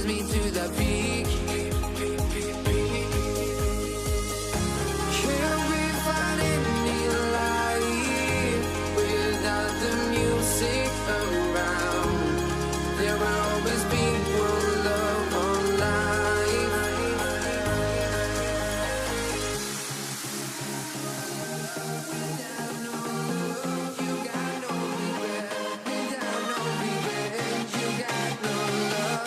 pushes me to the peak. Can't we find any light without the music around? There will always be one love, one life. Without no love, you got no regret. Without no regret, you got no love.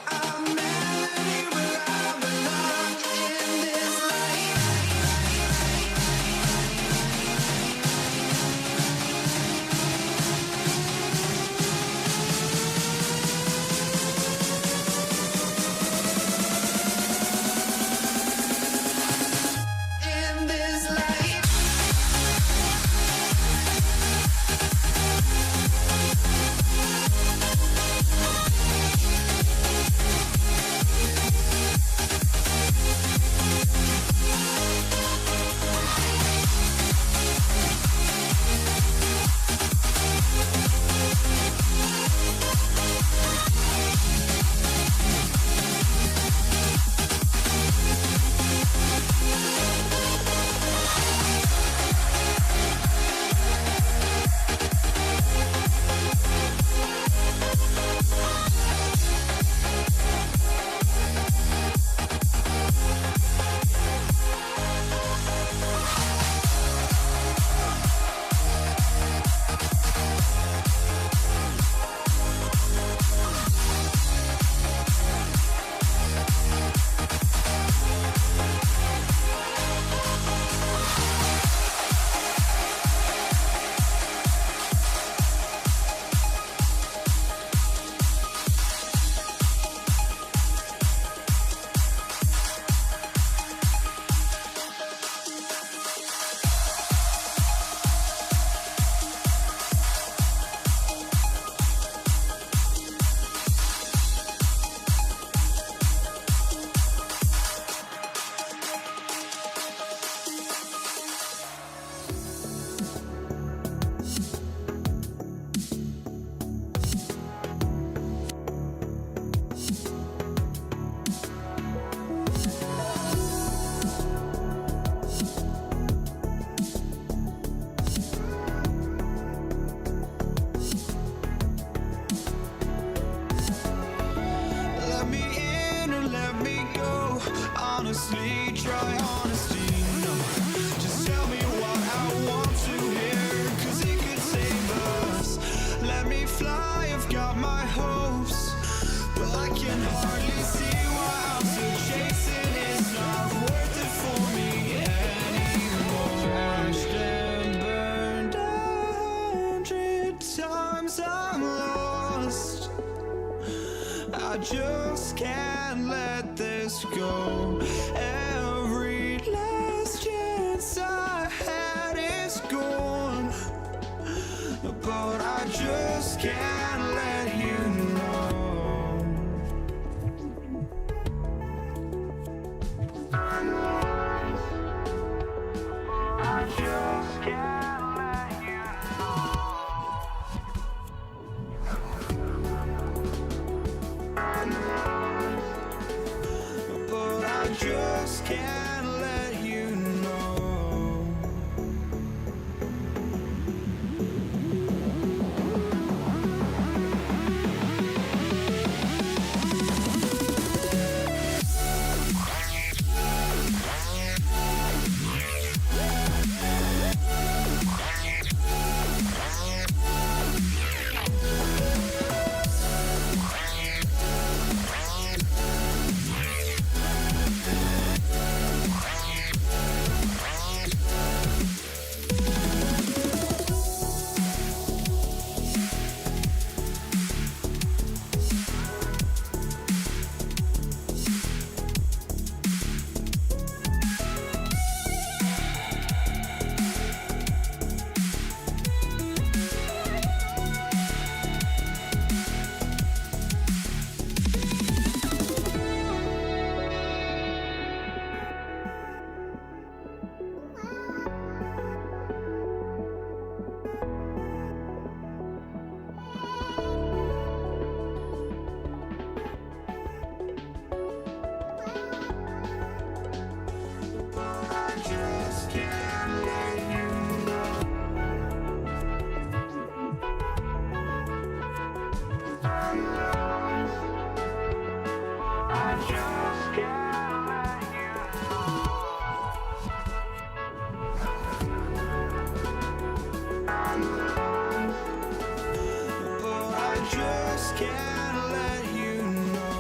A melody where I belong in this life. In this life. Let me in or let me go. Honestly, try honesty. No, just tell me what I want to hear, 'cause it could save us. Let me fly, I've got my hopes, but I can hardly see why I'm still chasing. It's not worth it for me anymore. Crashed and burned 100 times, I'm lost. I just can't let this go. Every last chance I had is gone, but I just can't let you know. I just can't let you know. But I just can't let you know. just can't let you know. But I just can't let you know.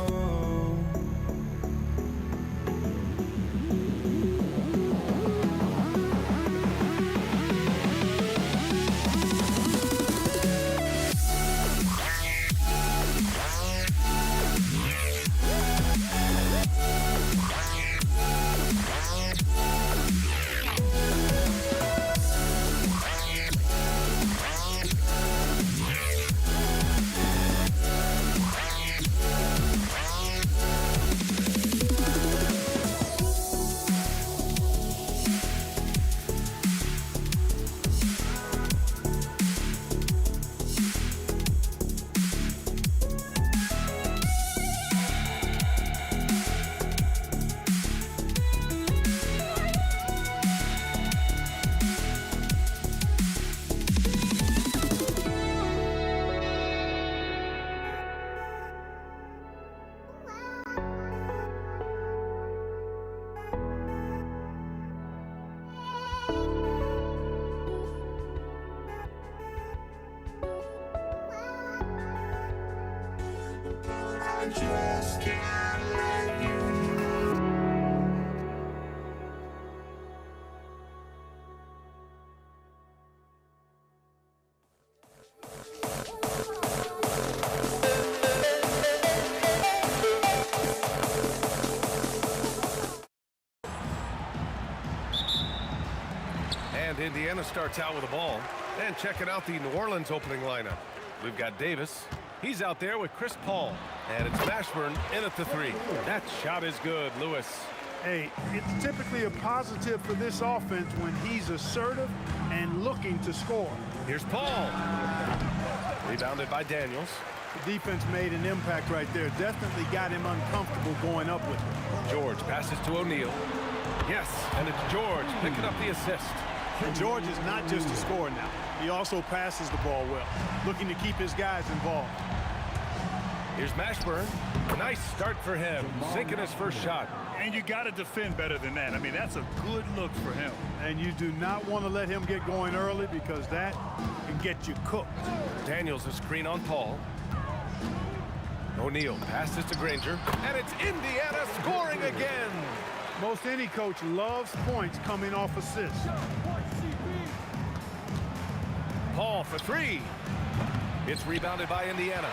I just can't let you know. And Indiana starts out with the ball. And checking out the New Orleans opening lineup. We've got Davis. He's out there with Chris Paul. And it's Mashburn in at the three. That shot is good, Lewis. Hey, it's typically a positive for this offense when he's assertive and looking to score. Here's Paul. Rebounded by Daniels. The defense made an impact right there. Definitely got him uncomfortable going up with it. George passes to O'Neal. Yes, and it's George picking up the assist. And George is not just a scorer now. He also passes the ball well, looking to keep his guys involved. Here's Mashburn. Nice start for him, sinking his first shot. And you got to defend better than that. I mean, that's a good look for him. And you do not want to let him get going early because that can get you cooked. Daniels a screen on Paul. O'Neal passes to Granger, and it's Indiana scoring again. Most any coach loves points coming off assists. Paul for three. It's rebounded by Indiana.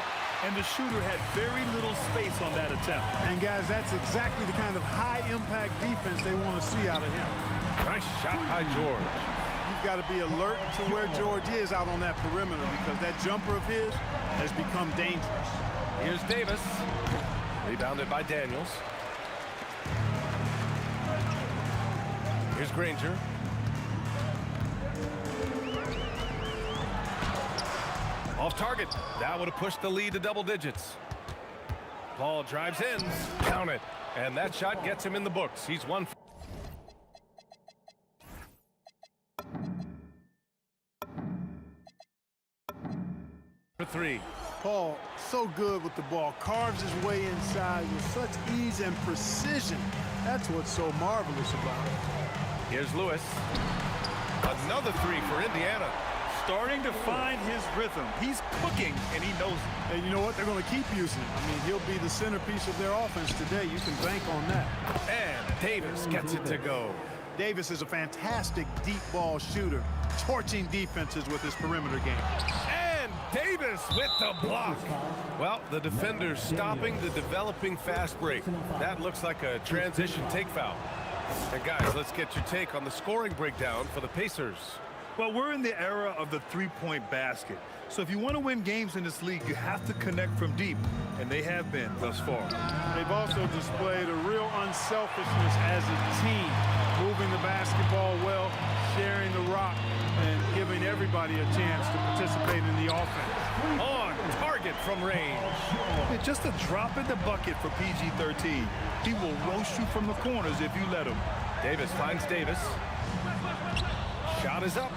And the shooter had very little space on that attempt. And guys, that's exactly the kind of high-impact defense they want to see out of him. Nice shot by George. You've got to be alert to where George is out on that perimeter because that jumper of his has become dangerous. Here's Davis. Rebounded by Daniels. Here's Granger. Off target. That would have pushed the lead to double digits. Paul drives in. Count it. And that shot gets him in the books. He's 1 for 3. Paul, so good with the ball. Carves his way inside with such ease and precision. That's what's so marvelous about it. Here's Lewis. Another three for Indiana. Starting to find his rhythm. He's cooking, and he knows it. And you know what? They're going to keep using him. I mean, he'll be the centerpiece of their offense today. You can bank on that. And Davis gets it to go. Davis is a fantastic deep ball shooter, torching defenses with his perimeter game. And Davis with the block. Well, the defender's stopping the developing fast break. That looks like a transition take foul. And guys, let's get your take on the scoring breakdown for the Pacers. Well, we're in the era of the three-point basket. So if you want to win games in this league, you have to connect from deep. And they have been thus far. They've also displayed a real unselfishness as a team, moving the basketball well, sharing the rock, and giving everybody a chance to participate in the offense. On target from range. It's just a drop in the bucket for PG-13. He will roast you from the corners if you let him. Davis finds Davis. Shot is up.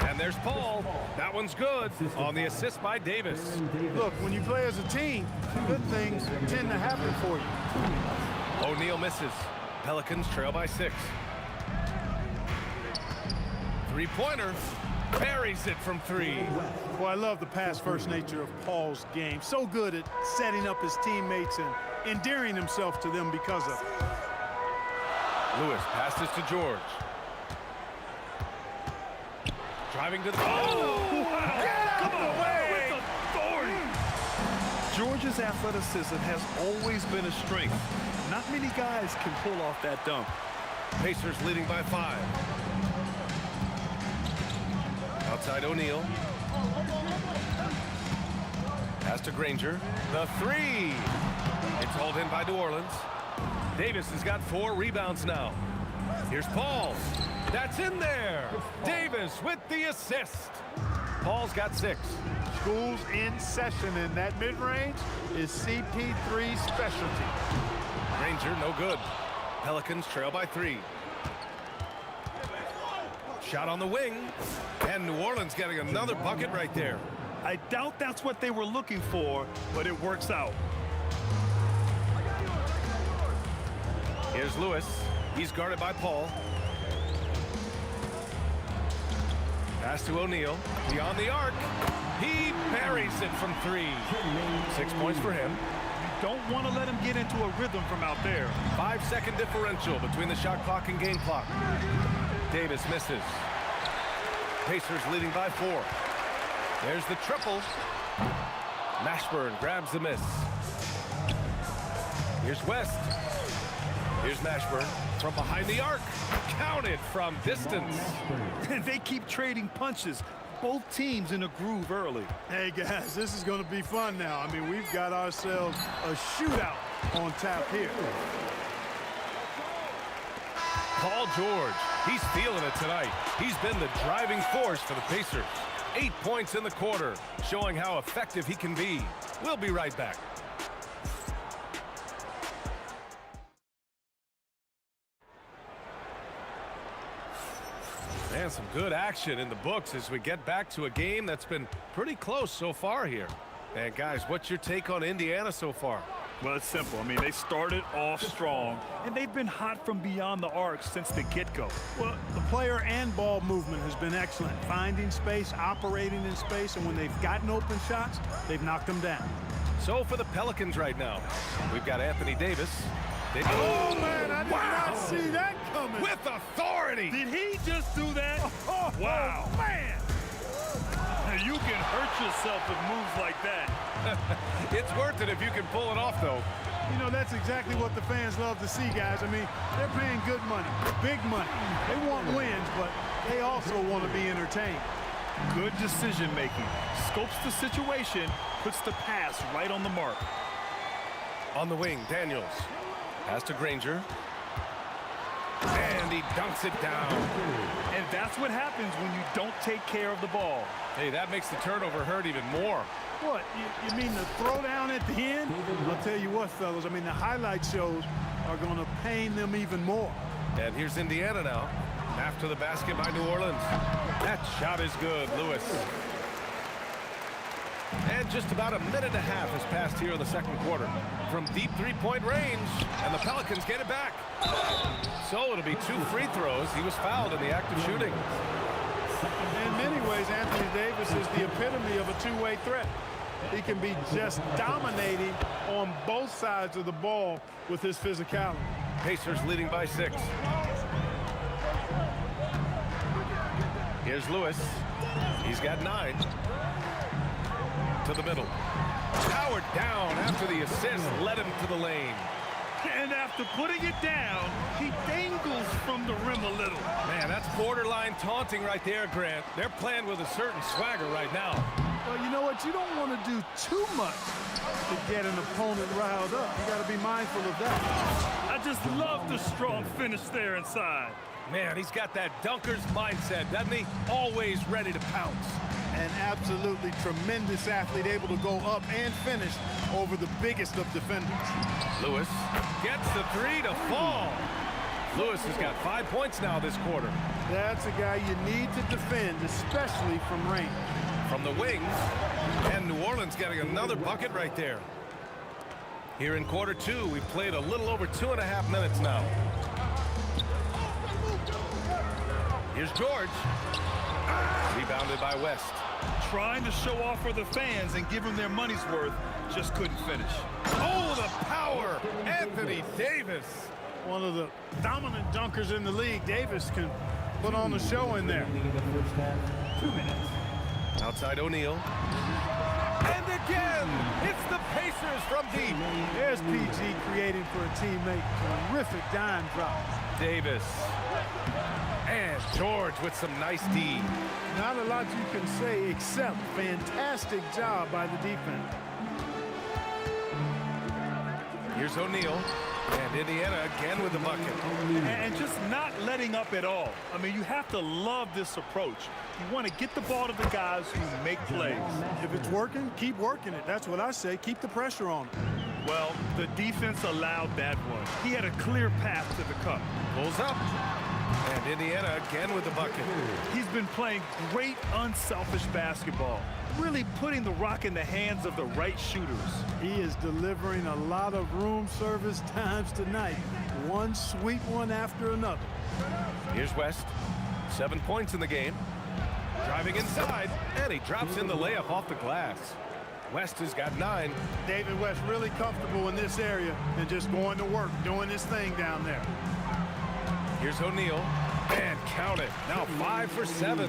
And there's Paul. That one's good on the assist by Davis. Look, when you play as a team, good things tend to happen for you. O'Neal misses. Pelicans trail by 6. Three-pointer. Buries it from 3. Well, I love the pass-first nature of Paul's game. So good at setting up his teammates and endearing himself to them because of it. Lewis passes to George. Driving to the... Oh! Wow. Get out Come of the way! with authority. George's athleticism has always been a strength. Not many guys can pull off that dunk. Pacers leading by 5. Outside O'Neal. Pass to Granger. The 3. It's hauled in by New Orleans. Davis has got 4 rebounds now. Here's Paul. That's in there. Davis with the assist. Paul's got 6. School's in session, and that mid-range is CP3's specialty. Granger, no good. Pelicans trail by 3. Shot on the wing. And New Orleans getting another bucket right there. I doubt that's what they were looking for, but it works out. Here's Lewis. He's guarded by Paul. Pass to O'Neal. Beyond the arc. He buries it from 3. 6 points for him. Don't want to let him get into a rhythm from out there. 5-second differential between the shot clock and game clock. Davis misses. Pacers leading by 4. There's the triple. Mashburn grabs the miss. Here's West. Here's Mashburn from behind the arc. Counted from distance. And they keep trading punches. Both teams in a groove early. Hey, guys, this is going to be fun now. I mean, we've got ourselves a shootout on tap here. Paul George, he's feeling it tonight. He's been the driving force for the Pacers. 8 points in the quarter, showing how effective he can be. We'll be right back. And some good action in the books as we get back to a game that's been pretty close so far here. And guys, what's your take on Indiana so far? Well, it's simple. I mean, they started off strong, and they've been hot from beyond the arc since the get-go. Well, the player and ball movement has been excellent. Finding space, operating in space, and when they've gotten open shots, they've knocked them down. So for the Pelicans right now, we've got Anthony Davis. Oh, man, I did not see that coming. With authority. Did he just do that? Oh, wow. Man. You can hurt yourself with moves like that. It's worth it if you can pull it off, though. You know, that's exactly what the fans love to see, guys. I mean, they're paying good money, big money. They want wins, but they also want to be entertained. Good decision-making. Scopes the situation, puts the pass right on the mark. On the wing, Daniels. Pass to Granger. And he dunks it down. And that's what happens when you don't take care of the ball. Hey, that makes the turnover hurt even more. What, you mean the throwdown at the end? I'll tell you what, fellas, I mean, the highlight shows are going to pain them even more. And here's Indiana now. After the basket by New Orleans. That shot is good, Lewis. And just about a minute and a half has passed here in the second quarter. From deep three-point range, and the Pelicans get it back. So it'll be 2 free throws. He was fouled in the act of shooting. In many ways, Anthony Davis is the epitome of a two-way threat. He can be just dominating on both sides of the ball with his physicality. Pacers leading by 6. Here's Lewis. He's got 9. To the middle. Powered down after the assist led him to the lane. And after putting it down, he dangles from the rim a little. Man, that's borderline taunting right there, Grant. They're playing with a certain swagger right now. Well, you know what? You don't want to do too much to get an opponent riled up. You got to be mindful of that. I just love the strong finish there inside. Man, he's got that dunker's mindset, doesn't he? Always ready to pounce. An absolutely tremendous athlete, able to go up and finish over the biggest of defenders. Lewis gets the 3 to fall. Lewis has got 5 points now this quarter. That's a guy you need to defend, especially from range. From the wing, and New Orleans getting another bucket right there. Here in quarter two, we've played a little over 2.5 minutes now. Here's George. Rebounded by West. Trying to show off for the fans and give them their money's worth, just couldn't finish. Oh, the power! Anthony Davis. One of the dominant dunkers in the league. Davis can put on the show in there. 2 minutes. Outside O'Neal. And again, it's the Pacers from deep. There's PG creating for a teammate. Terrific dime drop. Davis. And George with some nice D. Not a lot you can say except fantastic job by the defense. Here's O'Neal. And Indiana again with the bucket. And just not letting up at all. I mean, you have to love this approach. You want to get the ball to the guys who make plays. If it's working, keep working it. That's what I say. Keep the pressure on him. Well, the defense allowed that one. He had a clear path to the cup. Pulls up. And Indiana again with the bucket. He's been playing great, unselfish basketball. Really putting the rock in the hands of the right shooters. He is delivering a lot of room service times tonight. One sweet one after another. Here's West. 7 points in the game. Driving inside. And he drops in the layup off the glass. West has got 9. David West really comfortable in this area and just going to work, doing his thing down there. Here's O'Neal. And count it. Now 5 for 7.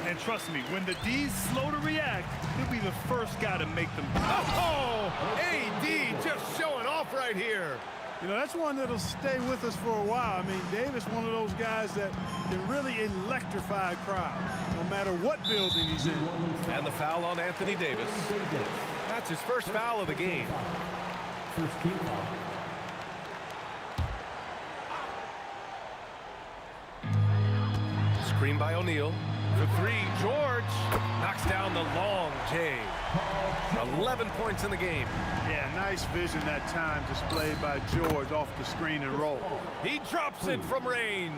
And trust me, when the D's slow to react, he'll be the first guy to make them. Oh, AD just showing off right here. You know, that's one that'll stay with us for a while. I mean, Davis, one of those guys that can really electrify a crowd, no matter what building he's in. And the foul on Anthony Davis. That's his first foul of the game. First team foul. Screen by O'Neal. For 3, George knocks down the long J. 11 points in the game. Yeah, nice vision that time displayed by George off the screen and roll. He drops it from range.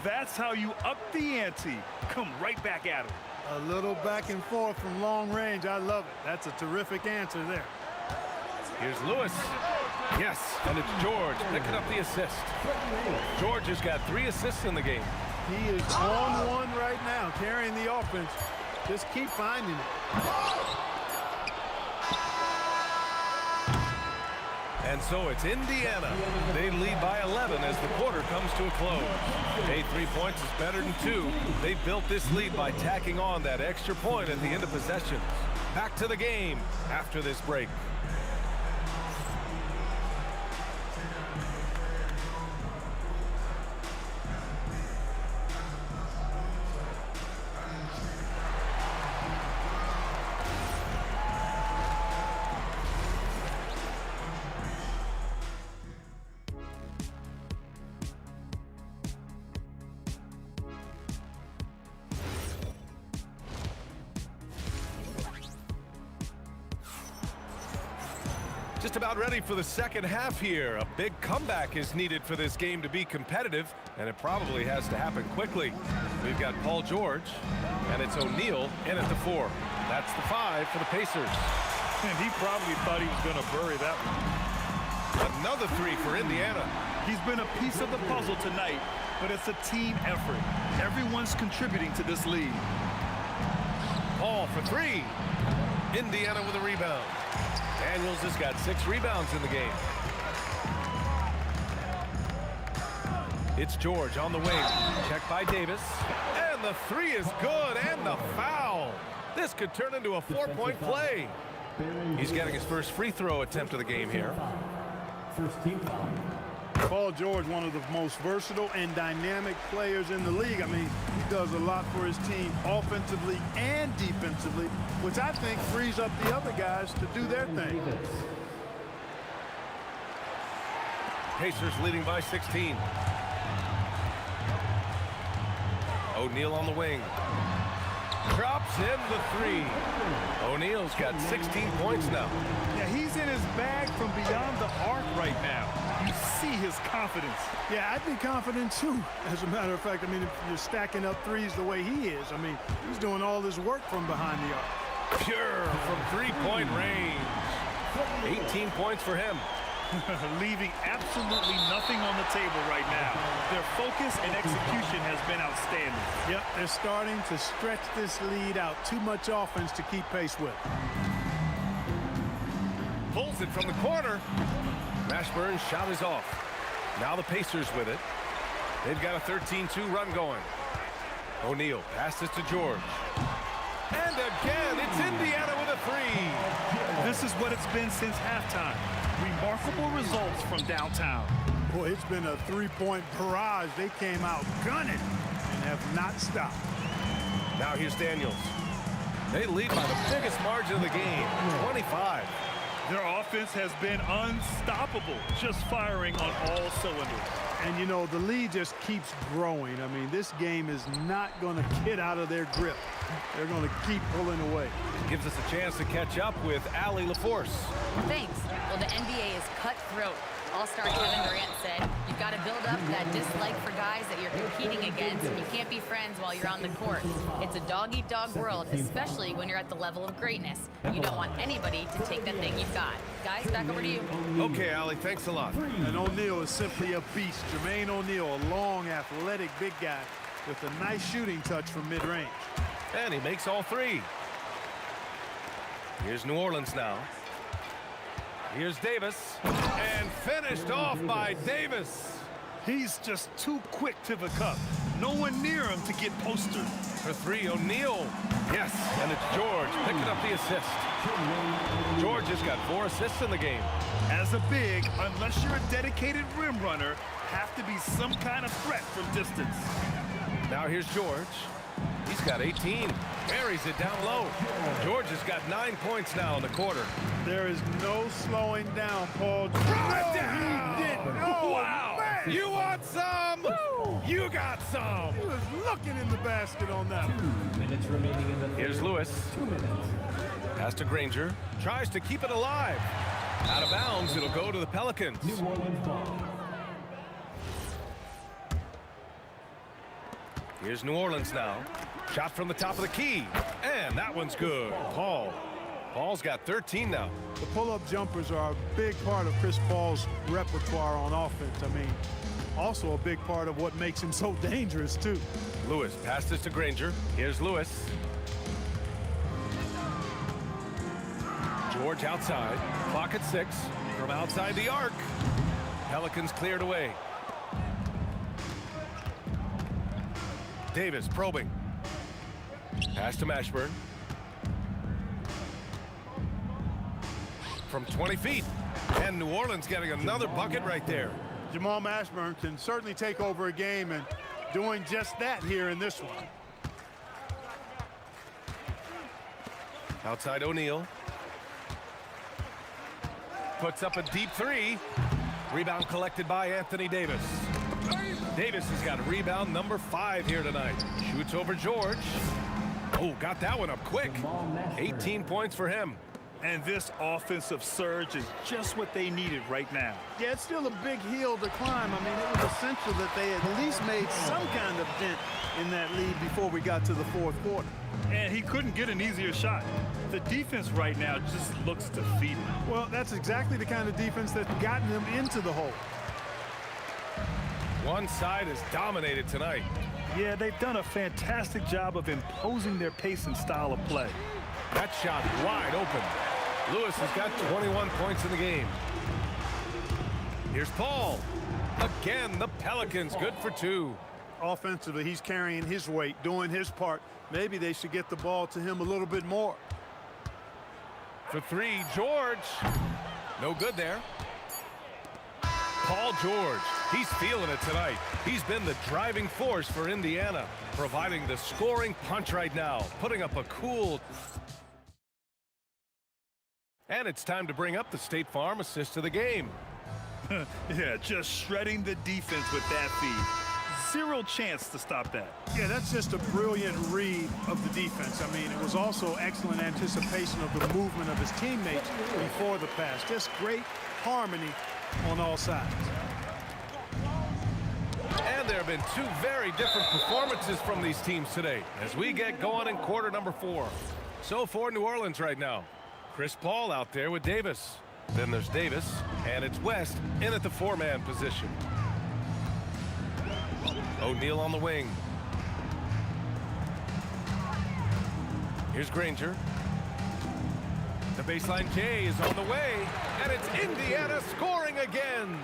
That's how you up the ante. Come right back at him. A little back and forth from long range. I love it. That's a terrific answer there. Here's Lewis. Yes, and it's George picking up the assist. George has got 3 assists in the game. He is on one right now, carrying the offense. Just keep finding it. And so it's Indiana. They lead by 11 as the quarter comes to a close. 3 points is better than 2. They built this lead by tacking on that extra point at the end of possession. Back to the game after this break. Just about ready for the second half here. A big comeback is needed for this game to be competitive, and it probably has to happen quickly. We've got Paul George, and it's O'Neal in at the 4. That's the 5 for the Pacers. And he probably thought he was going to bury that one. Another 3 for Indiana. He's been a piece of the puzzle tonight, but it's a team effort. Everyone's contributing to this lead. Paul for 3. Indiana with a rebound. Daniels has got 6 rebounds in the game. It's George on the wing. Checked by Davis. And the 3 is good, and the foul. This could turn into a 4-point play. He's getting his first free throw attempt of the game here. First team foul. Paul George, one of the most versatile and dynamic players in the league. I mean, he does a lot for his team offensively and defensively, which I think frees up the other guys to do their thing. Pacers leading by 16. O'Neal on the wing. Drops in the 3. O'Neal's got 16 points now. Yeah, he's in his bag from beyond the arc right now. You see his confidence. Yeah, I'd be confident too. As a matter of fact, I mean, if you're stacking up threes the way he is, I mean, he's doing all this work from behind the arc. Pure from 3-point range. 18 points for him. Leaving absolutely nothing on the table right now. Their focus and execution has been outstanding. Yep, they're starting to stretch this lead out. Too much offense to keep pace with. Pulls it from the corner. Mashburn's shot is off. Now the Pacers with it. They've got a 13-2 run going. O'Neal passes to George. And again, it's Indiana with a three. This is what it's been since halftime. Remarkable results from downtown. Boy, it's been a three-point barrage. They came out gunning and have not stopped. Now here's Daniels. They lead by the biggest margin of the game, 25. Their offense has been unstoppable, just firing on all cylinders. And, you know, the lead just keeps growing. I mean, this game is not going to get out of their grip. They're going to keep pulling away. It gives us a chance to catch up with Allie LaForce. Thanks. Well, the NBA is cutthroat. All-star Kevin Durant said, you've got to build up that dislike for guys that you're competing against, and you can't be friends while you're on the court. It's a dog-eat-dog world, especially when you're at the level of greatness. You don't want anybody to take the thing you've got. Guys, back over to you. Okay, Allie, thanks a lot. And O'Neal is simply a beast. Jermaine O'Neal, a long, athletic, big guy with a nice shooting touch from mid-range. And he makes all three. Here's New Orleans now. Here's Davis. And finished off by Davis. He's just too quick to the cup. No one near him to get postered. For three, O'Neal. Yes, and it's George picking up the assist. George has got 4 assists in the game. As a big, unless you're a dedicated rim runner, have to be some kind of threat from distance. Now here's George. He's got 18. Buries it down low. George has got 9 points now in the quarter. There is no slowing down, Paul. Drive No, down! he didn't. Oh, Wow! man. You want some? Woo! You got some! He was looking in the basket on that one. 2 minutes remaining in the third. Here's Lewis. 2 minutes. Pass to Granger. Tries to keep it alive. Out of bounds. It'll go to the Pelicans. New Orleans ball. Here's New Orleans now. Shot from the top of the key. And that one's good. Paul's got 13 now. The pull-up jumpers are a big part of Chris Paul's repertoire on offense. I mean, also a big part of what makes him so dangerous, too. Lewis passes to Granger. Here's Lewis. George outside. Clock at 6. From outside the arc. Pelicans cleared away. Davis probing. Pass to Mashburn. From 20 feet. And New Orleans getting another bucket right there. Jamal Mashburn can certainly take over a game, and doing just that here in this one. Outside O'Neal. Puts up a deep 3. Rebound collected by Anthony Davis. Davis has got rebound number 5 here tonight. Shoots over George. Oh, got that one up quick. 18 points for him. And this offensive surge is just what they needed right now. Yeah, it's still a big hill to climb. I mean, it was essential that they at least made some kind of dent in that lead before we got to the fourth quarter. And he couldn't get an easier shot. The defense right now just looks defeated. Well, that's exactly the kind of defense that's gotten them into the hole. One side is dominated tonight. Yeah, they've done a fantastic job of imposing their pace and style of play. That shot wide open. Lewis has got 21 points in the game. Here's Paul. Again, the Pelicans good for 2. Offensively, he's carrying his weight, doing his part. Maybe they should get the ball to him a little bit more. For 3, George. No good there. Paul George, he's feeling it tonight. He's been the driving force for Indiana, providing the scoring punch right now, putting up a cool... And it's time to bring up the State Farm assist of the game. Yeah, just shredding the defense with that feed. Zero chance to stop that. Yeah, that's just a brilliant read of the defense. I mean, it was also excellent anticipation of the movement of his teammates before the pass. Just great harmony on all sides. And there have been 2 very different performances from these teams today as we get going in quarter number 4. So for New Orleans right now, Chris Paul out there with Davis. Then there's Davis, and it's West in at the four-man position. O'Neal on the wing. Here's Granger. The baseline J is on the way, and it's Indiana scoring again.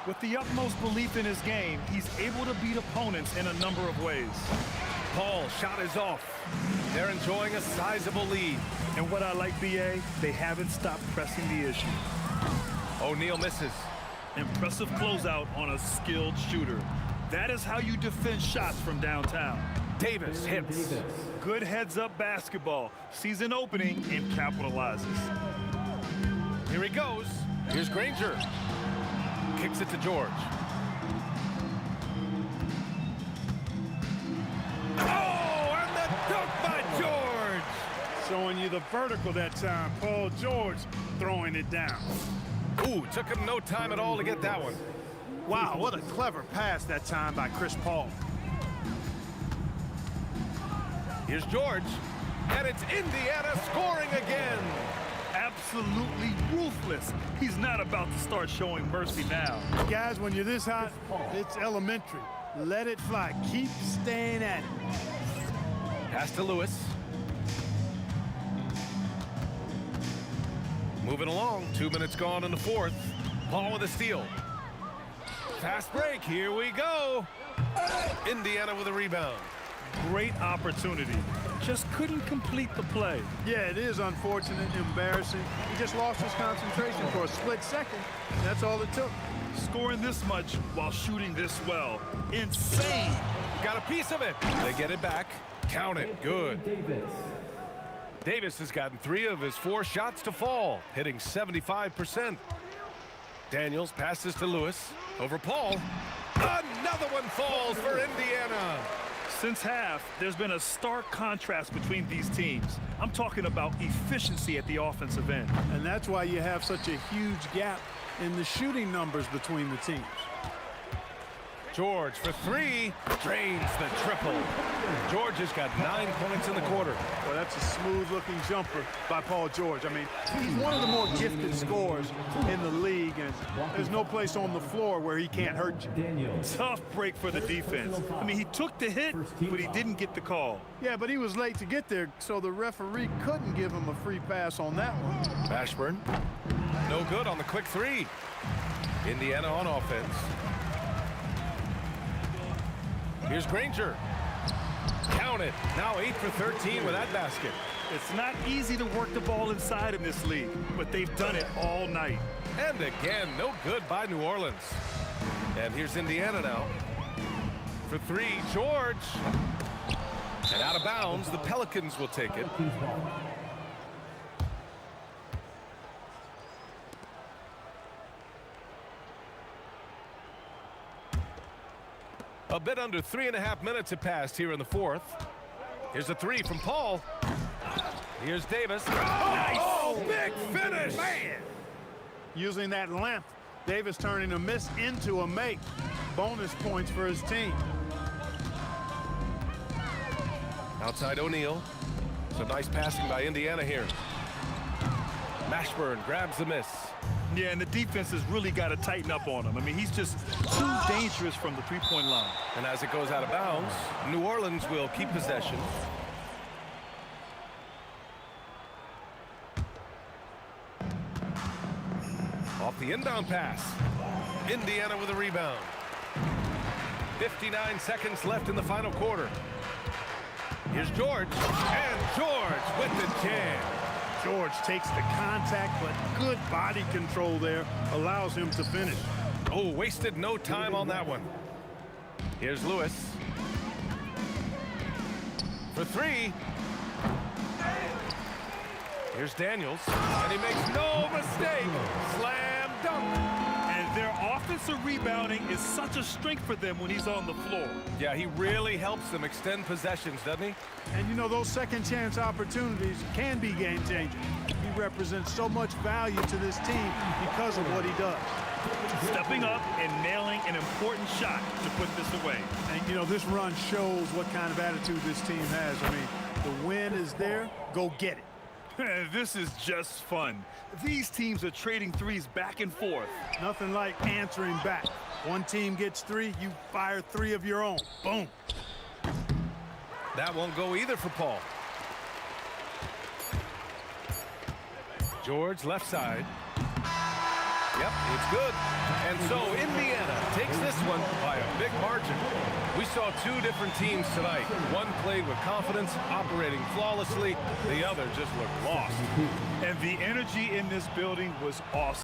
With the utmost belief in his game, he's able to beat opponents in a number of ways. Paul shot is off. They're enjoying a sizable lead. And what I like, BA, they haven't stopped pressing the issue. O'Neal misses. Impressive closeout on a skilled shooter. That is how you defend shots from downtown. Davis hits. Good heads-up basketball. Sees an opening and capitalizes. Here he goes. Here's Granger. Kicks it to George. Oh, and the dunk by George! Showing you the vertical that time. Paul George throwing it down. Ooh, took him no time at all to get that one. Wow, what a clever pass that time by Chris Paul. Here's George, and it's Indiana scoring again. Absolutely ruthless. He's not about to start showing mercy now. Guys, when you're this hot, it's elementary. Let it fly. Keep staying at it. Pass to Lewis. Moving along, 2 minutes gone in the fourth. Paul with a steal. Fast break, here we go. Indiana with a rebound. Great opportunity. Just couldn't complete the play. Yeah, it is unfortunate, embarrassing. He just lost his concentration for a split second. That's all it took. Scoring this much while shooting this well. Insane. Got a piece of it. They get it back. Count it. Good. Davis has gotten 3 of his 4 shots to fall, hitting 75%. Daniels passes to Lewis. Over Paul. Another one falls for Indiana. Since half, there's been a stark contrast between these teams. I'm talking about efficiency at the offensive end. And that's why you have such a huge gap in the shooting numbers between the teams. George for 3, drains the triple. George has got 9 points in the quarter. Well, that's a smooth-looking jumper by Paul George. I mean, he's one of the more gifted scorers in the league, and there's no place on the floor where he can't hurt you. Tough break for the defense. I mean, he took the hit, but he didn't get the call. Yeah, but he was late to get there, so the referee couldn't give him a free pass on that one. Ashburn, no good on the quick 3. Indiana on offense. Here's Granger. Count it. Now 8 for 13 with that basket. It's not easy to work the ball inside in this league, but they've done it all night. And again, no good by New Orleans. And here's Indiana now. For 3, George. And out of bounds, the Pelicans will take it. A bit under 3.5 minutes have passed here in the fourth. Here's a 3 from Paul. Here's Davis. Nice! Oh, big finish! Man! Using that length, Davis turning a miss into a make. Bonus points for his team. Outside O'Neal. Some nice passing by Indiana here. Mashburn grabs the miss. Yeah, and the defense has really got to tighten up on him. I mean, he's just too dangerous from the three-point line. And as it goes out of bounds, New Orleans will keep possession. Off the inbound pass. Indiana with a rebound. 59 seconds left in the final quarter. Here's George. And George with the jam. George takes the contact, but good body control there allows him to finish. Oh, wasted no time on that one. Here's Lewis. For 3. Here's Daniels. And he makes no mistake. Slam dunk. And their offensive rebounding is such a strength for them when he's on the floor. Yeah, he really helps them extend possessions, doesn't he? And you know, those second chance opportunities can be game changing. He represents so much value to this team because of what he does. Stepping up and nailing an important shot to put this away. And you know, this run shows what kind of attitude this team has. I mean, the win is there, go get it. This is just fun. These teams are trading threes back and forth. Nothing like answering back. One team gets 3, you fire 3 of your own. Boom. That won't go either for Paul. George, left side. Yep, it's good. And so Indiana takes this one by a big margin. We saw 2 different teams tonight. One played with confidence, operating flawlessly. The other just looked lost. And the energy in this building was awesome.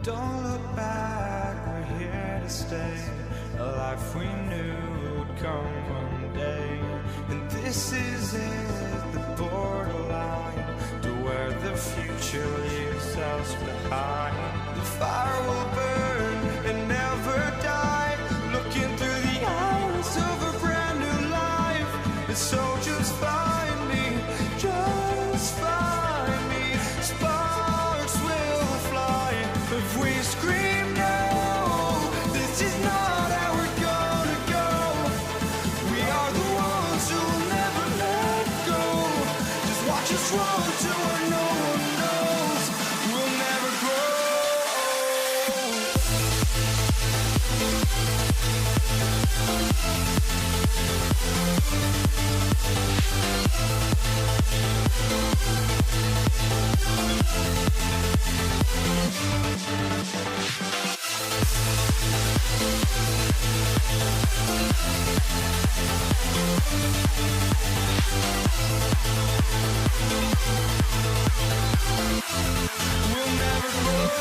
Don't look back, we're here to stay. A life we knew would come one day. And this is it, the borderline to where the future leaves us behind. The fire will burn and never die, looking through the eyes of a brand new life. And so just find me, just find me. Sparks will fly if we scream no. This is not how we're gonna go. We are the ones who will never let go. Just watch us run to where no one knows. We'll never grow. We'll never grow.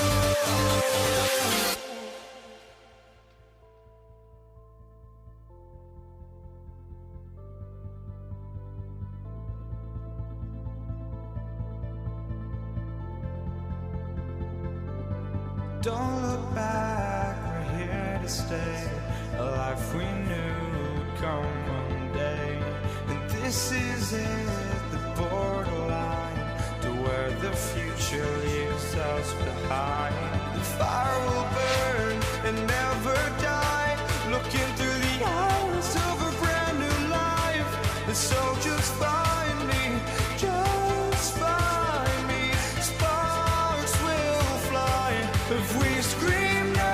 Don't look back, we're here to stay. A life we knew would come one day. And this is it, the borderline to where the future leaves us behind. The fire will burn and never die, looking through the eyes of a brand new life. And so just find me, just find me. Sparks will fly if we scream no.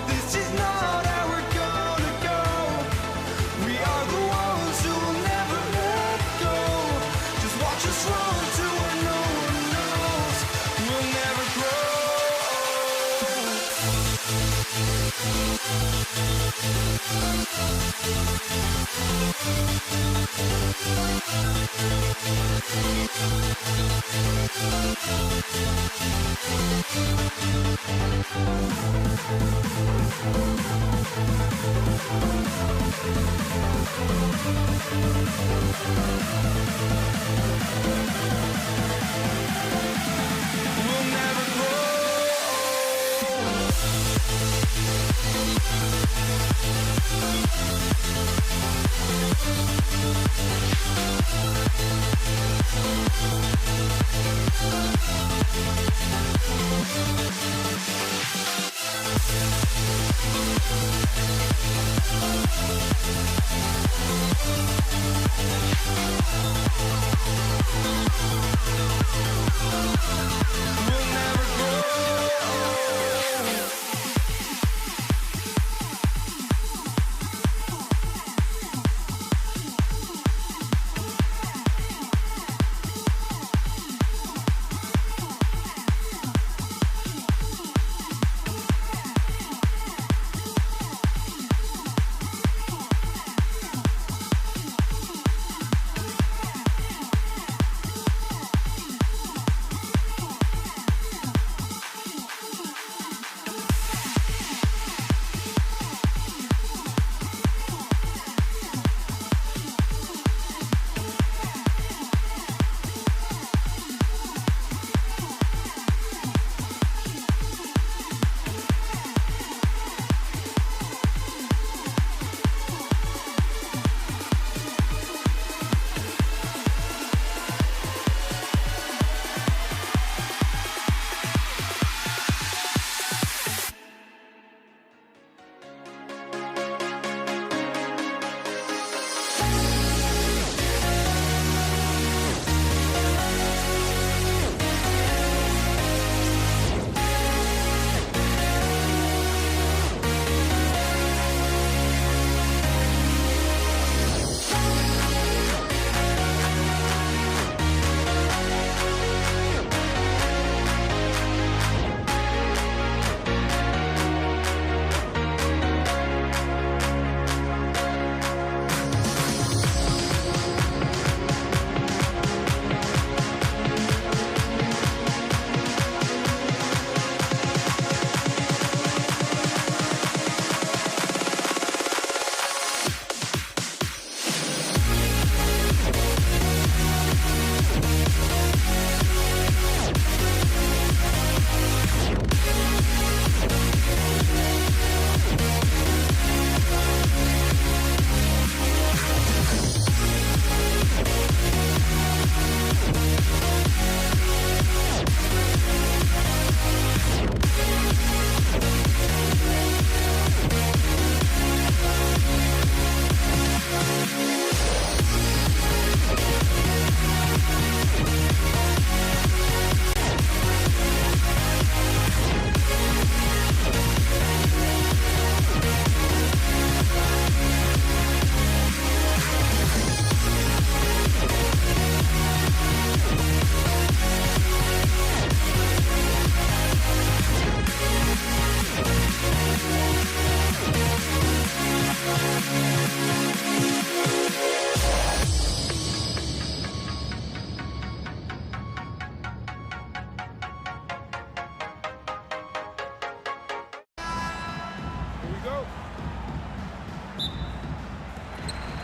This is not how we're gonna go. We are the ones who will never let go. Just watch us run to where no one knows. We'll never grow. We'll never grow. We'll never grow.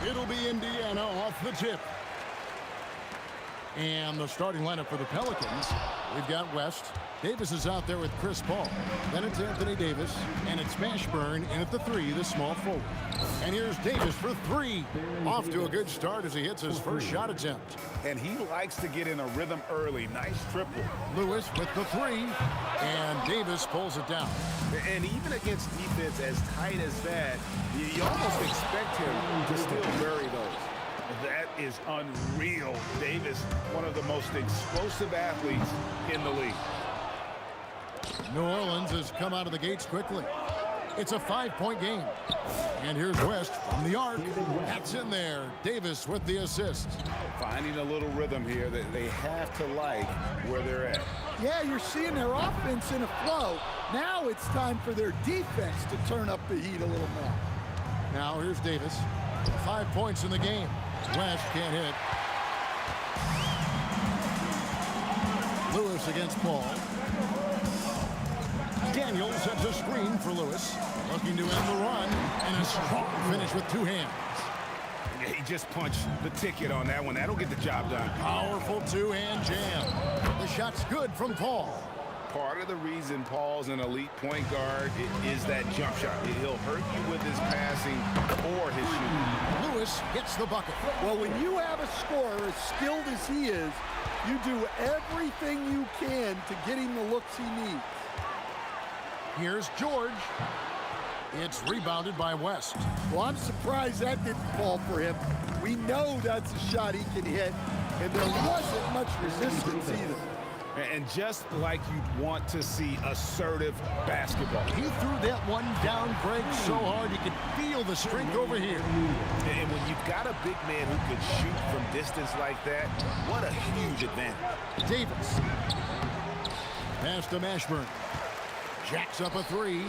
It'll be Indiana off the tip. And the starting lineup for the Pelicans, we've got West. Davis is out there with Chris Paul. Then it's Anthony Davis, and it's Mashburn in at the 3, the small forward. And here's Davis for 3. Off to a good start as he hits his first shot attempt. And he likes to get in a rhythm early. Nice triple. Lewis with the 3, and Davis pulls it down. And even against defense as tight as that, you almost expect him to still bury those. That is unreal. Davis, one of the most explosive athletes in the league. New Orleans has come out of the gates quickly. It's a 5-point game. And here's West from the arc. That's in there. Davis with the assist. Finding a little rhythm here that they have to like where they're at. Yeah, you're seeing their offense in a flow. Now it's time for their defense to turn up the heat a little more. Now here's Davis. 5 points in the game. West can't hit. Lewis against Paul. Daniels sets a screen for Lewis. Looking to end the run. And a strong finish with 2 hands. He just punched the ticket on that one. That'll get the job done. Powerful 2-hand jam. The shot's good from Paul. Part of the reason Paul's an elite point guard is that jump shot. He'll hurt you with his passing or his shooting. Lewis gets the bucket. Well, when you have a scorer as skilled as he is, you do everything you can to get him the looks he needs. Here's George. It's rebounded by West. Well, I'm surprised that didn't fall for him. We know that's a shot he can hit, and there wasn't much resistance either. And just like you'd want to see assertive basketball. He threw that one down, Greg, so hard you could feel the strength over here. And when you've got a big man who can shoot from distance like that, what a huge advantage. Davis. Pass to Mashburn. Jacks up a 3.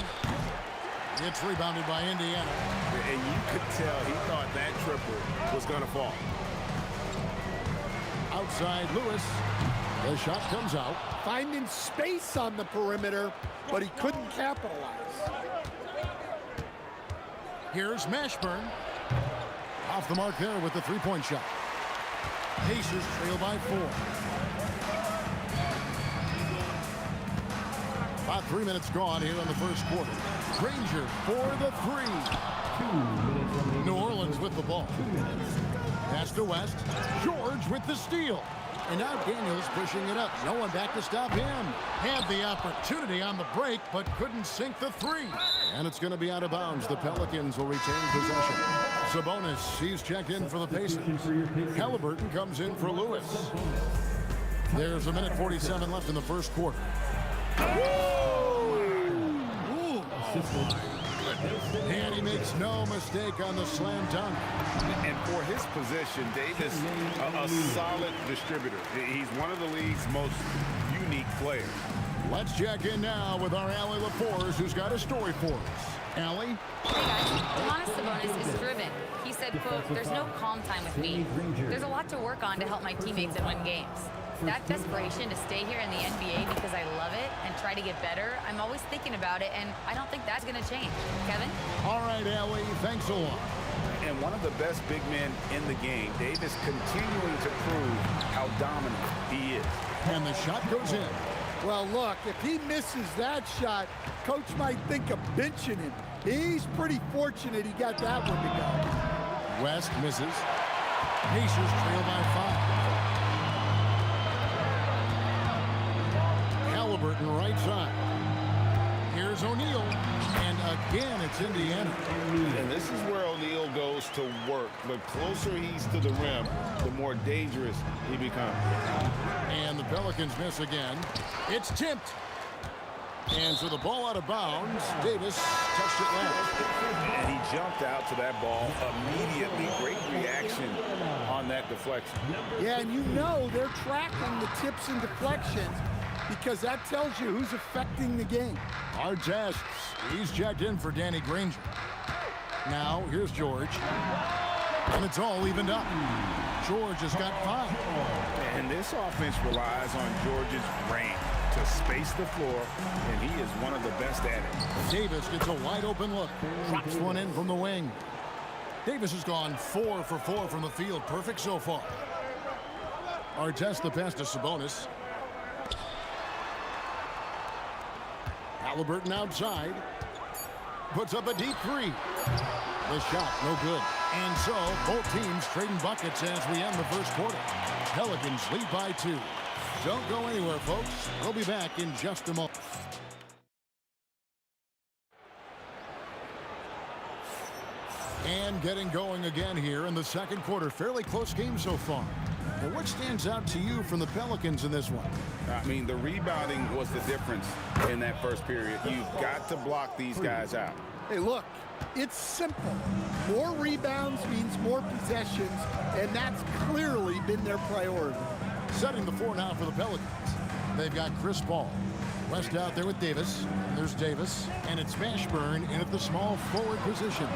It's rebounded by Indiana. And you could tell he thought that triple was going to fall. Outside Lewis. The shot comes out. Finding space on the perimeter, but he couldn't capitalize. Here's Mashburn. Off the mark there with the 3-point shot. Pacers trail by 4. About 3 minutes gone here in the first quarter. Granger for the 3. New Orleans with the ball. Pass to West. George with the steal. And now Daniels pushing it up. No one back to stop him. Had the opportunity on the break, but couldn't sink the 3. And it's going to be out of bounds. The Pelicans will retain possession. Sabonis, he's checked in for the Pacers. Halliburton comes in for Lewis. There's 1:47 left in the first quarter. And he makes no mistake on the slam dunk. And for his position, Davis, a solid distributor. He's one of the league's most unique players. Let's check in now with our Allie LaForce, who's got a story for us. Allie? Hey guys, Giannis Sabonis is driven. He said, quote, "There's no calm time with me. There's a lot to work on to help my teammates and win games. That desperation to stay here in the NBA because I love it and try to get better, I'm always thinking about it, and I don't think that's going to change." Kevin? All right, Allie, thanks a lot. And one of the best big men in the game, Davis continuing to prove how dominant he is. And the shot goes in. Well, look, if he misses that shot, coach might think of benching him. He's pretty fortunate he got that one to go. West misses. Pacers trail by 5. Halliburton right side. Here's O'Neal. And again, it's Indiana. And this is where O'Neal goes to work. The closer he's to the rim, the more dangerous he becomes. And the Pelicans miss again. It's tipped. And so the ball out of bounds. Davis touched it last. And he jumped out to that ball immediately. Great reaction on that deflection. Yeah, and you know they're tracking the tips and deflections because that tells you who's affecting the game. Artests, he's checked in for Danny Granger. Now, here's George. And it's all evened up. George has got 5. And this offense relies on George's range to space the floor, and he is one of the best at it. Davis gets a wide open look. Drops one in from the wing. Davis has gone 4 for 4 from the field. Perfect so far. Artest the pass to Sabonis. Halliburton outside. Puts up a deep 3. The shot, no good. And so, both teams trading buckets as we end the first quarter. Pelicans lead by 2. Don't go anywhere, folks. We'll be back in just a moment. And getting going again here in the second quarter. Fairly close game so far. And what stands out to you from the Pelicans in this one? I mean, the rebounding was the difference in that first period. You've got to block these guys out. Hey, look, it's simple. More rebounds means more possessions, and that's clearly been their priority. Setting the floor now for the Pelicans. They've got Chris Paul. West out there with Davis. And there's Davis. And it's Mashburn in at the small forward position.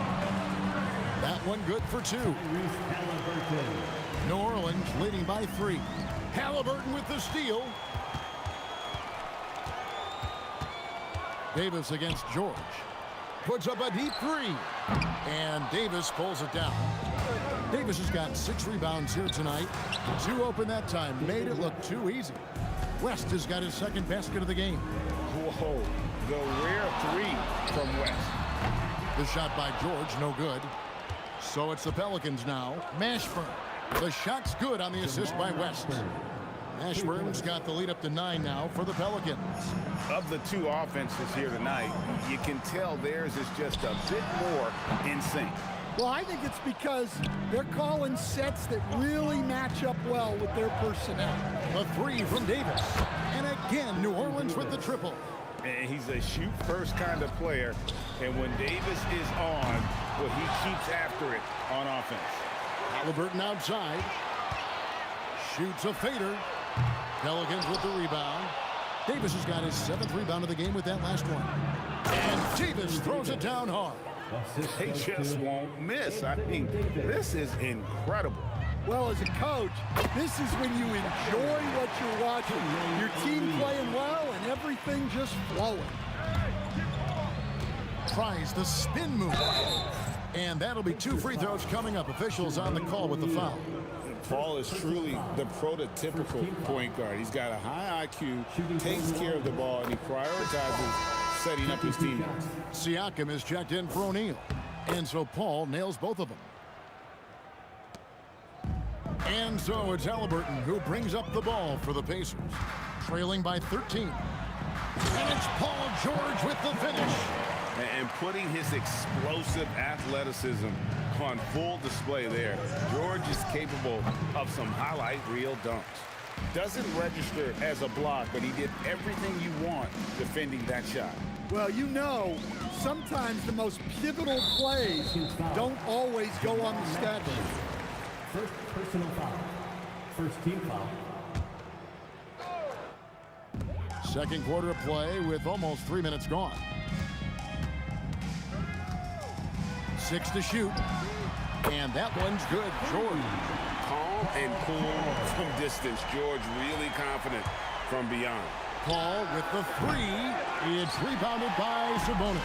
That one good for 2. New Orleans leading by 3. Halliburton with the steal. Davis against George. Puts up a deep 3. And Davis pulls it down. Davis has got 6 rebounds here tonight. 2 open that time. Made it look too easy. West has got his second basket of the game. Whoa, the rare 3 from West. The shot by George, no good. So it's the Pelicans now. Mashburn. The shot's good on the assist by West. Mashburn's got the lead up to 9 now for the Pelicans. Of the 2 offenses here tonight, you can tell theirs is just a bit more in sync. Well, I think it's because they're calling sets that really match up well with their personnel. A 3 from Davis. And again, New Orleans with the triple. And he's a shoot-first kind of player. And when Davis is on, well, he keeps after it on offense. Halliburton outside. Shoots a fader. Pelicans with the rebound. Davis has got his 7th rebound of the game with that last one. And Davis throws it down hard. They just won't miss. I mean, this is incredible. Well, as a coach, this is when you enjoy what you're watching. Your team playing well and everything just flowing. Tries the spin move. And that'll be 2 free throws coming up. Officials on the call with the foul. Paul is truly the prototypical point guard. He's got a high IQ, takes care of the ball, and he prioritizes setting up his teammates. Siakam is checked in for O'Neal. And so Paul nails both of them. And so it's Halliburton who brings up the ball for the Pacers. Trailing by 13. And it's Paul George with the finish. And putting his explosive athleticism on full display there. George is capable of some highlight reel dunks. Doesn't register as a block, but he did everything you want defending that shot. Well, you know, sometimes the most pivotal plays don't always go on the stat sheet. First personal foul. First team foul. Second quarter of play with almost 3 minutes gone. 6 to shoot. And that one's good. George. Calm and cool from distance. George really confident from beyond. Paul with the 3. It's rebounded by Sabonis.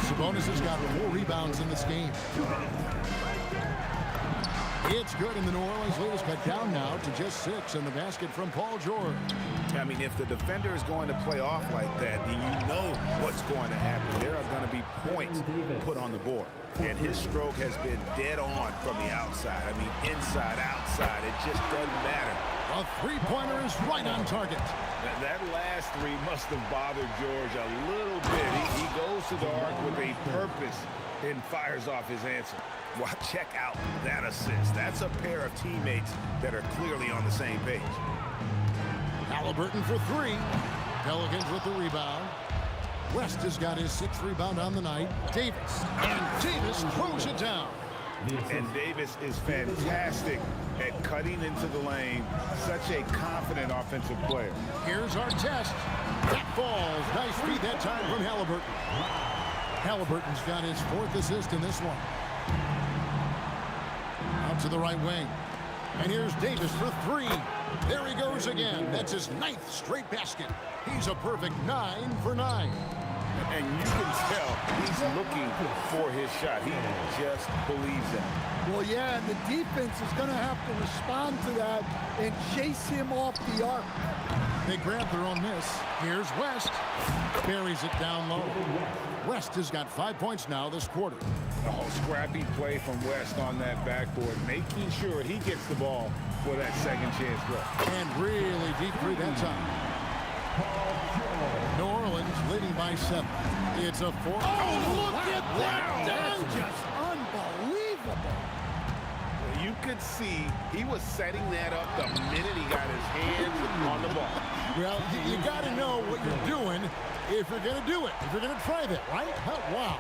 Sabonis has got 4 rebounds in this game. It's good, and the New Orleans lead is cut down now to just 6 in the basket from Paul George. I mean, if the defender is going to play off like that, then you know what's going to happen. There are going to be points put on the board. And his stroke has been dead on from the outside. I mean, inside, outside, it just doesn't matter. A 3-pointer is right on target. That last 3 must have bothered George a little bit. He goes to the arc with a purpose and fires off his answer. Well, check out that assist. That's a pair of teammates that are clearly on the same page. Halliburton for 3. Pelicans with the rebound. West has got his 6th rebound on the night. Davis. And Davis throws it down. And Davis is fantastic at cutting into the lane. Such a confident offensive player. Here's our test. That falls. Nice feed that time from Halliburton. Halliburton's got his 4th assist in this one. Out to the right wing. And here's Davis for 3. There he goes again. That's his 9th straight basket. He's a perfect 9 for 9. And you can tell he's looking for his shot. He just believes it. Well, yeah, and the defense is going to have to respond to that and chase him off the arc. They grab their own miss. Here's West. Buries it down low. West has got 5 points now this quarter. Oh, scrappy play from West on that backboard, making sure he gets the ball for that second chance look. And really deep 3 that time. New Orleans leading by 7. It's a 4. Oh, look at that! That's just unbelievable. You could see he was setting that up the minute he got his hands on the ball. Well, you got to know what you're doing if you're going to do it, if you're going to try that, right? Wow.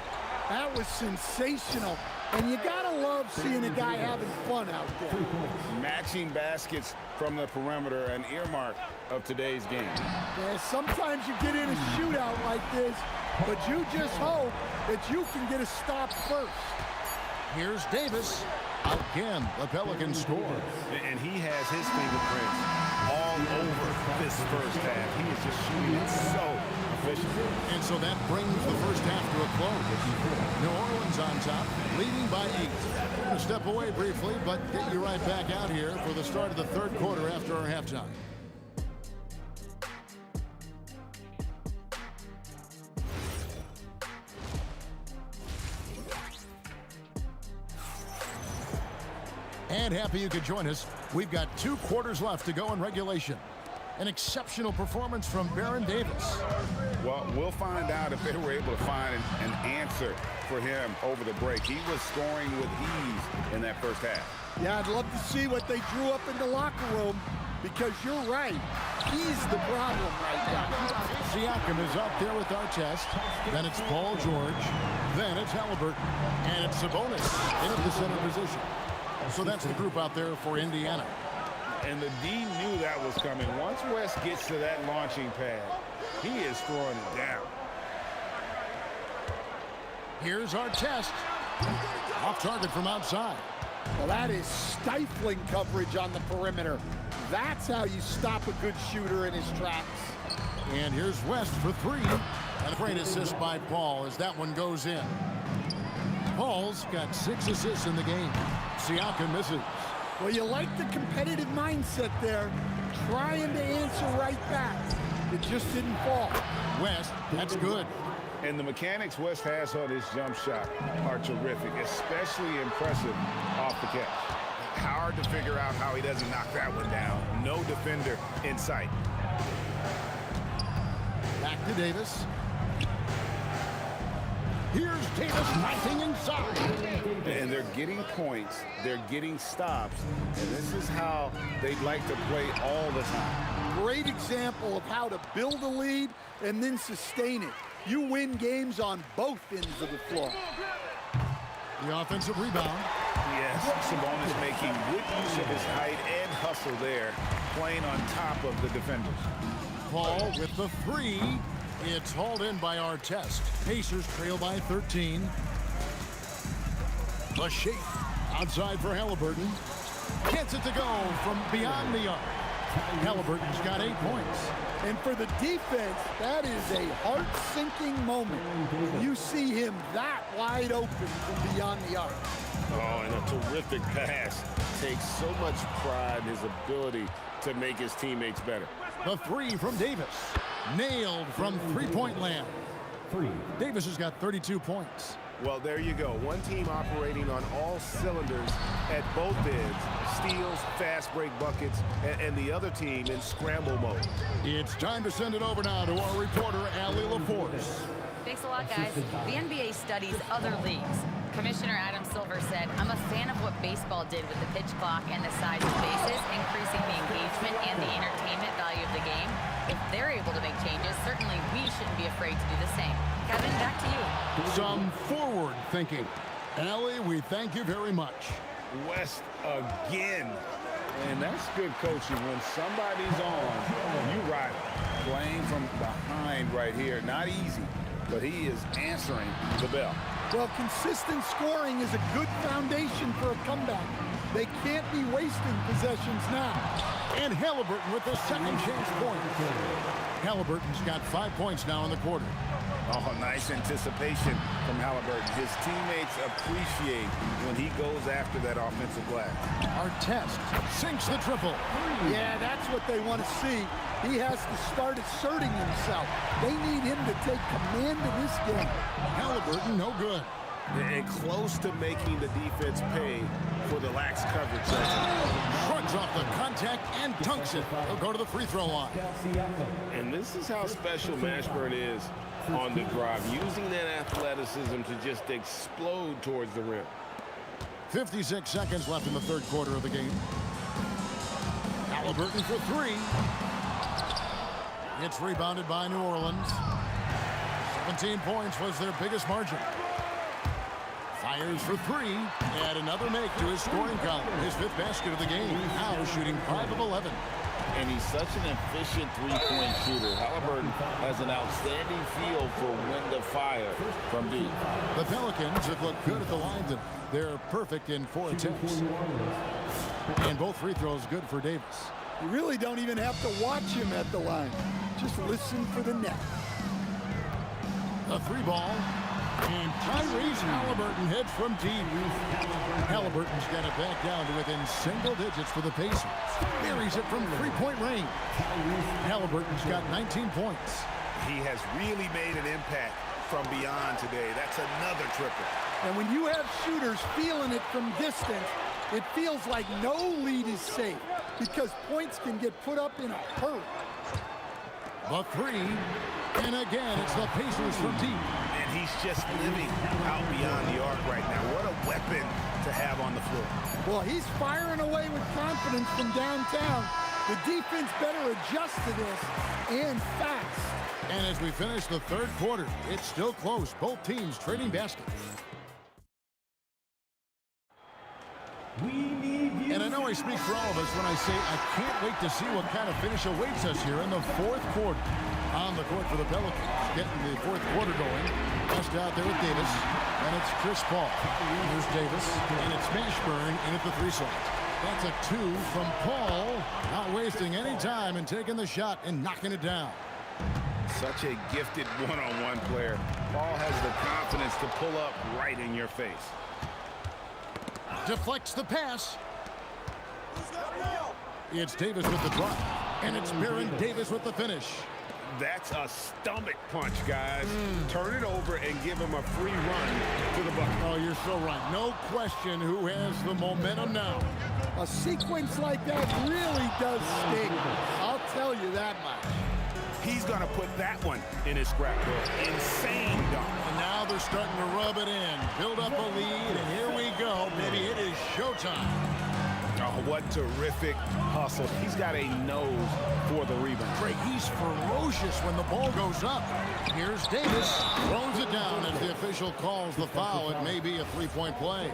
That was sensational. And you got to love seeing a guy having fun out there. Matching baskets from the perimeter, an earmark of today's game. Yeah, sometimes you get in a shootout like this, but you just hope that you can get a stop first. Here's Davis. Again, the Pelicans score. And he has his fingerprints all over this first half. He is just shooting it so efficiently. And so that brings the first half to a close. New Orleans on top, leading by 8. We're going to step away briefly, but get you right back out here for the start of the third quarter after our halftime. And happy you could join us. We've got 2 quarters left to go in regulation. An exceptional performance from Baron Davis. Well, we'll find out if they were able to find an answer for him over the break. He was scoring with ease in that first half. Yeah, I'd love to see what they drew up in the locker room, because you're right. He's the problem right now. Siakam is out there with Artest. Then it's Paul George. Then it's Halliburton. And it's Sabonis in at the center position. So that's the group out there for Indiana. And the D knew that was coming. Once West gets to that launching pad, he is throwing it down. Here's Artest. Off target from outside. Well, that is stifling coverage on the perimeter. That's how you stop a good shooter in his tracks. And here's West for 3. And a great assist by Paul as that one goes in. Paul's got 6 assists in the game. Siakam misses. Well, you like the competitive mindset there, trying to answer right back. It just didn't fall. West, that's good. And the mechanics West has on his jump shot are terrific, especially impressive off the catch. Hard to figure out how he doesn't knock that one down. No defender in sight. Back to Davis. Here's Davis knifing inside. And they're getting points, they're getting stops, and this is how they'd like to play all the time. Great example of how to build a lead and then sustain it. You win games on both ends of the floor. The offensive rebound. Yes, Sabonis making good use of his height and hustle there, playing on top of the defenders. Paul with the 3. It's hauled in by Artest. Pacers trail by 13. The shake. Outside for Halliburton. Gets it to go from beyond the arc. Halliburton's got 8 points. And for the defense, that is a heart-sinking moment. You see him that wide open from beyond the arc. Oh, and a terrific pass. Takes so much pride in his ability to make his teammates better. The 3 from Davis. Nailed from three-point land. Davis has got 32 points. Well, there you go. One team operating on all cylinders at both ends. Steals, fast break buckets, and the other team in scramble mode. It's time to send it over now to our reporter, Allie LaForce. Thanks a lot, guys. The NBA studies other leagues. Commissioner Adam Silver said, "I'm a fan of what baseball did with the pitch clock and the size of bases, increasing the engagement and the entertainment value of the game. If they're able to make changes, certainly we shouldn't be afraid to do the same." Kevin, back to you. Some forward thinking. Allie, we thank you very much. West again. And that's good coaching. When somebody's on, you ride it. Playing from behind right here. Not easy, but he is answering the bell. Well, consistent scoring is a good foundation for a comeback. They can't be wasting possessions now. And Halliburton with the second chance point. Halliburton's got 5 points now in the quarter. Oh, nice anticipation from Halliburton. His teammates appreciate when he goes after that offensive glass. Artest sinks the triple. Yeah, that's what they want to see. He has to start asserting himself. They need him to take command of this game. Halliburton, no good. And close to making the defense pay for the lax coverage. Shrugs off the contact and dunks it. He'll go to the free throw line. And this is how special Mashburn is on the drive, using that athleticism to just explode towards the rim. 56 seconds left in the third quarter of the game. Halliburton for 3. It's rebounded by New Orleans. 17 points was their biggest margin. Fires for three. Add another make to his scoring column. His 5th basket of the game. Now shooting 5 of 11. And he's such an efficient three-point shooter. Halliburton has an outstanding feel for when to fire from deep. The Pelicans have looked good at the line tonight. They're perfect in 4 attempts. And both free throws good for Davis. You really don't even have to watch him at the line. Just listen for the net. A 3-ball. And Tyrese Halliburton heads from deep. Halliburton's got it back down to within single digits for the Pacers. Buries it from 3-point range. Halliburton's got 19 points. He has really made an impact from beyond today. That's another triple. And when you have shooters feeling it from distance, it feels like no lead is safe because points can get put up in a hurry. The 3. And again, it's the Pacers from deep. And he's just living out beyond the arc right now. What a weapon to have on the floor. Well, he's firing away with confidence from downtown. The defense better adjust to this, and fast. And as we finish the 3rd quarter, it's still close. Both teams trading baskets. And I know I speak for all of us when I say I can't wait to see what kind of finish awaits us here in the 4th quarter. On the court for the Pelicans, getting the 4th quarter going. Just out there with Davis, and it's Chris Paul. Here's Davis, and it's Mashburn in at the 3 slot. That's a 2 from Paul, not wasting any time and taking the shot and knocking it down. Such a gifted one-on-one player. Paul has the confidence to pull up right in your face. Deflects the pass. It's Davis with the drop, and it's Baron Davis with the finish. That's a stomach punch, guys. Turn it over and give him a free run to the bucket. Oh, you're so right. No question who has the momentum now. A sequence like that really does sting. I'll tell you that much. He's going to put that one in his scrapbook. Insane dunk. And now they're starting to rub it in. Build up a lead, and here we go. Maybe it is showtime. Oh, what terrific hustle. He's got a nose for the rebound. Greg, he's ferocious when the ball goes up. Here's Davis. Throws it down as the official calls the foul. It may be a 3-point play.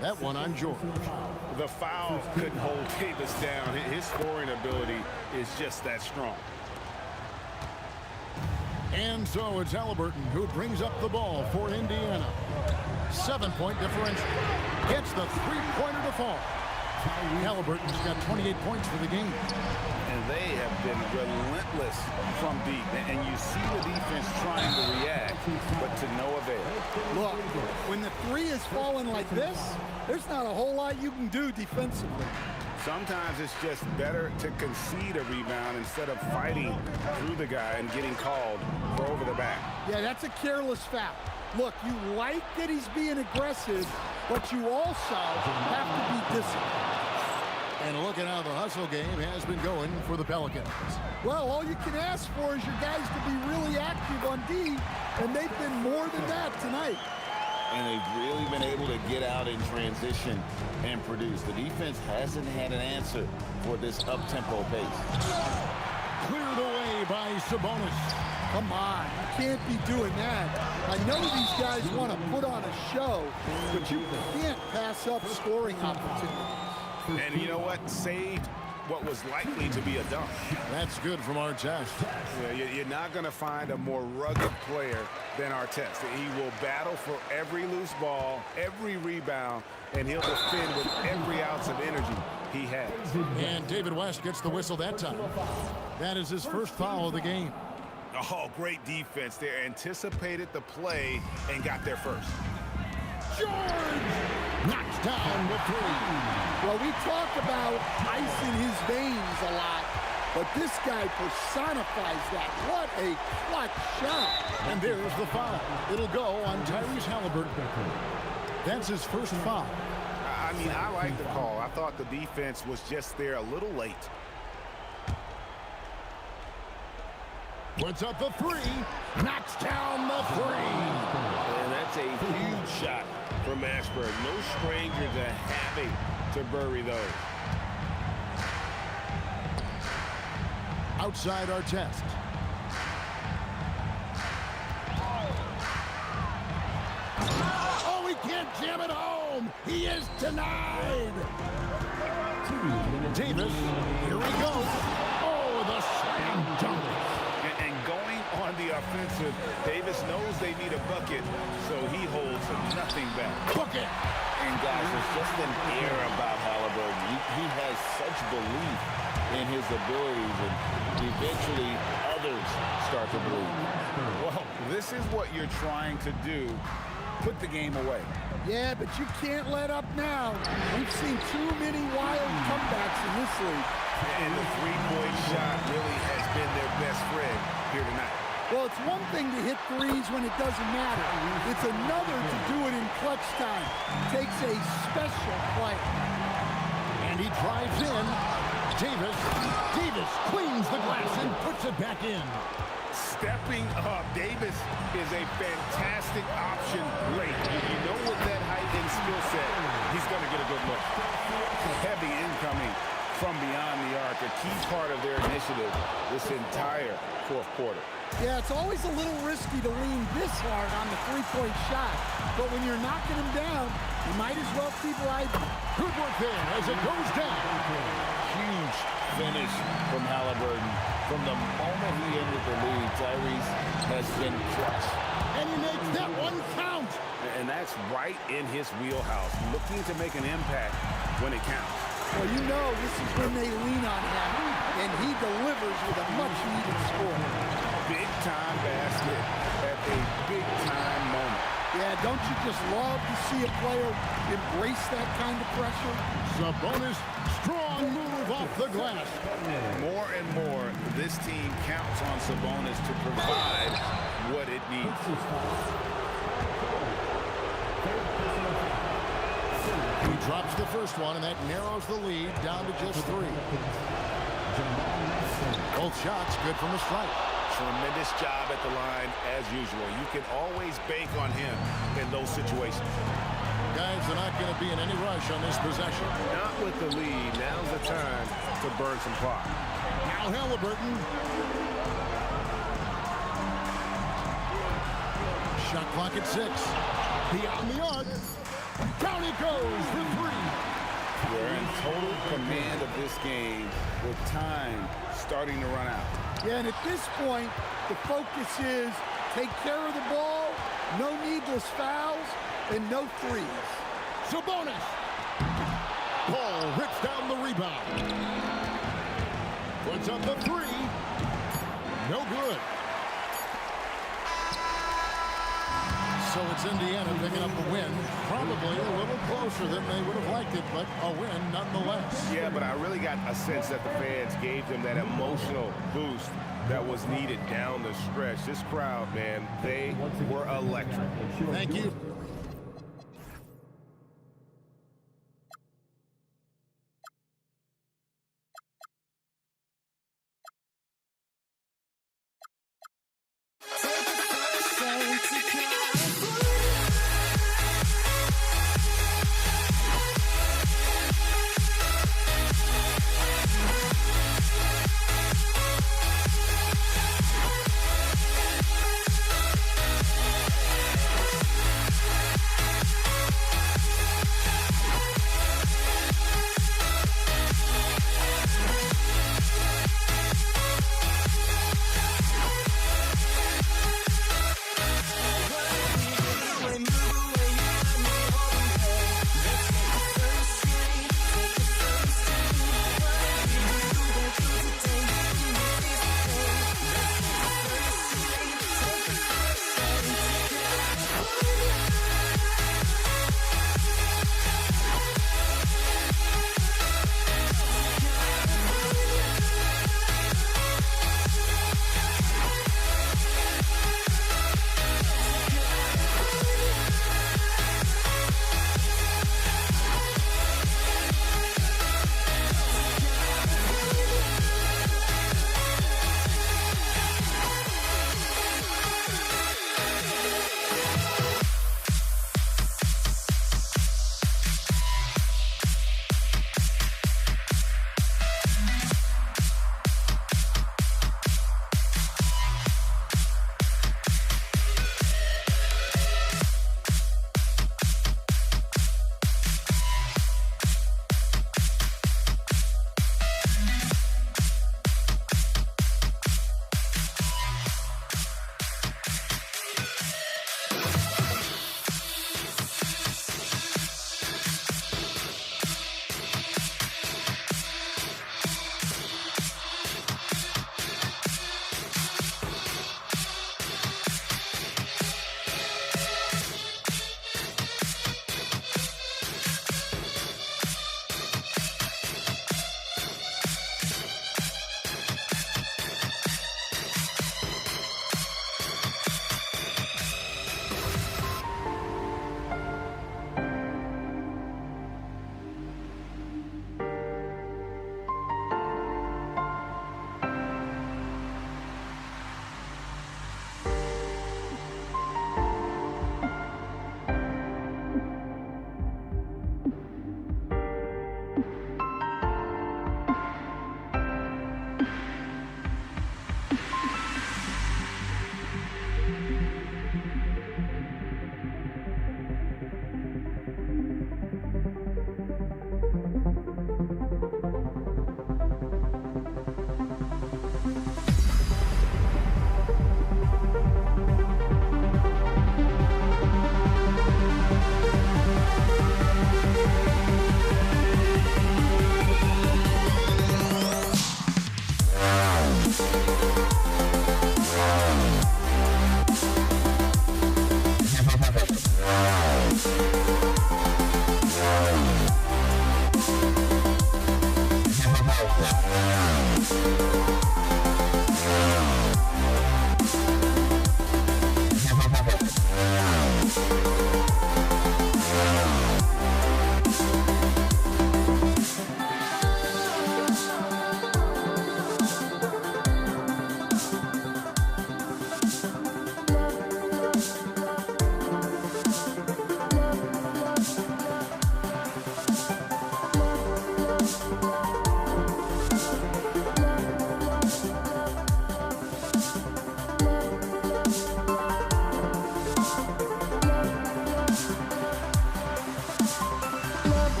That one on George. The foul couldn't hold Davis down. His scoring ability is just that strong. And so it's Halliburton who brings up the ball for Indiana. 7-point differential. Gets the 3-pointer to fall. Halliburton's got 28 points for the game. And they have been relentless from deep. And you see the defense trying to react, but to no avail. Look, when the 3 is falling like this, there's not a whole lot you can do defensively. Sometimes it's just better to concede a rebound instead of fighting through the guy and getting called for over the back. Yeah, that's a careless foul. Look, you like that he's being aggressive, but you also have to be disciplined. And look at how the hustle game has been going for the Pelicans. Well, all you can ask for is your guys to be really active on D, and they've been more than that tonight. And they've really been able to get out in transition and produce. The defense hasn't had an answer for this up-tempo pace. Cleared away by Sabonis. Come on, you can't be doing that. I know these guys want to put on a show, but you can't pass up scoring opportunities. And you know what? Saved what was likely to be a dunk. That's good from Artest. Yeah, you're not going to find a more rugged player than Artest. He will battle for every loose ball, every rebound, and he'll defend with every ounce of energy he has. And David West gets the whistle that time. That is his first foul of the game. Oh, great defense there. Anticipated the play and got there first. George knocks down the 3. Well, we talk about ice in his veins a lot, but this guy personifies that. What a clutch shot. And there's the foul. It'll go on Tyrese Halliburton. That's his first foul. I mean, I like the call. I thought the defense was just there a little late. Puts up the 3. Knocks down the 3. And that's a huge shot from Mashburn. No stranger to having to bury those. A outside Artest. Oh, he can't jam it home. He is denied. Davis, here we go. Oh, the slam dunk. And going on the offensive, Davis knows they need a bucket, so he holds nothing back. Bucket. And guys, there's just an air about Halliburton. He has such belief in his abilities, and eventually others start to believe. Well, this is what you're trying to do. Put the game away. Yeah, but you can't let up now. We've seen too many wild comebacks in this league. And the three-point shot really has been their best friend here tonight. Well, it's one thing to hit threes when it doesn't matter. It's another to do it in clutch time. Takes a special player. And he drives in. Davis cleans the glass and puts it back in. Stepping up, Davis is a fantastic option late. You know, with that height and skill set, he's going to get a good look. Heavy incoming from beyond the arc, a key part of their initiative this entire fourth quarter. Yeah, it's always a little risky to lean this hard on the three-point shot. But when you're knocking him down, you might as well keep riding. Good work there as it goes down. Huge finish from Halliburton. From the moment he entered the league, Tyrese has been crushed. And he makes that one count. And that's right in his wheelhouse, looking to make an impact when it counts. Well, you know this is when they lean on him, and he delivers with a much-needed score. Big-time basket at a big-time moment. Yeah, don't you just love to see a player embrace that kind of pressure? Sabonis, strong move off the glass. More and more, this team counts on Sabonis to provide what it needs. He drops the first one, and that narrows the lead down to just 3. Both shots good from the strike. Tremendous job at the line, as usual. You can always bank on him in those situations. Guys, they're not going to be in any rush on this possession. Not with the lead. Now's the time to burn some clock. Now Halliburton. Shot clock at 6. Beyond the arc. Down he goes for 3. We're in total command of this game with time starting to run out. Yeah, and at this point, the focus is take care of the ball, no needless fouls, and no threes. Sabonis. Paul rips down the rebound. Puts up the 3. No good. So it's Indiana picking up the win. Probably a little closer than they would have liked it, but a win nonetheless. Yeah, but I really got a sense that the fans gave them that emotional boost that was needed down the stretch. This crowd, man, they were electric. Thank you.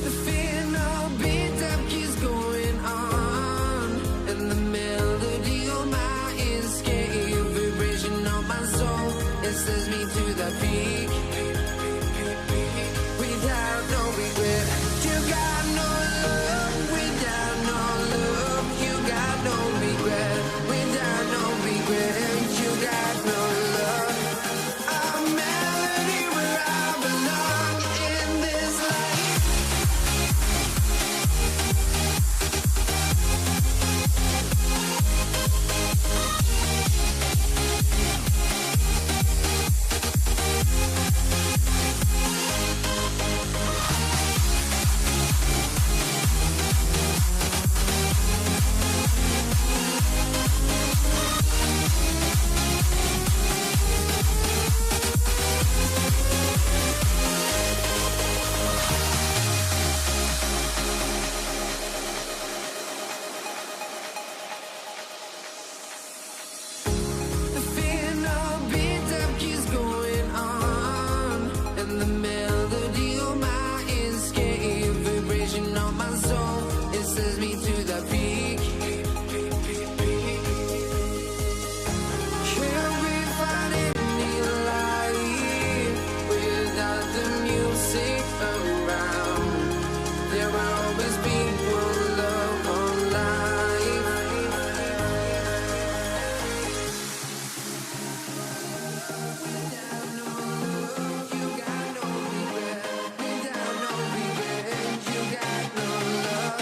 The final beat up keeps going on, and the melody on my escape, vibration on my soul, it sends me to the peak. Without no regret, you got no love. Without no love, you got no regret. Without no regret, you got no love. A melody where I belong in this life. The final beat up keeps going on, and the melody on my escape, vibration on my soul, it sends me to the peak. Can't we find any light without the music around? There will always be one love, one life. Without no love, you got no regret. Without no regret, you got no love.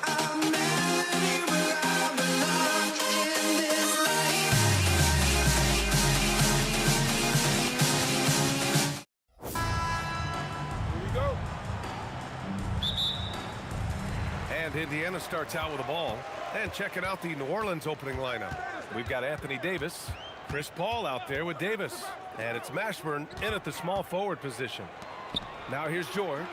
A melody where I belong in this life. Here we go. And Indiana starts out with the ball. And checking out the New Orleans opening lineup. We've got Anthony Davis, Chris Paul out there with Davis. And it's Mashburn in at the small forward position. Now here's George.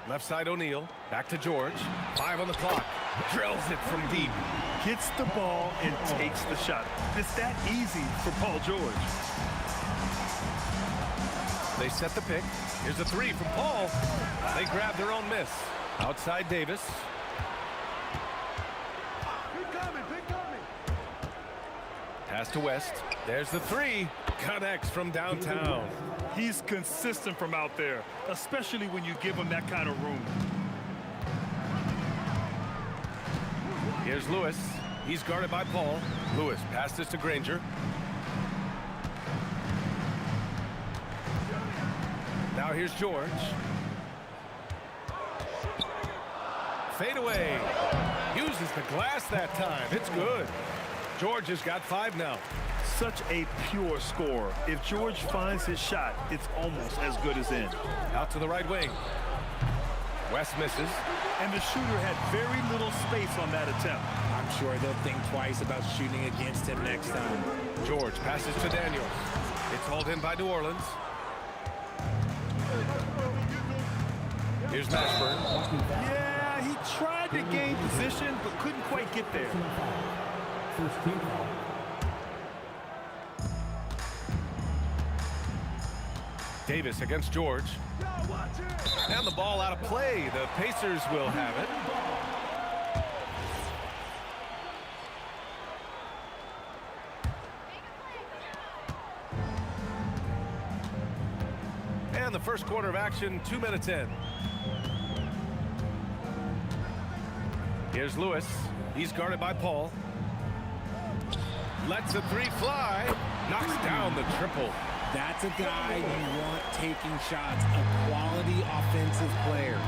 Left side O'Neal. Back to George. 5 on the clock. Drills it from deep. Gets the ball and takes the shot. It's that easy for Paul George. They set the pick. Here's a 3 from Paul. They grab their own miss. Outside Davis. Pass to West. There's the 3. Connects from downtown. He's consistent from out there, especially when you give him that kind of room. Here's Lewis. He's guarded by Paul. Lewis passes to Granger. Now here's George. Fade away. Uses the glass that time. It's good. George has got 5 now. Such a pure scorer. If George finds his shot, it's almost as good as in. Out to the right wing. West misses. And the shooter had very little space on that attempt. I'm sure they'll think twice about shooting against him next time. George passes to Daniels. It's hauled in by New Orleans. Here's Mashburn. Yeah, he tried to gain position, but couldn't quite get there. First team foul. Davis against George. And the ball out of play. The Pacers will have it. And the first quarter of action, 2 minutes in. Here's Lewis. He's guarded by Paul. Lets a three fly. Knocks down the triple. That's a guy you want taking shots, a quality offensive player.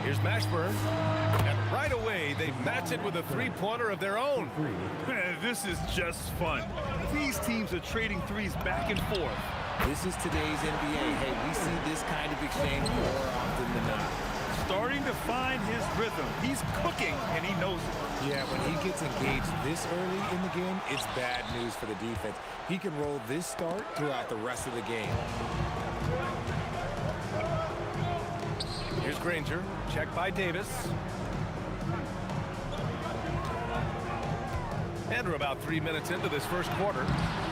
Here's Mashburn. And right away, they match it with a three-pointer of their own. This is just fun. These teams are trading threes back and forth. This is today's NBA. Hey, we see this kind of exchange more often than not. Starting to find his rhythm. He's cooking, and he knows it. Yeah, when he gets engaged this early in the game, it's bad news for the defense. He can roll this start throughout the rest of the game. Here's Granger. Checked by Davis. And we're about 3 minutes into this first quarter.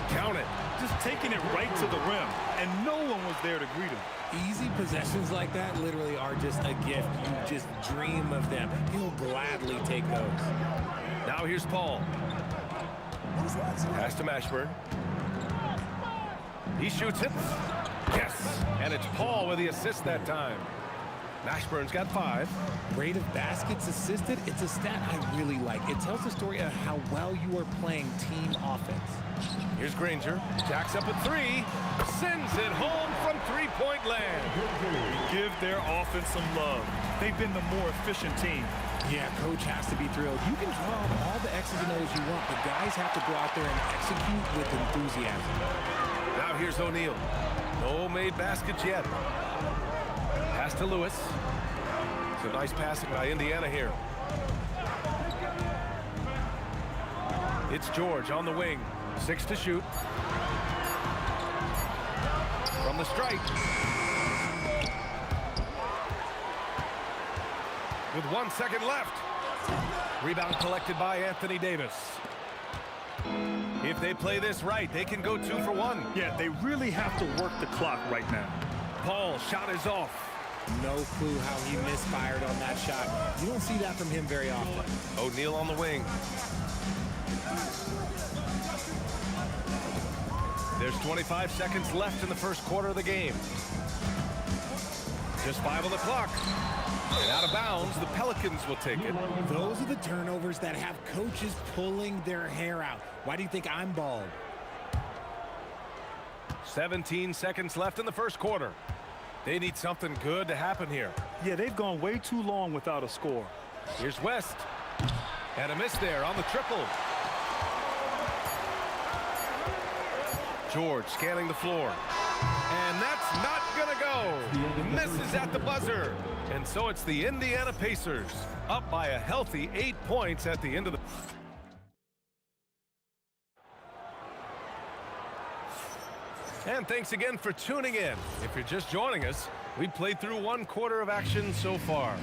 Count it. Just taking it right to the rim, and no one was there to greet him. Easy possessions like that literally are just a gift. You just dream of them. He'll gladly take those. Now here's Paul. Pass to Mashburn. He shoots it. Yes. And it's Paul with the assist that time. Mashburn's got 5. Rate of baskets assisted, it's a stat I really like. It tells the story of how well you are playing team offense. Here's Granger. Jacks up a 3. Sends it home from three-point land. Give their offense some love. They've been the more efficient team. Yeah, coach has to be thrilled. You can draw up all the X's and O's you want, but guys have to go out there and execute with enthusiasm. Now here's O'Neal. No made baskets yet. Pass to Lewis. It's a nice passing by Indiana here. It's George on the wing. 6 to shoot. From the stripe. With 1 second left. Rebound collected by Anthony Davis. If they play this right, they can go 2 for 1. Yeah, they really have to work the clock right now. Paul's shot is off. No clue how he misfired on that shot. You don't see that from him very often. O'Neal on the wing. There's 25 seconds left in the first quarter of the game. Just 5 on the clock. And out of bounds, the Pelicans will take it. Those are the turnovers that have coaches pulling their hair out. Why do you think I'm bald? 17 seconds left in the first quarter. They need something good to happen here. Yeah, they've gone way too long without a score. Here's West. And a miss there on the triple. George scanning the floor. And that's not going to go. Misses at the buzzer. And so it's the Indiana Pacers up by a healthy 8 points at the end of the... And thanks again for tuning in. If you're just joining us, we've played through 1 quarter of action so far.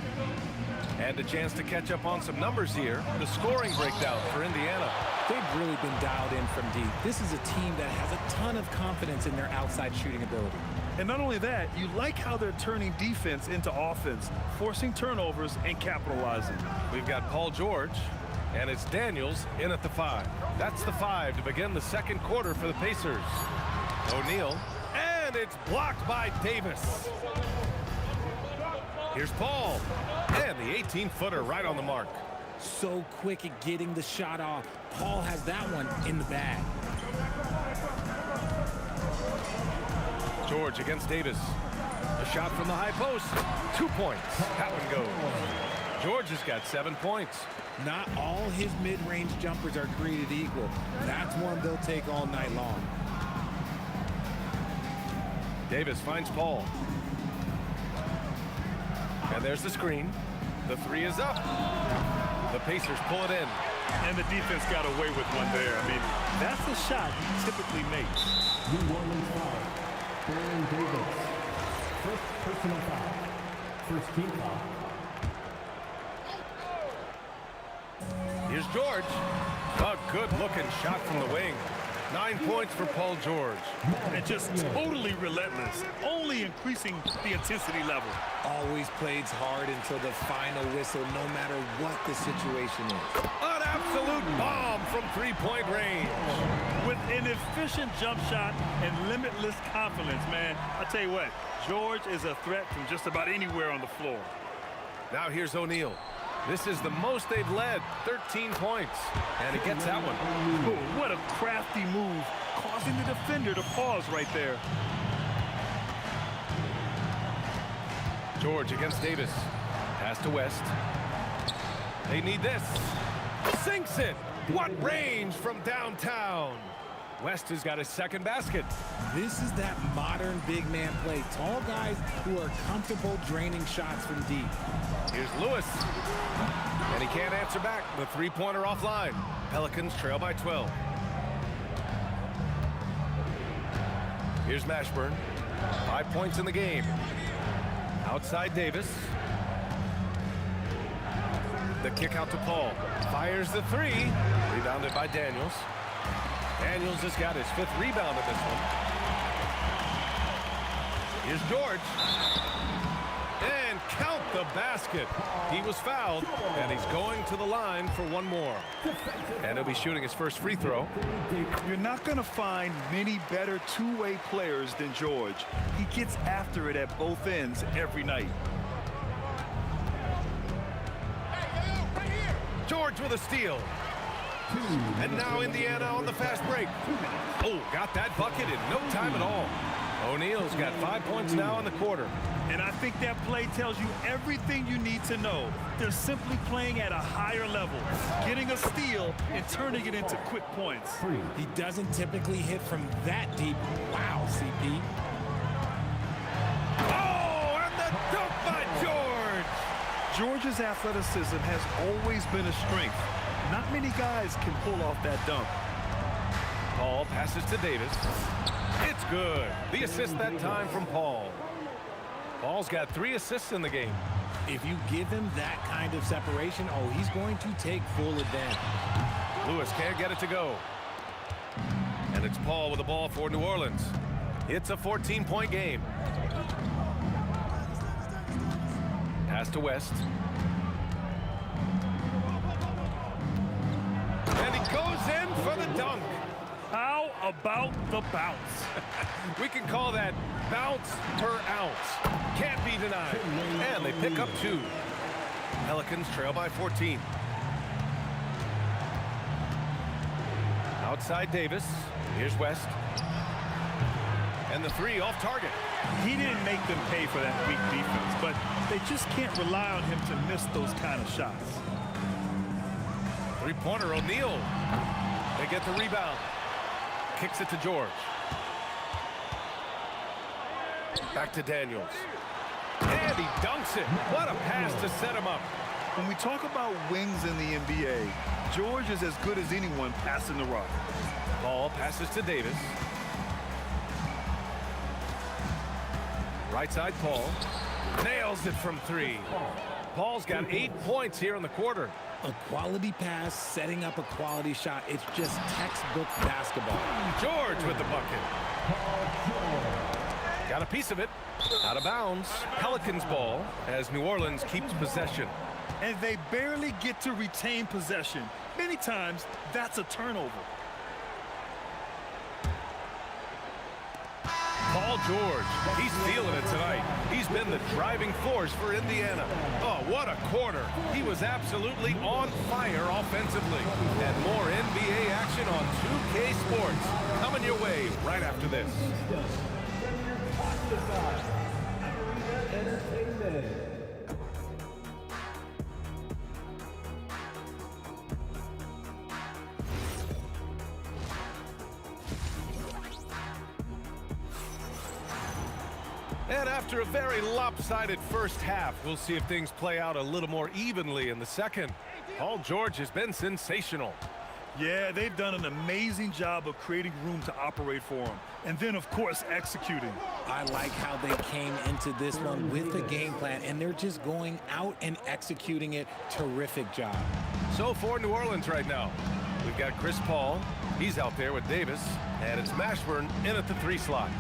And a chance to catch up on some numbers here. The scoring breakdown for Indiana. They've really been dialed in from deep. This is a team that has a ton of confidence in their outside shooting ability. And not only that, you like how they're turning defense into offense, forcing turnovers and capitalizing. We've got Paul George, and it's Daniels in at the 5. That's the 5 to begin the second quarter for the Pacers. O'Neal, and it's blocked by Davis. Here's Paul, and the 18-footer right on the mark. So quick at getting the shot off. Paul has that one in the bag. George against Davis. A shot from the high post. 2 points. That one goes. George has got 7 points. Not all his mid-range jumpers are created equal. That's one they'll take all night long. Davis finds Paul. And there's the screen. The 3 is up. The Pacers pull it in. And the defense got away with one there. I mean, that's the shot he typically makes. New Orleans foul. Baron Davis. First personal foul. First team foul. Here's George. A good-looking shot from the wing. 9 points for Paul George. And just totally relentless, only increasing the intensity level. Always plays hard until the final whistle, no matter what the situation is. An absolute bomb from three-point range. With an efficient jump shot and limitless confidence, man. I'll tell you what, George is a threat from just about anywhere on the floor. Now here's O'Neal. This is the most they've led, 13 points. And he gets that one. Oh, what a crafty move, causing the defender to pause right there. George against Davis. Pass to West. They need this. Sinks it. What range from downtown. West has got his second basket. This is that modern big man play. Tall guys who are comfortable draining shots from deep. Here's Lewis. And he can't answer back. The three-pointer offline. Pelicans trail by 12. Here's Mashburn. 5 points in the game. Outside Davis. The kick out to Paul. Fires the three. Rebounded by Daniels. Daniels has got his 5th rebound in this one. Here's George. And count the basket. He was fouled, and he's going to the line for one more. And he'll be shooting his first free throw. You're not going to find many better two-way players than George. He gets after it at both ends every night. George with a steal. And now Indiana on the fast break. Oh, got that bucket in no time at all. O'Neal's got 5 points now in the quarter. And I think that play tells you everything you need to know. They're simply playing at a higher level, getting a steal and turning it into quick points. He doesn't typically hit from that deep. Wow, CP. Oh, and the dunk by George. George's athleticism has always been a strength. Not many guys can pull off that dunk. Paul passes to Davis. It's good. The assist that time from Paul. Paul's got 3 assists in the game. If you give him that kind of separation, oh, he's going to take full advantage. Lewis can't get it to go. And it's Paul with the ball for New Orleans. It's a 14-point game. Pass to West. And he goes in for the dunk. How about the bounce? We can call that bounce per ounce. Can't be denied. And they pick up 2. Pelicans trail by 14. Outside Davis. Here's West. And the 3 off target. He didn't make them pay for that weak defense, but they just can't rely on him to miss those kind of shots. Three-pointer, O'Neal. They get the rebound. Kicks it to George. Back to Daniels. And he dunks it. What a pass to set him up. When we talk about wings in the NBA, George is as good as anyone passing the rock. Ball passes to Davis. Right side, Paul. Nails it from 3. Paul's got 8 points here in the quarter. A quality pass, setting up a quality shot. It's just textbook basketball. George with the bucket. Got a piece of it. Out of bounds. Pelicans ball as New Orleans keeps possession. And they barely get to retain possession. Many times, that's a turnover. Paul George, he's feeling it tonight. He's been the driving force for Indiana. Oh, what a quarter. He was absolutely on fire offensively. And more NBA action on 2K Sports coming your way right after this. And after a very lopsided first half, we'll see if things play out a little more evenly in the second. Paul George has been sensational. Yeah, they've done an amazing job of creating room to operate for him. And then, of course, executing. I like how they came into this one with a game plan, and they're just going out and executing it. Terrific job. So for New Orleans right now, we've got Chris Paul. He's out there with Davis. And it's Mashburn in at the 3 slot.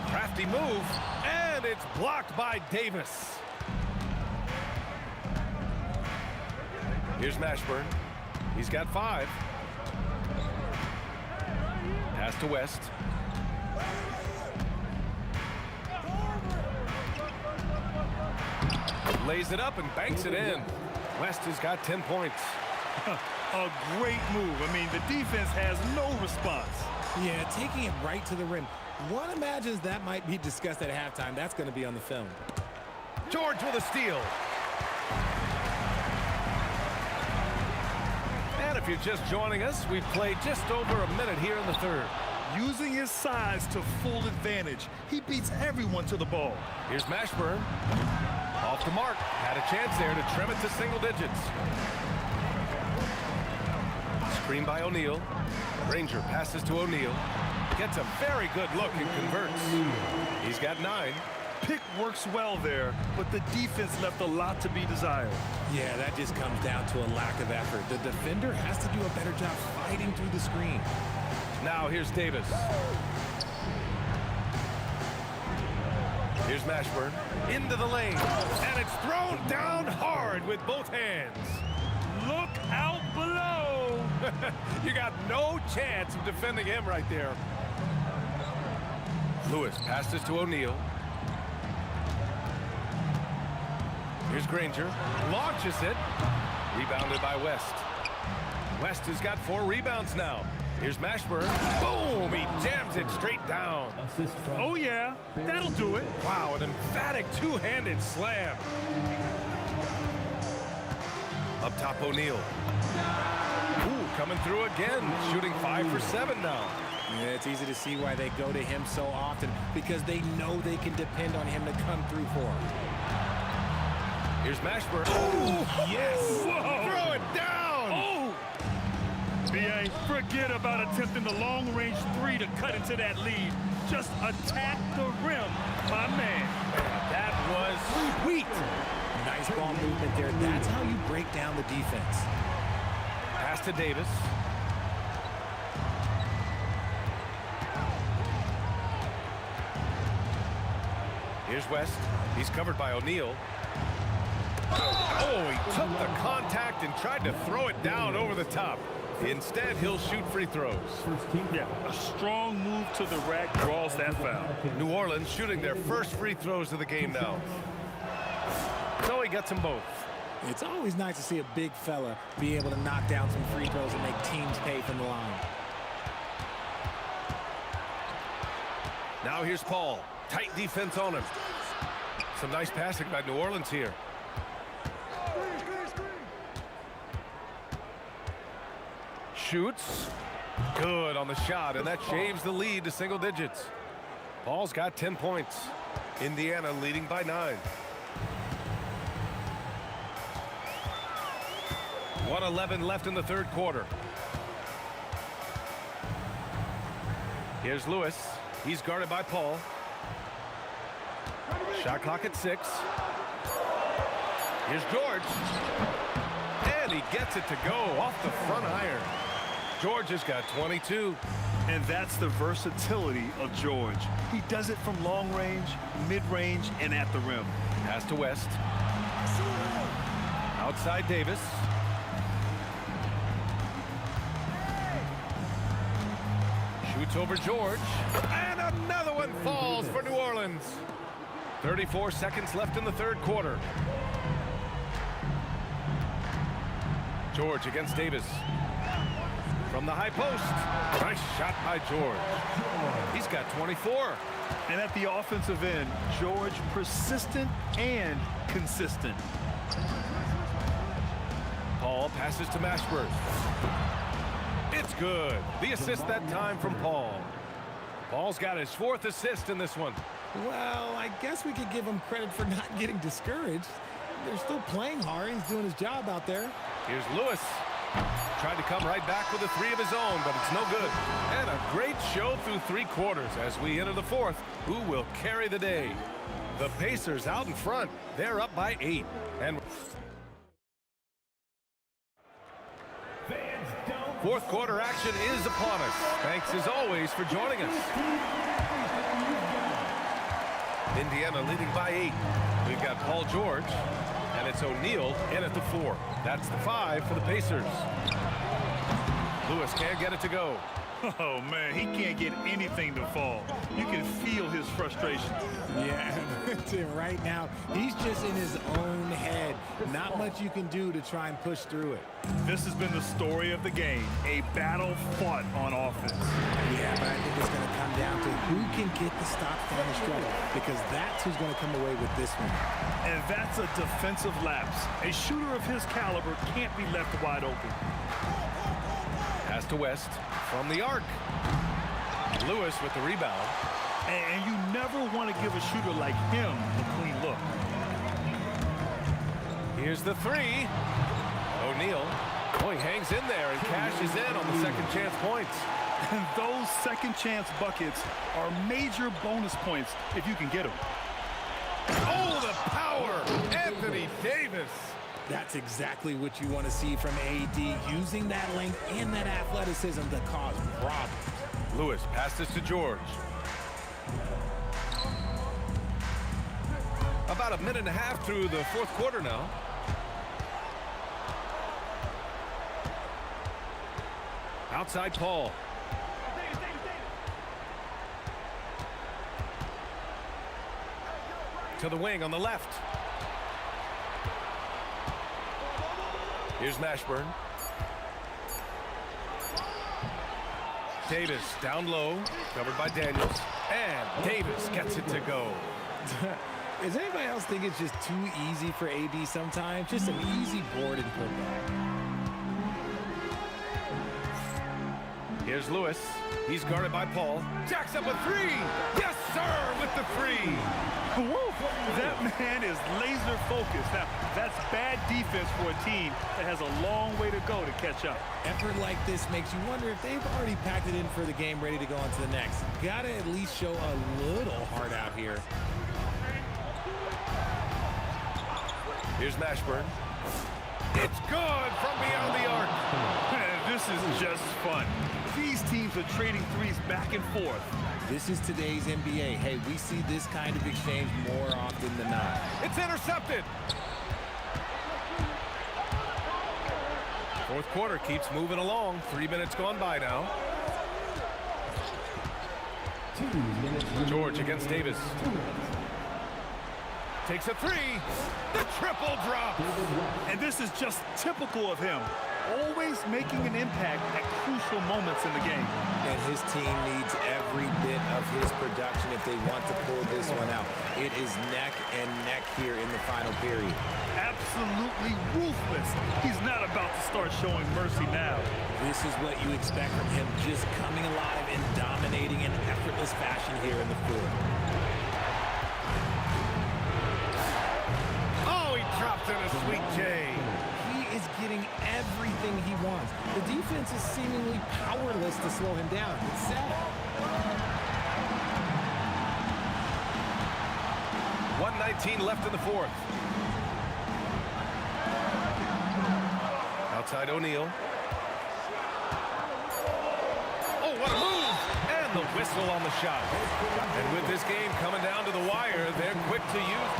Crafty move, and it's blocked by Davis. Here's Mashburn. He's got 5. Pass to West. Lays it up and banks it in. West has got 10 points. A great move. I mean, the defense has no response. Yeah, taking it right to the rim. One imagines that might be discussed at halftime. That's going to be on the film. George with a steal. And if you're just joining us, we've played just over a minute here in the third. Using his size to full advantage. He beats everyone to the ball. Here's Mashburn. Off the mark. Had a chance there to trim it to single digits. Screen by O'Neal. Granger passes to O'Neal. Gets a very good look and converts. He's got 9. Pick works well there, but the defense left a lot to be desired. Yeah, that just comes down to a lack of effort. The defender has to do a better job fighting through the screen. Now here's Davis. Here's Mashburn. Into the lane. And it's thrown down hard with both hands. Look out below. You got no chance of defending him right there. Lewis passes to O'Neal. Here's Granger. Launches it. Rebounded by West. West has got 4 rebounds now. Here's Mashburn. Boom! He jams it straight down. Oh, yeah. That'll do it. Wow, an emphatic two-handed slam. Up top, O'Neal. Ooh, coming through again. Shooting 5 for 7 now. Yeah, it's easy to see why they go to him so often, because they know they can depend on him to come through for them. Here's Mashburn. Oh, yes! Whoa. Throw it down! Oh! B.A., forget about attempting the long-range 3 to cut into that lead. Just attack the rim, my man. That was sweet. Nice ball movement there. That's how you break down the defense. Pass to Davis. Here's West. He's covered by O'Neal. Oh, he took the contact and tried to throw it down over the top. Instead, he'll shoot free throws. Yeah, a strong move to the rack draws that foul. New Orleans shooting their first free throws of the game now. So he gets them both. It's always nice to see a big fella be able to knock down some free throws and make teams pay from the line. Now here's Paul. Tight defense on him. Some nice passing by New Orleans here. Shoots. Good on the shot, and that shaves the lead to single digits. Paul's got 10 points. Indiana leading by 9. 1:11 left in the third quarter. Here's Lewis. He's guarded by Paul. Shot clock at 6. Here's George. And he gets it to go off the front iron. George has got 22. And that's the versatility of George. He does it from long range, mid-range, and at the rim. Pass to West. Outside Davis. Shoots over George. And another one falls for New Orleans. 34 seconds left in the third quarter. George against Davis. From the high post. Nice shot by George. He's got 24. And at the offensive end, George persistent and consistent. Paul passes to Mashburn. It's good. The assist that time from Paul. Paul's got his 4th assist in this one. Well, I guess we could give him credit for not getting discouraged. They're still playing hard. He's doing his job out there. Here's Lewis. Tried to come right back with a 3 of his own, but it's no good. And a great show through 3 quarters as we enter the 4th. Who will carry the day? The Pacers out in front. They're up by 8. And 4th quarter action is upon us. Thanks as always for joining us. Indiana leading by 8. We've got Paul George, and it's O'Neal in at the 4. That's the 5 for the Pacers. Lewis can't get it to go. Oh, man, he can't get anything to fall. You can feel his frustration. Yeah, right now, he's just in his own head. Not much you can do to try and push through it. This has been the story of the game, a battle fought on offense. Yeah, but I think it's going to come down to who can get the stops down the stretch, because that's who's going to come away with this one. And that's a defensive lapse. A shooter of his caliber can't be left wide open. Pass to West from the arc. Lewis with the rebound. And you never want to give a shooter like him a clean look. Here's the three. O'Neal. Oh, he hangs in there and cashes in on the second chance points. And those second chance buckets are major bonus points if you can get them. Oh, the power! Anthony Davis. That's exactly what you want to see from AD, using that length and that athleticism to cause problems. Lewis passes to George. About a minute and a half through the fourth quarter now. Outside Paul. To the wing on the left. Here's Mashburn. Davis down low, covered by Daniels. And Davis gets it to go. Does anybody else think it's just too easy for AD sometimes? Just an easy board and putback. Here's Lewis. He's guarded by Paul. Jacks up a three. Yes, sir, with the three. Woo! That man is laser focused. Now, that's bad defense for a team that has a long way to go to catch up. Effort like this makes you wonder if they've already packed it in for the game, ready to go on to the next. Gotta at least show a little heart out here. Here's Mashburn. It's good from beyond the arc. This is just fun. These teams are trading threes back and forth. This is today's NBA. Hey, we see this kind of exchange more often than not. It's intercepted. Fourth quarter keeps moving along. 3 minutes gone by now. George against Davis. Takes a three. The triple drop. And this is just typical of him. Always making an impact at crucial moments in the game. And his team needs every bit of his production if they want to pull this one out. It is neck and neck here in the final period. Absolutely ruthless. He's not about to start showing mercy now. This is what you expect from him, just coming alive and dominating in effortless fashion here in the fourth. Oh, he dropped in a sweet J. Is getting everything he wants. The defense is seemingly powerless to slow him down. It's sad. 1:19 left in the fourth. Outside O'Neal. Oh, what a move! And the whistle on the shot. And with this game coming down to the wire, they're quick to use.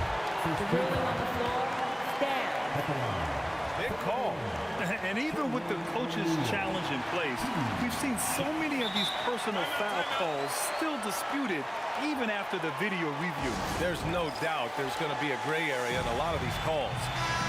The ruling on the floor, stand. Big call. And even with the coach's challenge in place, we've seen so many of these personal foul calls still disputed even after the video review. There's no doubt there's going to be a gray area in a lot of these calls.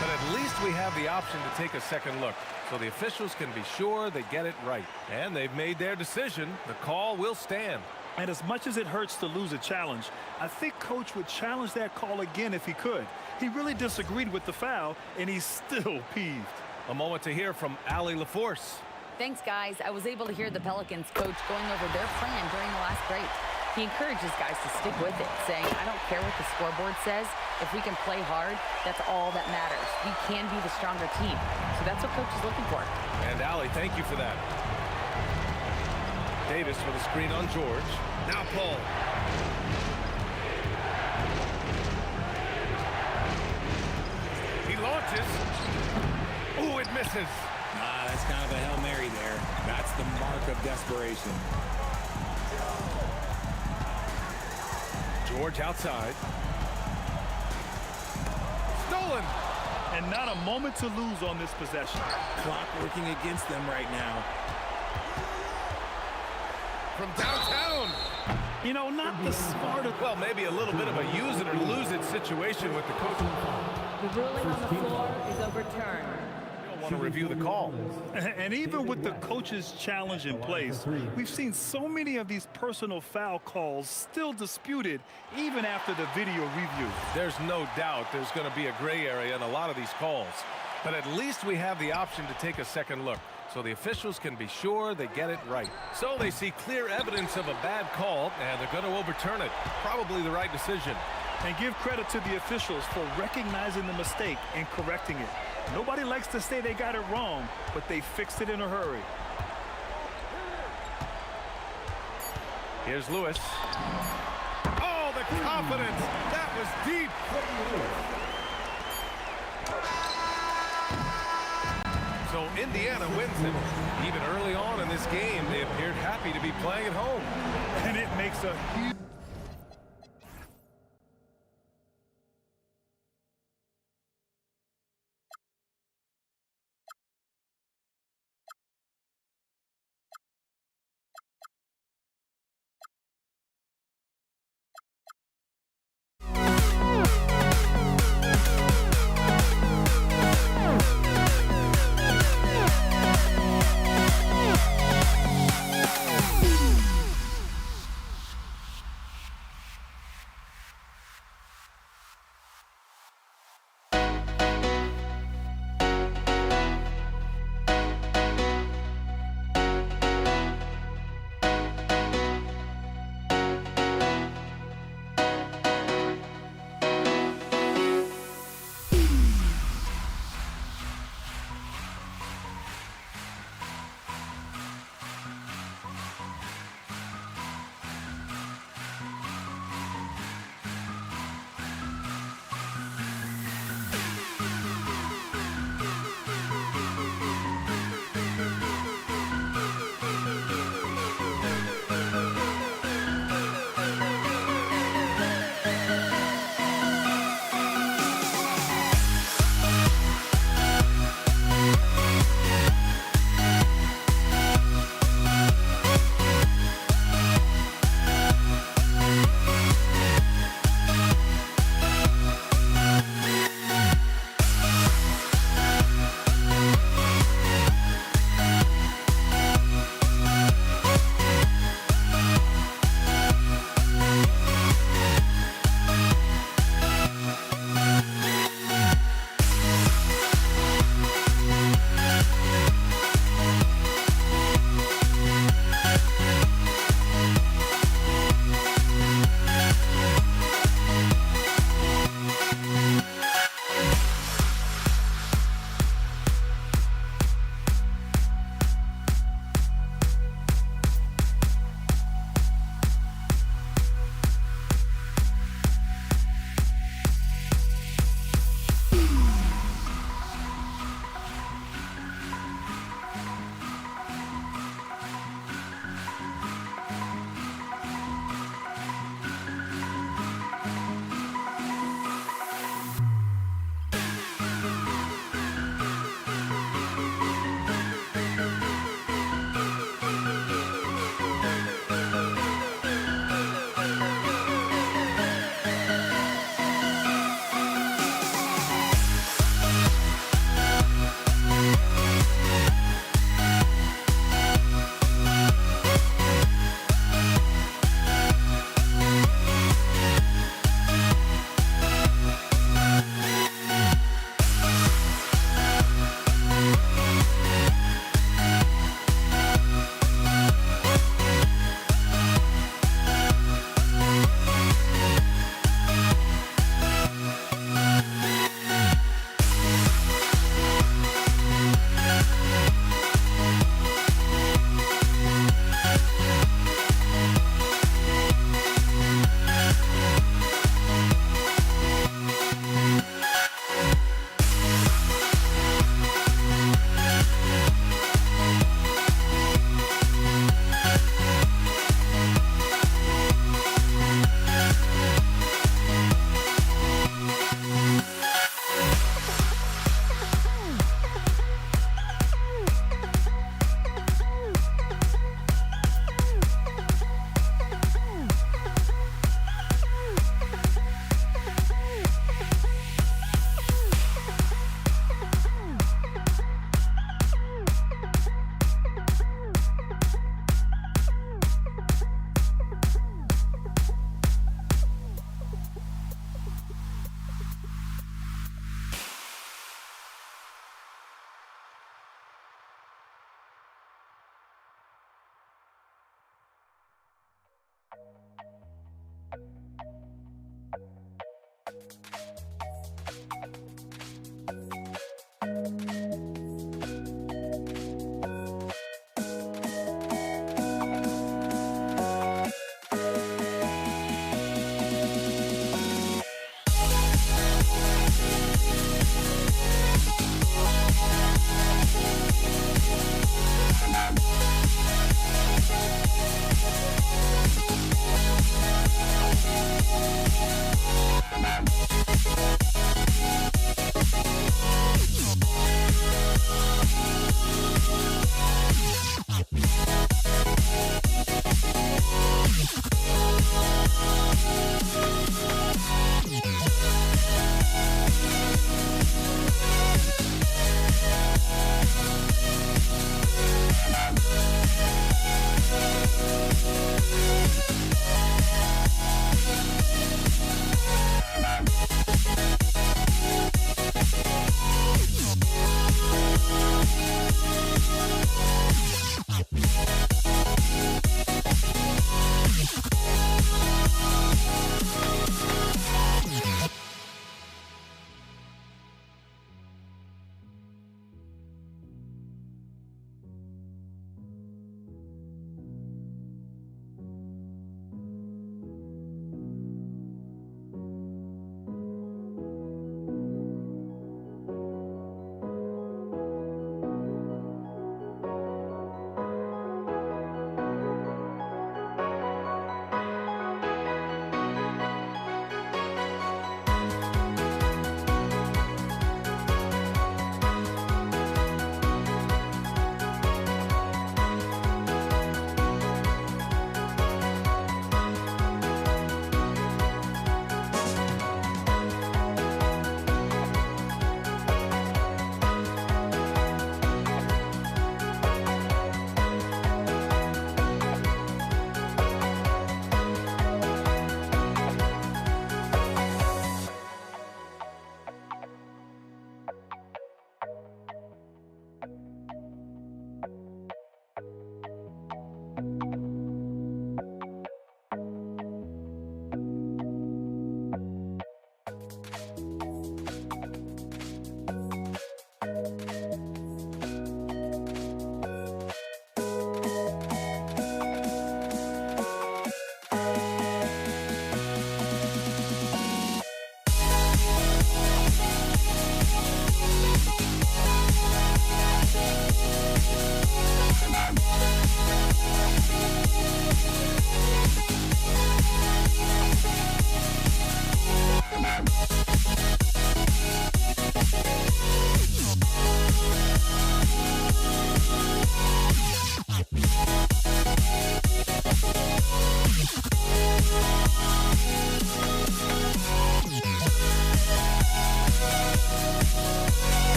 But at least we have the option to take a second look, so the officials can be sure they get it right. And they've made their decision. The call will stand. And as much as it hurts to lose a challenge, I think Coach would challenge that call again if he could. He really disagreed with the foul, and he's still peeved. A moment to hear from Allie LaForce. Thanks, guys. I was able to hear the Pelicans coach going over their plan during the last break. He encourages guys to stick with it, saying, I don't care what the scoreboard says. If we can play hard, that's all that matters. We can be the stronger team. So that's what Coach is looking for. And Allie, thank you for that. Davis with a screen on George. Now Paul. He launches. Ooh, it misses. That's kind of a Hail Mary there. That's the mark of desperation. George outside. Stolen. And not a moment to lose on this possession. Clock working against them right now. From downtown. You know, not the smartest. Well, maybe a little bit of a use it or lose it situation with the coach. The ruling on the floor is overturned. I want to review the call. And even with the coach's challenge in place, we've seen so many of these personal foul calls still disputed even after the video review. There's no doubt there's going to be a gray area in a lot of these calls. But at least we have the option to take a second look, so the officials can be sure they get it right. So they see clear evidence of a bad call, and they're going to overturn it. Probably the right decision. And give credit to the officials for recognizing the mistake and correcting it. Nobody likes to say they got it wrong, but they fixed it in a hurry. Here's Lewis. Oh, the confidence! That was deep! So Indiana wins it. Even early on in this game, they appeared happy to be playing at home. And it makes a huge...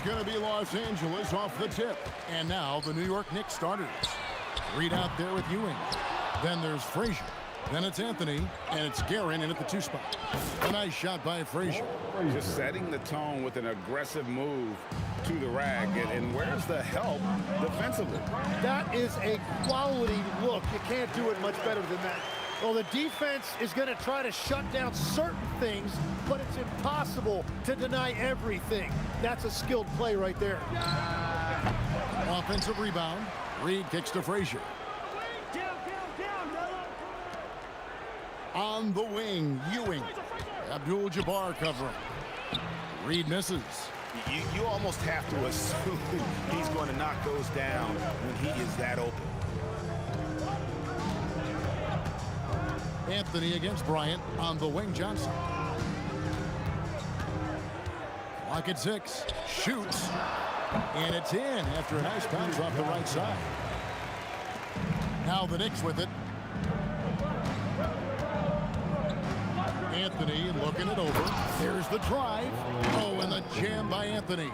going to be Los Angeles off the tip. And now the New York Knicks starters. Reed out there with Ewing. Then there's Frazier. Then it's Anthony, and it's Guerin in at the 2 spot. A nice shot by Frazier. Just setting the tone with an aggressive move to the rack. And where's the help defensively? That is a quality look. You can't do it much better than that. Well, the defense is going to try to shut down certain things, but it's impossible to deny everything. That's a skilled play right there. Offensive rebound. Reed kicks to Frazier. On the wing, Ewing. Abdul-Jabbar covering. Reed misses. You almost have to assume he's going to knock those down when he is that open. Anthony against Bryant. On the wing, Johnson. Clock at 6. Shoots. And it's in after a nice bounce off the right side. Now the Knicks with it. Anthony looking it over. There's the drive. Oh, and the jam by Anthony.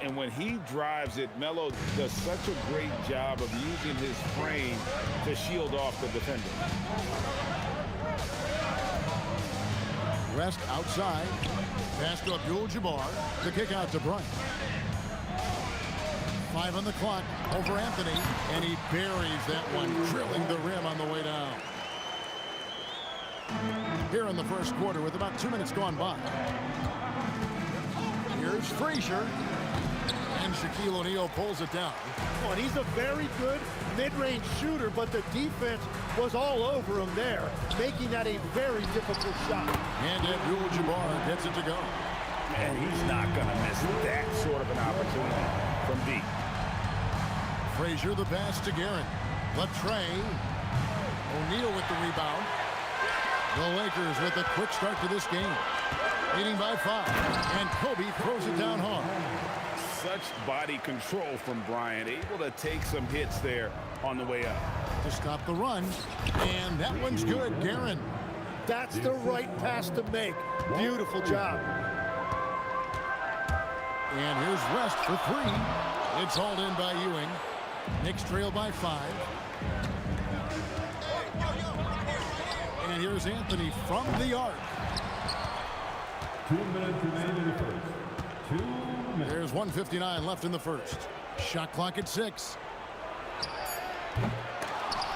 And when he drives it, Melo does such a great job of using his frame to shield off the defender. Rest outside. Pass to Abdul-Jabbar. The kick out to Bryant. 5 on the clock over Anthony. And he buries that one, drilling the rim on the way down. Here in the first quarter with about 2 minutes gone by. Here's Frazier. And Shaquille O'Neal pulls it down. And he's a very good mid-range shooter, but the defense was all over him there, making that a very difficult shot. And Abdul-Jabbar gets it to go. And he's not going to miss that sort of an opportunity from deep. Frazier the pass to Guerin. Latrey. O'Neal with the rebound. The Lakers with a quick start to this game. Leading by 5. And Kobe throws it down hard. Such body control from Bryant, able to take some hits there on the way up. To stop the run. And that one's good, Guerin. That's the right pass to make. Beautiful job. And here's West for 3. It's hauled in by Ewing. Knicks trail by 5. And here's Anthony from the arc. 2 minutes remaining in the first. 2 minutes. There's 1:59 left in the first. Shot clock at 6.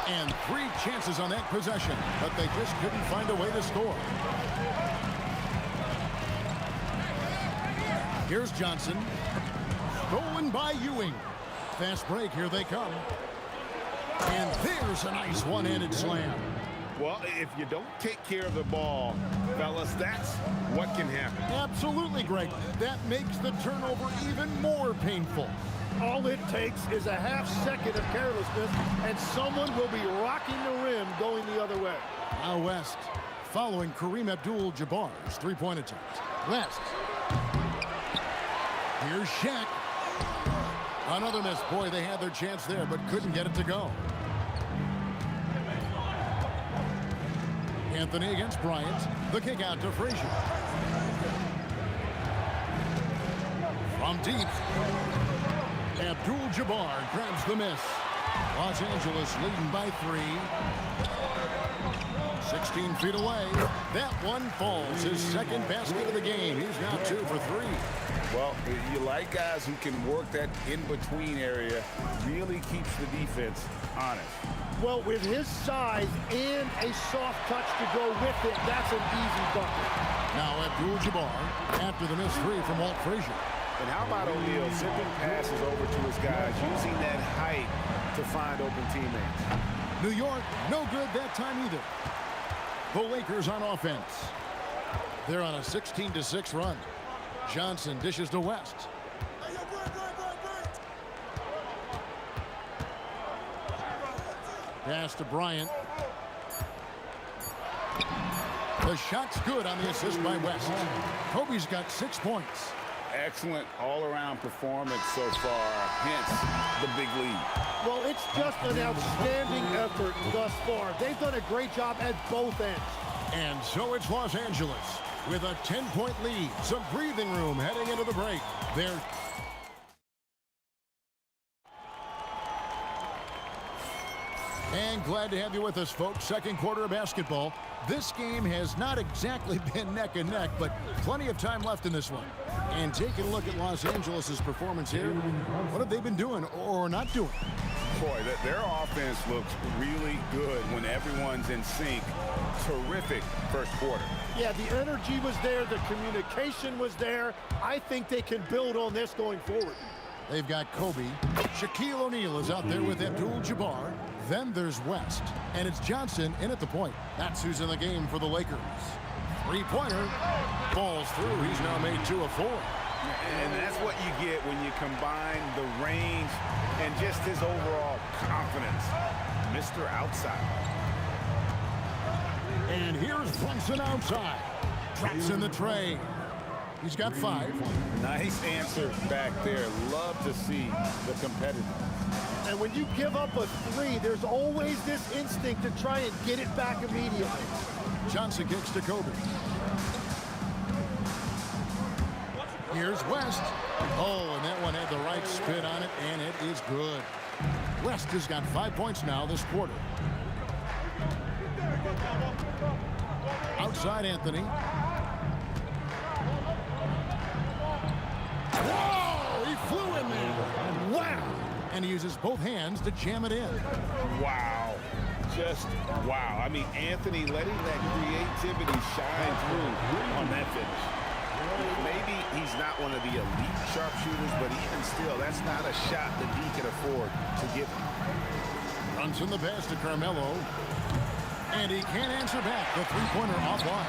And 3 chances on that possession, but they just couldn't find a way to score. Here's Johnson. Stolen by Ewing. Fast break, here they come. And there's a nice one-handed slam. Well, if you don't take care of the ball, fellas, that's what can happen. Absolutely, Greg. That makes the turnover even more painful. All it takes is a half second of carelessness, and someone will be rocking the rim going the other way. Now West, following Kareem Abdul-Jabbar's three-point attempt. West. Here's Shaq. Another miss. Boy, they had their chance there, but couldn't get it to go. Anthony against Bryant. The kick out to Frazier. From deep. Abdul-Jabbar grabs the miss. Los Angeles leading by 3. 16 feet away. That one falls. His second basket of the game. He's now 2 for 3. Well, you like guys who can work that in-between area. Really keeps the defense honest. Well, with his size and a soft touch to go with it, that's an easy bucket. Now Abdul-Jabbar after the missed 3 from Walt Frazier. And how about O'Neal zipping passes over to his guys, using that height to find open teammates? New York, no good that time either. The Lakers on offense. They're on a 16-6 run. Johnson dishes to West. Pass to Bryant. The shot's good on the assist by West. Kobe's got 6 points. Excellent all-around performance so far, hence the big lead. Well, it's just an outstanding effort thus far. They've done a great job at both ends. And so it's Los Angeles with a 10-point lead. Some breathing room heading into the break. They're And glad to have you with us, folks. Second quarter of basketball. This game has not exactly been neck and neck, but plenty of time left in this one. And taking a look at Los Angeles' performance here, what have they been doing or not doing? Boy, their offense looks really good when everyone's in sync. Terrific first quarter. Yeah, the energy was there. The communication was there. I think they can build on this going forward. They've got Kobe. Shaquille O'Neal is out there with Abdul-Jabbar. Then there's West. And it's Johnson in at the point. That's who's in the game for the Lakers. Three-pointer. Falls through. He's now made 2 of 4. And that's what you get when you combine the range and just his overall confidence. Mr. Outside. And here's Brunson outside. Traps in the tray. He's got 5. Nice answer back there. Love to see the competitiveness. And when you give up a 3, there's always this instinct to try and get it back immediately. Johnson kicks to Kobe. Here's West. Oh, and that one had the right spin on it, and it is good. West has got 5 points now this quarter. Outside Anthony. Whoa! He flew in there. Wow! And he uses both hands to jam it in. Wow. Just wow. I mean, Anthony letting that creativity shine through on that finish. Maybe he's not one of the elite sharpshooters, but even still, that's not a shot that he can afford to give him. Runs in the pass to Carmelo. And he can't answer back. The three-pointer offline.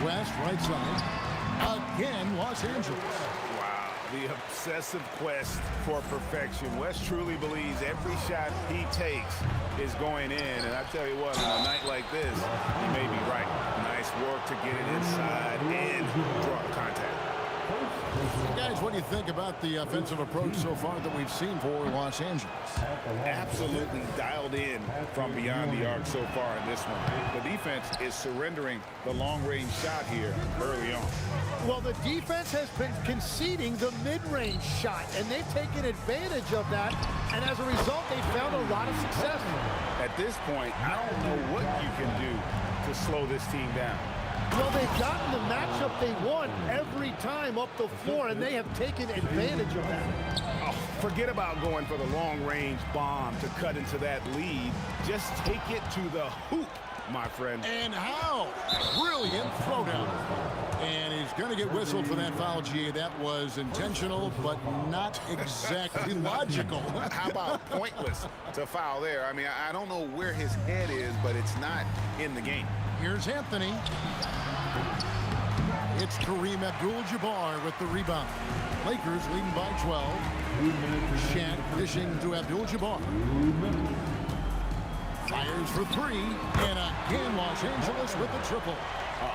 West, right side. Again, Los Angeles. Wow, the obsessive quest for perfection. West truly believes every shot he takes is going in. And I tell you what, on a night like this, he may be right. Nice work to get it inside and draw contact. Guys, what do you think about the offensive approach so far that we've seen for Los Angeles? Absolutely dialed in from beyond the arc so far in this one. The defense is surrendering the long-range shot here early on. Well, the defense has been conceding the mid-range shot, and they've taken advantage of that, and as a result, they've found a lot of success. At this point, I don't know what you can do to slow this team down. Well, they've gotten the matchup they want every time up the floor, and they have taken advantage of that. Oh, forget about going for the long-range bomb to cut into that lead. Just take it to the hoop, my friend. And how? Brilliant throwdown. And he's going to get whistled for that foul, G. That was intentional, but not exactly logical. How about pointless to foul there? I mean, I don't know where his head is, but it's not in the game. Here's Anthony. It's Kareem Abdul-Jabbar with the rebound. Lakers leading by 12. Shaq dishing to Abdul-Jabbar. Fires for 3. And again, Los Angeles with the triple.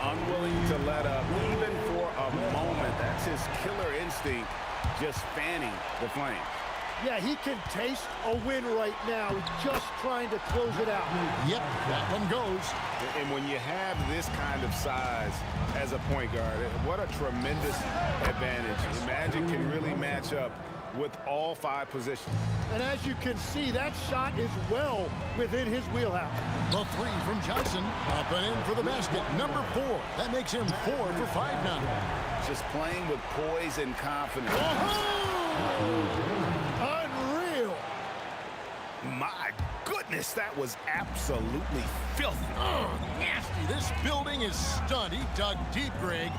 Unwilling to let up even for a moment. That's his killer instinct, just fanning the flame. Yeah, he can taste a win right now, just trying to close it out. Yep, that one goes. And when you have this kind of size as a point guard, what a tremendous advantage. The Magic can really match up with all 5 positions. And as you can see, that shot is well within his wheelhouse. The 3 from Johnson, up and in for the basket. Number 4. That makes him 4 for 5 now. Just playing with poise and confidence. Unreal. My goodness, that was absolutely filthy. Oh, nasty. This building is stunned. He dug deep, Greg,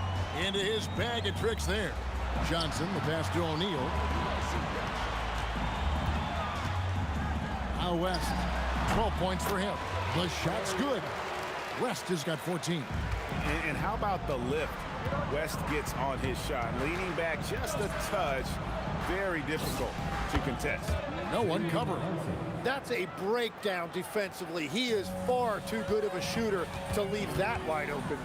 into his bag of tricks there. Johnson, the pass to O'Neal. Now West, 12 points for him. The shot's good. West has got 14. And how about the lift West gets on his shot? Leaning back just a touch. Very difficult to contest. No one covering. That's a breakdown defensively. He is far too good of a shooter to leave that wide open.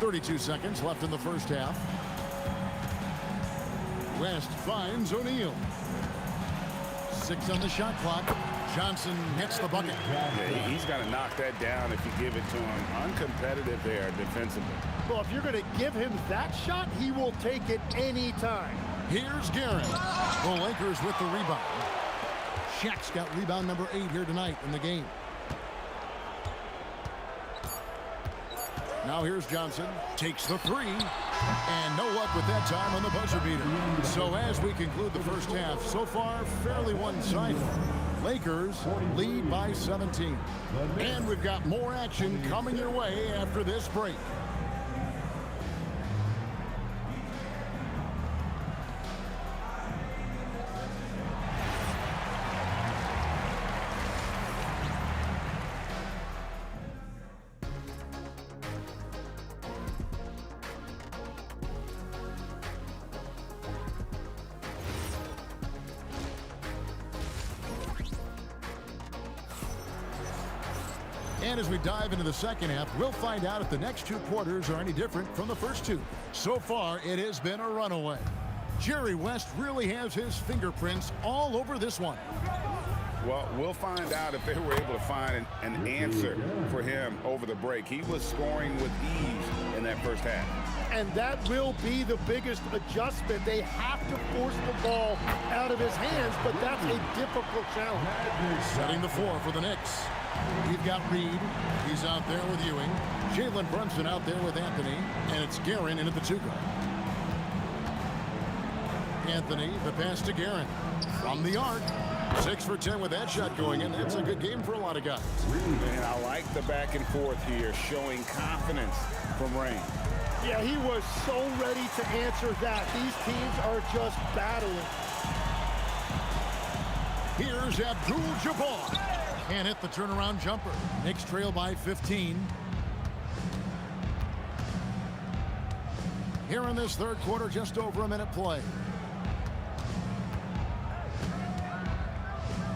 32 seconds left in the first half. West finds O'Neal. 6 on the shot clock. Johnson hits the bucket. Yeah, he's got to knock that down if you give it to him. Uncompetitive there defensively. Well, if you're going to give him that shot, he will take it any time. Here's Guerin. The Lakers with the rebound. Shaq's got rebound number 8 here tonight in the game. Now here's Johnson. Takes the 3. And no luck with that time on the buzzer beater. So as we conclude the first half, so far fairly one-sided. Lakers lead by 17. And we've got more action coming your way after this break. And as we dive into the second half, we'll find out if the next 2 quarters are any different from the first 2. So far, it has been a runaway. Jerry West really has his fingerprints all over this one. Well, we'll find out if they were able to find an answer for him over the break. He was scoring with ease in that first half. And that will be the biggest adjustment. They have to force the ball out of his hands, but that's a difficult challenge. Setting the floor for the Knicks. We've got Reed. He's out there with Ewing. Jalen Brunson out there with Anthony. And it's Guerin in at the 2-guard. Anthony, the pass to Guerin. From the arc. 6 for 10 with that shot going in. That's a good game for a lot of guys. And I like the back and forth here, showing confidence from Rain. Yeah, he was so ready to answer that. These teams are just battling. Here's Abdul-Jabbar. Can't hit the turnaround jumper. Knicks trail by 15. Here in this third quarter, just over a minute play.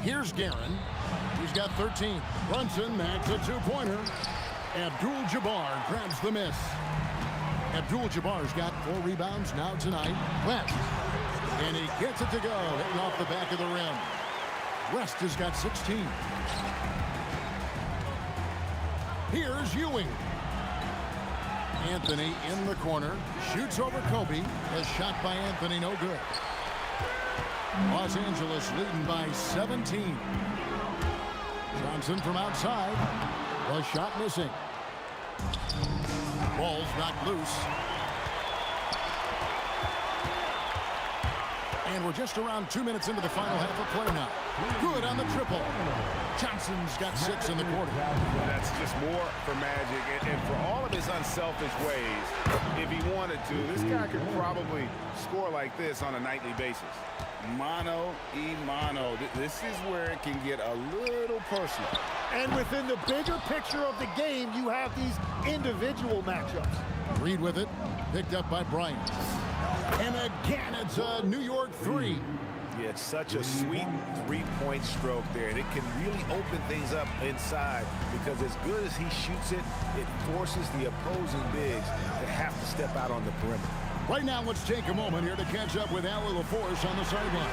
Here's Guerin. He's got 13. Brunson, that's a 2-pointer. Abdul-Jabbar grabs the miss. Abdul-Jabbar's got 4 rebounds now tonight. West. And he gets it to go, hitting off the back of the rim. West has got 16. Here's Ewing. Anthony in the corner. Shoots over Kobe. A shot by Anthony, no good. Los Angeles leading by 17. Johnson from outside. The shot missing. Ball's knocked loose. And we're just around 2 minutes into the final half of play now. Good on the triple. Johnson's got 6 in the quarter. That's just more for Magic. And for all of his unselfish ways, if he wanted to, this guy could probably score like this on a nightly basis. Mano y mano. This is where it can get a little personal. And within the bigger picture of the game, you have these individual matchups. Reed with it. Picked up by Bryant. And again, it's a New York 3. Yeah, it's such a sweet 3-point stroke there, and it can really open things up inside because as good as he shoots it, it forces the opposing bigs to have to step out on the perimeter. Right now, let's take a moment here to catch up with Allie LaForce on the sideline.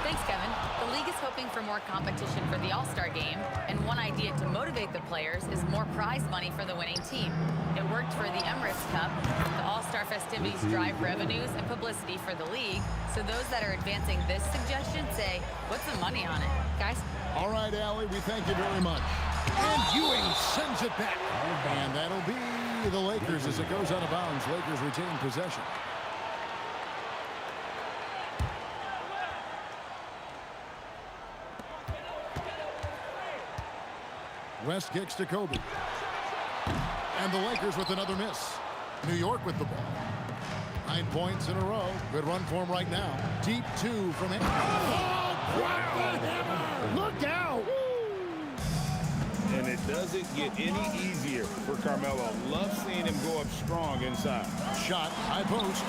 Thanks, Kevin. The league is hoping for more competition for the All-Star game, and one idea to motivate the players is more prize money for the winning team. It worked for the Emirates Cup. The All-Star festivities drive revenues and publicity for the league, so those that are advancing this suggestion say, what's the money on it? Guys? All right, Allie, we thank you very much. And Ewing sends it back. And that'll be the Lakers as it goes out of bounds. Lakers retain possession. West kicks to Kobe. And the Lakers with another miss. New York with the ball. 9 points in a row. Good run for him right now. Deep 2 from him. Oh, look out! And it doesn't get any easier for Carmelo. Love seeing him go up strong inside. Shot, high post.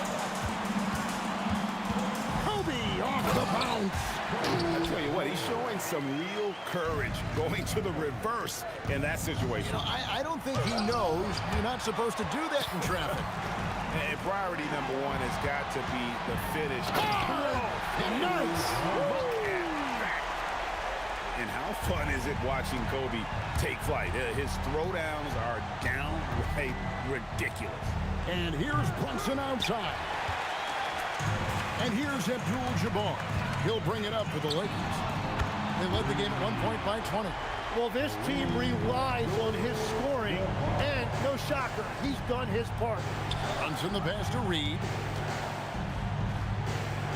Kobe off the bounce. I tell you what, he's showing some real courage going to the reverse in that situation. You know, I don't think he knows you're not supposed to do that in traffic. And priority number 1 has got to be the finish. Oh, nice. And how fun is it watching Kobe take flight? His throwdowns are downright ridiculous. And here's Brunson outside. And here's Abdul-Jabbar. He'll bring it up for the Lakers. They led the game at 1 point by 20. Well, this team relies on his scoring, and no shocker, he's done his part. Brunson the pass to Reed.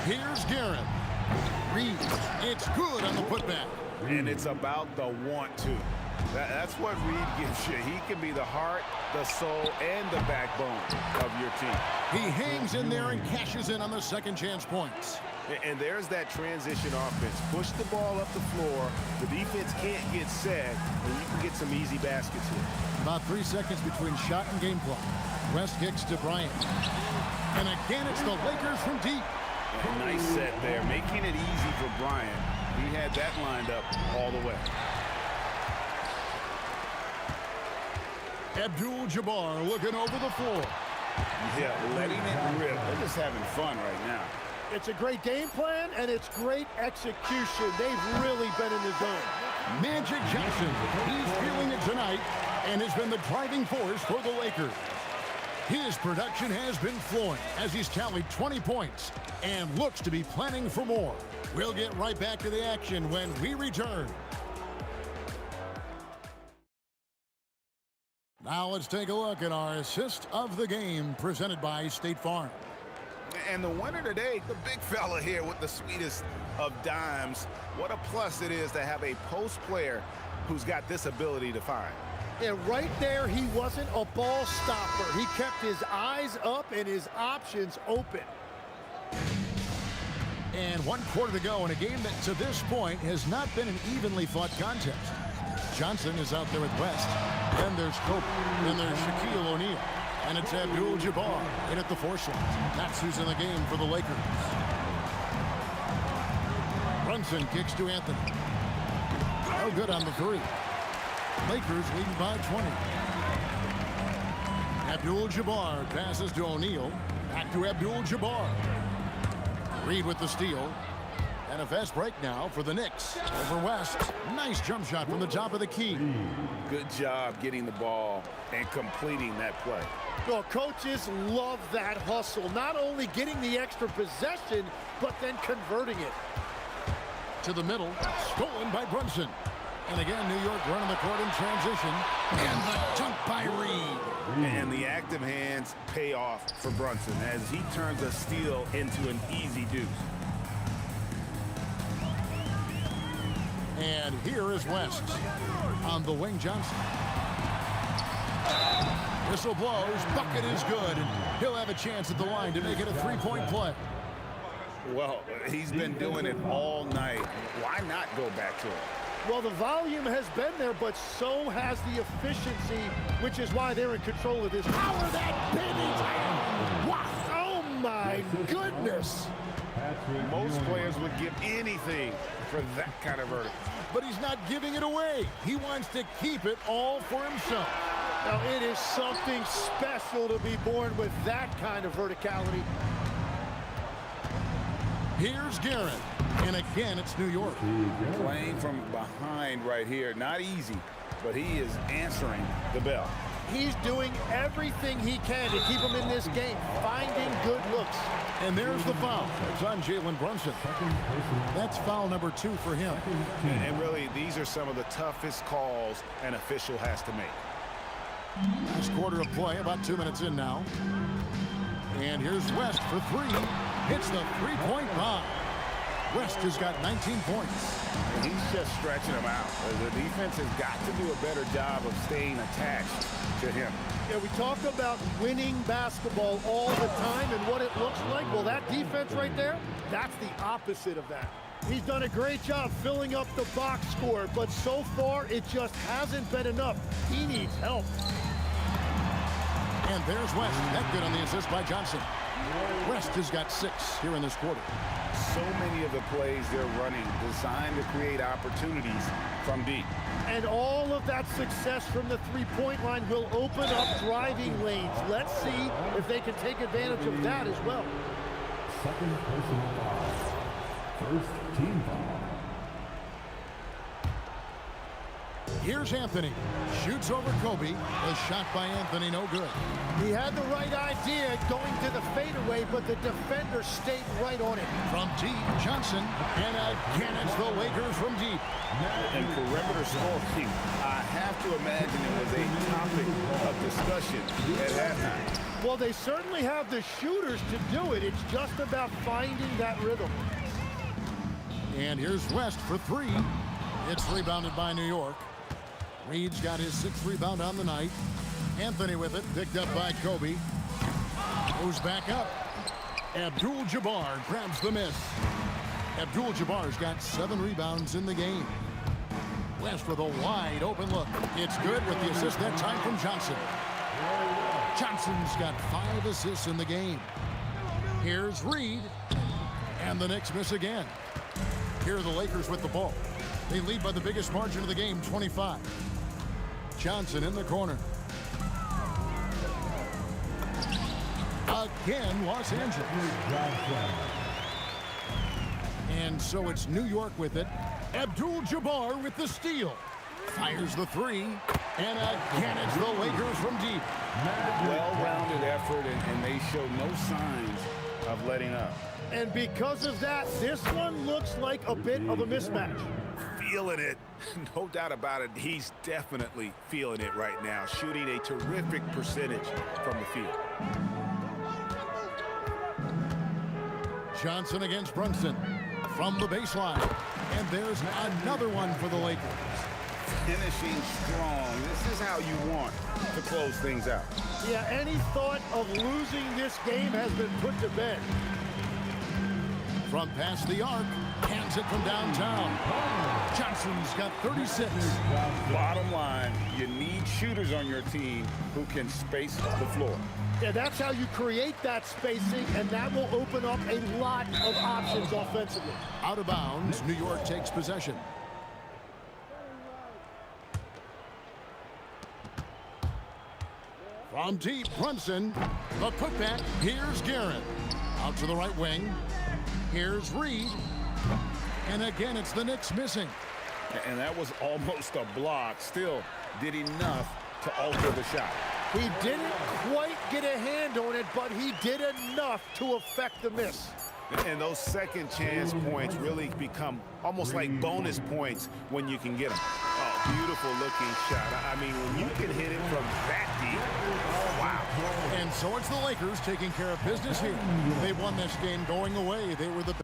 Here's Guerin. Reed, it's good on the putback. And it's about the want-to. That's what Reed gives you. He can be the heart, the soul, and the backbone of your team. He hangs in there and cashes in on the second chance points. And there's that transition offense. Push the ball up the floor. The defense can't get set, and you can get some easy baskets here. About 3 seconds between shot and game clock. West kicks to Bryant. And again, it's the Lakers from deep. A nice set there, making it easy for Bryant. He had that lined up all the way. Abdul-Jabbar looking over the floor. Yeah, letting it rip. They're just having fun right now. It's a great game plan, and it's great execution. They've really been in the zone. Magic Johnson, he's feeling it tonight and has been the driving force for the Lakers. His production has been flowing as he's tallied 20 points and looks to be planning for more. We'll get right back to the action when we return. Now let's take a look at our assist of the game presented by State Farm. And the winner today, the big fella here with the sweetest of dimes. What a plus it is to have a post player who's got this ability to find. And right there, he wasn't a ball stopper. He kept his eyes up and his options open. And 1 quarter to go in a game that to this point has not been an evenly fought contest. Johnson is out there with West. Then there's Kobe. Then there's Shaquille O'Neal. And it's Abdul-Jabbar in at the 4 slot. That's who's in the game for the Lakers. Brunson kicks to Anthony. Oh, good on the 3. Lakers leading by 20. Abdul-Jabbar passes to O'Neal. Back to Abdul-Jabbar. Reed with the steal. And a fast break now for the Knicks. Over West. Nice jump shot from the top of the key. Good job getting the ball and completing that play. Well, coaches love that hustle. Not only getting the extra possession, but then converting it. To the middle. Stolen by Brunson. And again, New York running the court in transition. And the dunk by Reed. And the active hands pay off for Brunson as he turns a steal into an easy deuce. And here is West on the wing. Johnson. Whistle blows. Bucket is good. And he'll have a chance at the line to make it a 3-point play. Well, he's been doing it all night. Why not go back to it? Well, the volume has been there, but so has the efficiency, which is why they're in control of this. Power that baby! Wow! Oh, my goodness! Most players would give anything for that kind of verdict. But he's not giving it away. He wants to keep it all for himself. Now, it is something special to be born with that kind of verticality. Here's Guerin. And again, it's New York. Playing from behind right here. Not easy, but he is answering the bell. He's doing everything he can to keep him in this game, finding good looks. And there's the foul. It's on Jalen Brunson. That's foul number 2 for him. And really, these are some of the toughest calls an official has to make. Last quarter of play, about 2 minutes in now. And here's West for 3. Hits the 3-point bomb. West has got 19 points. And he's just stretching them out. The defense has got to do a better job of staying attached to him. Yeah, we talk about winning basketball all the time and what it looks like. Well, that defense right there, that's the opposite of that. He's done a great job filling up the box score, but so far it just hasn't been enough. He needs help. And there's West. That good on the assist by Johnson. West has got 6 here in this quarter. So many of the plays they're running designed to create opportunities from deep. And all of that success from the three-point line will open up driving lanes. Let's see if they can take advantage of that as well. Second personal foul. First team foul. Here's Anthony. Shoots over Kobe. The shot by Anthony, no good. He had the right idea going to the fadeaway, but the defender stayed right on it. From deep, Johnson. And again, it's the Lakers from deep. And perimeter scoring, I have to imagine it was a topic of discussion at halftime. Well, they certainly have the shooters to do it. It's just about finding that rhythm. And here's West for three. It's rebounded by New York. Reed's got his 6th rebound on the night. Anthony with it, picked up by Kobe. Goes back up. Abdul-Jabbar grabs the miss. Abdul-Jabbar's got 7 rebounds in the game. West with a wide open look. It's good with the assist that time from Johnson. Johnson's got 5 assists in the game. Here's Reed. And the Knicks miss again. Here are the Lakers with the ball. They lead by the biggest margin of the game, 25. Johnson in the corner. Again, Los Angeles. And so it's New York with it. Abdul-Jabbar with the steal. Fires the three. And again, it's the Lakers from deep. Well-rounded effort, and they show no signs of letting up. And because of that, this one looks like a bit of a mismatch. Feeling it. No doubt about it. He's definitely feeling it right now, shooting a terrific percentage from the field. Johnson against Brunson from the baseline. And there's another one for the Lakers. Finishing strong. This is how you want to close things out. Yeah, any thought of losing this game has been put to bed. From past the arc, hands it from downtown. Johnson's got 36. Bottom line, you need shooters on your team who can space the floor. Yeah, that's how you create that spacing, and that will open up a lot of options offensively. Out of bounds, New York takes possession. From deep, Brunson. The putback. Here's Garrett. Out to the right wing. Here's Reed. And again, it's the Knicks missing. And that was almost a block. Still did enough to alter the shot. He didn't quite get a hand on it, but he did enough to affect the miss. And those second chance points really become almost like bonus points when you can get them. Oh, beautiful looking shot. I mean, when you can hit it from that deep, wow. And so it's the Lakers taking care of business here. They won this game going away. They were the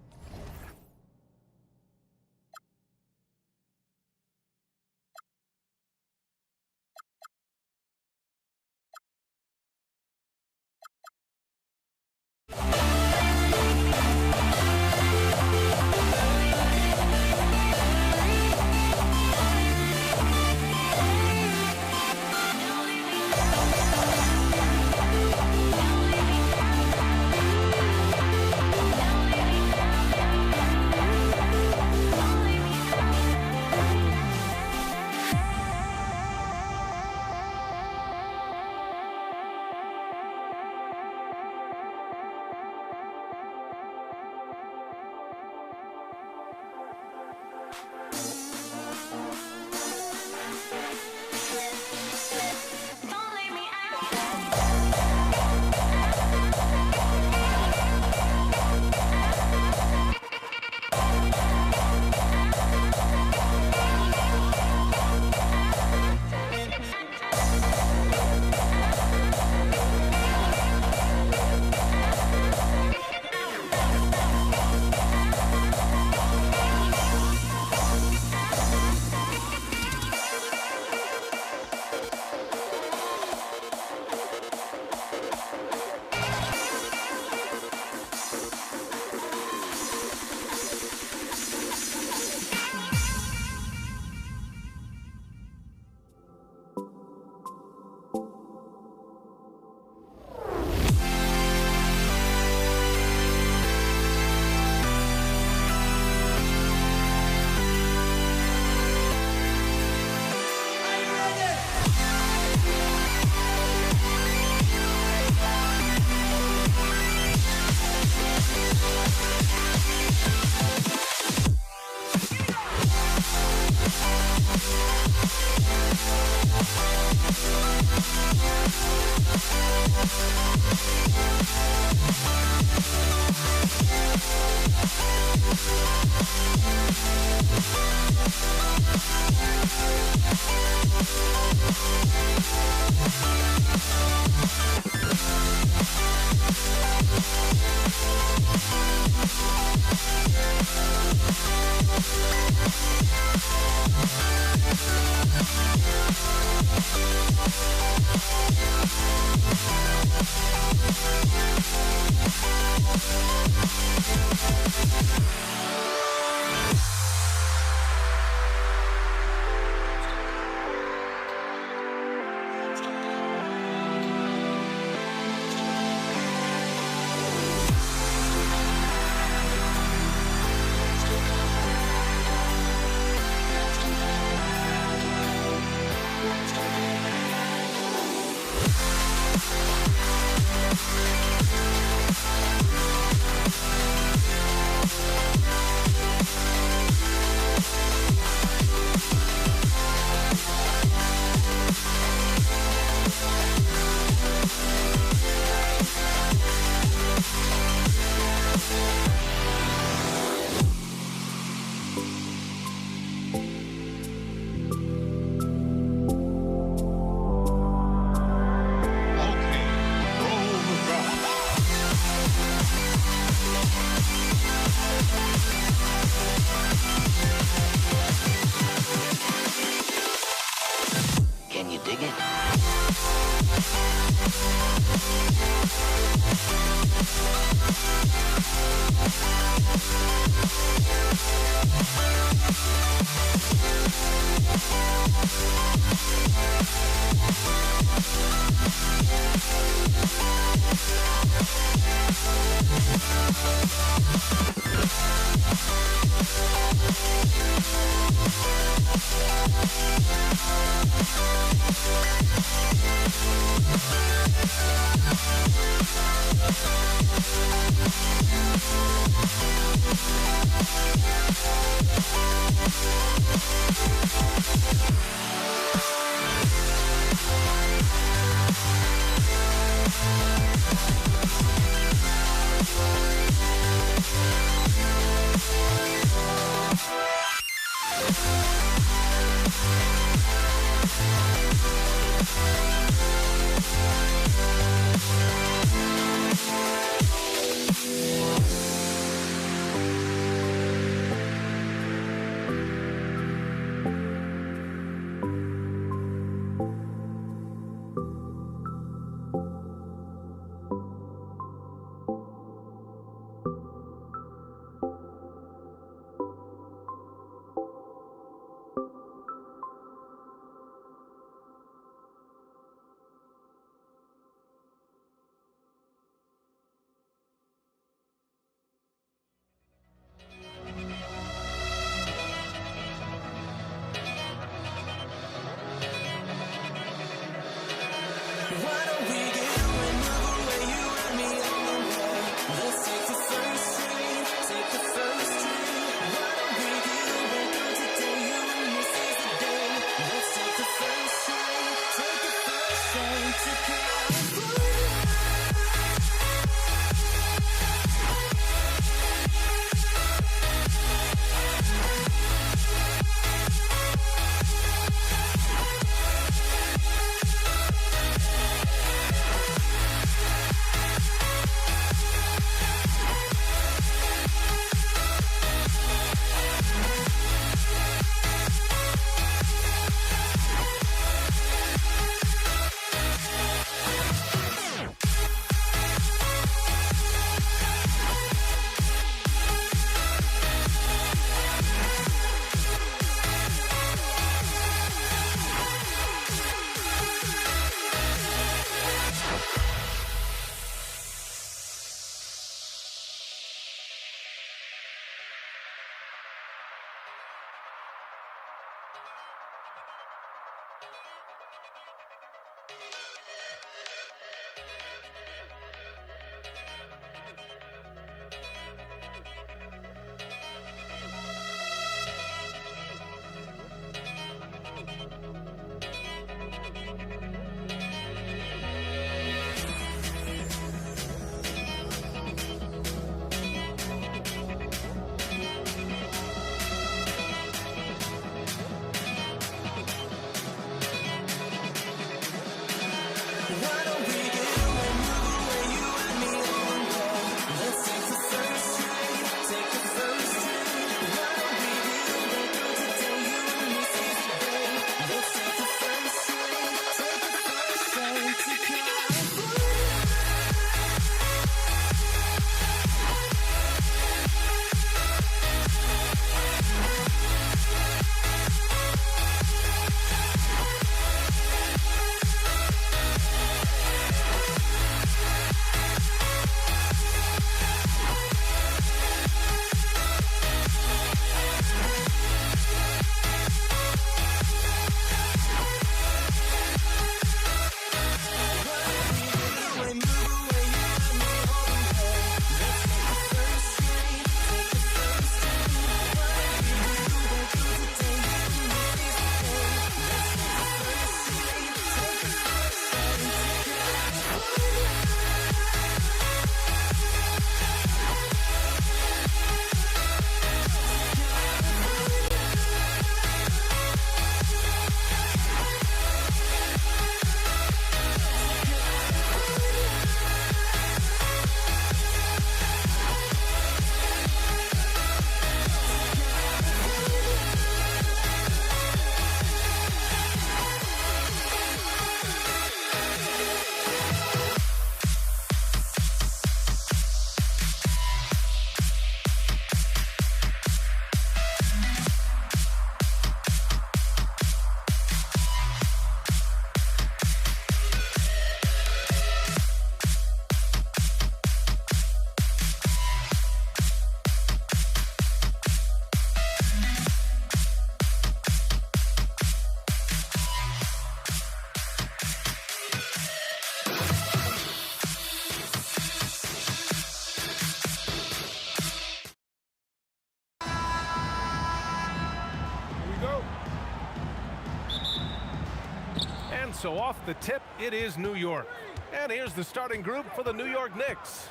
so off the tip, it is New York. And here's the starting group for the New York Knicks.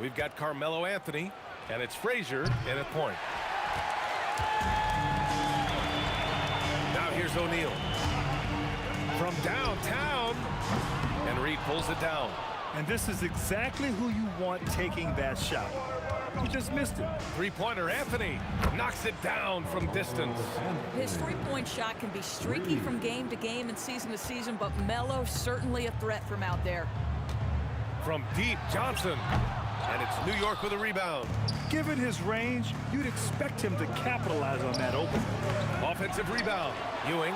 We've got Carmelo Anthony, and it's Frazier in at point. Now here's O'Neal. From downtown, and Reed pulls it down. And this is exactly who you want taking that shot. He just missed it. Three-pointer Anthony knocks it down from distance. His three-point shot can be streaky from game to game and season to season, but Melo certainly a threat from out there. From deep, Johnson. And it's New York with a rebound. Given his range, you'd expect him to capitalize on that opening. Offensive rebound. Ewing.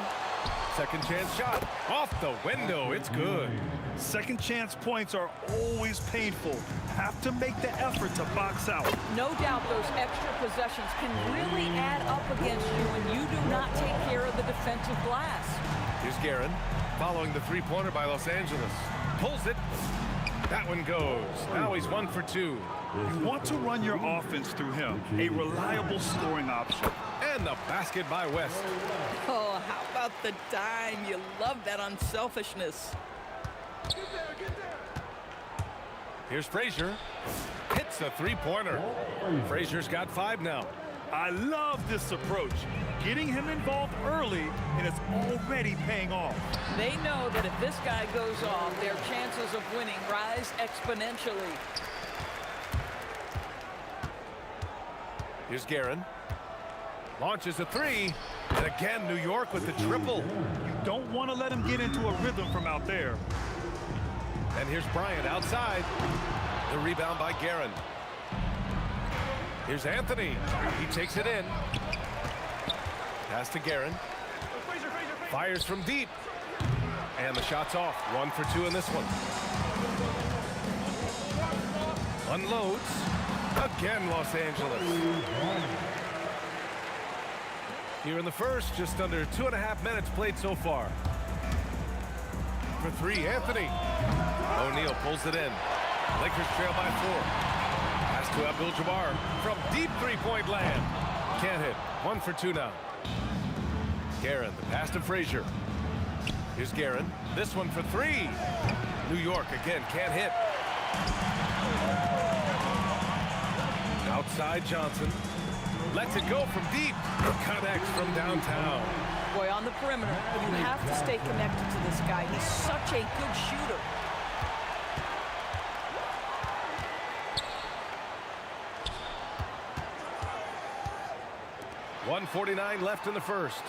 Second chance shot. Off the window. It's good. Second chance points are always painful. Have to make the effort to box out. No doubt those extra possessions can really add up against you when you do not take care of the defensive glass. Here's Guerin following the three-pointer by Los Angeles. Pulls it. That one goes. Now he's 1 for 2. You want to run your offense through him. A reliable scoring option. And the basket by West. Oh, how about the dime? You love that unselfishness. Here's Frazier. Hits a three-pointer. Frazier's got 5 now. I love this approach. Getting him involved early, and it's already paying off. They know that if this guy goes off, their chances of winning rise exponentially. Here's Guerin. Launches a three. And again, New York with the triple. You don't want to let him get into a rhythm from out there. And here's Bryant outside. The rebound by Guerin. Here's Anthony. He takes it in. Pass to Guerin. Fires from deep. And the shot's off. 1 for 2 in this one. Unloads. Again, Los Angeles. Here in the first, just under 2.5 minutes played so far. For 3, Anthony. O'Neal pulls it in. Lakers trail by 4. Pass to Abdul-Jabbar from deep three-point land. Can't hit. 1 for 2 now. Guerin, the pass to Frazier. Here's Guerin. This one for 3. New York again, can't hit. Outside Johnson. Lets it go from deep. Connects from downtown. Boy, on the perimeter, you have to stay connected to this guy. He's such a good shooter. .149 left in the first.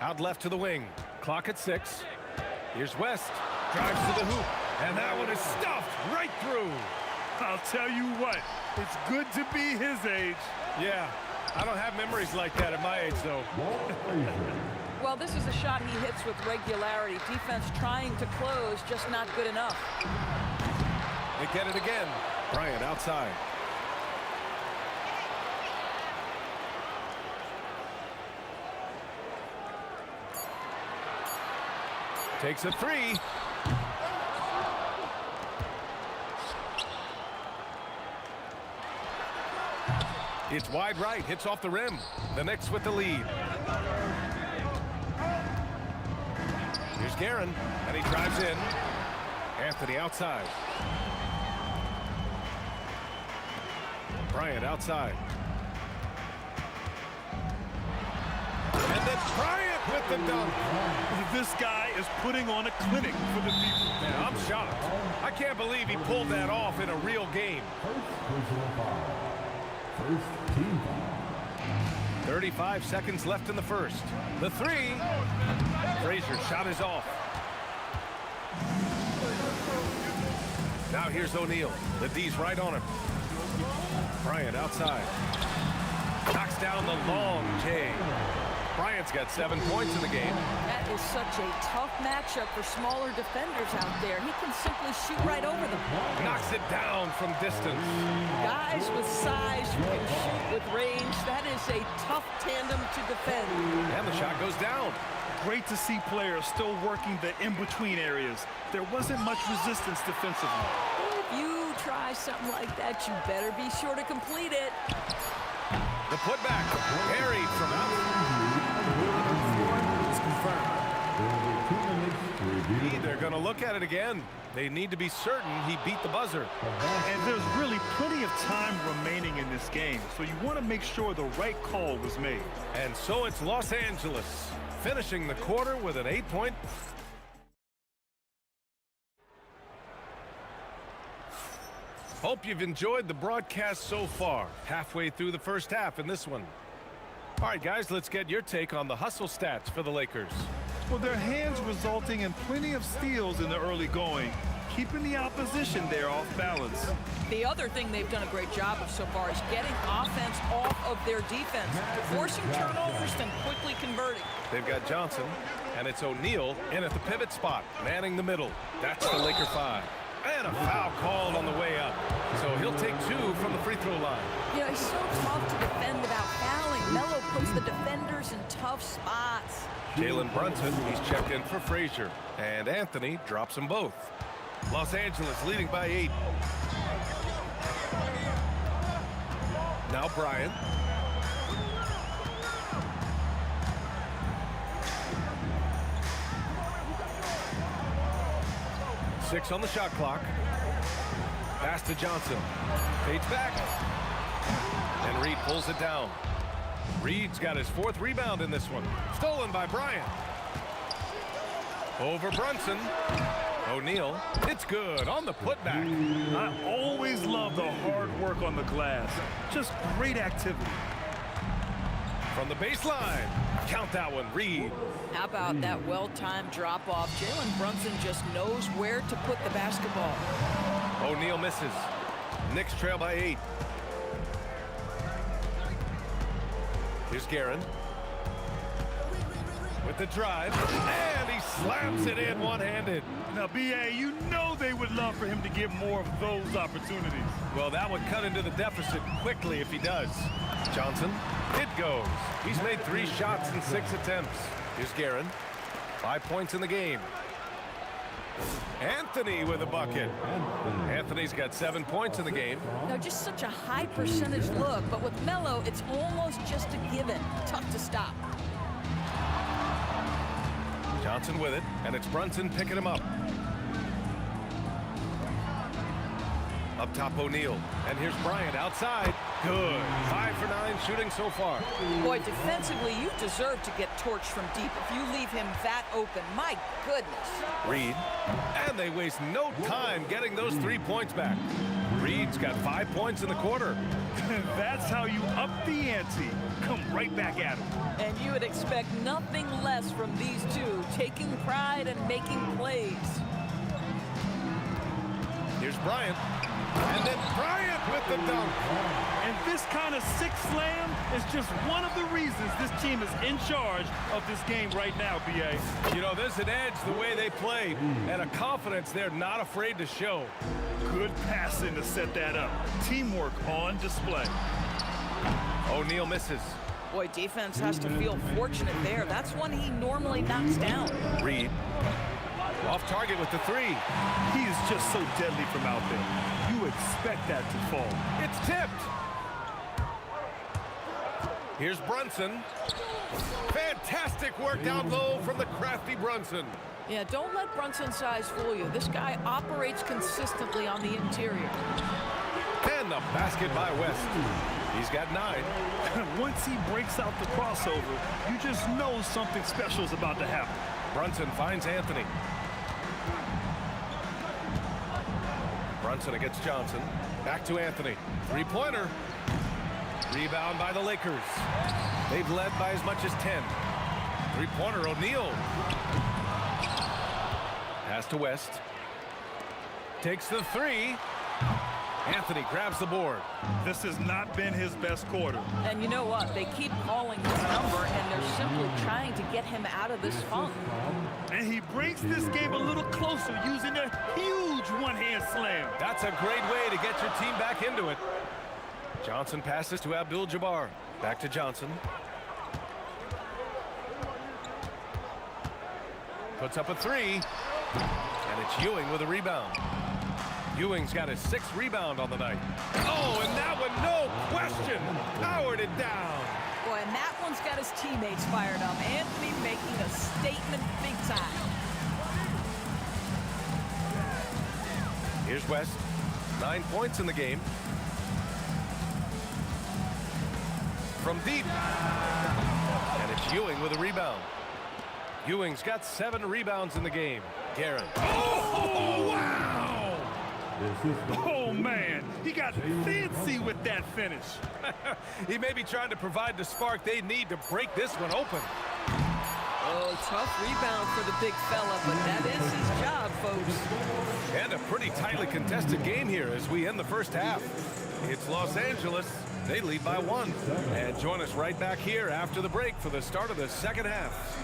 Out left to the wing. Clock at 6. Here's West. Drives to the hoop. And that one is stuffed right through. I'll tell you what, it's good to be his age. Yeah, I don't have memories like that at my age, though. Well, this is a shot he hits with regularity. Defense trying to close, just not good enough. They get it again. Bryant outside. Takes a 3. It's wide right, hits off the rim. The Knicks with the lead. Here's Guerin, and he drives in. Anthony outside. Bryant outside. And then Bryant with the dunk. This guy is putting on a clinic for the people. Man, I'm shocked. I can't believe he pulled that off in a real game. 35 seconds left in the first. The 3. Frazier's shot is off. Now here's O'Neal. The D's right on him. Bryant outside. Knocks down the long J. Bryant's got 7 points in the game. That is such a tough matchup for smaller defenders out there. He can simply shoot right over them. Knocks it down from distance. Guys with size who can shoot with range, that is a tough tandem to defend. And the shot goes down. Great to see players still working the in-between areas. There wasn't much resistance defensively. If you try something like that, you better be sure to complete it. The putback, buried from out. Is confirmed. They're going to look at it again. They need to be certain he beat the buzzer. And there's really plenty of time remaining in this game, so you want to make sure the right call was made. And so it's Los Angeles, finishing the quarter with an 8-point. Hope you've enjoyed the broadcast so far. Halfway through the first half in this one. All right, guys, let's get your take on the hustle stats for the Lakers. Well, their hands resulting in plenty of steals in the early going, keeping the opposition there off balance. The other thing they've done a great job of so far is getting offense off of their defense, forcing turnovers and quickly converting. They've got Johnson, and it's O'Neal in at the pivot spot, manning the middle. That's the Laker 5. And a foul called on the way up. So he'll take 2 from the free throw line. You know, he's so tough to defend without fouling. Melo puts the defenders in tough spots. Jalen Brunson, he's checked in for Frazier. And Anthony drops them both. Los Angeles leading by 8. Now Bryant. Six on the shot clock. Pass to Johnson. Fades back. And Reed pulls it down. Reed's got his 4th rebound in this one. Stolen by Bryant. Over Brunson. O'Neal. It's good on the putback. I always love the hard work on the glass. Just great activity. From the baseline. Count that one, Reed. How about that well-timed drop-off? Jalen Brunson just knows where to put the basketball. O'Neal misses. Knicks trail by 8. Here's Guerin. With the drive. And he slams it in one-handed. Now, B.A., you know they would love for him to get more of those opportunities. Well, that would cut into the deficit quickly if he does. Johnson. It goes. He's made 3 shots in 6 attempts. Here's Guerin. 5 points in the game. Anthony with a bucket. Anthony's got 7 points in the game. Now, just such a high percentage look, but with Melo, it's almost just a given. Tough to stop. Johnson with it, and it's Brunson picking him up. Up top, O'Neal. And here's Bryant outside. Good. 5 for 9 shooting so far. Boy, defensively, you deserve to get torched from deep if you leave him that open. My goodness. Reed. And they waste no time getting those 3 points back. Reed's got 5 points in the quarter. That's how you up the ante. Come right back at him. And you would expect nothing less from these two, taking pride and making plays. Here's Bryant. And then Bryant with the dunk. And this kind of sick slam is just one of the reasons this team is in charge of this game right now, B.A. You know, there's an edge the way they play and a confidence they're not afraid to show. Good passing to set that up. Teamwork on display. O'Neal misses. Boy, defense has to feel fortunate there. That's one he normally knocks down. Reed. Off target with the 3. He is just so deadly from out there. You expect that to fall. It's tipped. Here's Brunson. Fantastic work down low from the crafty Brunson. Yeah, don't let Brunson's size fool you. This guy operates consistently on the interior. And the basket by West. He's got 9. Once he breaks out the crossover, you just know something special is about to happen. Brunson finds Anthony. Brunson against Johnson. Back to Anthony. 3-pointer. Rebound by the Lakers. They've led by as much as 10. 3-pointer, O'Neal. Pass to West. Takes the 3. Anthony grabs the board. This has not been his best quarter. And you know what? They keep calling his number, and they're simply trying to get him out of this funk. And he brings this game a little closer using a huge one-hand slam. That's a great way to get your team back into it. Johnson passes to Abdul-Jabbar. Back to Johnson. Puts up a 3. And it's Ewing with a rebound. Ewing's got his 6th rebound on the night. Oh, and that one, no question, powered it down. Boy, and that one's got his teammates fired up. Anthony making a statement big time. Here's West. 9 points in the game. From deep. And it's Ewing with a rebound. Ewing's got 7 rebounds in the game. Guerin. Oh, wow! Oh, man. He got fancy with that finish. He may be trying to provide the spark they need to break this one open. Oh, tough rebound for the big fella, but that is his job, folks. And a pretty tightly contested game here as we end the first half. It's Los Angeles. They lead by 1. And join us right back here after the break for the start of the second half.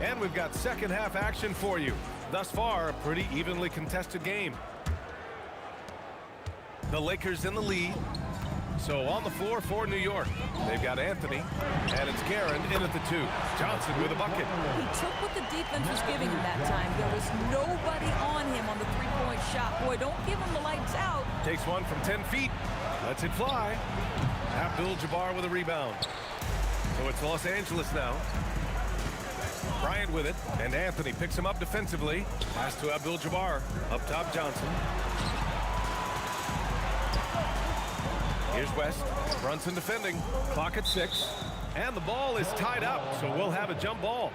And we've got second half action for you. Thus far, a pretty evenly contested game. The Lakers in the lead. So on the floor for New York, they've got Anthony, and it's Guerin in at the 2. Johnson with a bucket. He took what the defense was giving him that time. There was nobody on him on the three-point shot. Boy, don't give him the lights out. Takes one from 10 feet. Lets it fly. Abdul-Jabbar with a rebound. So it's Los Angeles now. Bryant with it, and Anthony picks him up defensively. Pass to Abdul-Jabbar. Up top, Johnson. Here's West. Brunson defending. Clock at 6. And the ball is tied up, so we'll have a jump ball.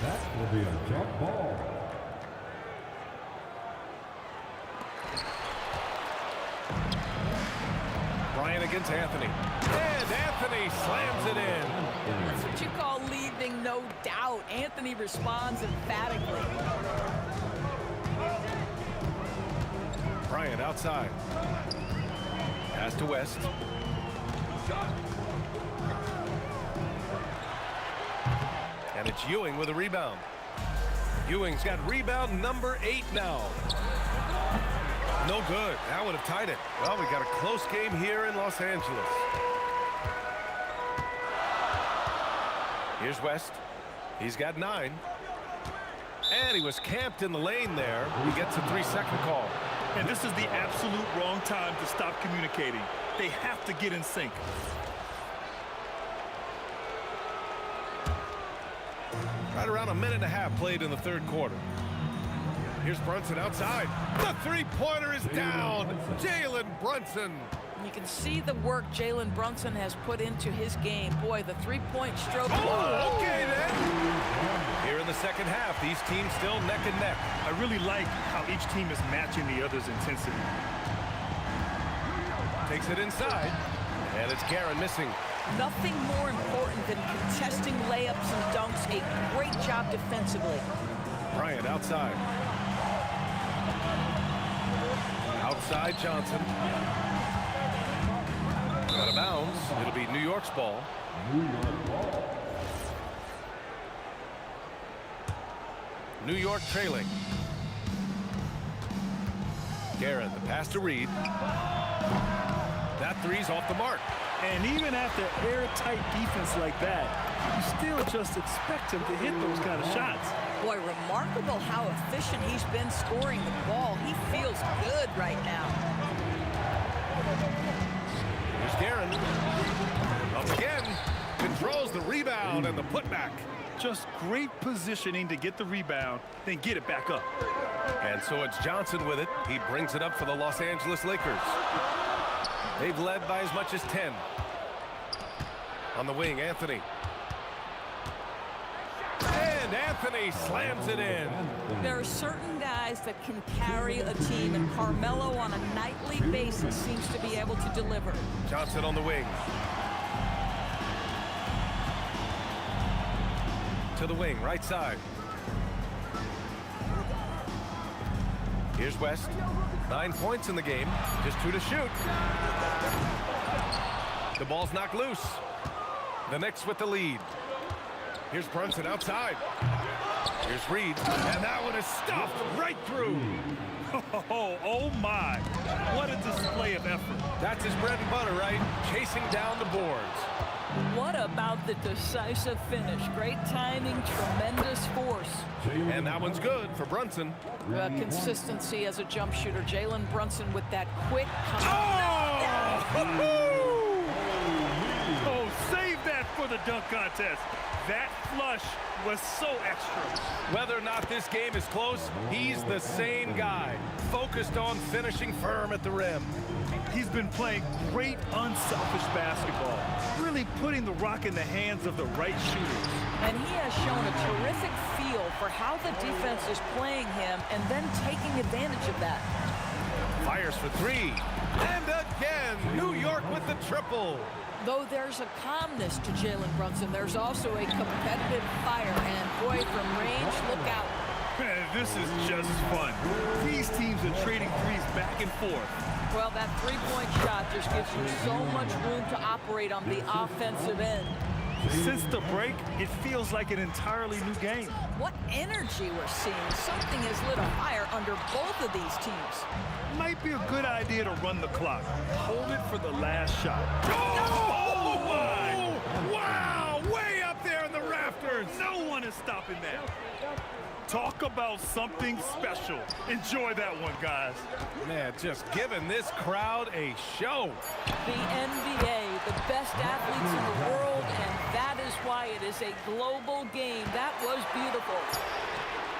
That will be a jump ball. Bryant against Anthony. And Anthony slams it in. That's what you call leaving no doubt. Anthony responds emphatically. Bryant outside. Pass to West. And it's Ewing with a rebound. Ewing's got rebound number 8 now. No good. That would have tied it. Well, we got a close game here in Los Angeles. Here's West. He's got 9. And he was camped in the lane there. He gets a 3-second call. And this is the absolute wrong time to stop communicating. They have to get in sync. Right around a minute and a half played in the third quarter. Here's Brunson outside. The three-pointer is down. Jalen Brunson. You can see the work Jalen Brunson has put into his game. Boy, the three-point stroke. Oh, okay then. Here in the second half, these teams still neck and neck. I really like how each team is matching the other's intensity. Takes it inside, and it's Guerin missing. Nothing more important than contesting layups and dunks. A great job defensively. Bryant outside. Outside Johnson. Out of bounds. It'll be New York's ball. New York trailing. Guerin, the pass to Reed. That three's off the mark. And even after airtight defense like that, you still just expect him to hit those kind of shots. Boy, remarkable how efficient he's been scoring the ball. He feels good right now. Here's Guerin. Up again. Controls the rebound and the putback. Just great positioning to get the rebound, then get it back up. And so it's Johnson with it. He brings it up for the Los Angeles Lakers. They've led by as much as 10. On the wing, Anthony. And Anthony slams it in. There are certain guys that can carry a team, and Carmelo on a nightly basis seems to be able to deliver. Johnson on the wing. To the wing, right side. Here's West. 9 points in the game. Just 2 to shoot. The ball's knocked loose. The Knicks with the lead. Here's Brunson outside. Here's Reed. And that one is stuffed right through. Oh my. What a display of effort. That's his bread and butter, right? Chasing down the boards. What about the decisive finish? Great timing, tremendous force. And that one's good for Brunson. Consistency as a jump shooter. Jalen Brunson with that quick. Oh, save that for the dunk contest. That flush was so extra. Whether or not this game is close, he's the same guy, focused on finishing firm at the rim. He's been playing great unselfish basketball, really putting the rock in the hands of the right shooters. And he has shown a terrific feel for how the defense is playing him and then taking advantage of that. Fires for three. And again, New York with the triple. Though there's a calmness to Jalen Brunson, there's also a competitive fire. And boy, from range, look out. Man, this is just fun. These teams are trading threes back and forth. Well, that three-point shot just gives you so much room to operate on the offensive end. Since the break, it feels like an entirely new game. What energy we're seeing. Something has lit a fire under both of these teams. Might be a good idea to run the clock. Hold it for the last shot. Oh my! Wow! Way up there in the rafters! No one is stopping that. Talk about something special. Enjoy that one, guys. Man, just giving this crowd a show. The NBA, the best athletes in the world, and that is why it is a global game. That was beautiful.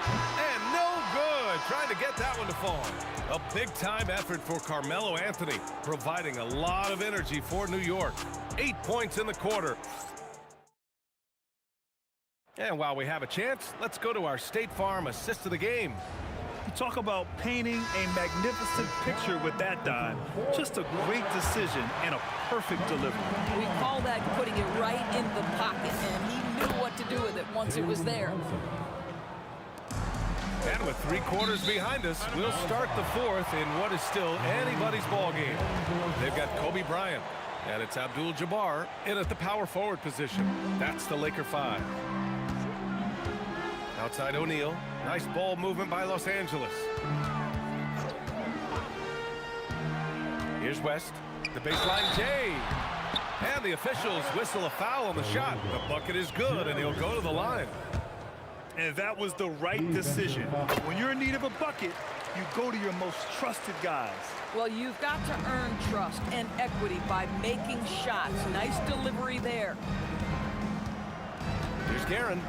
And no good. Trying to get that one to fall. A big-time effort for Carmelo Anthony, providing a lot of energy for New York. 8 points in the quarter. And while we have a chance, let's go to our State Farm assist of the game. You talk about painting a magnificent picture with that dime. Just a great decision and a perfect delivery. We call that putting it right in the pocket, and he knew what to do with it once it was there. And with 3 quarters behind us, we'll start the fourth in what is still anybody's ball game. They've got Kobe Bryant, and it's Abdul-Jabbar in at the power forward position. That's the Laker 5. Outside O'Neal. Nice ball movement by Los Angeles. Here's West. The baseline Jay. And the officials whistle a foul on the shot. The bucket is good, and he'll go to the line. And that was the right decision. When you're in need of a bucket, you go to your most trusted guys. Well, you've got to earn trust and equity by making shots. Nice delivery there. Here's Guerin.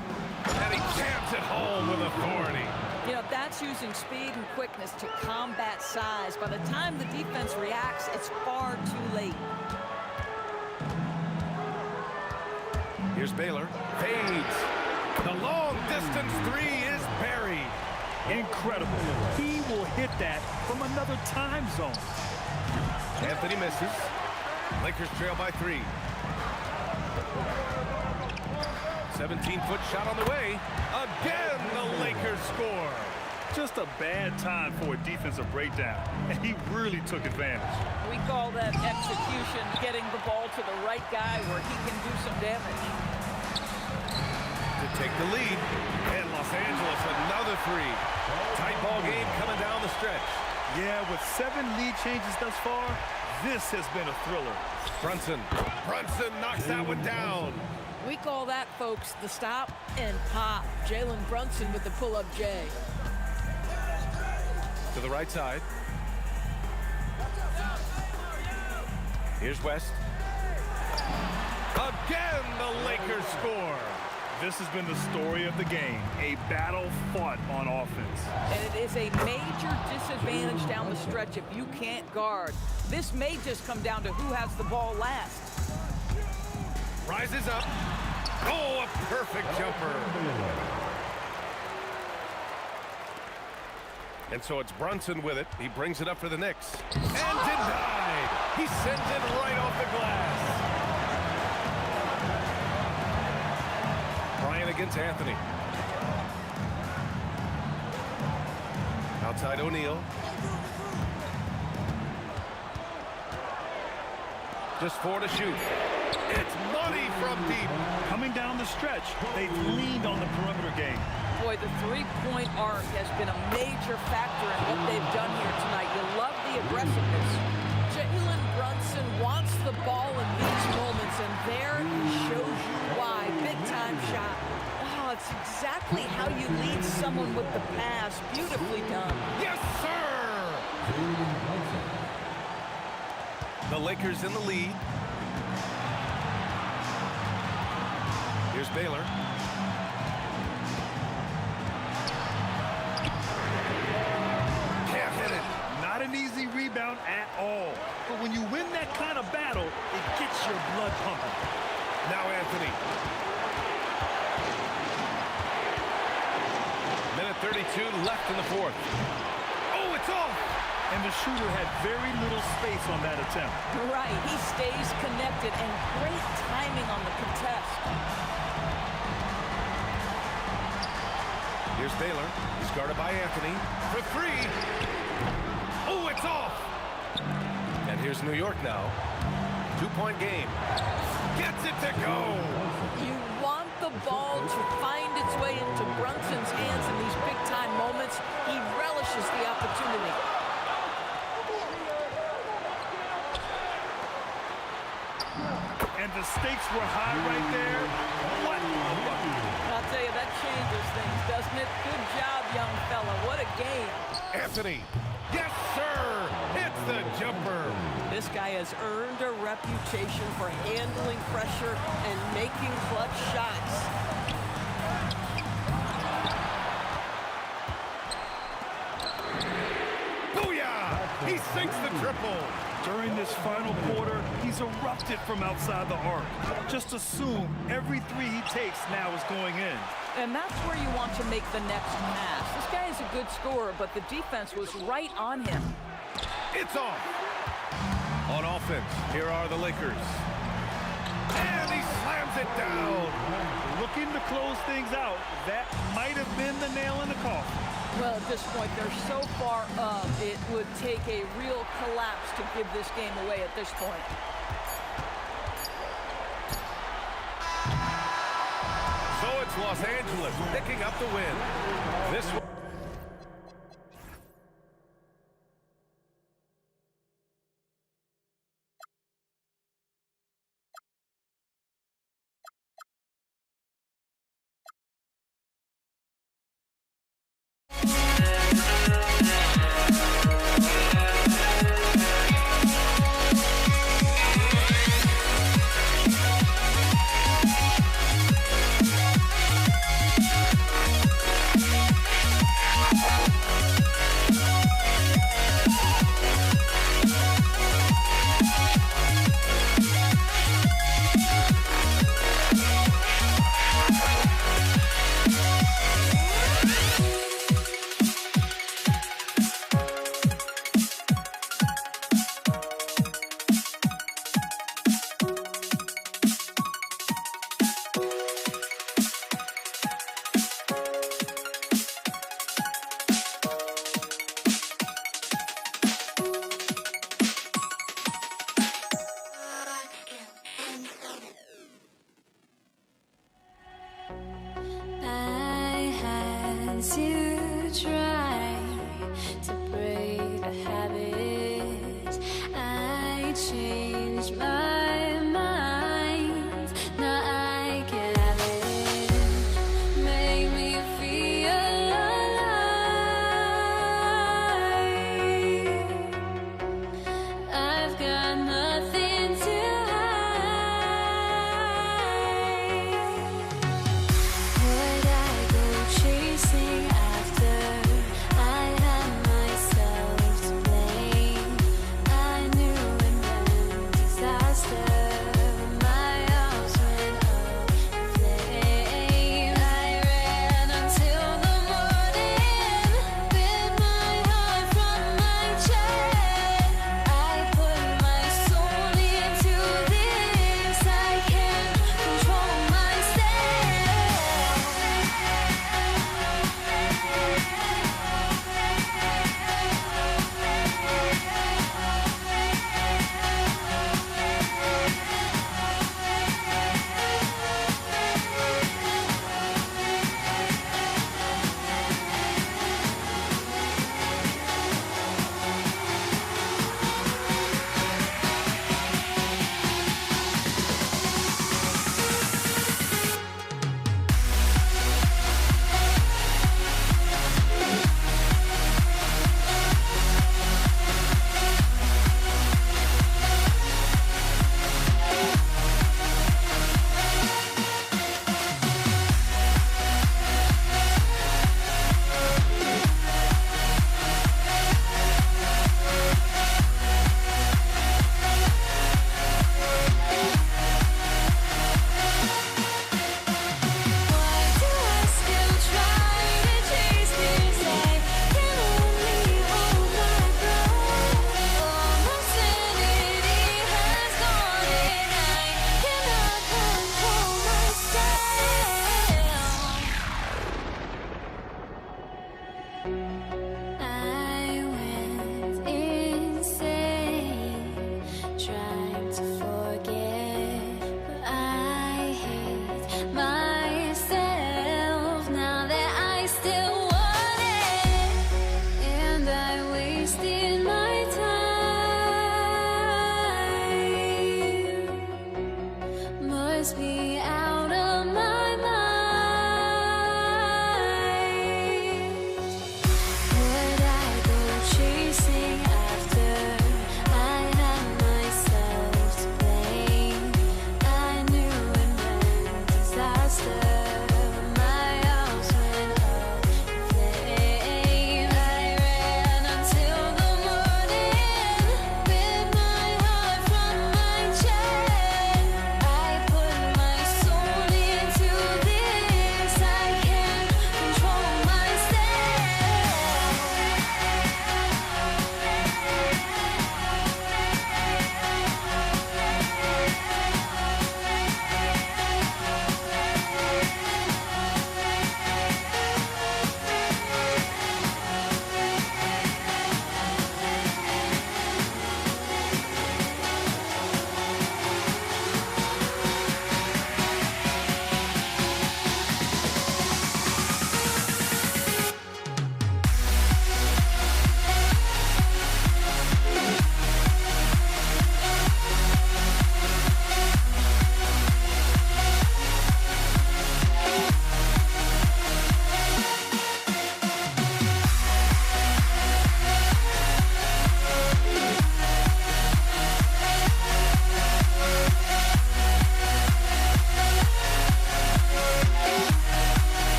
And he jams it home with authority. You know, that's using speed and quickness to combat size. By the time the defense reacts, it's far too late. Here's Baylor. Fades. The long-distance three is buried. Incredible. He will hit that from another time zone. Anthony misses. Lakers trail by 3. 17-foot shot on the way. Again, the Lakers score. Just a bad time for a defensive breakdown, and he really took advantage. We call that execution, getting the ball to the right guy where he can do some damage. To take the lead, and Los Angeles another 3. Tight ball game coming down the stretch. Yeah, with 7 lead changes thus far, this has been a thriller. Brunson knocks that one down. We call that, folks, the stop and pop. Jalen Brunson with the pull-up J. To the right side. Here's West. Again, the Lakers score. This has been the story of the game, a battle fought on offense. And it is a major disadvantage down the stretch if you can't guard. This may just come down to who has the ball last. Rises up. Oh, a perfect jumper. And so it's Brunson with it. He brings it up for the Knicks. And denied. He sends it right off the glass. Bryant against Anthony. Outside O'Neal. Just 4 to shoot. It's money from deep. Coming down the stretch, they've leaned on the perimeter game. Boy, the three-point arc has been a major factor in what they've done here tonight. You love the aggressiveness. Jalen Brunson wants the ball in these moments, and there he leads someone with the pass. Beautifully done. Yes, sir! The Lakers in the lead. Here's Baylor. Can't hit it. Not an easy rebound at all. But when you win that kind of battle, it gets your blood pumping. Now Anthony. Minute 32 left in the fourth. Oh, it's off! And the shooter had very little space on that attempt. Right, he stays connected and great timing on the contest. Here's Baylor. He's guarded by Anthony for three. Oh, it's off! And here's New York now. 2-point game. Gets it to go! You want the ball to find its way into Brunson's hands in these big-time moments. He relishes the opportunity. And the stakes were high right there. What a bucket. I'll tell you, that changes things, doesn't it? Good job, young fella. What a game. Anthony. Yes, sir! It's the jumper. This guy has earned a reputation for handling pressure and making clutch shots. Booyah! He sinks the triple. During this final quarter, he's erupted from outside the arc. Just assume every three he takes now is going in. And that's where you want to make the next pass. This guy is a good scorer, but the defense was right on him. It's off. On offense, here are the Lakers. And he slams it down. Looking to close things out. That might have been the nail in the coffin. Well, at this point, they're so far up, it would take a real collapse to give this game away at this point. So it's Los Angeles picking up the win. This one.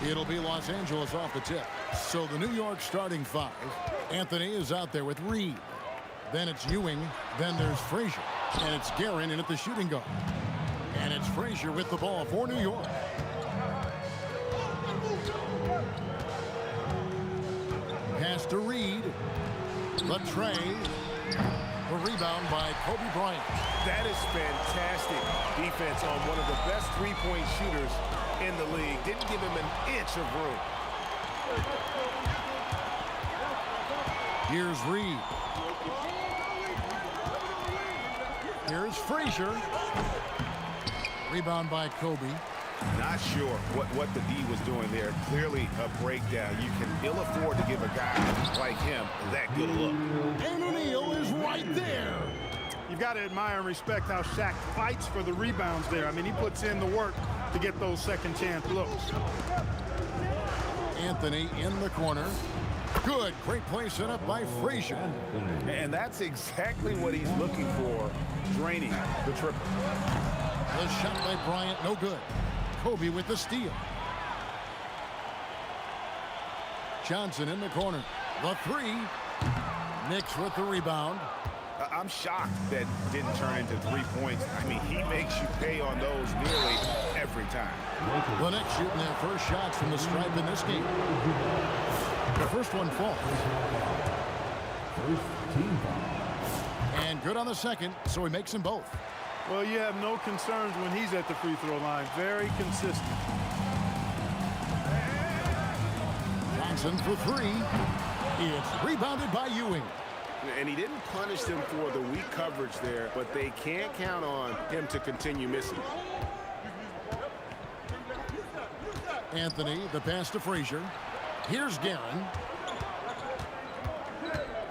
It'll be Los Angeles off the tip. So the New York starting five. Anthony is out there with Reed. Then it's Ewing. Then there's Frazier. And it's Guerin in at the shooting guard. And it's Frazier with the ball for New York. Pass to Reed. The tray. The rebound by Kobe Bryant. That is fantastic defense on one of the best three-point shooters in the league. Didn't give him an inch of room. Here's Reed. Here's Frazier. Rebound by Kobe. Not sure what the D was doing there. Clearly a breakdown. You can ill afford to give a guy like him that good a look. And O'Neal is right there. You've got to admire and respect how Shaq fights for the rebounds there. I mean, he puts in the work to get those second chance looks. Anthony in the corner. Good. Great play set up by Frazier. And that's exactly what he's looking for, draining the triple. The shot by Bryant, no good. Kobe with the steal. Johnson in the corner. The three. Knicks with the rebound. I'm shocked that didn't turn into 3 points. I mean, he makes you pay on those nearly every time. The Knicks shooting their first shots from the stripe in this game. The first one falls. First team foul. And good on the second, so he makes them both. Well, you have no concerns when he's at the free throw line. Very consistent. Johnson for three. It's rebounded by Ewing. And he didn't punish them for the weak coverage there, but they can't count on him to continue missing. Anthony, the pass to Frazier. Here's Guerin.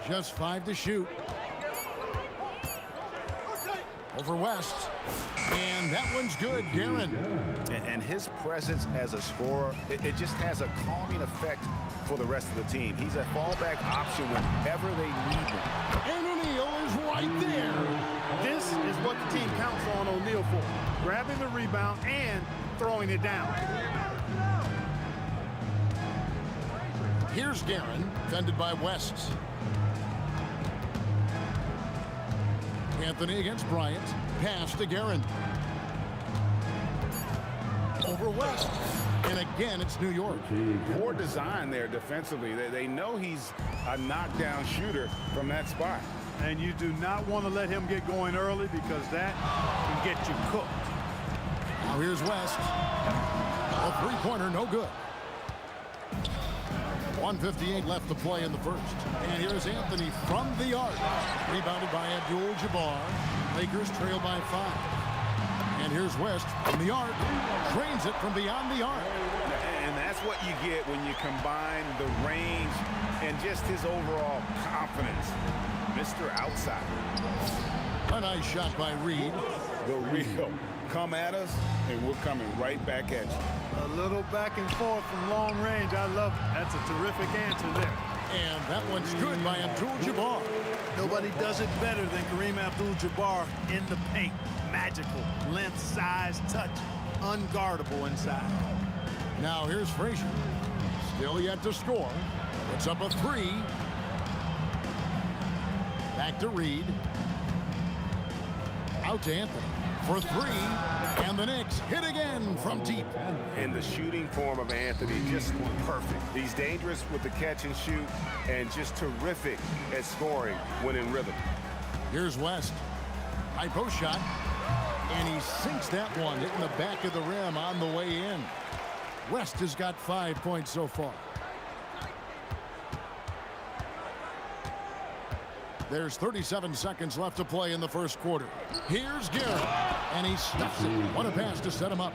Just 5 to shoot. Over West. And that one's good, Guerin. And his presence as a scorer, it just has a calming effect for the rest of the team. He's a fallback option whenever they need him. And O'Neal is right there. This is what the team counts on O'Neal for. Grabbing the rebound and throwing it down. Here's Guerin, defended by West. Anthony against Bryant. Pass to Guerin. Over West. And again, it's New York. Poor design there defensively. They know he's a knockdown shooter from that spot. And you do not want to let him get going early because that can get you cooked. Now here's West. A three-pointer, no good. 1:58 left to play in the first. And here's Anthony from the arc. Rebounded by Abdul-Jabbar. Lakers trail by 5. And here's West from the arc. Drains it from beyond the arc. And that's what you get when you combine the range and just his overall confidence. Mr. Outside. A nice shot by Reed. The real. Come at us, and we're coming right back at you. A little back and forth from long range. I love it. That's a terrific answer there. And that one's good by Abdul-Jabbar. Nobody does it better than Kareem Abdul-Jabbar in the paint. Magical. Length, size, touch. Unguardable inside. Now here's Frazier. Still yet to score. It's up a 3. Back to Reed. Out to Anthony for 3. And the Knicks hit again from deep. And the shooting form of Anthony, just perfect. He's dangerous with the catch and shoot and just terrific at scoring when in rhythm. Here's West. High post shot. And he sinks that one, hitting the back of the rim on the way in. West has got 5 points so far. There's 37 seconds left to play in the first quarter. Here's Guerin, and he stuffs it. What a pass to set him up.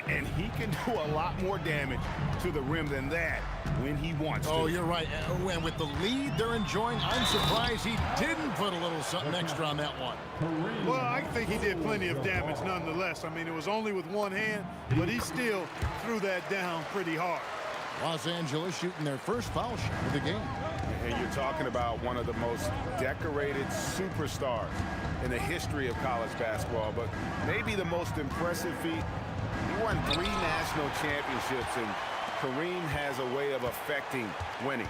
And he can do a lot more damage to the rim than that when he wants to. Oh, you're right. And with the lead they're enjoying, I'm surprised he didn't put a little something extra on that one. Well, I think he did plenty of damage nonetheless. I mean, it was only with one hand, but he still threw that down pretty hard. Los Angeles shooting their first foul shot of the game. And you're talking about one of the most decorated superstars in the history of college basketball, but maybe the most impressive feat. He won 3 national championships, and Kareem has a way of affecting winning.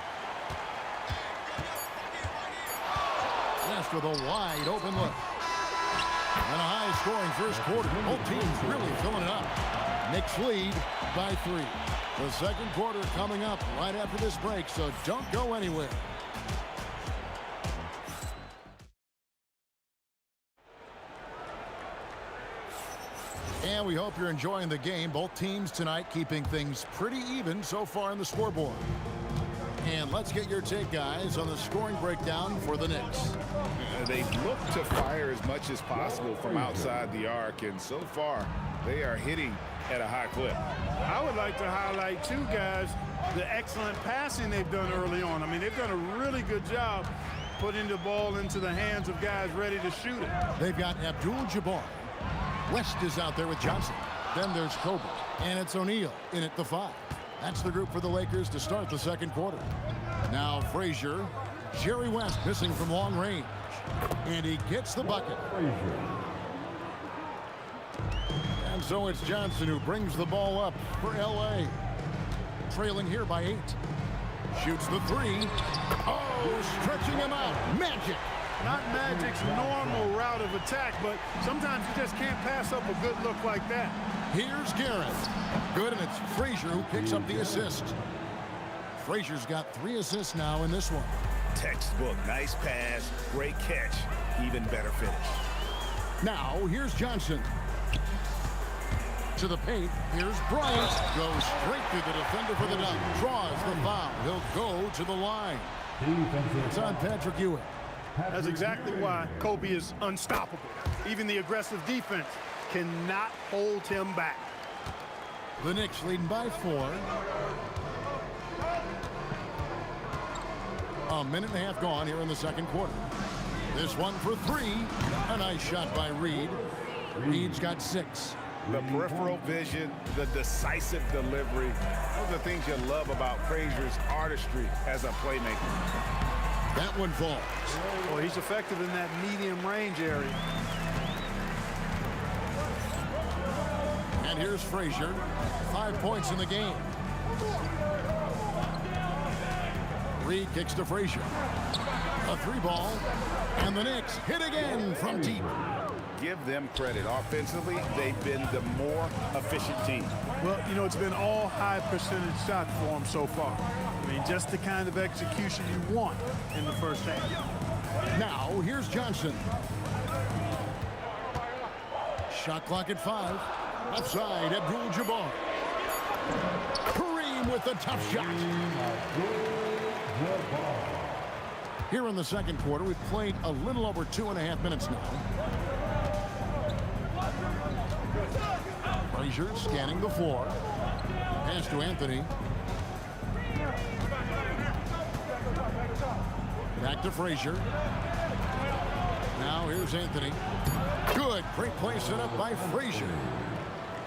West with a wide open look. And a high-scoring first quarter. Both teams really filling it up. Knicks lead by 3. The second quarter coming up right after this break, so don't go anywhere. And we hope you're enjoying the game. Both teams tonight keeping things pretty even so far on the scoreboard. And let's get your take, guys, on the scoring breakdown for the Knicks. They look to fire as much as possible from outside the arc, and so far they are hitting at a high clip. I would like to highlight, too, guys, the excellent passing they've done early on. I mean, they've done a really good job putting the ball into the hands of guys ready to shoot it. They've got Abdul-Jabbar. West is out there with Johnson. Then there's Kobe. And it's O'Neal in at the 5. That's the group for the Lakers to start the second quarter. Now Frazier. Jerry West missing from long range. And he gets the bucket. And so it's Johnson who brings the ball up for L.A. Trailing here by 8. Shoots the 3. Oh, stretching him out. Magic. Not Magic's normal route of attack, but sometimes you just can't pass up a good look like that. Here's Garrett. Good, and it's Frazier who picks up the assist. Frazier's got 3 assists now in this one. Textbook, nice pass, great catch, even better finish. Now, here's Johnson. To the paint, here's Bryant. Goes straight through the defender for the dunk. Draws the foul. He'll go to the line. It's on Patrick Ewing. That's exactly why Kobe is unstoppable. Even the aggressive defense cannot hold him back. The Knicks leading by 4. A minute and a half gone here in the second quarter. This one for 3. A nice shot by Reed. Reed's got 6. The peripheral vision, the decisive delivery. Those are the things you love about Frazier's artistry as a playmaker. That one falls. Well, he's effective in that medium range area. And here's Frazier. 5 points in the game. Reed kicks to Frazier. A 3 ball. And the Knicks hit again from deep. Give them credit. Offensively, they've been the more efficient team. Well, you know, it's been all high percentage shots for them so far. I mean, just the kind of execution you want in the first half. Now, here's Johnson. Shot clock at 5. Outside, Abdul-Jabbar. Kareem with the tough shot. Here in the second quarter, we've played a little over 2.5 minutes now. Frazier scanning the floor. Pass to Anthony. Back to Frazier. Now here's Anthony. Good. Great play set up by Frazier.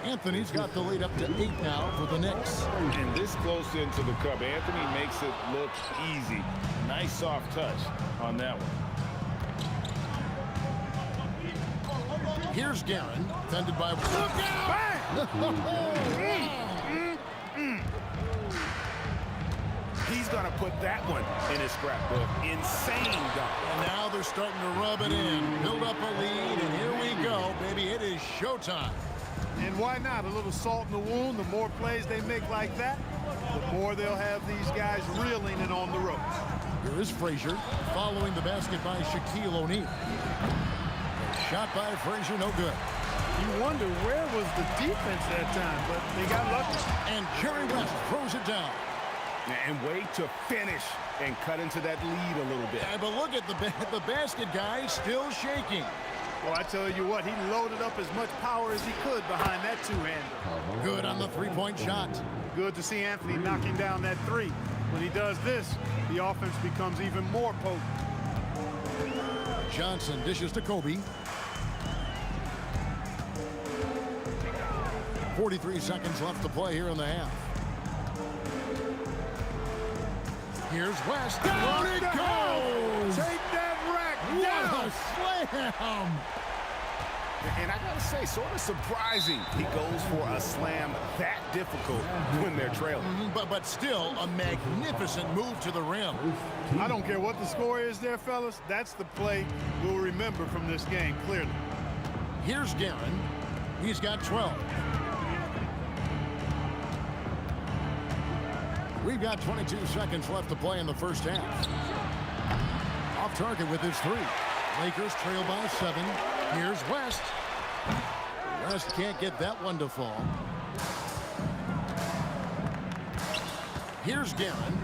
Anthony's got the lead up to 8 now for the Knicks. And this close into the cup, Anthony makes it look easy. Nice soft touch on that one. Here's Guerin, fended by... Look out! He's going to put that one in his scrapbook. Insane dunk. And now they're starting to rub it in. Build up a lead, and here we go, baby. It is showtime. And why not? A little salt in the wound. The more plays they make like that, the more they'll have these guys reeling and on the ropes. Here is Frazier, following the basket by Shaquille O'Neal. Shot by Frazier, no good. You wonder where was the defense that time, but they got lucky. And Jerry West throws it down. And wait to finish and cut into that lead a little bit. Yeah, but look at the basket guy still shaking. Well, I tell you what, he loaded up as much power as he could behind that two-hander. Good on the three-point shot. Good to see Anthony knocking down that 3. When he does this, the offense becomes even more potent. Johnson dishes to Kobe. 43 seconds left to play here in the half. Here's West. Down it goes! Take that rack down! What a slam! And I got to say, sort of surprised surprising he goes for a slam that difficult when they're trailing. But still a magnificent move to the rim. I don't care what the score is there, fellas. That's the play we'll remember from this game, clearly. Here's Guerin. He's got 12. We've got 22 seconds left to play in the first half. Off target with his 3. Lakers trail by 7. Here's West. West can't get that one to fall. Here's Guerin.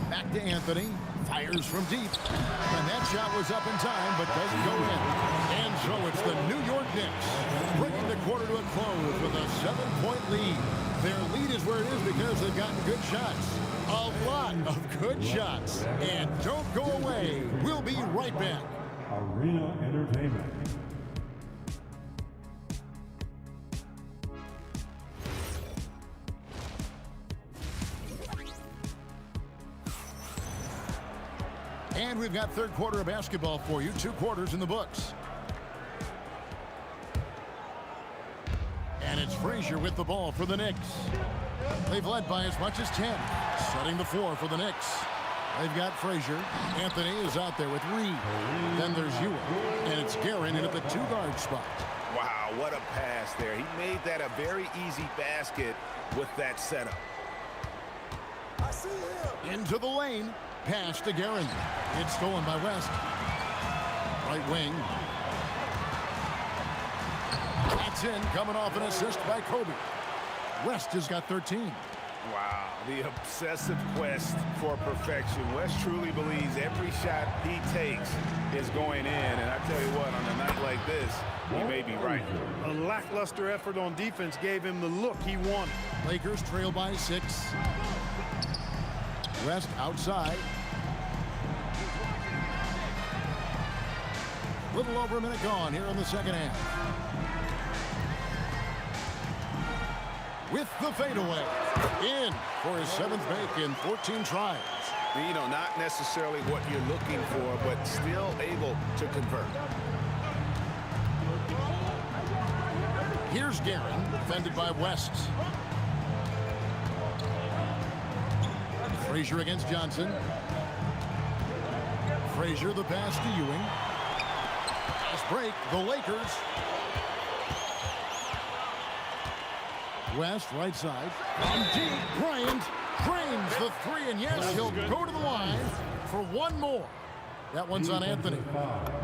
Back to Anthony. Fires from deep. And that shot was up in time, but doesn't go in. And so it's the New York Knicks bringing the quarter to a close with a 7-point lead. Their lead is where it is because they've gotten good shots. A lot of good shots. And don't go away. We'll be right back. Arena Entertainment. And we've got third quarter of basketball for you. 2 quarters in the books. And it's Frazier with the ball for the Knicks. They've led by as much as 10. Setting the floor for the Knicks. They've got Frazier. Anthony is out there with Reed. Then there's Ewing. And it's Guerin in at the 2-guard spot. Wow, what a pass there. He made that a very easy basket with that setup. I see him. Into the lane. Pass to Guerin. It's stolen by West. Right wing. That's in, coming off an assist by Kobe. West has got 13. Wow, the obsessive quest for perfection. West truly believes every shot he takes is going in. And I tell you what, on a night like this, he may be right. A lackluster effort on defense gave him the look he wanted. Lakers trail by 6. West outside. Little over a minute gone here in the second half. With the fadeaway. In for his 7th make in 14 tries. You know, not necessarily what you're looking for, but still able to convert. Here's Guerin, defended by West. Frazier against Johnson. Frazier the pass to Ewing. Fast break, the Lakers. West, right side. From deep, Bryant drains the 3, and yes, he'll go to the line for one more. That one's on Anthony.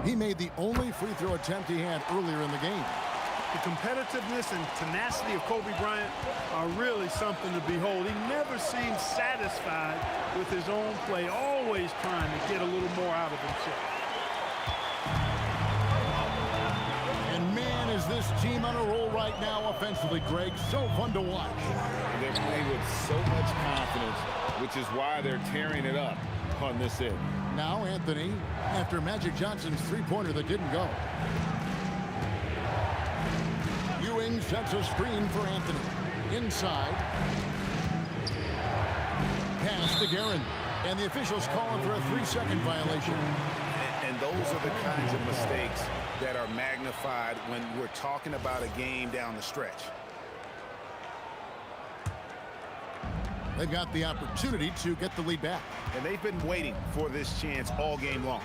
He made the only free throw attempt he had earlier in the game. The competitiveness and tenacity of Kobe Bryant are really something to behold. He never seems satisfied with his own play, always trying to get a little more out of himself. And man, is this team on a roll right now offensively, Greg. So fun to watch. They're playing with so much confidence, which is why they're tearing it up on this end. Now Anthony, after Magic Johnson's 3-pointer that didn't go. Ewing sets a screen for Anthony. Inside. Pass to Guerin. And the officials calling for a 3-second violation. And those are the kinds of mistakes that are magnified when we're talking about a game down the stretch. They've got the opportunity to get the lead back. And they've been waiting for this chance all game long.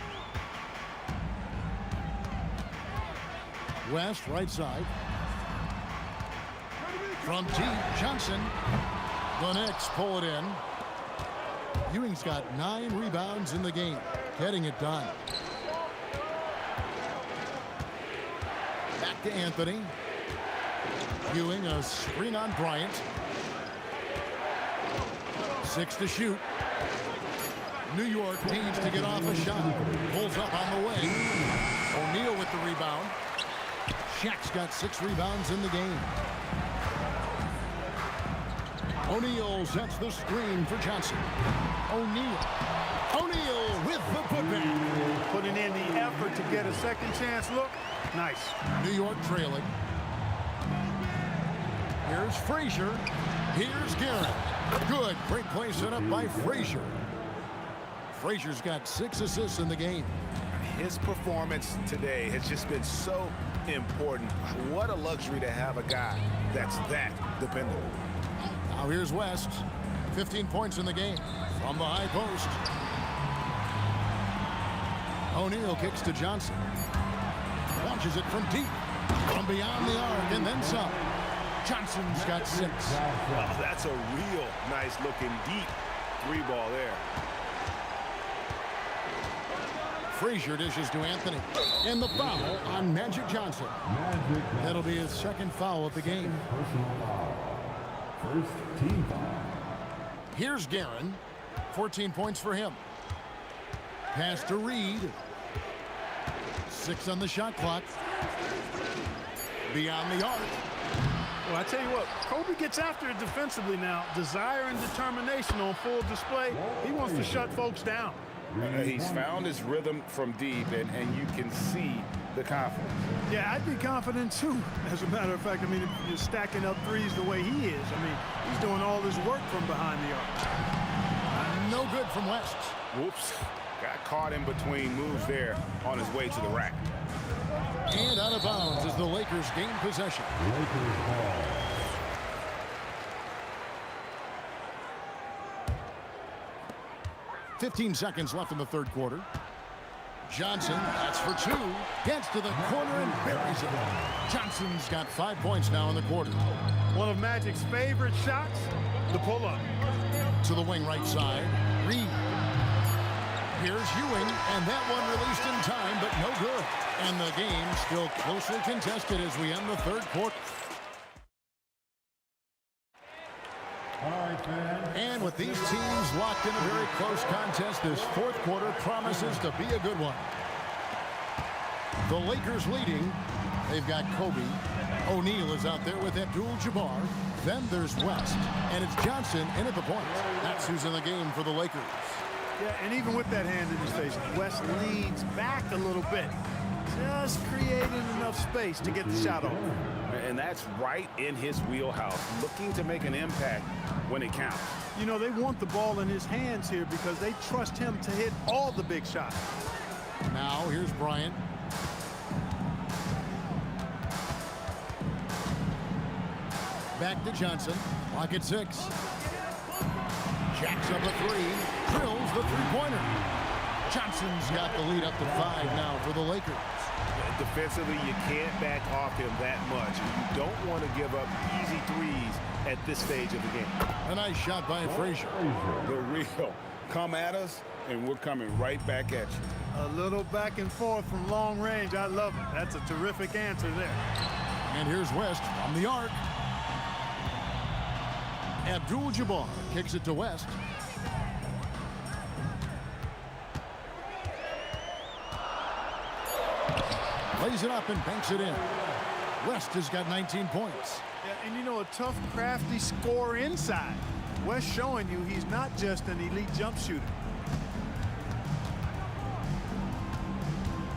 West, right side. From deep, Johnson. The Knicks pull it in. Ewing's got 9 rebounds in the game, getting it done. Back to Anthony. Ewing, a screen on Bryant. 6 to shoot. New York needs to get off a shot. Pulls up on the way. O'Neal with the rebound. Shaq's got 6 rebounds in the game. O'Neal sets the screen for Johnson. O'Neal with the putback. Putting in the effort to get a second chance look. Nice. New York trailing. Here's Frazier. Here's Guerin. Good. Great play set up by Frazier. Frazier's got 6 assists in the game. his performance today has just been so important. What a luxury to have a guy that's that dependable. Now here's West. 15 points in the game from the high post. O'Neal kicks to Johnson. Launches it from deep. From beyond the arc and then some. Johnson's got 6. Oh, that's a real nice looking deep 3-ball there. Frazier dishes to Anthony. And the foul on Magic Johnson. That'll be his second foul of the game. First team foul. Here's Guerin. 14 points for him. Pass to Reed. 6 on the shot clock. Beyond the arc. Well, I tell you what, Kobe gets after it defensively now. Desire and determination on full display. He wants to shut folks down. He's found his rhythm from deep, and you can see the confidence. Yeah, I'd be confident too. As a matter of fact, I mean, if you're stacking up threes the way he is, I mean, he's doing all his work from behind the arc. No good from West. Whoops. Got caught in between moves there on his way to the rack. And out of bounds as the Lakers gain possession. Lakers ball. .15 seconds left in the third quarter. Johnson, that's for 2. Gets to the corner and buries it. Johnson's got 5 points now in the quarter. One of Magic's favorite shots, the pull-up. To the wing right side, Reed. Here's Ewing, and that one released in time, but no good. And the game still closely contested as we end the third quarter. All right, fans. And with these teams locked in a very close contest, this fourth quarter promises to be a good one. The Lakers leading. They've got Kobe. O'Neal is out there with Abdul-Jabbar. Then there's West, and it's Johnson in at the point. That's who's in the game for the Lakers. Yeah, and even with that hand in his face, West leads back a little bit. Just creating enough space to get the shot off. And that's right in his wheelhouse, looking to make an impact when it counts. You know, they want the ball in his hands here because they trust him to hit all the big shots. Now, here's Bryant. Back to Johnson. Clock at 6. Jacks up a 3. Drills the three-pointer. Johnson's got the lead up to 5 now for the Lakers. Defensively, you can't back off him that much. You don't want to give up easy threes at this stage of the game. A nice shot by Frazier. The real. Come at us, and we're coming right back at you. A little back and forth from long range. I love it. That's a terrific answer there. And here's West from the arc. Abdul-Jabbar kicks it to West. Lays it up and banks it in. West has got 19 points. Yeah, and you know, a tough, crafty scorer inside. West showing you he's not just an elite jump shooter.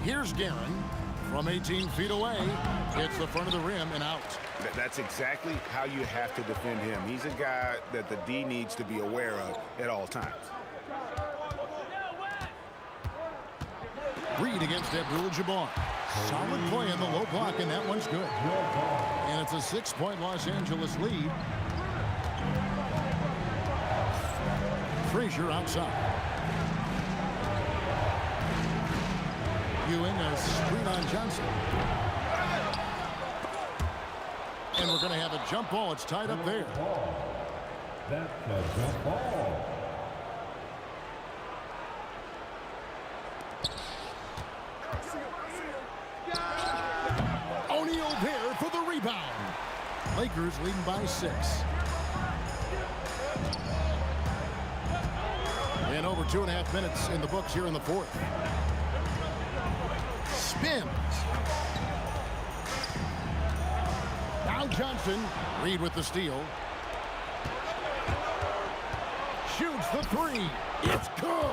Here's Guerin from 18 feet away. Hits the front of the rim and out. That's exactly how you have to defend him. He's a guy that the D needs to be aware of at all times. Reed against Abdul-Jabbar. Solid play in the low block, and that one's good. And it's a 6-point Los Angeles lead. Frazier outside. Ewing a screen on Johnson. And we're going to have a jump ball. It's tied up there. That's a jump ball. O'Neal there for the rebound. Lakers leading by 6. And over 2.5 minutes in the books here in the fourth. Spins. Now Johnson. Reed with the steal. Shoots the 3. It's good.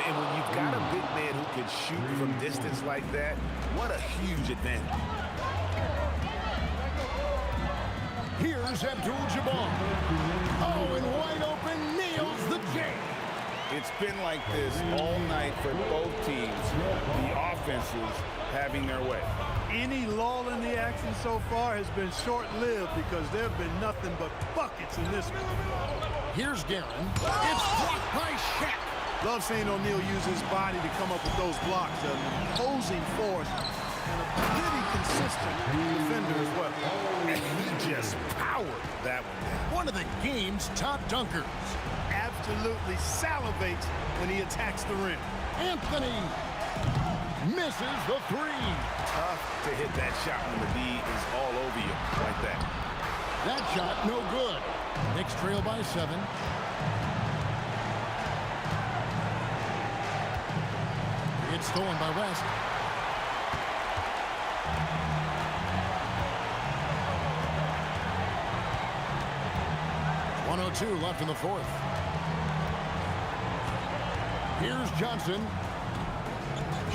And when you've got a big man who can shoot from distance like that, what a huge advantage. Here's Abdul-Jabbar. Oh, and wide open, nails the J. It's been like this all night for both teams. The offenses having their way. Any lull in the action so far has been short-lived because there have been nothing but buckets in this one. Here's Guerin. It's blocked by Shaq. Love seeing O'Neal use his body to come up with those blocks. An imposing force and a pretty consistent defender as well. And he just powered that one down. One of the game's top dunkers. Absolutely salivates when he attacks the rim. Anthony misses the three. Tough to hit that shot when the D is all over you like that. That shot no good. Knicks trail by 7. It's stolen by West. .102 left in the fourth. Here's Johnson.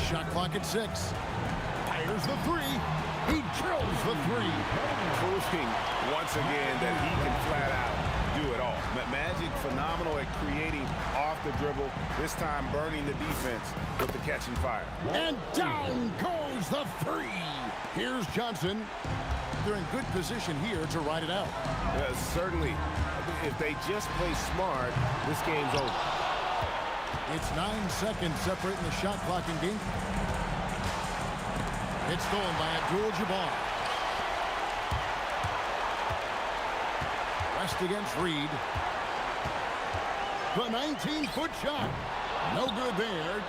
Shot clock at 6. Fires the three. He drills the three. Proving once again that he can flat out do it all. Magic phenomenal at creating off the dribble. This time burning the defense with the catching fire. And down goes the three. Here's Johnson. They're in good position here to ride it out. Certainly, if they just play smart, this game's over. It's 9 seconds separating the shot clock and game. It's stolen by Abdul-Jabbar. West against Reed. The 19-foot shot. No good there.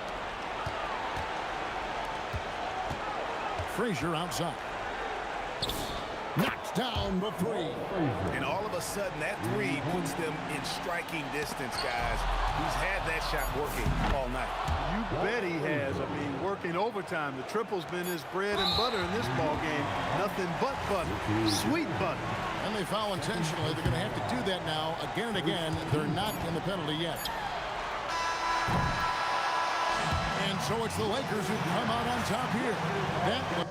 Frazier outside. Knocks down the three. And all of a sudden, that three puts them in striking distance, guys. He's had that shot working all night. You bet he has. I mean, working overtime. The triple's been his bread and butter in this ball game. Nothing but butter. Sweet butter. And they foul intentionally. They're going to have to do that now again and again. They're not in the penalty yet. And so it's the Lakers who come out on top here. That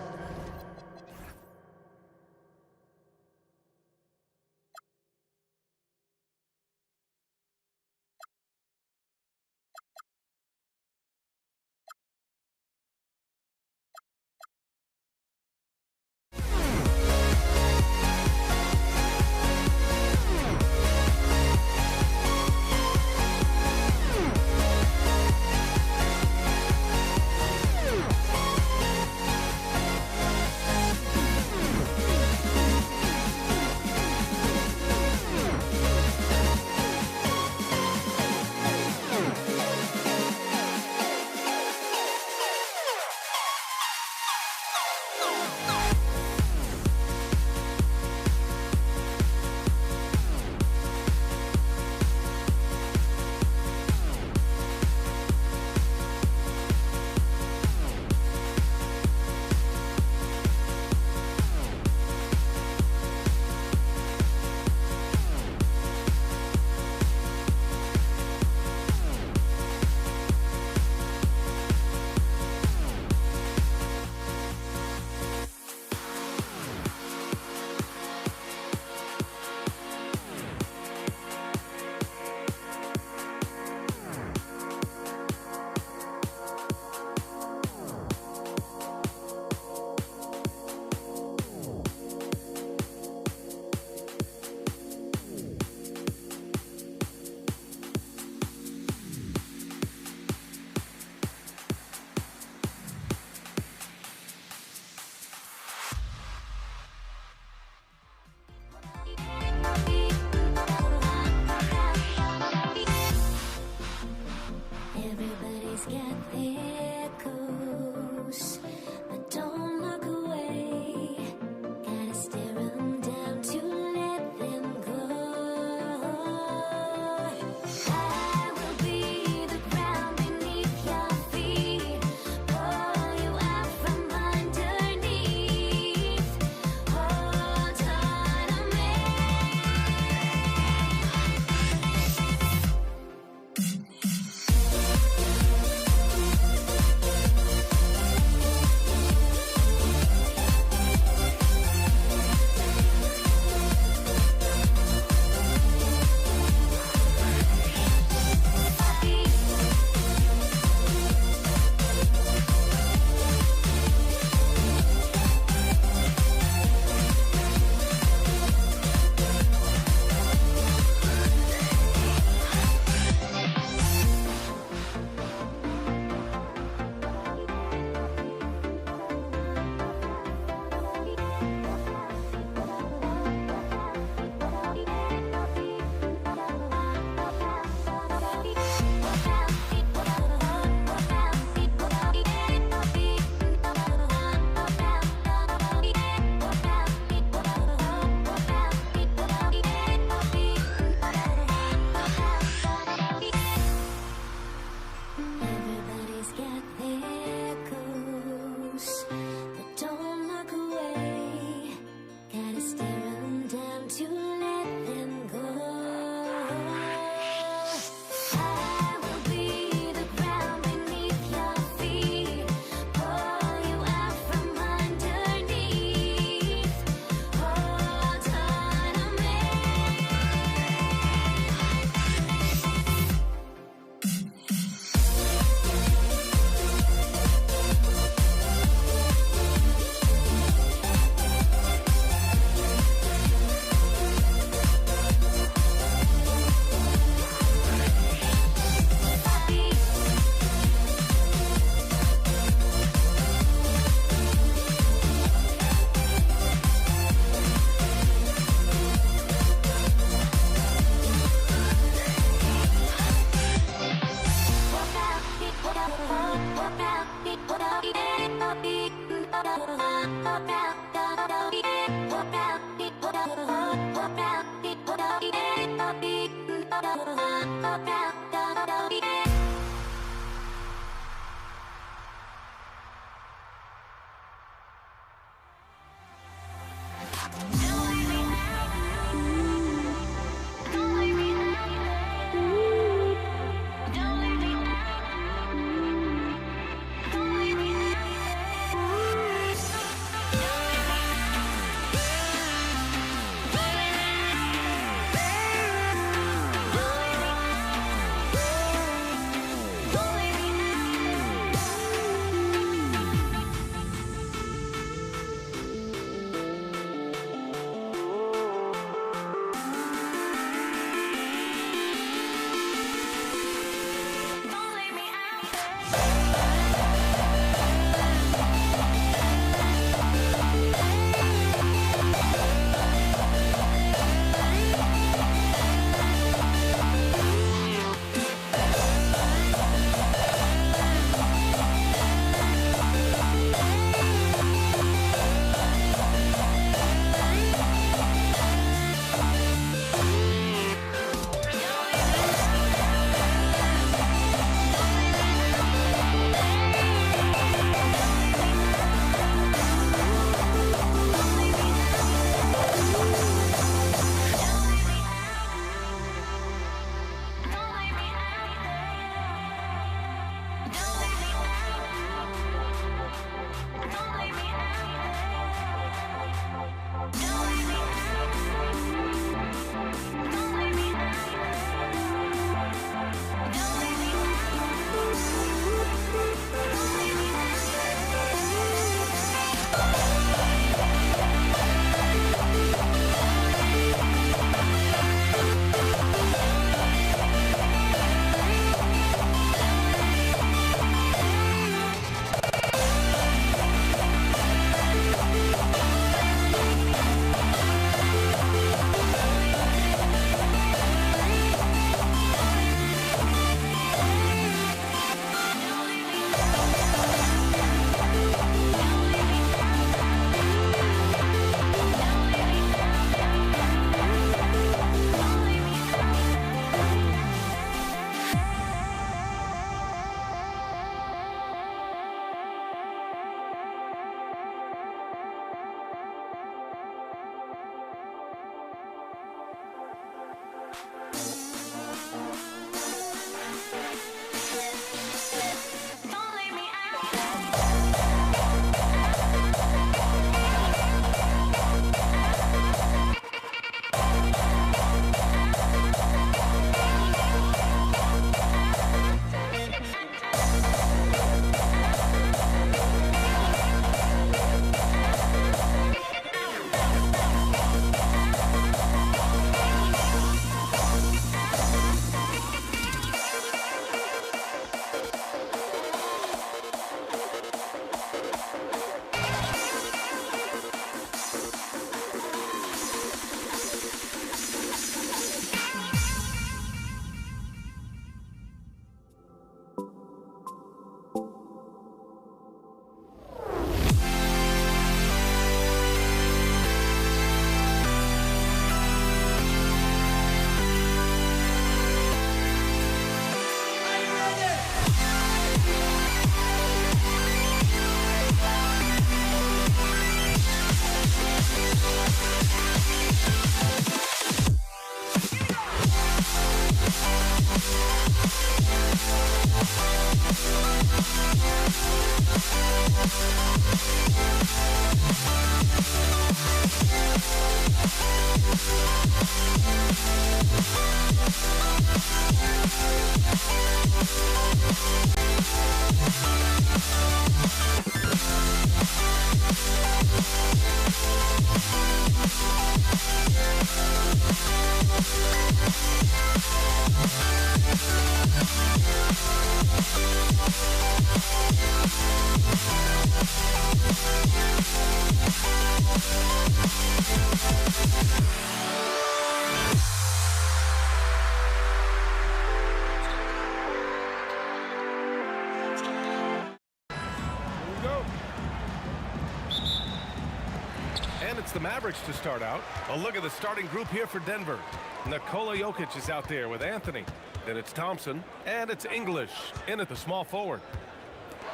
It's the Mavericks to start out. A look at the starting group here for Denver. Nikola Jokic is out there with Anthony. Then it's Thompson, and it's English in at the small forward.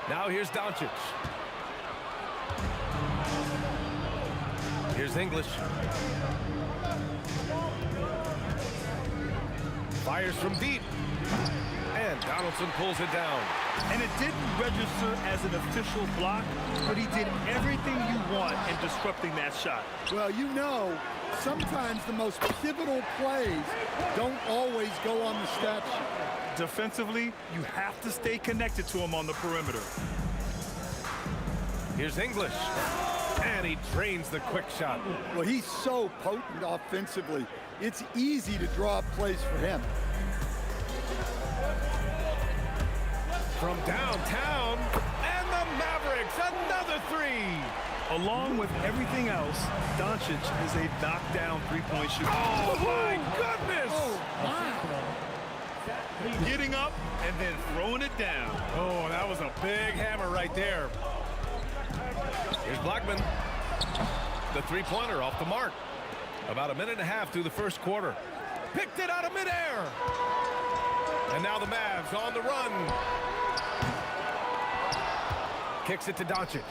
Now here's Doncic. Here's English. Fires from deep. And Donaldson pulls it down. And it didn't register as an official block, but he did everything you want in disrupting that shot. Well, you know, sometimes the most pivotal plays don't always go on the stat sheet. Defensively, you have to stay connected to him on the perimeter. Here's English. And he drains the quick shot. Well, he's so potent offensively. It's easy to draw up plays for him. From downtown, and the Mavericks, another three. Along with everything else, Doncic is a knockdown three-point shooter. Oh, my goodness! Oh, wow. Getting up and then throwing it down. Oh, that was a big hammer right there. Here's Blackman. The three-pointer off the mark. About a minute and a half through the first quarter. Picked it out of midair. And now the Mavs on the run. Kicks it to Doncic.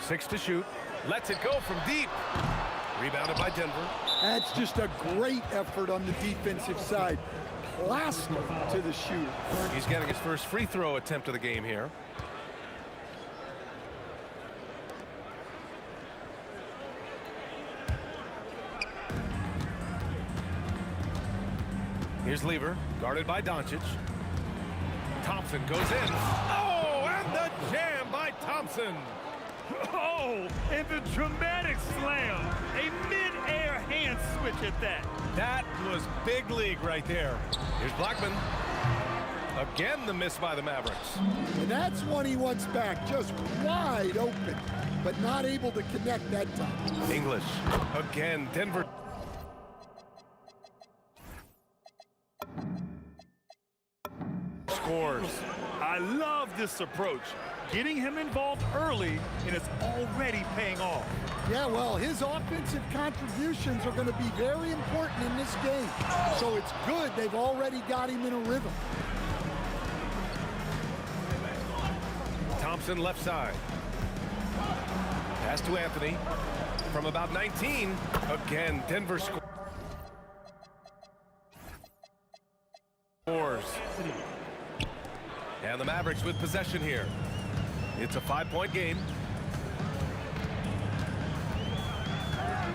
6 to shoot. Lets it go from deep. Rebounded by Denver. That's just a great effort on the defensive side. Plaster to the shooter. He's getting his first free throw attempt of the game here. Here's Lever, guarded by Doncic. Thompson goes in. Oh, and the jam by Thompson. Oh, and the dramatic slam. A mid-air hand switch at that. That was big league right there. Here's Blackman. Again, the miss by the Mavericks. And that's one he wants back, just wide open, but not able to connect that time. English. Again, Denver. Scores. I love this approach. Getting him involved early, and it's already paying off. Yeah, well, his offensive contributions are going to be very important in this game. So it's good they've already got him in a rhythm. Thompson left side. Pass to Anthony. From about 19. Again, Denver scores. And the Mavericks with possession here. It's a 5-point game.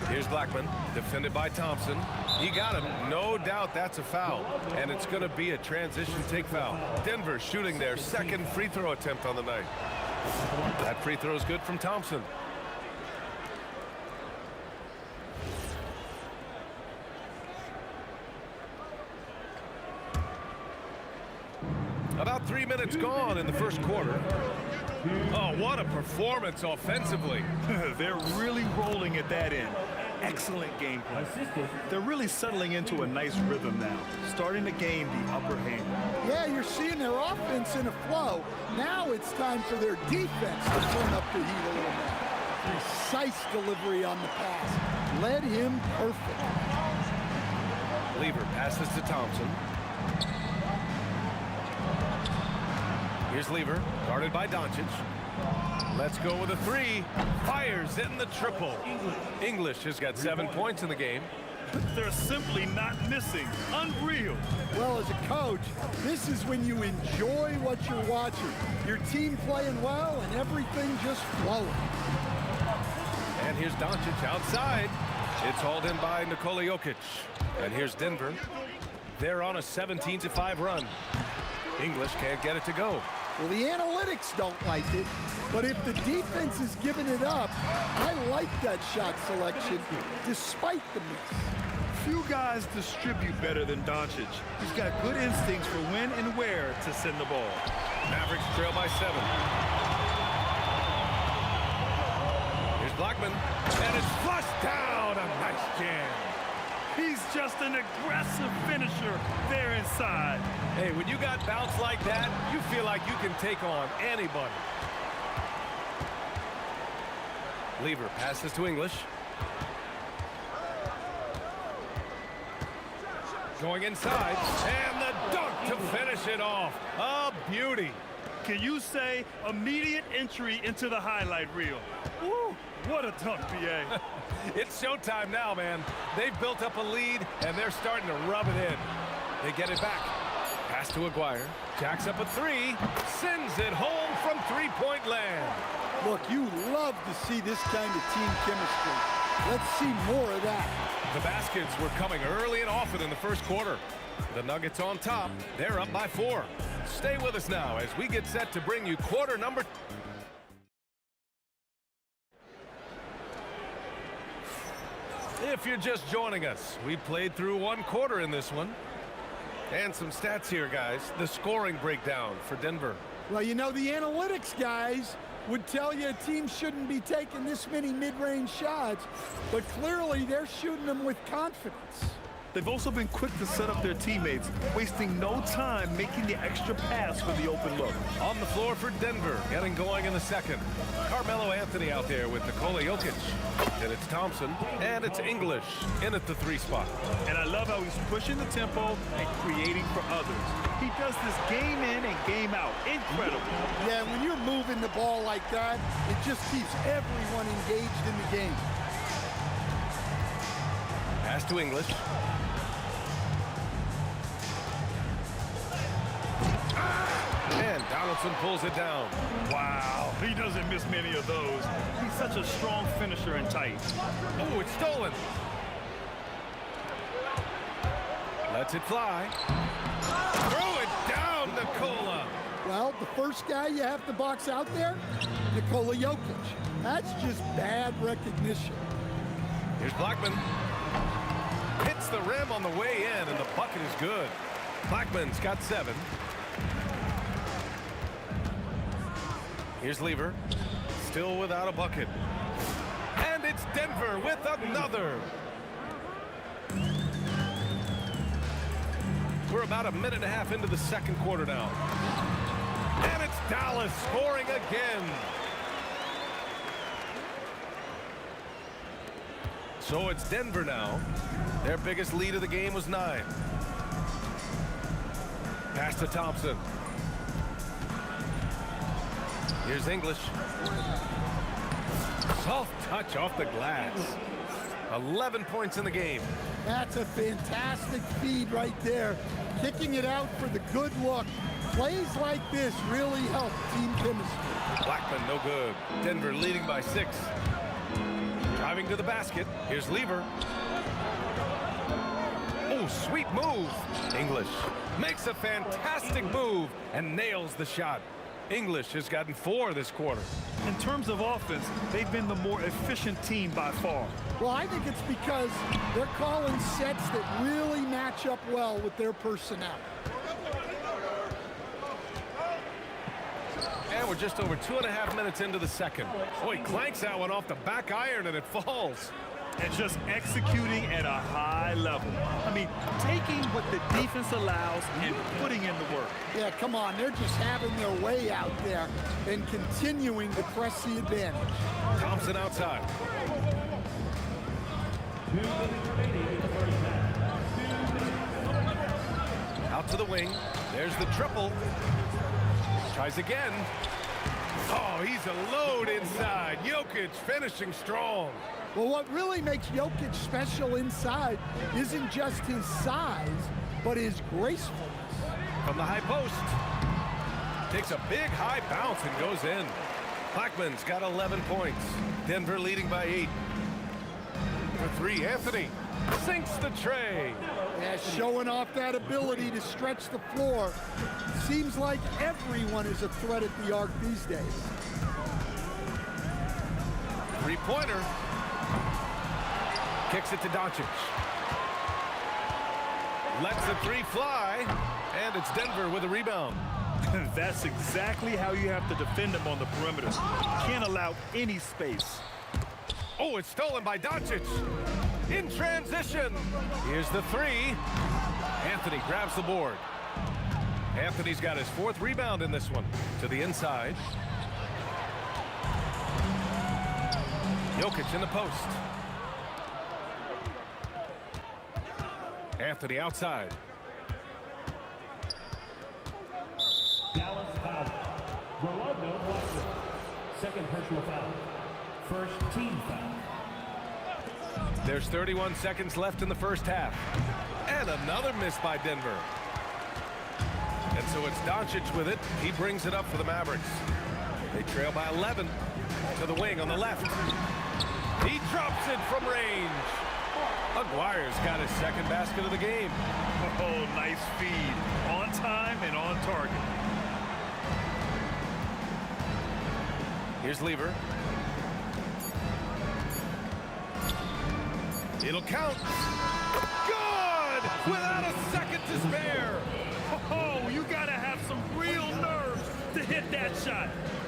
Here's Blackman, defended by Thompson. He got him. No doubt that's a foul. And it's going to be a transition take foul. Denver shooting their second free throw attempt on the night. That free throw is good from Thompson. About 3 minutes gone in the first quarter. Oh, what a performance offensively. They're really rolling at that end. Excellent game plan. They're really settling into a nice rhythm now, starting to gain the upper hand. Yeah, you're seeing their offense in a flow. Now it's time for their defense to turn up the heat a little more. Precise delivery on the pass. Led him perfect. Lever passes to Thompson. Here's Lever, guarded by Doncic. Let's go with a three. Fires in the triple. English has got 7 points in the game. They're simply not missing. Unreal. Well, as a coach, this is when you enjoy what you're watching. Your team playing well and everything just flowing. And here's Doncic outside. It's hauled in by Nikola Jokic. And here's Denver. They're on a 17-5 run. English can't get it to go. Well, the analytics don't like it, but if the defense is giving it up, I like that shot selection despite the miss. Few guys distribute better than Doncic. He's got good instincts for when and where to send the ball. Mavericks trail by 7. Here's Blackman, and it's flushed down. A nice jam. He's just an aggressive finisher there inside. Hey, when you got bounce like that, you feel like you can take on anybody. Lever passes to English. Going inside, and the dunk to finish it off. A beauty. Can you say immediate entry into the highlight reel? Woo, what a dunk, PA. It's showtime now, man. They've built up a lead, and they're starting to rub it in. They get it back. Pass to Aguirre. Jacks up a three. Sends it home from three-point land. Look, you love to see this kind of team chemistry. Let's see more of that. The baskets were coming early and often in the first quarter. The Nuggets on top. They're up by 4. Stay with us now as we get set to bring you quarter number. If you're just joining us, we played through one quarter in this one. And some stats here, guys. The scoring breakdown for Denver. Well, you know, the analytics guys would tell you a team shouldn't be taking this many mid-range shots, but clearly they're shooting them with confidence. They've also been quick to set up their teammates, wasting no time making the extra pass for the open look. On the floor for Denver, getting going in the second. Carmelo Anthony out there with Nikola Jokic. And it's Thompson, and it's English in at the 3 spot. And I love how he's pushing the tempo and creating for others. He does this game in and game out. Incredible. Yeah, when you're moving the ball like that, it just keeps everyone engaged in the game. Pass to English. And Donaldson pulls it down. Wow, he doesn't miss many of those. He's such a strong finisher and tight. Oh, it's stolen. Lets it fly. Throw it down, Nikola. Well, the first guy you have to box out there, Nikola Jokic. That's just bad recognition. Here's Blackman. Hits the rim on the way in, and the bucket is good. Blackman's got 7. Here's Lever. Still without a bucket. And it's Denver with another. We're about a minute and a half into the second quarter now. And it's Dallas scoring again. So it's Denver now. Their biggest lead of the game was 9. Pass to Thompson. Here's English. Soft touch off the glass. 11 points in the game. That's a fantastic feed right there. Kicking it out for the good look. Plays like this really help team chemistry. Blackman, no good. Denver leading by 6. Driving to the basket. Here's Lever. Oh, sweet move. English makes a fantastic move and nails the shot. English has gotten 4 this quarter. In terms of offense, they've been the more efficient team by far. Well, I think it's because they're calling sets that really match up well with their personnel. And we're just over 2.5 minutes into the second. Oh, he clanks that one off the back iron and it falls. And just executing at a high level. I mean, taking what the defense allows and putting in the work. Yeah, come on. They're just having their way out there and continuing to press the advantage. Thompson outside. 2 minutes remaining in the first half. Out to the wing. There's the triple. Tries again. Oh, he's a load inside. Jokic finishing strong. Well, what really makes Jokic special inside isn't just his size, but his gracefulness. From the high post. Takes a big high bounce and goes in. Blackman's got 11 points. Denver leading by 8. For 3, Anthony sinks the tray. Yeah, showing off that ability to stretch the floor. Seems like everyone is a threat at the arc these days. 3-pointer. Kicks it to Doncic. Lets the 3 fly, and it's Denver with a rebound. That's exactly how you have to defend them on the perimeter. Can't allow any space. Oh, it's stolen by Doncic. In transition. Here's the 3. Anthony grabs the board. Anthony's got his 4th rebound in this one. To the inside. Jokic in the post. Anthony outside. Dallas foul. Rolando Blackman. Second personal foul. First team foul. There's 31 seconds left in the first half. And another miss by Denver. And so it's Doncic with it. He brings it up for the Mavericks. They trail by 11 to the wing on the left. He drops it from range. Aguirre's got his second basket of the game. Oh, nice feed. On time and on target. Here's Lever. It'll count. Good! Without a second to spare. Oh, you gotta have some real nerves to hit that shot.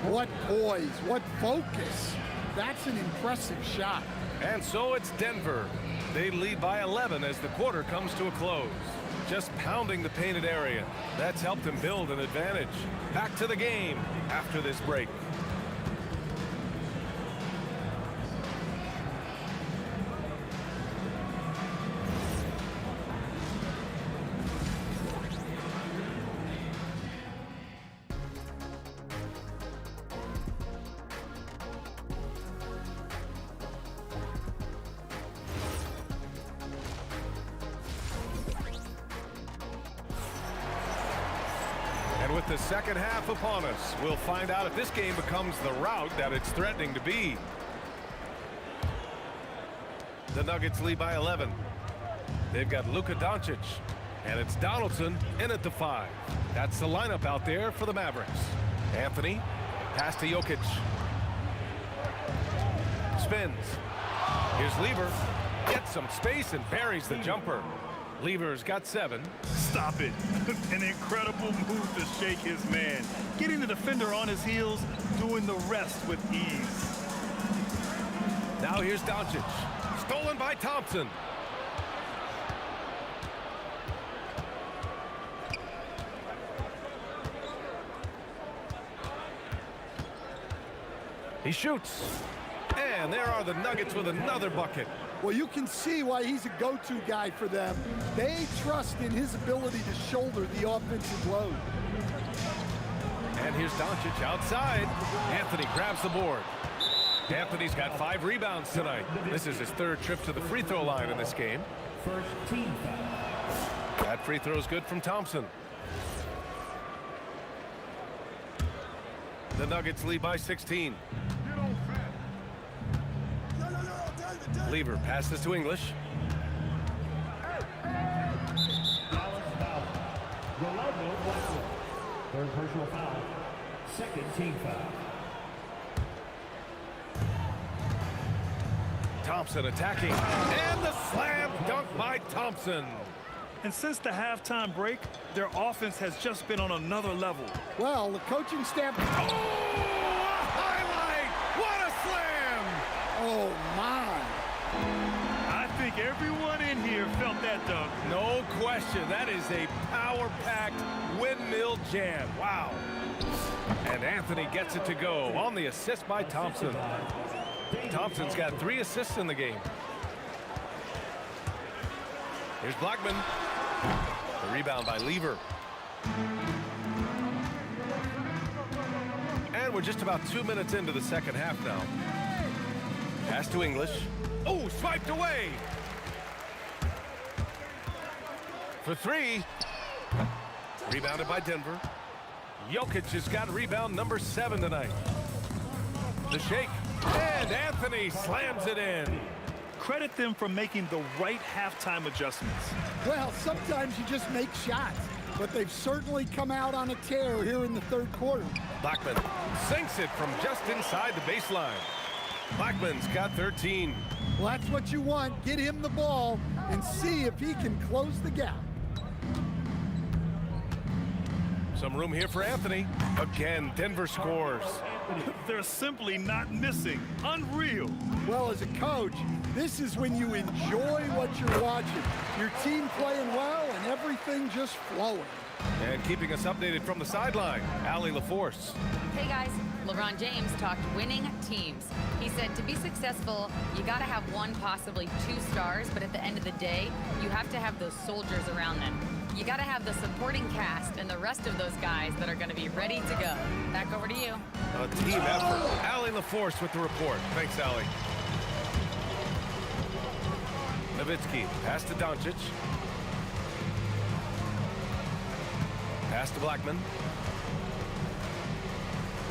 What poise, what focus. That's an impressive shot. And so it's Denver. They lead by 11 as the quarter comes to a close. Just pounding the painted area. That's helped him build an advantage. Back to the game after this break. And with the second half upon us, we'll find out if this game becomes the rout that it's threatening to be. The Nuggets lead by 11. They've got Luka Doncic, and it's Donaldson in at the 5. That's the lineup out there for the Mavericks. Anthony, pass to Jokic. Spins. Here's Lever. Gets some space and buries the jumper. Lever's got 7. Stop it. An incredible move to shake his man. Getting the defender on his heels, doing the rest with ease. Now here's Doncic. Stolen by Thompson. He shoots. And there are the Nuggets with another bucket. Well, you can see why he's a go-to guy for them. They trust in his ability to shoulder the offensive load. And here's Doncic outside. Anthony grabs the board. Anthony's got 5 rebounds tonight. This is his 3rd trip to the free throw line in this game. First team foul. That free throw's good from Thompson. The Nuggets lead by 16. Lever passes to English. Dallas foul. Rolando Blackman. Third personal foul. Second team foul. Thompson attacking. And the slam dunk by Thompson. And since the halftime break, their offense has just been on another level. Well, the coaching staff... Oh, a highlight! What a slam! Oh, my. I think everyone in here felt that dunk. No question. That is a power-packed windmill jam. Wow. And Anthony gets it to go on the assist by Thompson. Thompson's got 3 assists in the game. Here's Blackman. The rebound by Lever. And we're just about 2 minutes into the second half now. Pass to English. Oh, swiped away. For 3. Rebounded by Denver. Jokic has got rebound number 7 tonight. The shake. And Anthony slams it in. Credit them for making the right halftime adjustments. Well, sometimes you just make shots, but they've certainly come out on a tear here in the 3rd quarter. Blackman sinks it from just inside the baseline. Blackman's got 13. Well, that's what you want. Get him the ball and see if he can close the gap. Some room here for Anthony. Again, Denver scores. They're simply not missing. Unreal. Well, as a coach, this is when you enjoy what you're watching. Your team playing well and everything just flowing. And keeping us updated from the sideline, Allie LaForce. Hey, guys. LeBron James talked winning teams. He said to be successful, you got to have one, possibly two stars, but at the end of the day, you have to have those soldiers around them. You got to have the supporting cast and the rest of those guys that are going to be ready to go. Back over to you. A team effort. Allie LaForce with the report. Thanks, Allie. Nowitzki, pass to Doncic. Pass to Blackman.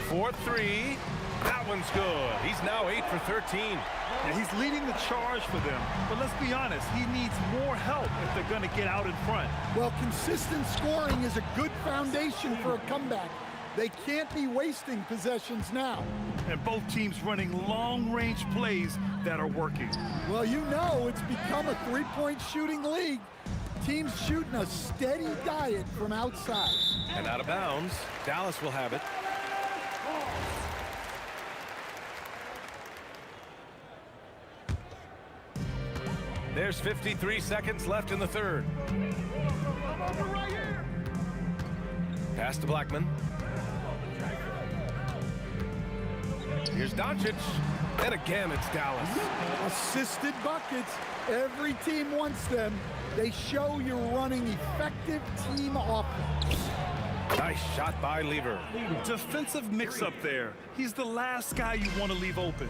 4-3. That one's good. He's now 8 for 13. And he's leading the charge for them. But let's be honest, he needs more help if they're going to get out in front. Well, consistent scoring is a good foundation for a comeback. They can't be wasting possessions now. And both teams running long-range plays that are working. Well, you know it's become a three-point shooting league. Teams shooting a steady diet from outside. And out of bounds, Dallas will have it. There's 53 seconds left in the third. Pass to Blackman. Here's Doncic. And again, it's Dallas. Assisted buckets. Every team wants them. They show you're running effective team offense. Nice shot by Lever. Defensive mix-up there. He's the last guy you want to leave open.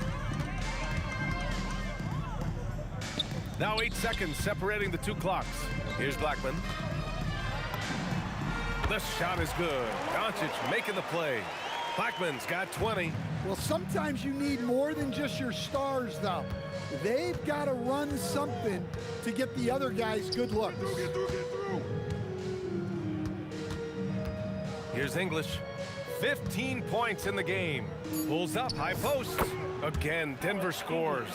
Now 8 seconds separating the two clocks. Here's Blackman. The shot is good. Doncic making the play. Blackman's got 20. Well, sometimes you need more than just your stars, though. They've got to run something to get the other guys good looks. Here's English. 15 points in the game. Pulls up, high post. Again, Denver scores.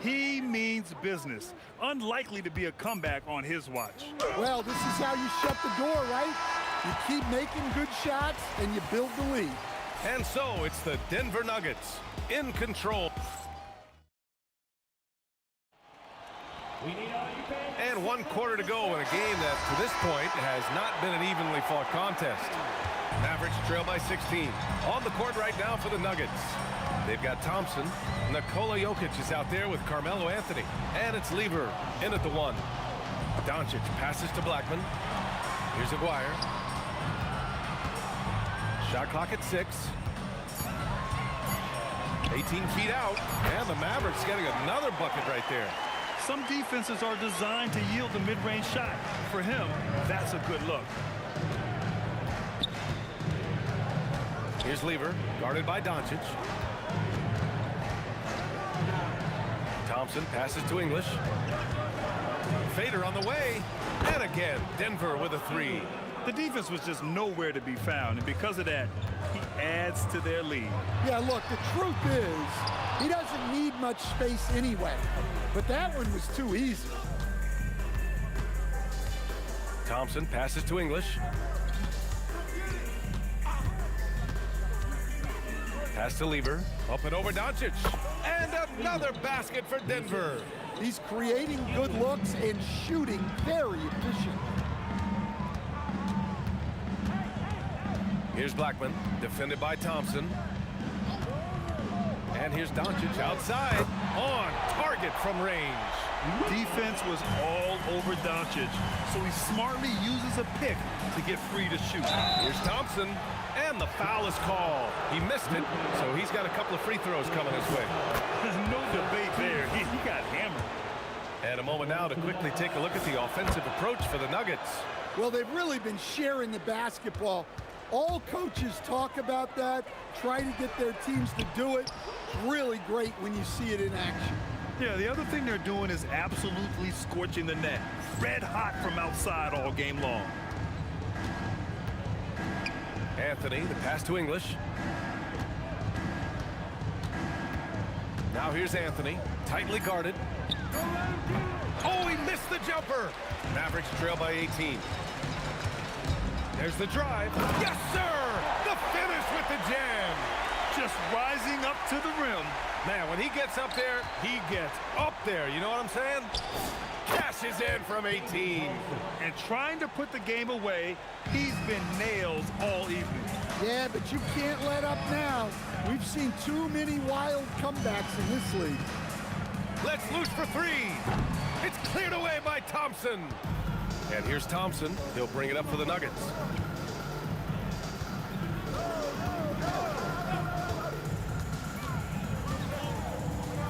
He means business. Unlikely to be a comeback on his watch. Well, this is how you shut the door, right? You keep making good shots and you build the lead. And so it's the Denver Nuggets in control. And 1 quarter to go in a game that, to this point, has not been an evenly fought contest. Mavericks trail by 16. On the court right now for the Nuggets. They've got Thompson. Nikola Jokic is out there with Carmelo Anthony. And it's Lever in at the 1. Doncic passes to Blackman. Here's Aguirre. Shot clock at 6. 18 feet out. And the Mavericks getting another bucket right there. Some defenses are designed to yield the mid-range shot. For him, that's a good look. Here's Lever, guarded by Doncic. Thompson passes to English. Fader on the way. And again, Denver with a 3. The defense was just nowhere to be found, and because of that, he adds to their lead. Yeah, look, the truth is, he doesn't need much space anyway, but that one was too easy. Thompson passes to English. Pass to Lever, up and over Doncic. And another basket for Denver. He's creating good looks and shooting very efficient. Here's Blackman, defended by Thompson. And here's Doncic outside, on target from range. Defense was all over Doncic, so he smartly uses a pick to get free to shoot. Here's Thompson, and the foul is called. He missed it, so he's got a couple of free throws coming his way. There's no debate there. He got hammered. And a moment now to quickly take a look at the offensive approach for the Nuggets. Well, they've really been sharing the basketball. All coaches talk about that, try to get their teams to do it. It's really great when you see it in action. Yeah, the other thing they're doing is absolutely scorching the net. Red hot from outside all game long. Anthony, the pass to English. Now here's Anthony, tightly guarded. Oh, he missed the jumper. Mavericks trail by 18. There's the drive. Yes, sir! The finish with the jam. Just rising up to the rim. Man, when he gets up there, he gets up there. You know what I'm saying? Cashes in from 18. And trying to put the game away, he's been nails all evening. Yeah, but you can't let up now. We've seen too many wild comebacks in this league. Let's loose for three. It's cleared away by Thompson. And here's Thompson. He'll bring it up for the Nuggets.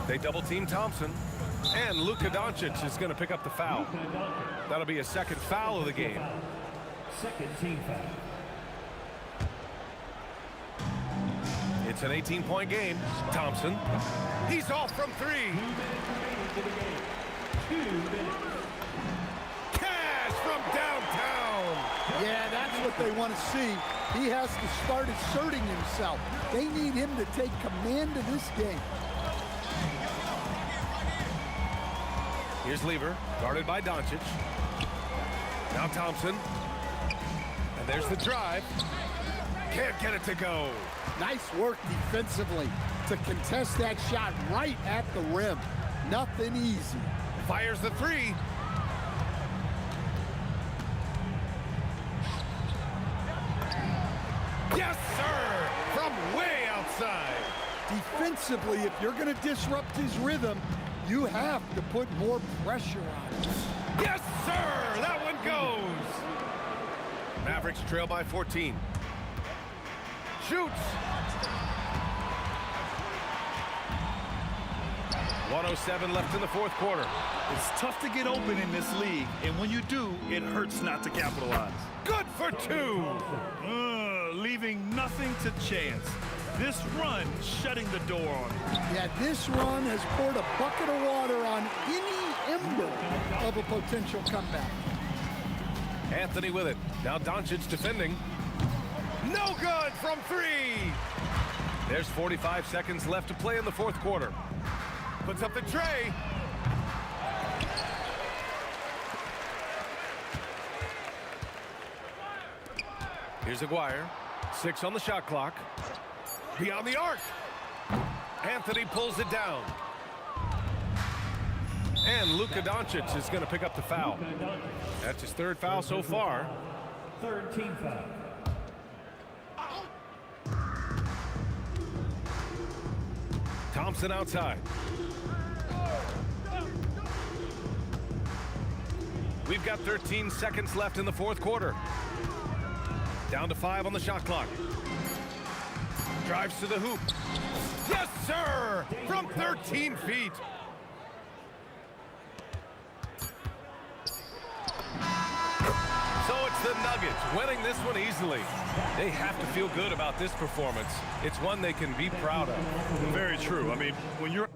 They double-team Thompson. And Luka Doncic is going to pick up the foul. That'll be a second foul of the game. Second team foul. It's an 18-point game. Thompson. He's off from three. Cash from downtown. Yeah, that's what they want to see. He has to start asserting himself. They need him to take command of this game. Here's Lever, guarded by Doncic. Now Thompson. And there's the drive. Can't get it to go. Nice work defensively to contest that shot right at the rim. Nothing easy. Fires the three. Yes, sir! From way outside. Defensively, if you're going to disrupt his rhythm, you have to put more pressure on him. Yes, sir! That one goes! Mavericks trail by 14. Shoots! 1:07 left in the fourth quarter. It's tough to get open in this league, and when you do, it hurts not to capitalize. Good for two! Leaving nothing to chance. This run shutting the door on him. Yeah, this run has poured a bucket of water on any ember of a potential comeback. Anthony with it. Now Doncic defending. No good from three! There's 45 seconds left to play in the fourth quarter. Puts up the tray. Here's Aguirre. 6 on the shot clock. Beyond the arc. Anthony pulls it down. And Luka Doncic is going to pick up the foul. That's his third foul so far. Third team foul. Thompson outside. We've got 13 seconds left in the fourth quarter. Down to 5 on the shot clock. Drives to the hoop. Yes, sir! From 13 feet. So it's the Nuggets winning this one easily. They have to feel good about this performance. It's one they can be proud of. Very true. I mean, when you're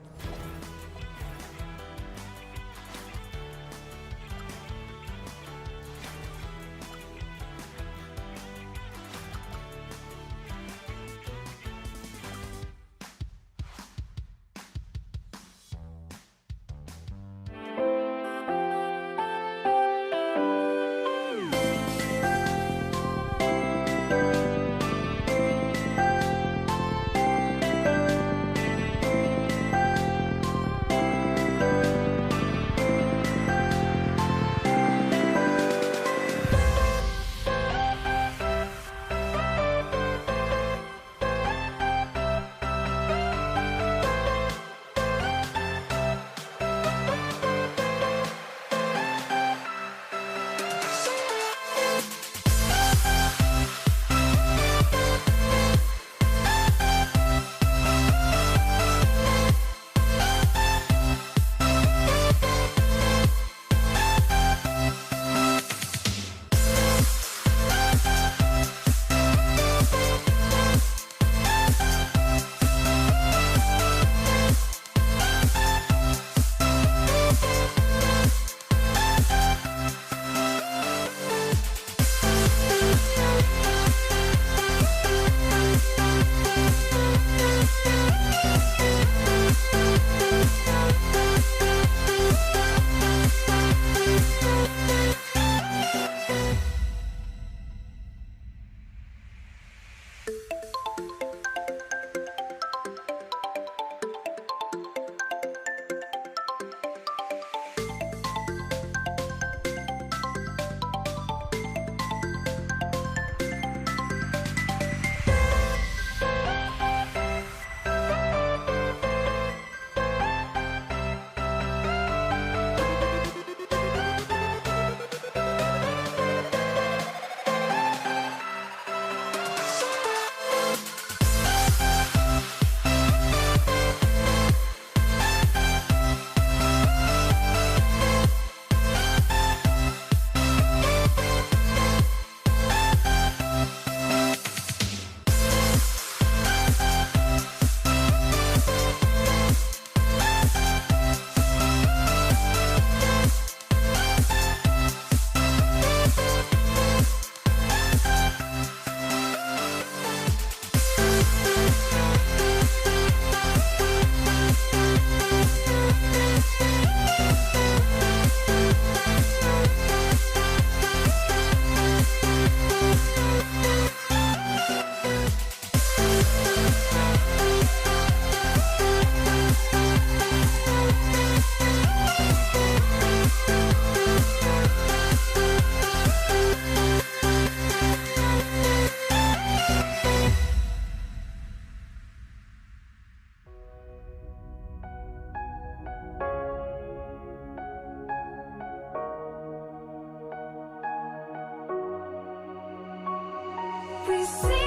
I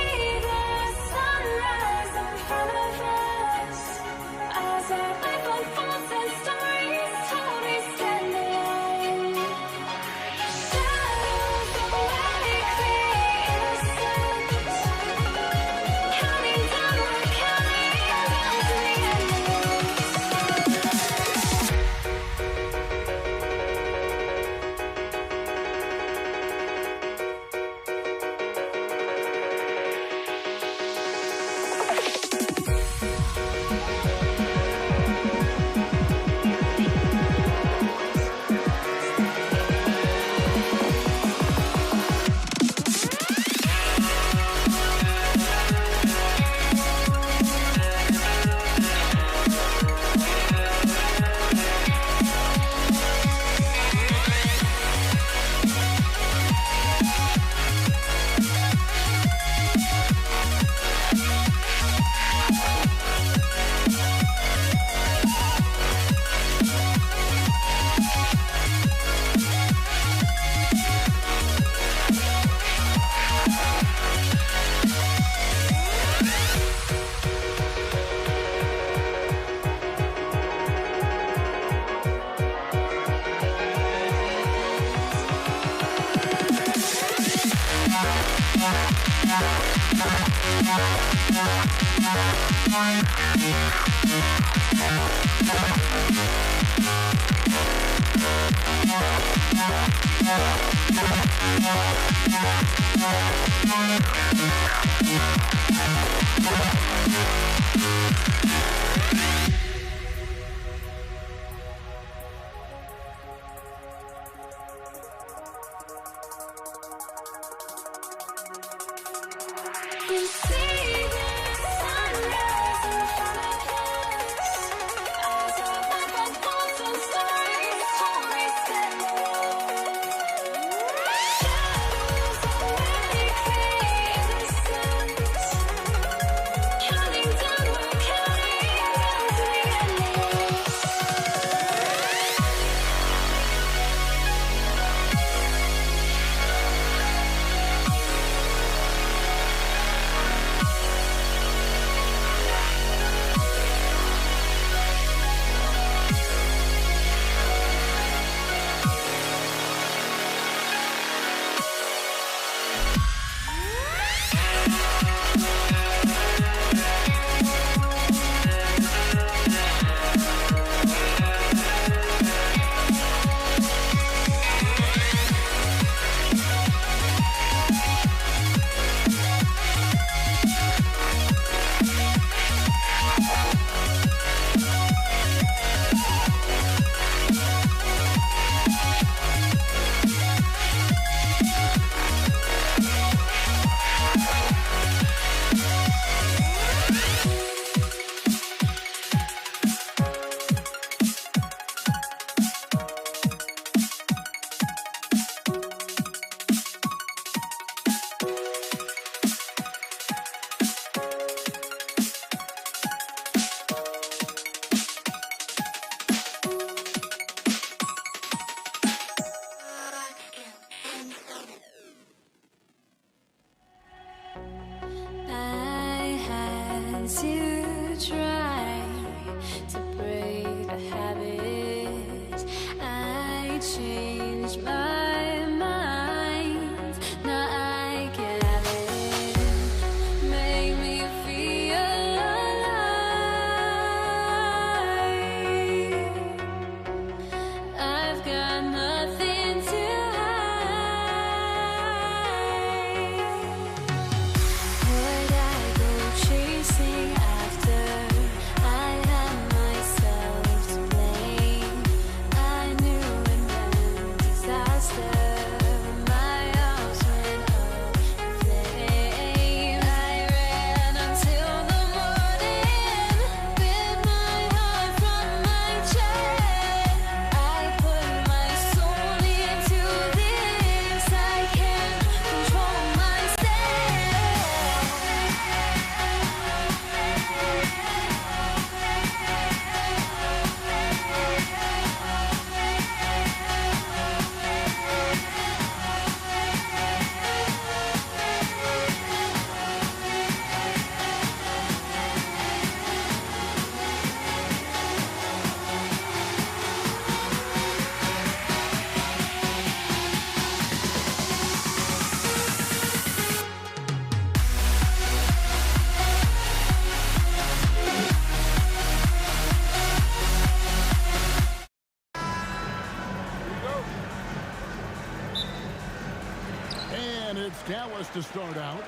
And it's Dallas to start out.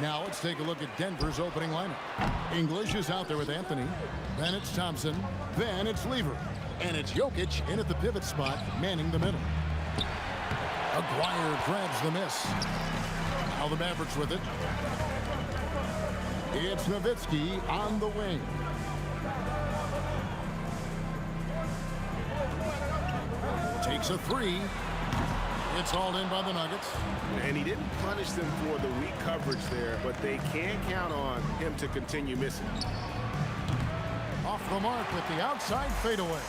Now let's take a look at Denver's opening lineup. English is out there with Anthony. Then it's Thompson. Then it's Lever. And it's Jokic in at the pivot spot, manning the middle. Aguirre grabs the miss. Now the Mavericks with it. It's Nowitzki on the wing. Takes a three. It's hauled in by the Nuggets. And he didn't punish them for the weak coverage there, but they can count on him to continue missing. Off the mark with the outside fadeaway.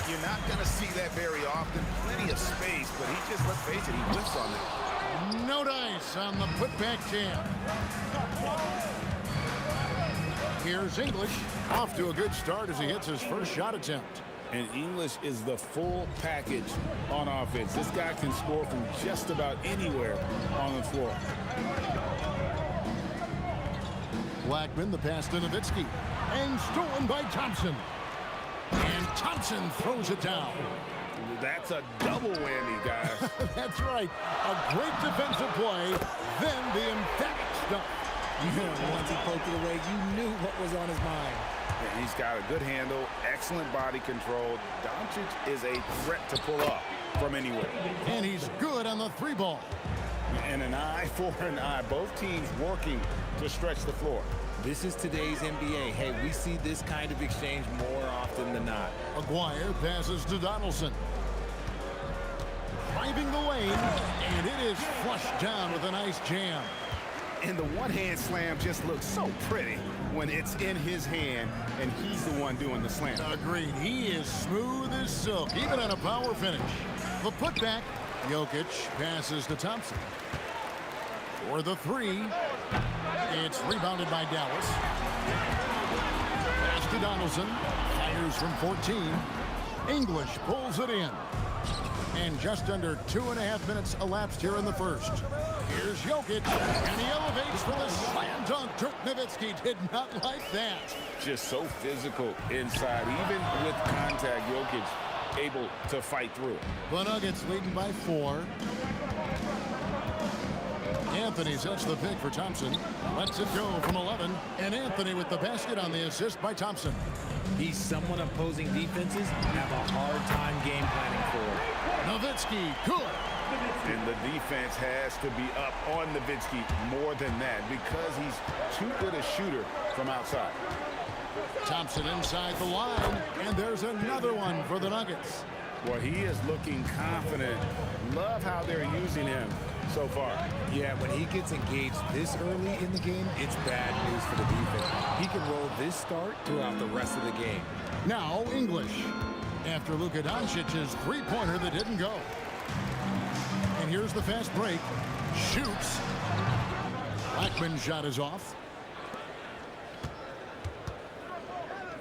You're not going to see that very often. Plenty of space, but he just, let's face it, he whiffs on it. No dice on the putback jam. Here's English. Off to a good start as he hits his first shot attempt. And English is the full package on offense. This guy can score from just about anywhere on the floor. Blackman, the pass to Nowitzki. And stolen by Thompson. And Thompson throws it down. That's a double whammy, guys. That's right. A great defensive play, then the emphatic stuff. Once he poked it away, you knew what was on his mind. And he's got a good handle, excellent body control. Doncic is a threat to pull up from anywhere. And he's good on the three ball. And an eye for an eye. Both teams working to stretch the floor. This is today's NBA. Hey, we see this kind of exchange more often than not. Aguirre passes to Donaldson. Driving the lane, and it is flushed down with a nice jam. And the one-hand slam just looks so pretty when it's in his hand and he's the one doing the slam. Agreed. He is smooth as silk, even on a power finish. The putback, Jokic passes to Thompson. For the three, it's rebounded by Dallas. Pass to Donaldson, fires from 14. English pulls it in. And just under 2.5 minutes elapsed here in the first. Here's Jokic, and he elevates for the slam dunk. Dirk Nowitzki did not like that. Just so physical inside. Even with contact, Jokic able to fight through it. The Nuggets leading by 4. Anthony sets the pick for Thompson. Lets it go from 11. And Anthony with the basket on the assist by Thompson. He's someone opposing defenses have a hard time game planning for. Nowitzki, good. And the defense has to be up on Nowitzki more than that because he's too good a shooter from outside. Thompson inside the line, and there's another one for the Nuggets. Well, he is looking confident. Love how they're using him so far. Yeah, when he gets engaged this early in the game, it's bad news for the defense. He can roll this start throughout the rest of the game. Now English. After Luka Doncic's three-pointer that didn't go. And here's the fast break. Shoots. Blackman's shot is off.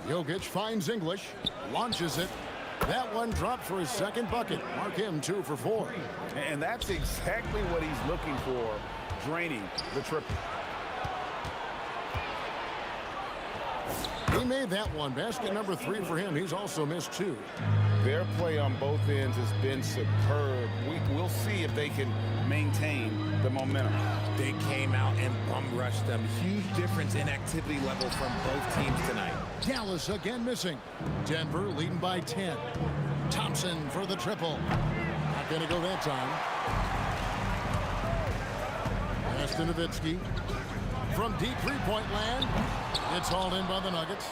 Jokic finds English. Launches it. That one dropped for his second bucket. Mark him 2 for 4. And that's exactly what he's looking for, draining the triple. He made that one. Basket number 3 for him. He's also missed 2. Their play on both ends has been superb. We'll see if they can maintain the momentum. They came out and bum rushed them. Huge difference in activity level from both teams tonight. Dallas again missing. Denver leading by 10. Thompson for the triple. Not going to go that time. Pass to Nowitzki. From deep three-point land, it's hauled in by the Nuggets.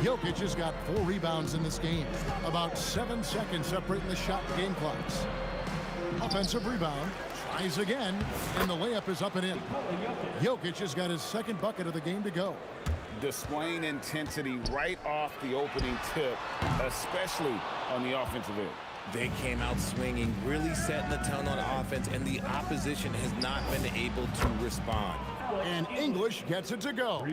Jokic has got 4 rebounds in this game. About 7 seconds separating the shot and game clocks. Offensive rebound. Tries again, and the layup is up and in. Jokic has got his second bucket of the game to go. Displaying intensity right off the opening tip, especially on the offensive end. They came out swinging, really setting the tone on offense, and the opposition has not been able to respond. And English gets it to go.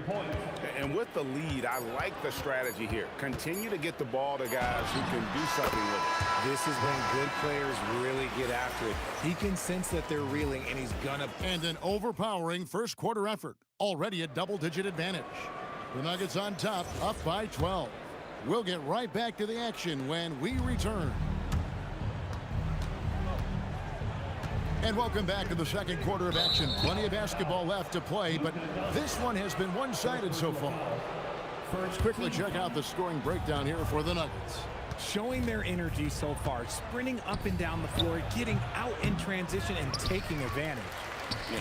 And with the lead, I like the strategy here. Continue to get the ball to guys who can do something with it. This is when good players really get after it. He can sense that they're reeling, and he's gonna... And an overpowering first quarter effort. Already a double-digit advantage. The Nuggets on top, up by 12. We'll get right back to the action when we return. And welcome back to the second quarter of action. Plenty of basketball left to play, but this one has been one-sided so far. Let's quickly check out the scoring breakdown here for the Nuggets. Showing their energy so far, sprinting up and down the floor, getting out in transition and taking advantage.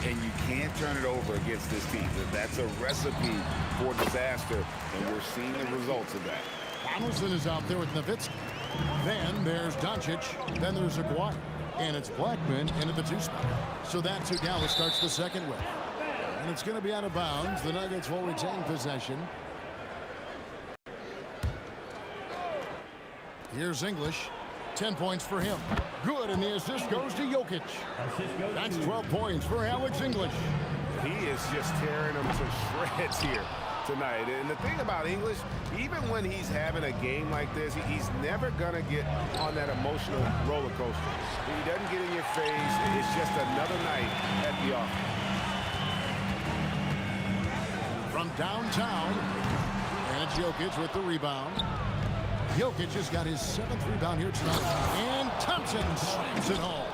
And you can't turn it over against this team. That's a recipe for disaster, and we're seeing the results of that. Donaldson is out there with Nowitzki. Then there's Doncic. Then there's Aguirre. And it's Blackman in at the 2 spot. So that's who Dallas starts the second with. And it's going to be out of bounds. The Nuggets will retain possession. Here's English. 10 points for him. Good, and the assist goes to Jokic. That's 12 points for Alex English. He is just tearing them to shreds here tonight. And the thing about English, even when he's having a game like this, he's never going to get on that emotional roller coaster. He doesn't get in your face. It's just another night at the office. From downtown, and it's Jokic with the rebound. Jokic has got his 7th rebound here tonight. And Thompson slams it home.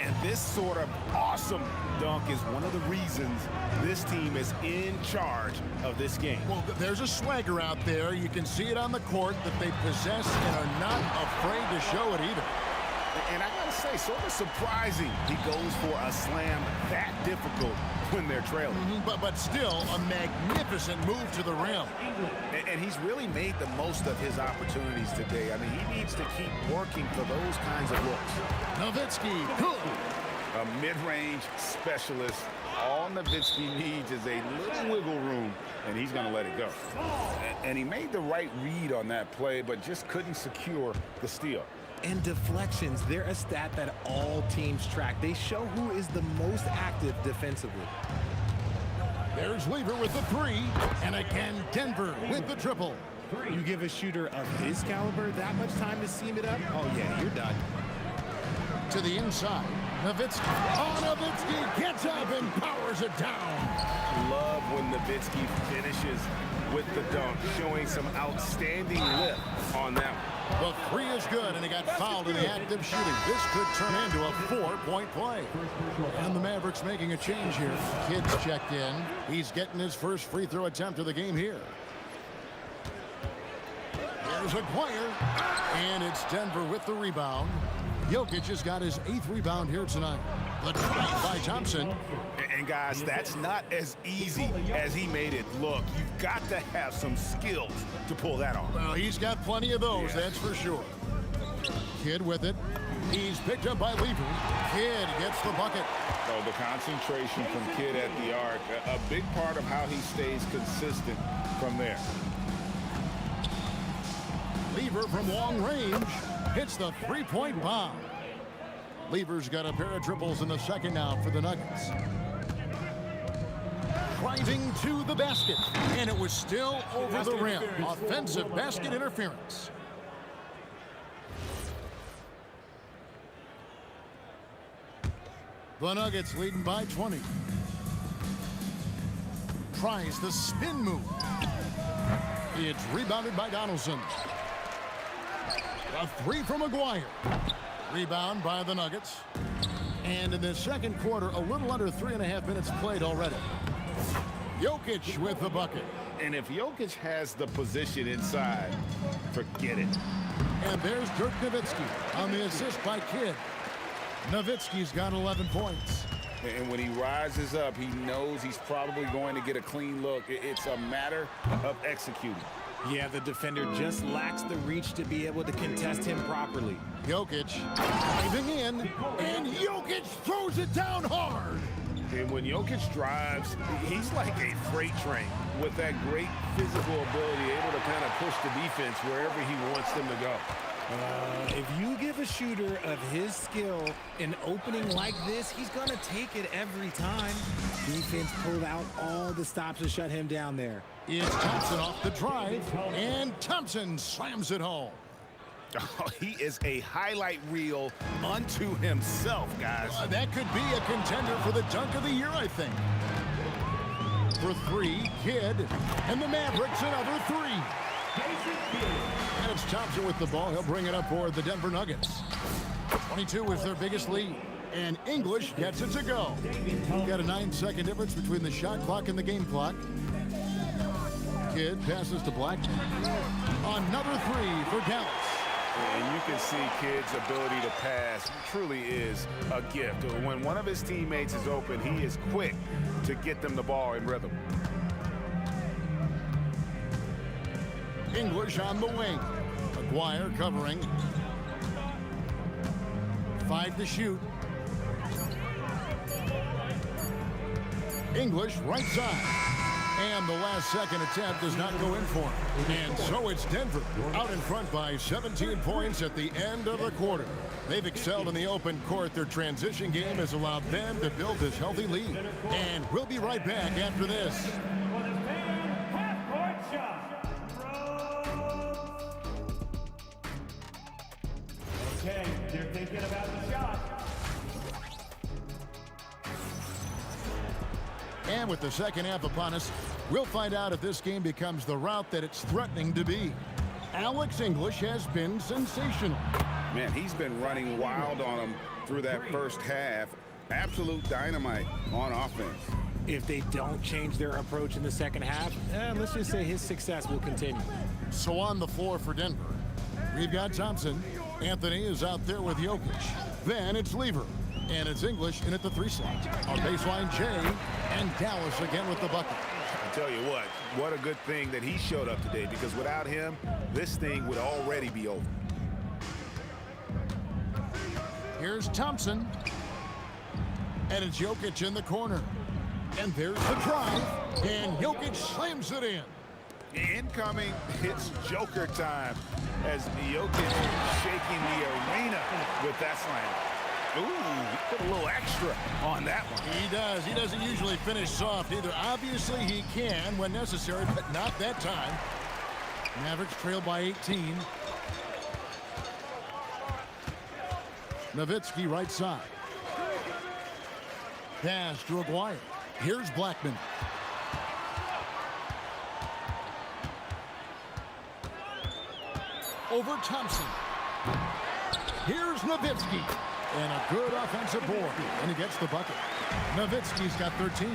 And this sort of awesome dunk is one of the reasons this team is in charge of this game. Well, there's a swagger out there. You can see it on the court that they possess and are not afraid to show it either. And I gotta say, sort of surprising he goes for a slam that difficult when they're trailing. But still, a magnificent move to the rim. And he's really made the most of his opportunities today. I mean, he needs to keep working for those kinds of looks. Nowitzki, good. A mid-range specialist. All Nowitzki needs is a little wiggle room, and he's going to let it go. And he made the right read on that play, but just couldn't secure the steal. And deflections, they're a stat that all teams track. They show who is the most active defensively. There's Lever with the 3, and again Denver with the triple. You give a shooter of his caliber that much time to seam it up, oh yeah, you're done. To the inside, Nowitzki. Oh, Nowitzki gets up and powers it down. Love when Nowitzki finishes with the dunk, showing some outstanding lift on that one. The 3 is good, and he got fouled in the act of shooting. This could turn into a 4-point play. And the Mavericks making a change here. Kidd's checked in. He's getting his first free throw attempt of the game here. Here's Aguirre, and it's Denver with the rebound. Jokic has got his 8th rebound here tonight. The drive by Thompson. And guys, that's not as easy as he made it look. You've got to have some skills to pull that off. Well, he's got plenty of those, that's for sure. Kidd with it. He's picked up by Lever. Kidd gets the bucket. Oh, the concentration from Kidd at the arc, a big part of how he stays consistent from there. Lever from long range hits the 3-point bomb. Lever's got a pair of triples in the second now for the Nuggets. Driving to the basket, and it was still over the rim. Offensive basket interference. The Nuggets leading by 20. Tries the spin move. It's rebounded by Donaldson. A 3 from Aguirre. Rebound by the Nuggets. And in the second quarter, a little under 3.5 minutes played already. Jokic with the bucket. And if Jokic has the position inside, forget it. And there's Dirk Nowitzki on the assist by Kidd. Nowitzki's got 11 points. And when he rises up, he knows he's probably going to get a clean look. It's a matter of executing. Yeah, the defender just lacks the reach to be able to contest him properly. Jokic driving in, and Jokic throws it down hard. And when Jokic drives, he's like a freight train with that great physical ability, able to kind of push the defense wherever he wants them to go. If you give a shooter of his skill an opening like this, he's going to take it every time. Defense pulled out all the stops to shut him down there. It's Thompson off the drive, and Thompson slams it home. Oh, he is a highlight reel unto himself, guys. That could be a contender for the dunk of the year, I think. For 3, Kidd, and the Mavericks another 3. And it's Thompson with the ball. He'll bring it up for the Denver Nuggets. 22 is their biggest lead. And English gets it to go. We've got a 9-second difference between the shot clock and the game clock. Kidd passes to Blackman. Another three for Dallas. And you can see Kidd's ability to pass truly is a gift. When one of his teammates is open, he is quick to get them the ball in rhythm. English on the wing. McGuire covering. 5 to shoot. English right side. And the last second attempt does not go in for him. And so it's Denver out in front by 17 points at the end of the quarter. They've excelled in the open court. Their transition game has allowed them to build this healthy lead. And we'll be right back after this. Okay, they're thinking about the shot. And with the second half upon us, we'll find out if this game becomes the route that it's threatening to be. Alex English has been sensational. Man, he's been running wild on them through that first half. Absolute dynamite on offense. If they don't change their approach in the second half, let's just say his success will continue. So on the floor for Denver, we've got Thompson. Anthony is out there with Jokic. Then it's Lever. And it's English in at the 3 slot. On baseline, Jay. And Dallas again with the bucket. I tell you what a good thing that he showed up today, because without him, this thing would already be over. Here's Thompson. And it's Jokic in the corner. And there's the drive. And Jokic slams it in. Incoming, it's Joker time as Jokic is shaking the arena with that slam. Ooh, he put a little extra on that one. He does. He doesn't usually finish soft either. Obviously, he can when necessary, but not that time. Mavericks trail by 18. Nowitzki right side. Pass to Aguirre. Here's Blackman. Over Thompson. Here's Nowitzki. And a good offensive board. And he gets the bucket. Nowitzki's got 13.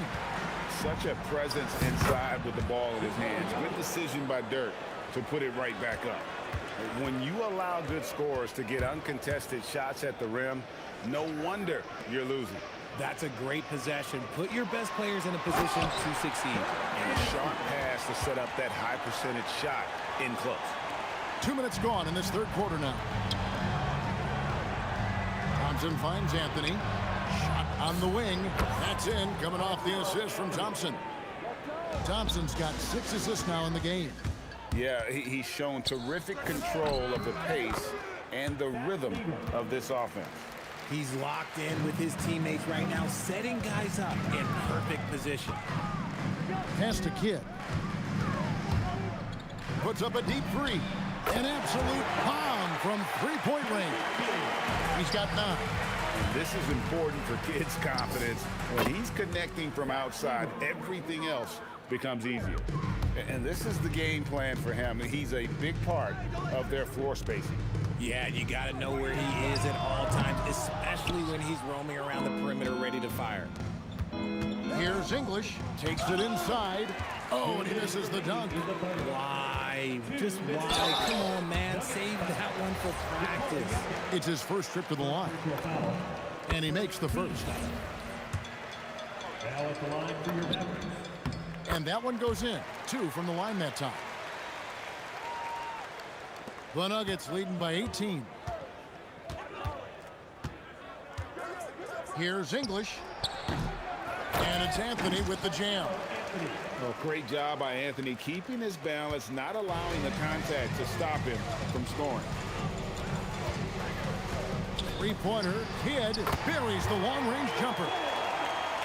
Such a presence inside with the ball in his hands. Good decision by Dirk to put it right back up. When you allow good scorers to get uncontested shots at the rim, no wonder you're losing. That's a great possession. Put your best players in a position to succeed. And a sharp pass to set up that high percentage shot in close. 2 minutes gone in this third quarter now. Thompson finds Anthony. Shot on the wing. That's in, coming off the assist from Thompson. Thompson's got 6 assists now in the game. Yeah, he's shown terrific control of the pace and the rhythm of this offense. He's locked in with his teammates right now, setting guys up in perfect position. Pass to Kidd. Puts up a deep 3. An absolute bomb from 3-point range. He's got 9. And this is important for Kidd's confidence. When he's connecting from outside, everything else becomes easier. And this is the game plan for him. He's a big part of their floor spacing. Yeah, you got to know where he is at all times, especially when he's roaming around the perimeter ready to fire. Here's English. Takes it inside. Oh, and he misses the dunk. Why? Just why? Come on, man. Save that one for practice. It's his first trip to the line. And he makes the first. Now at the line for your Mavericks. And that one goes in. 2 from the line that time. The Nuggets leading by 18. Here's English. And it's Anthony with the jam. Well, great job by Anthony, keeping his balance, not allowing the contact to stop him from scoring. 3-pointer. Kidd buries the long-range jumper.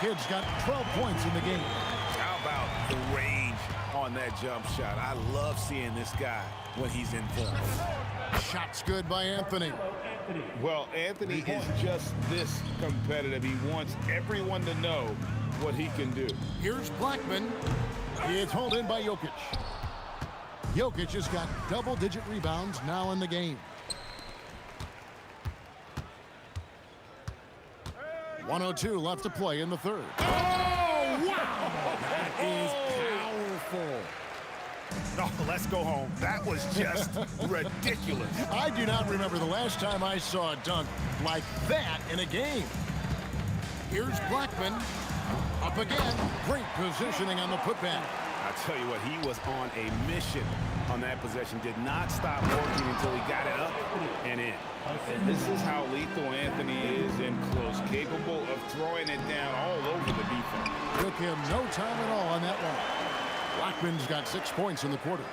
Kidd's got 12 points in the game. How about the range on that jump shot? I love seeing this guy when he's in form. Shot's good by Anthony. Well, Anthony is just this competitive. He wants everyone to know what he can do. Here's Blackman. It's hauled in by Jokic. Jokic has got double-digit rebounds now in the game. 1:02 left to play in the third. Oh, wow! That is powerful. Oh, let's go home. That was just ridiculous. I do not remember the last time I saw a dunk like that in a game. Here's Blackman. Up again. Great positioning on the putback. I tell you what, he was on a mission on that possession. Did not stop working until he got it up and in. And this is how lethal Anthony is in close, capable of throwing it down all over the defense. Took him no time at all on that one. Blackman's got 6 points in the quarter.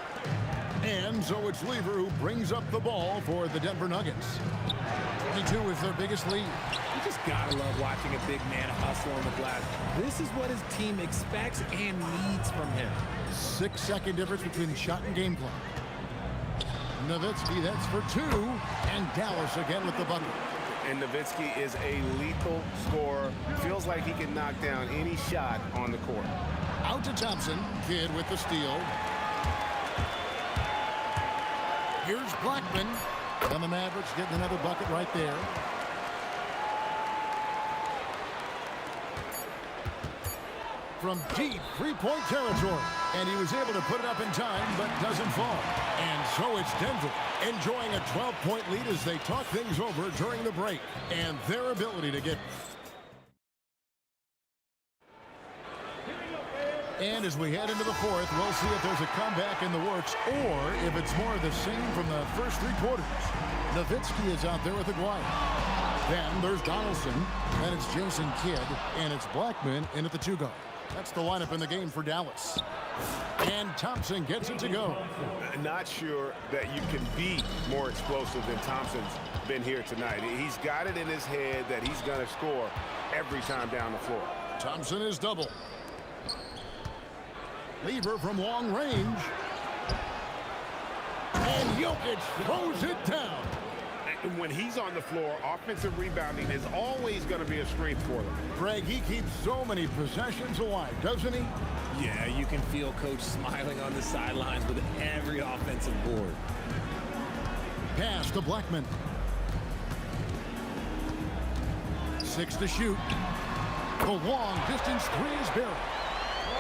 And so it's Lever who brings up the ball for the Denver Nuggets. 22 is their biggest lead. You just gotta love watching a big man hustle on the glass. This is what his team expects and needs from him. 6-second difference between shot and game clock. Nowitzki, that's for 2. And Dallas again with the bucket. And Nowitzki is a lethal scorer. Feels like he can knock down any shot on the court. Out to Thompson. Kidd with the steal. Here's Blackman. And the Mavericks getting another bucket right there. From deep three-point territory. And he was able to put it up in time, but doesn't fall. And so it's Denver enjoying a 12-point lead as they talk things over during the break. And their ability to get... And as we head into the fourth, we'll see if there's a comeback in the works or if it's more of the same from the first 3 quarters. Nowitzki is out there with Aguirre. Then there's Donaldson. Then it's Jason Kidd. And it's Blackman in at the 2 guard. That's the lineup in the game for Dallas. And Thompson gets it to go. Not sure that you can be more explosive than Thompson's been here tonight. He's got it in his head that he's going to score every time down the floor. Thompson is double. Lever from long range. And Jokic throws it down. And when he's on the floor, offensive rebounding is always going to be a strength for them. Greg, he keeps so many possessions alive, doesn't he? Yeah, you can feel Coach smiling on the sidelines with every offensive board. Pass to Blackman. 6 to shoot. The long distance 3 is buried.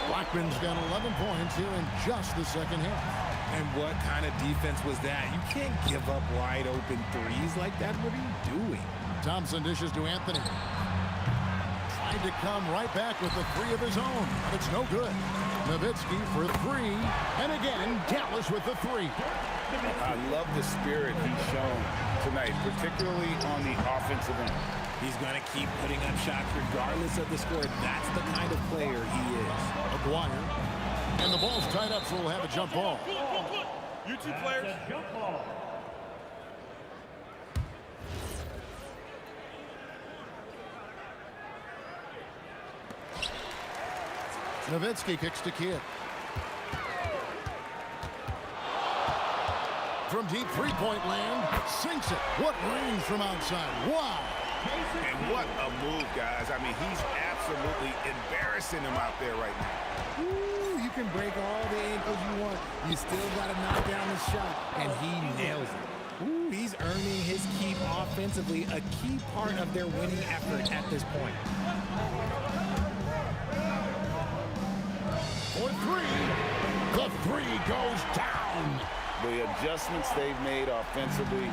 Blackman's got 11 points here in just the second half. And what kind of defense was that? You can't give up wide open threes like that. What are you doing? Thompson dishes to Anthony. Tried to come right back with the 3 of his own, but it's no good. Nowitzki for 3, and again, Dallas with the 3. I love the spirit he's shown tonight, particularly on the offensive end. He's going to keep putting up shots regardless of the score. That's the kind of player he is. Aguirre. And the ball's tied up, so we'll have a jump ball. You 2 players. Jump ball. Nowitzki kicks to Kidd. From deep three-point land, sinks it. What range from outside. Wow. And what a move, guys. I mean, he's absolutely embarrassing him out there right now. Ooh, you can break all the ankles you want. You still got to knock down the shot, and he nails it. Ooh, he's earning his keep offensively, a key part of their winning effort at this point. For 3, the 3 goes down. The adjustments they've made offensively,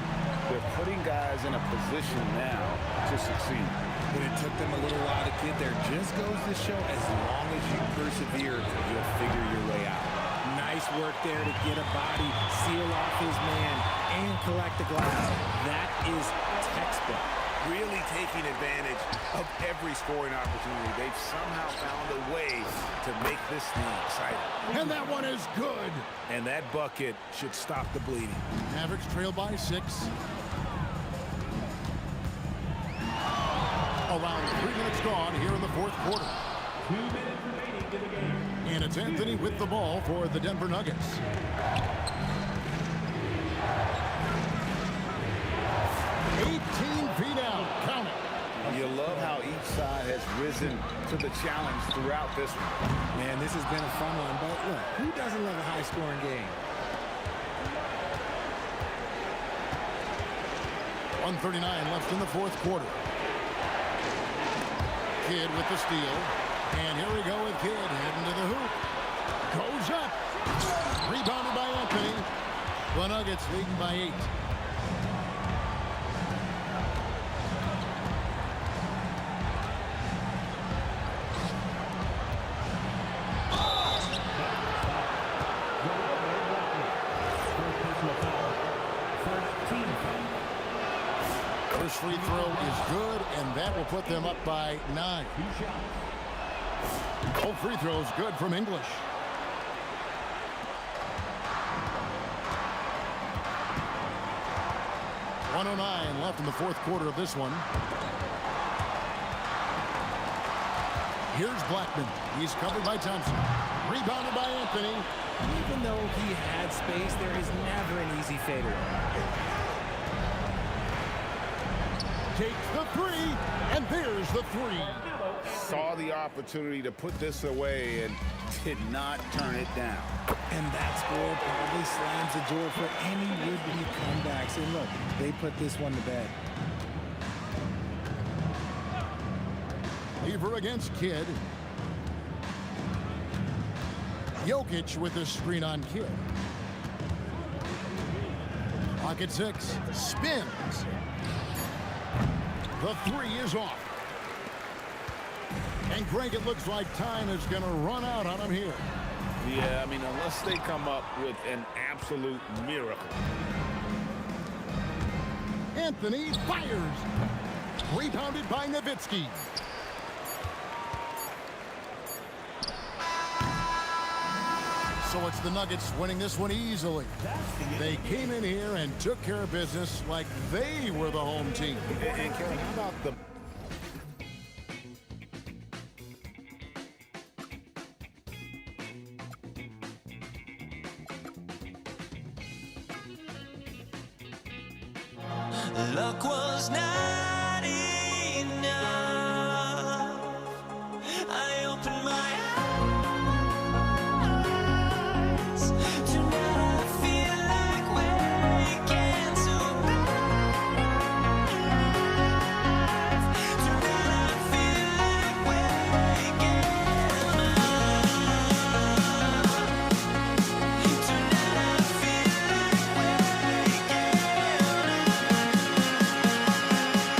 they're putting guys in a position now to succeed. But it took them a little while to get there. Just goes to show as long as you persevere, you'll figure your way out. Nice work there to get a body, seal off his man, and collect the glass. That is textbook. Really taking advantage of every scoring opportunity. They've somehow found a way to make this thing exciting. And that one is good. And that bucket should stop the bleeding. Mavericks trail by 6. Around 3 minutes gone here in the fourth quarter. 2 minutes remaining in the game. And it's Anthony with the ball for the Denver Nuggets. 18 feet out. Count it. You love how each side has risen to the challenge throughout this one. Man, this has been a fun one, but look, who doesn't love a high-scoring game? 1:39 left in the fourth quarter. Kidd with the steal. And here we go with Kidd heading to the hoop. Goes up. Rebounded by Anthony. The Nuggets leading by 8. First free throw is good, and that will put them up by 9. Both free throws good from English. .109 left in the fourth quarter of this one. Here's Blackman. He's covered by Thompson. Rebounded by Anthony. Even though he had space, there is never an easy fadeaway. Takes the three, and there's the three. Saw the opportunity to put this away and did not turn it down. And that score probably slams the door for any would-be comebacks. And look, they put this one to bed. Lever against Kidd. Jokic with the screen on Kidd. Pocket 6. Spins. The three is off. And Greg, it looks like time is going to run out on him here. Yeah, I mean, unless they come up with an absolute miracle. Anthony fires. Rebounded by Nowitzki. So it's the Nuggets winning this one easily. They came in here and took care of business like they were the home team. And Kevin, how about the... Luck was not enough. I opened my eyes. Tonight I feel like waking to a better life. Tonight I feel like waking up. Tonight I feel like waking up.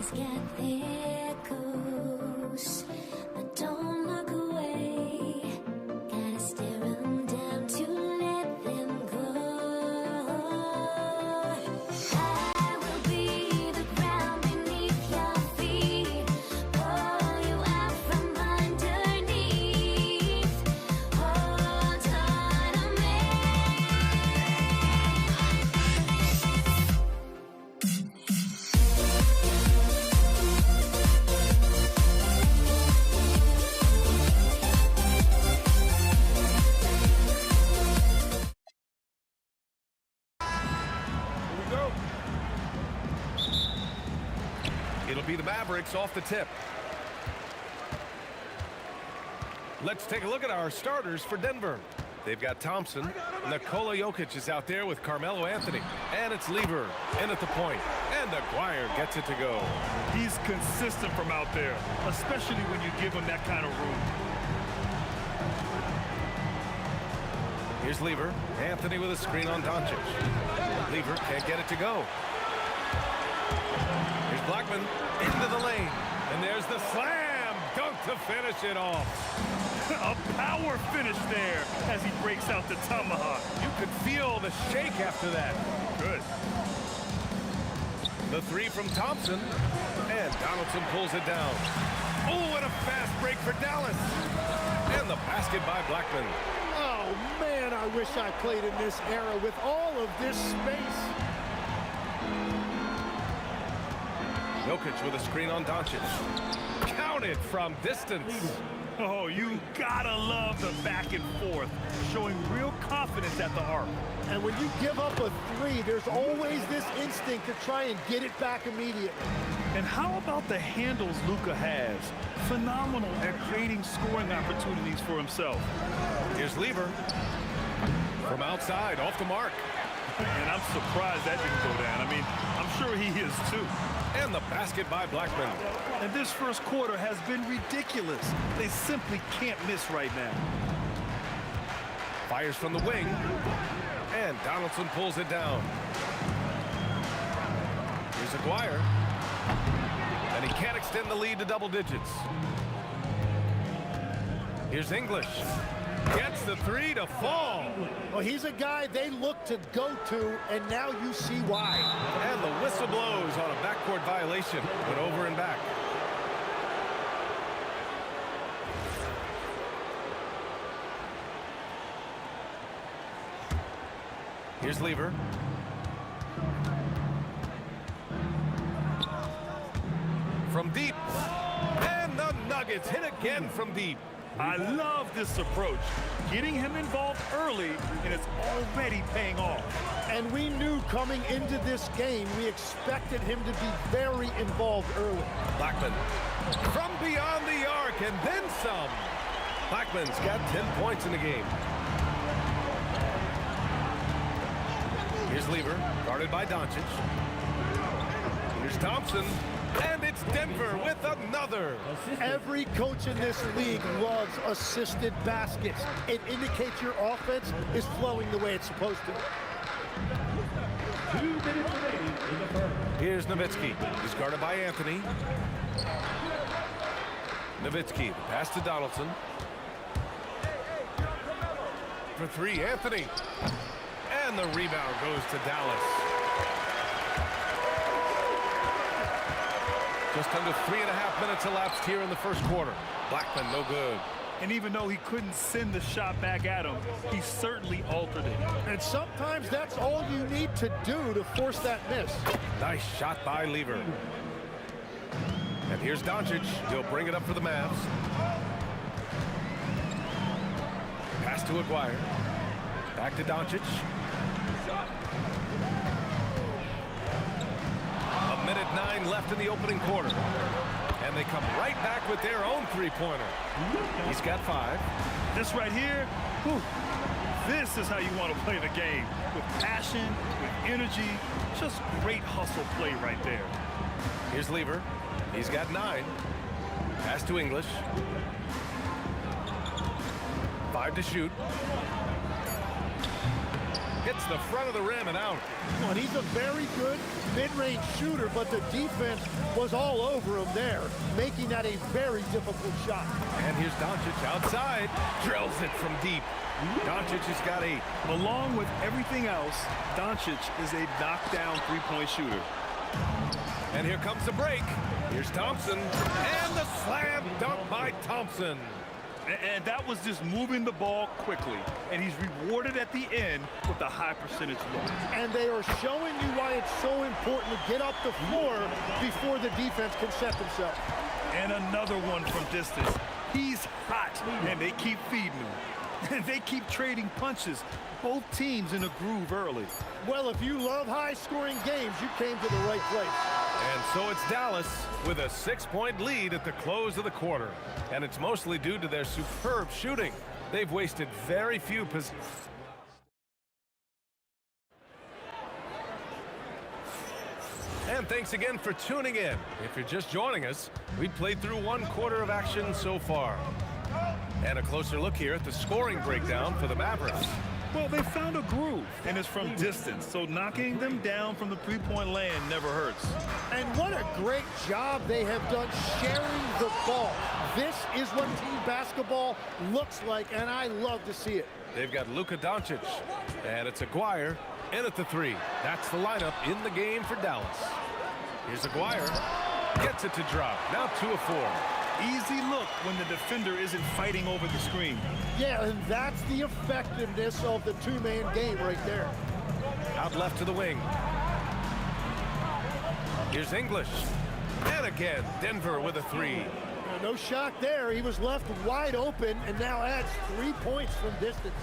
Always get there goes, but don't look away. Gotta stare 'em down to let them go. I will be the ground beneath your feet, pull you out from underneath. Hold on to me. It'll be the Mavericks off the tip. Let's take a look at our starters for Denver. They've got Thompson. Nikola Jokic is out there with Carmelo Anthony. And it's Lever in at the point. And Aguirre gets it to go. He's consistent from out there, especially when you give him that kind of room. Here's Lever. Anthony with a screen on Doncic. Lever can't get it to go. Here's Blackman into the lane. And there's the slam dunk to finish it off. A power finish there as he breaks out the tomahawk. You could feel the shake after that. Good. The three from Thompson. And Donaldson pulls it down. Oh, what a fast break for Dallas. And the basket by Blackman. Oh, man, I wish I played in this era with all of this space. Jokic with a screen on Doncic. Counted from distance. Oh, you gotta love the back and forth, showing real confidence at the arc. And when you give up a three, there's always this instinct to try and get it back immediately. And how about the handles Luka has? Phenomenal at creating scoring opportunities for himself. Here's Lever. From outside, off the mark. And I'm surprised that didn't go down. I mean, I'm sure he is too. And the basket by Blackman. And this first quarter has been ridiculous. They simply can't miss right now. Fires from the wing. And Donaldson pulls it down. Here's Aguirre. And he can't extend the lead to double digits. Here's English. Gets the three to fall. Well, he's a guy they look to go to, and now you see why. And the whistle blows on a backcourt violation, but over and back. Here's Lever. From deep. And the Nuggets hit again from deep. I love this approach. Getting him involved early, and it's already paying off. And we knew coming into this game, we expected him to be very involved early. Blackman from beyond the arc, and then some. Blackman's got 10 points in the game. Here's Lever, guarded by Doncic. Here's Thompson. And it's Denver with another. Every coach in this league loves assisted baskets. It indicates your offense is flowing the way it's supposed to. 2 minutes remaining in the first. Here's Nowitzki. He's guarded by Anthony. Nowitzki, the pass to Donaldson. For three, Anthony. And the rebound goes to Dallas. Just under 3.5 minutes elapsed here in the first quarter. Blackman, no good. And even though he couldn't send the shot back at him, he certainly altered it. And sometimes that's all you need to do to force that miss. Nice shot by Lever. And here's Doncic. He'll bring it up for the Mavs. Pass to Aguirre. Back to Doncic. A minute 9 left in the opening quarter. And they come right back with their own three-pointer. He's got 5. This right here, whew, this is how you want to play the game. With passion, with energy, just great hustle play right there. Here's Lever. He's got 9. Pass to English. 5 to shoot. Hits the front of the rim and out. Well, and he's a very good mid-range shooter, but the defense was all over him there, making that a very difficult shot. And here's Doncic outside. Drills it from deep. Doncic has got 8. Along with everything else, Doncic is a knockdown three-point shooter. And here comes the break. Here's Thompson. And the slam dunk by Thompson. And that was just moving the ball quickly. And he's rewarded at the end with a high percentage look. And they are showing you why it's so important to get up the floor before the defense can set themselves. And another one from distance. He's hot, and they keep feeding him. And they keep trading punches. Both teams in a groove early. Well, if you love high-scoring games, you came to the right place. And so it's Dallas with a 6-point lead at the close of the quarter. And it's mostly due to their superb shooting. They've wasted very few possessions. And thanks again for tuning in. If you're just joining us, we played through 1 quarter of action so far. And a closer look here at the scoring breakdown for the Mavericks. Well, they found a groove, and it's from distance, so knocking them down from the three-point land never hurts. And what a great job they have done sharing the ball. This is what team basketball looks like, and I love to see it. They've got Luka Doncic, and it's Aguirre in at the 3. That's the lineup in the game for Dallas. Here's Aguirre. Gets it to drop. Now 2 of 4. Easy look when the defender isn't fighting over the screen. Yeah, and that's the effectiveness of the two-man game right there. Out left to the wing. Here's English. And again, Denver with a 3. No shock there. He was left wide open and now adds 3 points from distance.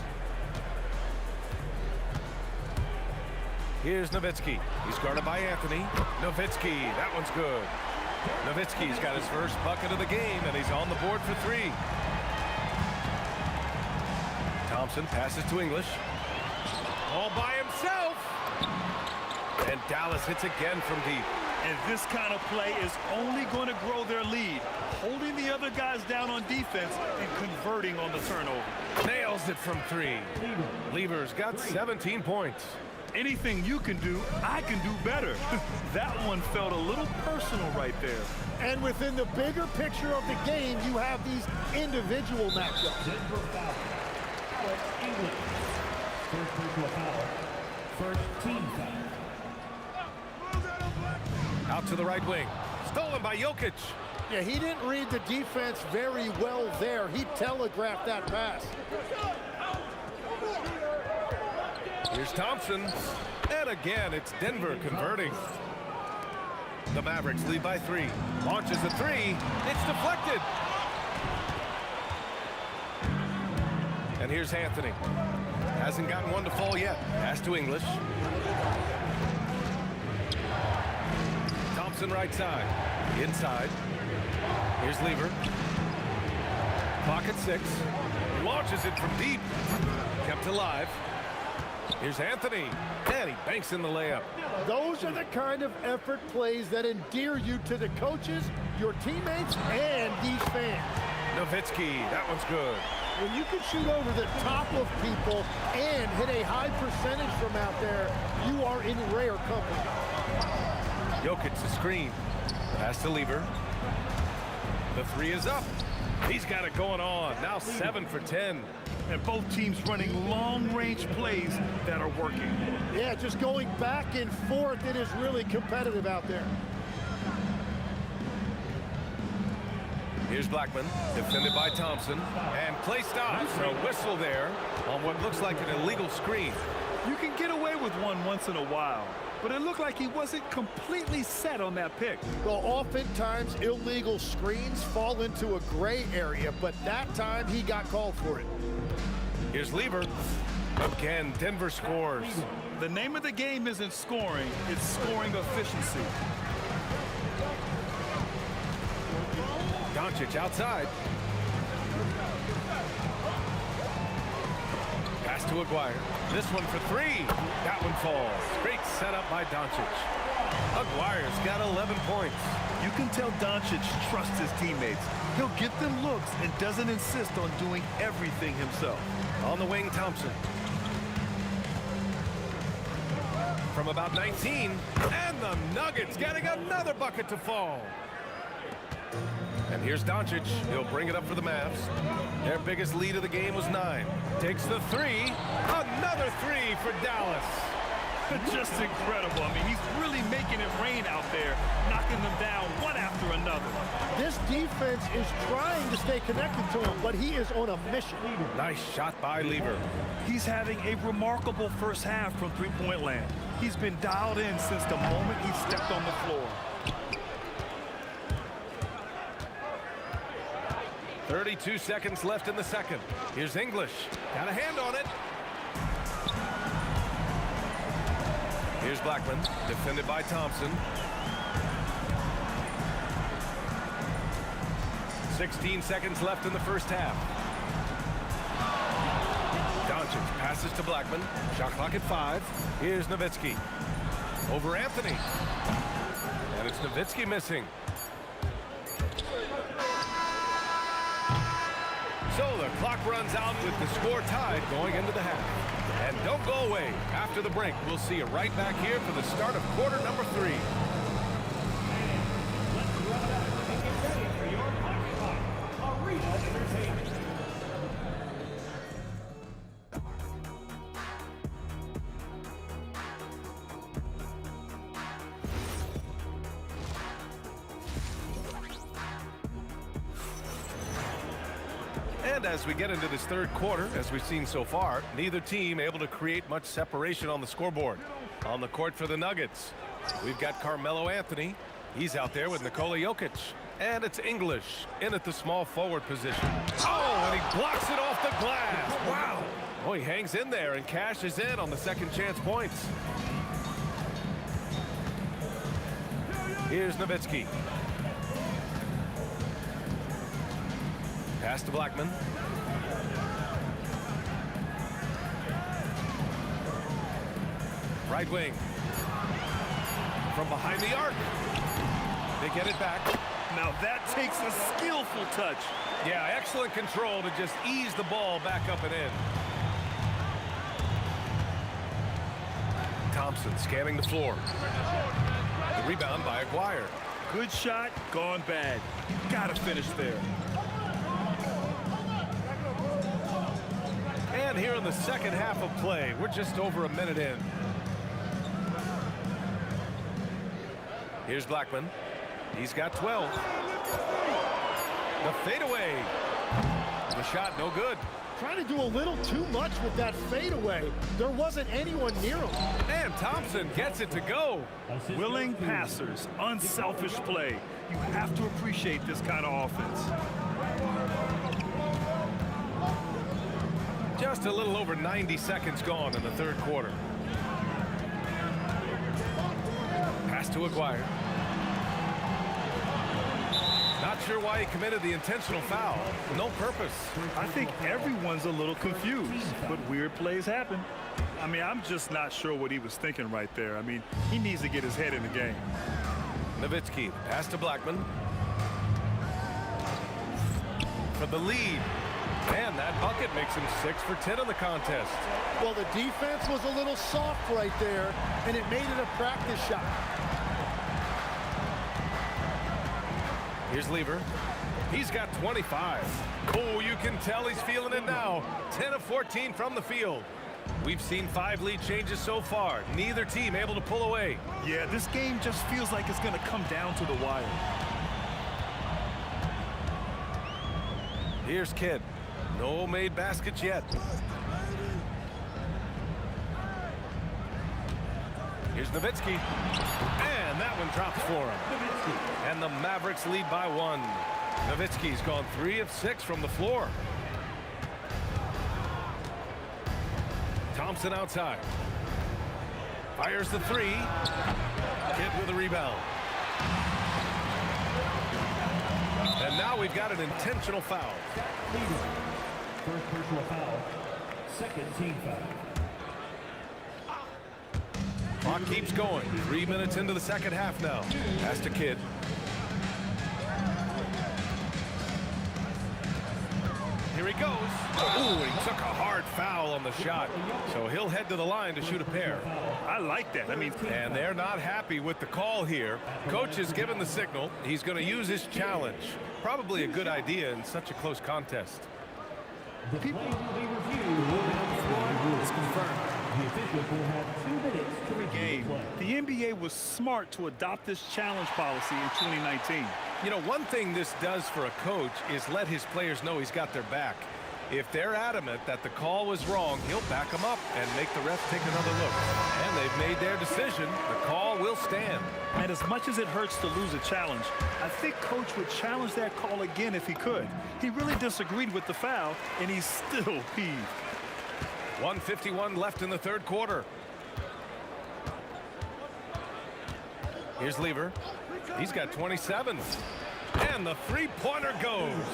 Here's Nowitzki. He's guarded by Anthony. Nowitzki, that one's good. Nowitzki's got his first bucket of the game, and he's on the board for 3. Thompson passes to English. All by himself. And Dallas hits again from deep. And this kind of play is only going to grow their lead, holding the other guys down on defense and converting on the turnover. Nails it from 3. Lever's got 17 points. Anything you can do, I can do better. That one felt a little personal right there. And within the bigger picture of the game, you have these individual matchups. English. First personal foul. First team foul. Out to the right wing. Stolen by Jokic. Yeah, he didn't read the defense very well there. He telegraphed that pass. Here's Thompson. And again, it's Denver converting. The Mavericks lead by 3. Launches a 3. It's deflected. And here's Anthony. Hasn't gotten one to fall yet. Pass to English. Thompson right side. Inside. Here's Lever. Pocket 6. Launches it from deep. Kept alive. Here's Anthony. And he banks in the layup. Those are the kind of effort plays that endear you to the coaches, your teammates, and these fans. Nowitzki, that one's good. When you can shoot over the top of people and hit a high percentage from out there, you are in rare company. Jokic the screen. Pass to Lever. The 3 is up. He's got it going on. Now 7 for 10. And both teams running long-range plays that are working. Yeah, just going back and forth. It is really competitive out there. Here's Blackman, defended by Thompson. And play stops. A whistle there on what looks like an illegal screen. You can get away with one once in a while, but it looked like he wasn't completely set on that pick. Well, oftentimes illegal screens fall into a gray area, but that time he got called for it. Here's Lever. Again, Denver scores. The name of the game isn't scoring, it's scoring efficiency. Doncic outside. Pass to Aguirre. This one for 3. That one falls. Great setup by Doncic. Aguirre's got 11 points. You can tell Doncic trusts his teammates. He'll get them looks and doesn't insist on doing everything himself. On the wing, Thompson. from about 19. And the Nuggets getting another bucket to fall. And here's Doncic. He'll bring it up for the Mavs. Their biggest lead of the game was 9. Takes the 3. Another 3 for Dallas. Just incredible. I mean, he's really making it rain out there, knocking them down one after another. This defense is trying to stay connected to him, but he is on a mission. Nice shot by Lever. He's having a remarkable first half from three-point land. He's been dialed in since the moment he stepped on the floor. 32 seconds left in the second. Here's English. Got a hand on it. Here's Blackman, defended by Thompson. 16 seconds left in the first half. Doncic passes to Blackman. Shot clock at 5. Here's Nowitzki. Over Anthony. And it's Nowitzki missing. So the clock runs out with the score tied going into the half. And don't go away. After the break, we'll see you right back here for the start of quarter number 3. And as we get into this third quarter, as we've seen so far, neither team able to create much separation on the scoreboard. On the court for the Nuggets, we've got Carmelo Anthony. He's out there with Nikola Jokic. And it's English in at the small forward position. Oh, and he blocks it off the glass. Wow. Oh, he hangs in there and cashes in on the second chance points. Here's Nowitzki. Pass to Blackman. Right wing. From behind the arc. They get it back. Now that takes a skillful touch. Yeah, excellent control to just ease the ball back up and in. Thompson scanning the floor. The rebound by Aguirre. Good shot, gone bad. You gotta finish there. And here in the second half of play, we're just over a minute in. Here's Blackman. He's got 12. The fadeaway. The shot no good. Trying to do a little too much with that fadeaway. There wasn't anyone near him. And Thompson gets it to go. Willing passers, unselfish play. You have to appreciate this kind of offense. Just a little over 90 seconds gone in the third quarter. Pass to Aguirre. Not sure why he committed the intentional foul. No purpose. I think everyone's a little confused, but weird plays happen. I mean, I'm just not sure what he was thinking right there. I mean, he needs to get his head in the game. Nowitzki, pass to Blackman. For the lead. Man, that bucket makes him 6 for 10 in the contest. Well, the defense was a little soft right there, and it made it a practice shot. Here's Lever. He's got 25. Oh, you can tell he's feeling it now. 10 of 14 from the field. We've seen 5 lead changes so far. Neither team able to pull away. Yeah, this game just feels like it's going to come down to the wire. Here's Kidd. No made baskets yet. Here's Nowitzki. And that one drops for him. And the Mavericks lead by 1. Nowitzki's gone 3 of 6 from the floor. Thompson outside. Fires the 3. Kidd with a rebound. And now we've got an intentional foul. First personal foul. Second team foul. Clock keeps going. 3 minutes into the second half now. Pass to Kidd. Here he goes. Ooh, he took a hard foul on the shot. So he'll head to the line to shoot a pair. I like that. I mean, and they're not happy with the call here. Coach has given the signal. He's going to use his challenge. Probably a good idea in such a close contest. The play will be reviewed. Is confirmed. The officials will have 2 minutes to review the play. The NBA was smart to adopt this challenge policy in 2019. You know, one thing this does for a coach is let his players know he's got their back. If they're adamant that the call was wrong, he'll back them up and make the ref take another look. And they've made their decision. The call will stand. And as much as it hurts to lose a challenge, I think Coach would challenge that call again if he could. He really disagreed with the foul, and he's still peeved. 1:51 left in the third quarter. Here's Lever. He's got 27. And the three-pointer goes.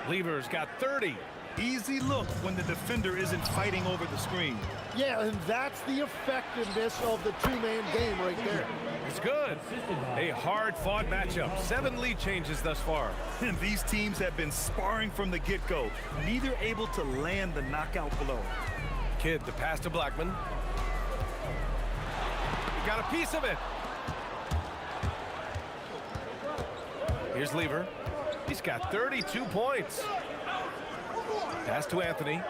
Lever's got 30. Easy look when the defender isn't fighting over the screen. Yeah, and that's the effectiveness of the two-man game right there. It's good. A hard-fought matchup. 7 lead changes thus far. And these teams have been sparring from the get-go, neither able to land the knockout blow. Kidd, the pass to Blackman. He got a piece of it. Here's Lever. He's got 32 points. Pass to Anthony.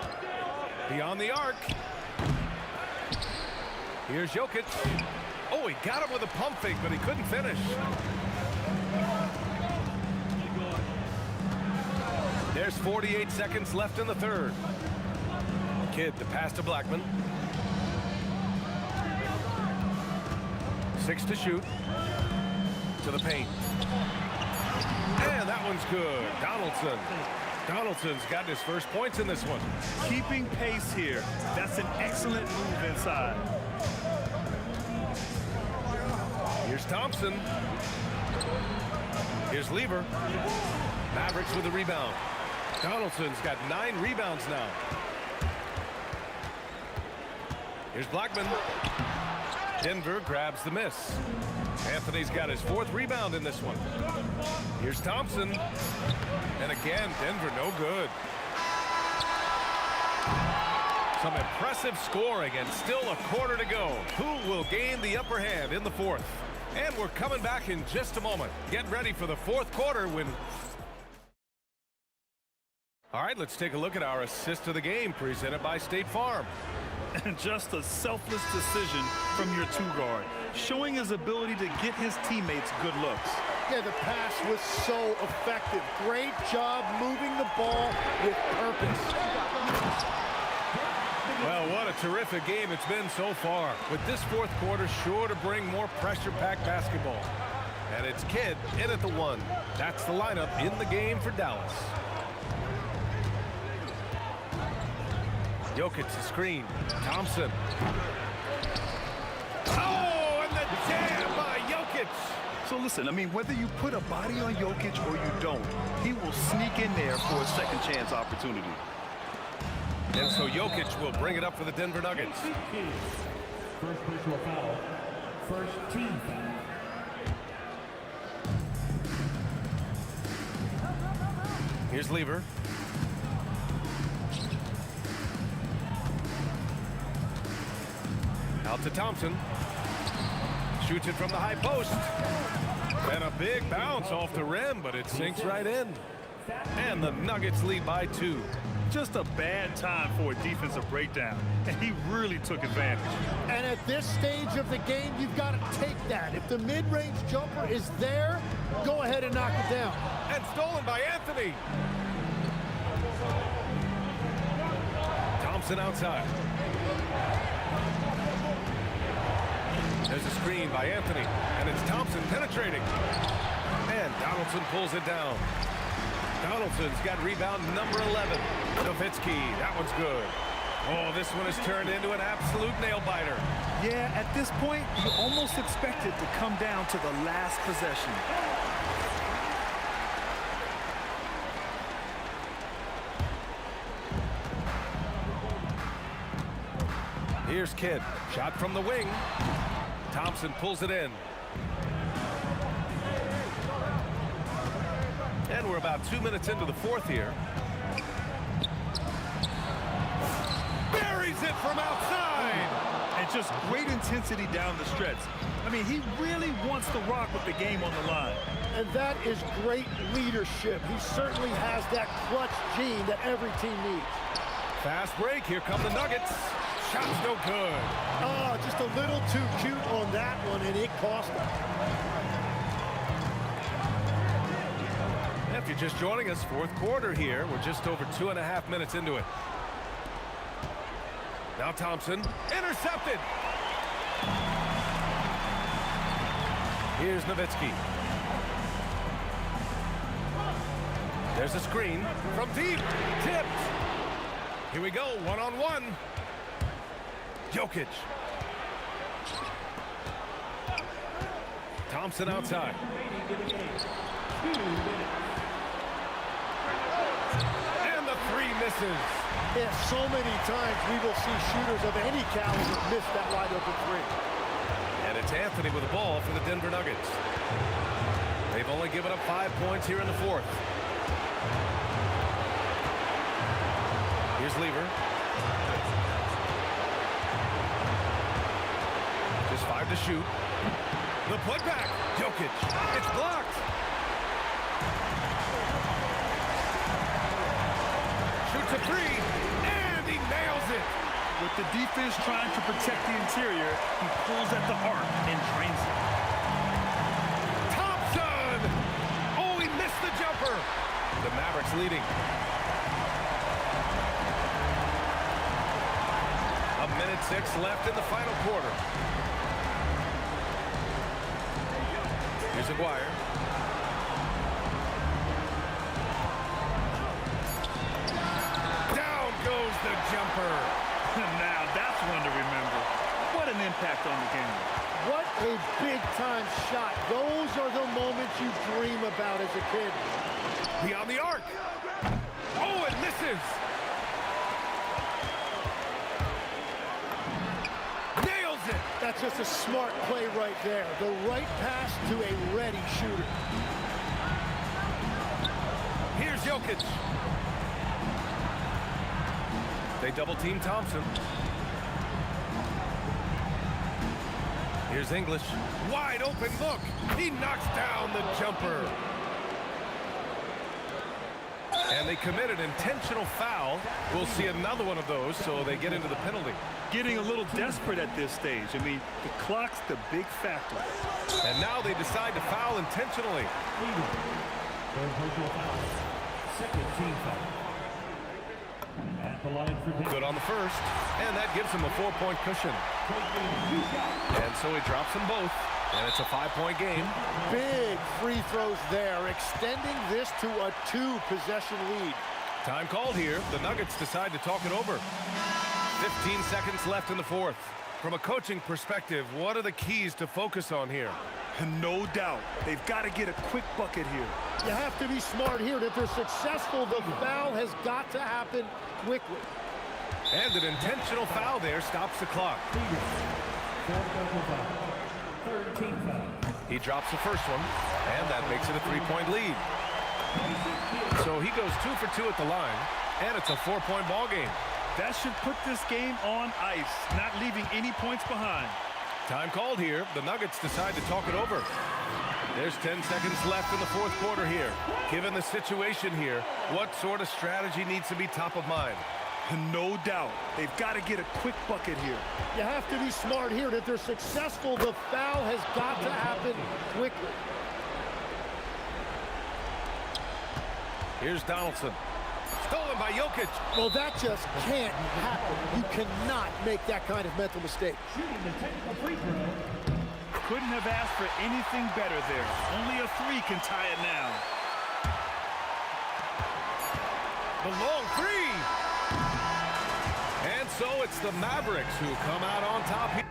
Beyond the arc. Here's Jokic. Oh, he got him with a pump fake, but he couldn't finish. There's 48 seconds left in the third. Kidd, the pass to Blackman. 6 to shoot. To the paint. And that one's good. Donaldson's gotten his first points in this one. Keeping pace here. That's an excellent move inside. Here's Thompson. Here's Lever. Mavericks with the rebound. Donaldson's got 9 rebounds now. Here's Blackman. Denver grabs the miss. Anthony's got his 4th rebound in this one. Here's Thompson. And again, Denver no good. Some impressive scoring and still a quarter to go. Who will gain the upper hand in the 4th? And we're coming back in just a moment. Get ready for the 4th quarter when... All right, let's take a look at our assist of the game presented by State Farm. And just a selfless decision from your 2-guard, showing his ability to get his teammates good looks. Yeah, the pass was so effective. Great job moving the ball with purpose. Well, what a terrific game it's been so far. With this 4th quarter sure to bring more pressure-packed basketball. And it's Kidd in at the 1. That's the lineup in the game for Dallas. Jokic the screen. Thompson. Oh, and the jam by Jokic. So listen, I mean, whether you put a body on Jokic or you don't, he will sneak in there for a second chance opportunity. And so Jokic will bring it up for the Denver Nuggets. First personal foul. First team foul. Here's Lever. Out to Thompson. Shoots it from the high post. And a big bounce off the rim, but it sinks right in. And the Nuggets lead by 2. Just a bad time for a defensive breakdown, and he really took advantage. And at this stage of the game, you've got to take that. If the mid-range jumper is there, go ahead and knock it down. And stolen by Anthony. Thompson outside. There's a screen by Anthony, and it's Thompson penetrating. And Donaldson pulls it down. Donaldson's got rebound number 11. Nowitzki, that one's good. Oh, this one has turned into an absolute nail-biter. Yeah, at this point, you almost expect it to come down to the last possession. Here's Kidd. Shot from the wing. Thompson pulls it in. And we're about 2 minutes into the 4th here. from outside. And just great intensity down the stretch. I mean, he really wants to rock with the game on the line. And that is great leadership. He certainly has that clutch gene that every team needs. Fast break. Here come the Nuggets. Shot's no good. Oh, just a little too cute on that one, and it cost him. If you're just joining us, fourth quarter here. We're just over 2.5 minutes into it. Now Thompson, intercepted. Here's Nowitzki. There's a screen from deep, tipped. Here we go, one-on-one. Jokic. Thompson outside. And the three misses. Yeah, so many times we will see shooters of any caliber miss that wide open three. And it's Anthony with the ball for the Denver Nuggets. They've only given up 5 points here in the fourth. Here's Lever. Just 5 to shoot. The putback. Jokic. It's blocked. Shoots a three. And he nails it. With the defense trying to protect the interior, he pulls at the arc and drains it. Thompson! Oh, he missed the jumper. The Mavericks leading. A minute 6 left in the final quarter. Here's Aguirre. Down goes the jumper. Now that's one to remember. What an impact on the game. What a big-time shot. Those are the moments you dream about as a kid. Beyond the arc. Oh, it misses. Nails it. That's just a smart play right there. The right pass to a ready shooter. Here's Jokic. They double-team Thompson. Here's English. Wide open look. He knocks down the jumper. And they commit an intentional foul. We'll see another one of those, so they get into the penalty. Getting a little desperate at this stage. I mean, the clock's the big factor. And now they decide to foul intentionally. Second team foul. At the line for Good on the first, and that gives him a 4-point cushion. And so he drops them both, and it's a 5-point game. Big free throws there, extending this to a 2-possession lead. Time called here. The Nuggets decide to talk it over. 15 seconds left in the fourth. From a coaching perspective, what are the keys to focus on here? No doubt. They've got to get a quick bucket here. You have to be smart here. If they're successful, the foul has got to happen quickly. And an intentional foul there stops the clock. Third team foul. He drops the first one, and that makes it a 3-point lead. So he goes 2 for 2 at the line, and it's a 4-point ball game. That should put this game on ice, not leaving any points behind. Time called here. The Nuggets decide to talk it over. There's 10 seconds left in the fourth quarter here. Given the situation here, what sort of strategy needs to be top of mind? No doubt. They've got to get a quick bucket here. You have to be smart here. If they're successful, the foul has got to happen quickly. Here's Donaldson. Stolen by Jokic. Well, that just can't happen. You cannot make that kind of mental mistake. Shooting the technical free throw. Couldn't have asked for anything better there. Only a 3 can tie it now. The long three. And so it's the Mavericks who come out on top here.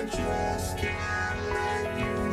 just can't let you.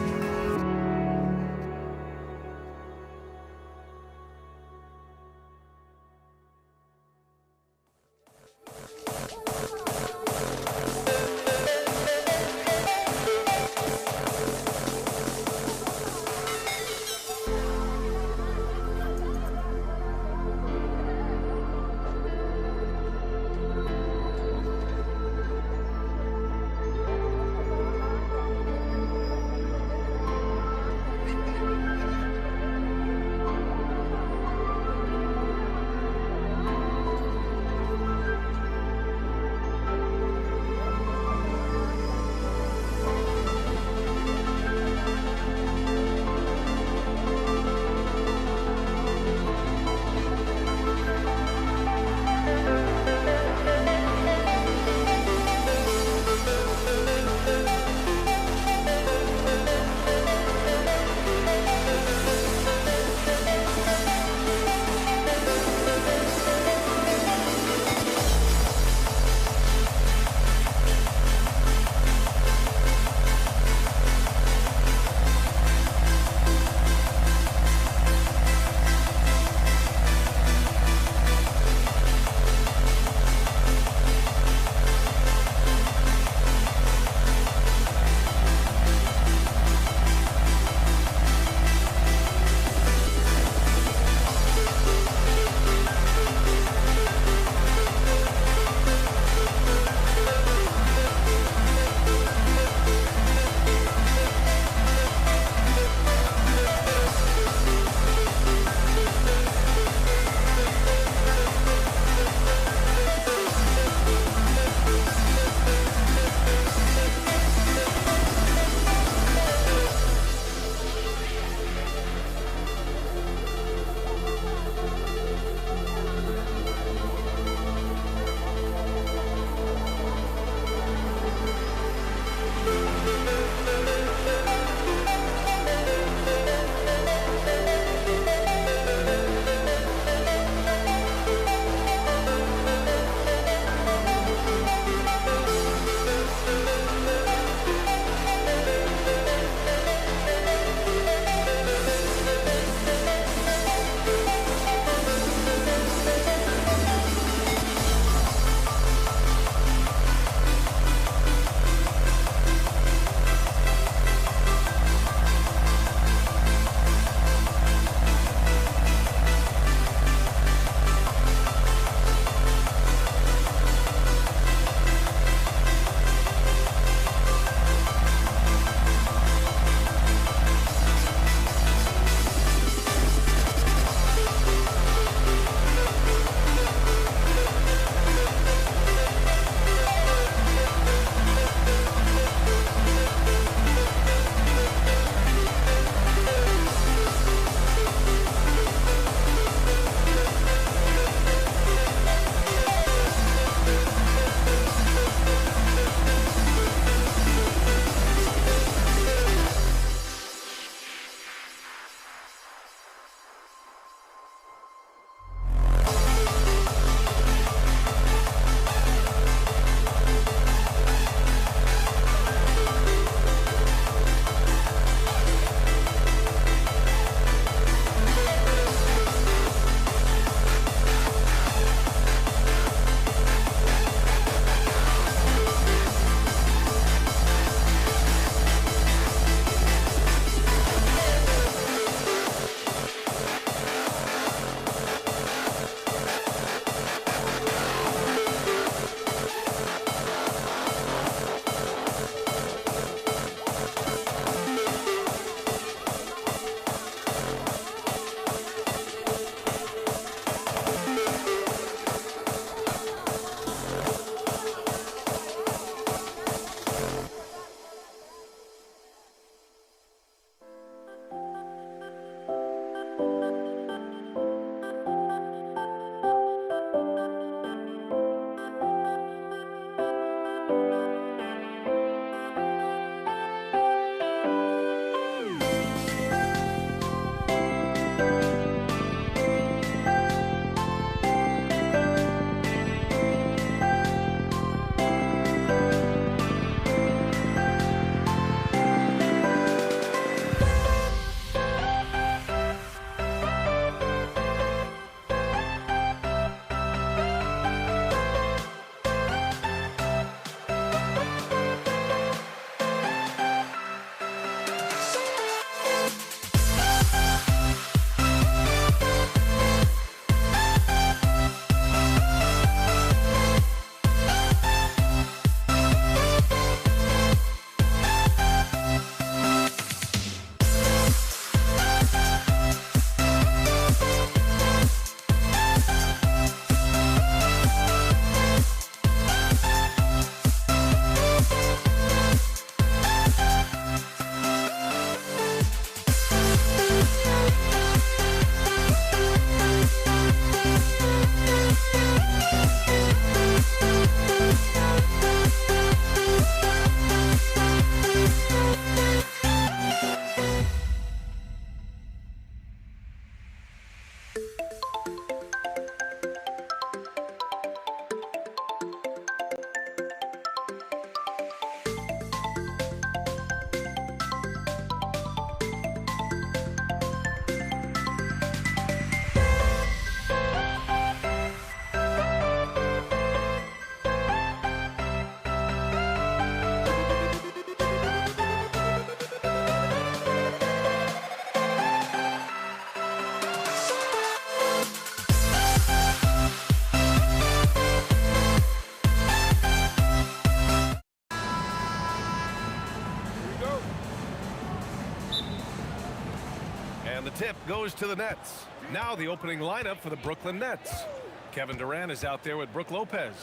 tip goes to the Nets. Now the opening lineup for the Brooklyn Nets. Kevin Durant is out there with Brook Lopez.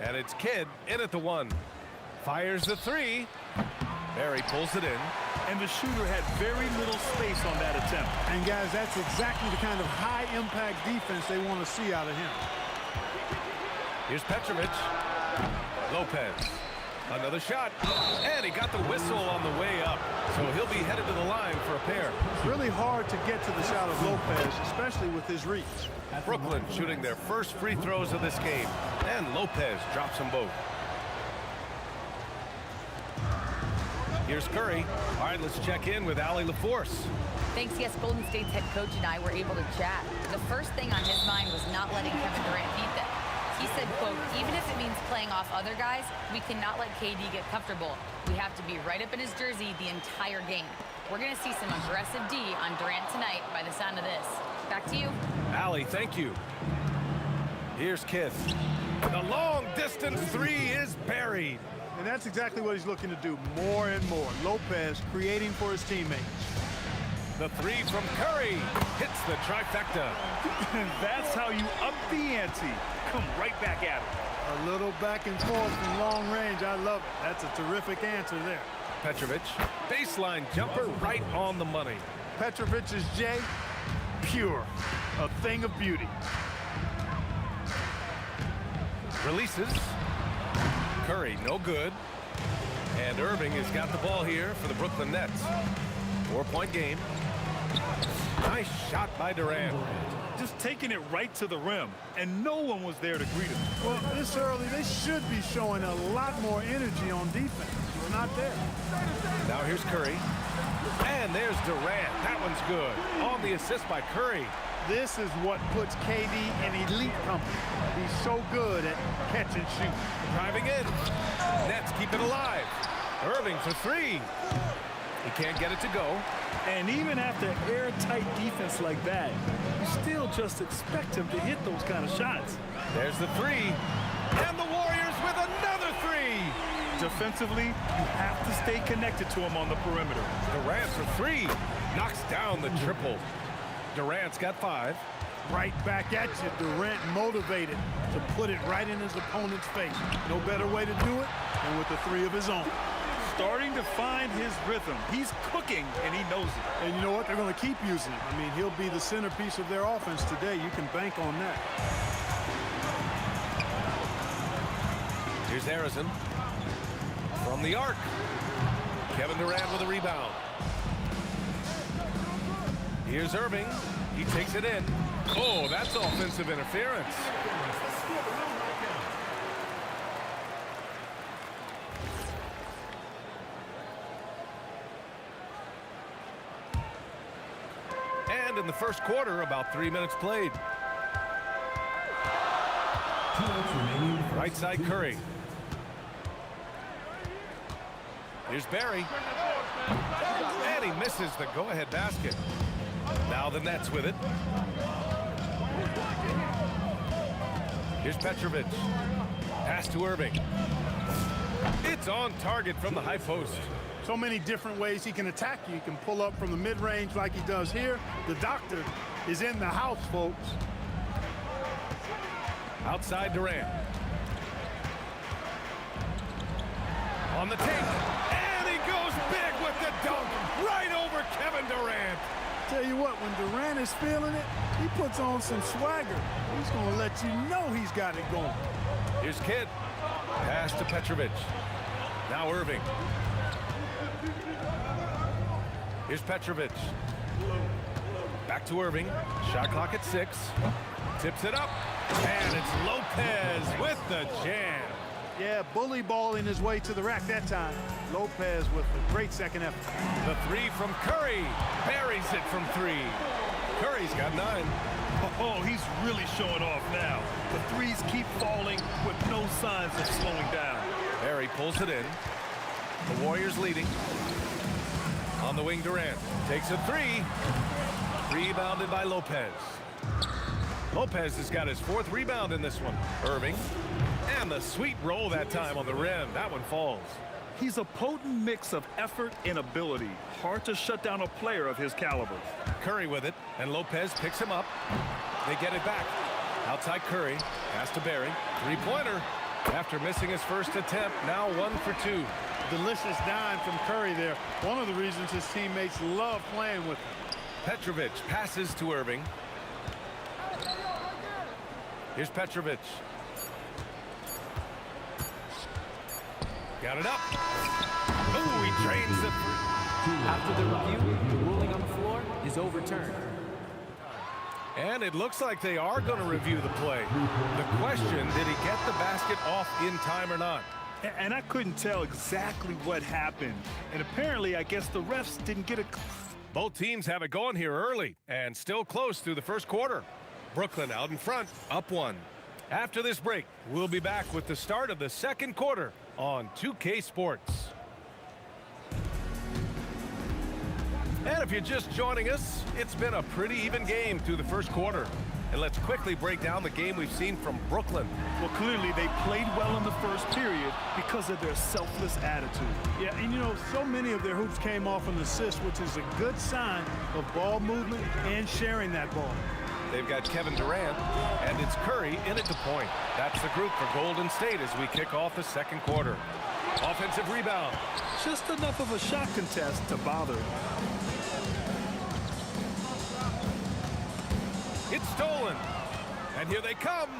And it's Kidd in at the 1. Fires the 3. Barry pulls it in. And the shooter had very little space on that attempt. And guys, that's exactly the kind of high-impact defense they want to see out of him. Here's Petrovic. Lopez. Another shot. And he got the whistle on the way up. So he'll be headed to the line for a pair. It's really hard to get to the shot of Lopez, especially with his reach. Brooklyn shooting their first free throws of this game. And Lopez drops them both. Here's Curry. All right, let's check in with Allie LaForce. Thanks, yes, Golden State's head coach and I were able to chat. The first thing on his mind was not letting Kevin Durant beat them. He said, quote, even if it means playing off other guys, we cannot let KD get comfortable. We have to be right up in his jersey the entire game. We're going to see some aggressive D on Durant tonight by the sound of this. Back to you. Allie, thank you. Here's Kidd. The long distance 3 is buried. And that's exactly what he's looking to do more and more. Lopez creating for his teammates. The 3 from Curry hits the trifecta. And that's how you up the ante. Come right back at him. A little back and forth from long range. I love it. That's a terrific answer there. Petrovic, baseline jumper right on the money. Petrovic's J, pure. A thing of beauty. Releases. Curry, no good. And Irving has got the ball here for the Brooklyn Nets. 4-point game. Nice shot by Durant. Just taking it right to the rim, and no one was there to greet him. Well, this early, they should be showing a lot more energy on defense. We're not there. Now here's Curry. And there's Durant. That one's good. On the assist by Curry. This is what puts KD in elite company. He's so good at catch and shoot. Driving in. Nets keep it alive. Irving for 3. He can't get it to go. And even after airtight defense like that, you still just expect him to hit those kind of shots. There's the 3. And the Warriors with another 3. Defensively, you have to stay connected to him on the perimeter. Durant for 3. Knocks down the triple. Durant's got 5. Right back at you. Durant motivated to put it right in his opponent's face. No better way to do it than with the 3 of his own. Starting to find his rhythm. He's cooking, and he knows it. And you know what? They're going to keep using him. I mean, he'll be the centerpiece of their offense today. You can bank on that. Here's Harrison. From the arc. Kevin Durant with a rebound. Here's Irving. He takes it in. Oh, that's offensive interference. And in the first quarter, about 3 minutes played. Right side Curry. Here's Barry. And he misses the go-ahead basket. Now the Nets with it. Here's Petrovic. Pass to Irving. It's on target from the high post. So many different ways he can attack you. He can pull up from the mid-range like he does here. The doctor is in the house, folks. Outside Durant. On the take. And he goes big with the dunk. Right over Kevin Durant. Tell you what, when Durant is feeling it, he puts on some swagger. He's going to let you know he's got it going. Here's Kidd. Pass to Petrovic. Now Irving. Here's Petrovic. Back to Irving. Shot clock at 6. Tips it up. And it's Lopez with the jam. Yeah, bully balling his way to the rack that time. Lopez with a great second effort. The 3 from Curry. Buries it from 3. Curry's got 9. Oh, he's really showing off now. The threes keep falling with no signs of slowing down. Barry pulls it in. The Warriors leading. On the wing, Durant takes a 3. Rebounded by Lopez. Lopez has got his 4th rebound in this one. Irving. And the sweet roll that time on the rim. That one falls. He's a potent mix of effort and ability. Hard to shut down a player of his caliber. Curry with it, and Lopez picks him up. They get it back. Outside Curry, pass to Barry. Three-pointer. After missing his first attempt, now 1 for 2. Delicious dime from Curry there. One of the reasons his teammates love playing with him. Petrovic passes to Irving. Here's Petrovic. Got it up. Ooh, he drains it. After the review, the ruling on the floor is overturned. And it looks like they are going to review the play. The question, did he get the basket off in time or not? And I couldn't tell exactly what happened. And apparently, I guess the refs didn't get it. Both teams have it going here early and still close through the first quarter. Brooklyn out in front, up 1. After this break, we'll be back with the start of the second quarter on 2K Sports. And if you're just joining us, it's been a pretty even game through the first quarter. And let's quickly break down the game we've seen from Brooklyn. Well, clearly they played well in the first period because of their selfless attitude. Yeah, and you know, so many of their hoops came off an assist, which is a good sign of ball movement and sharing that ball. They've got Kevin Durant, and it's Curry in at the point. That's the group for Golden State as we kick off the second quarter. Offensive rebound. Just enough of a shot contest to bother. It's stolen. And here they come.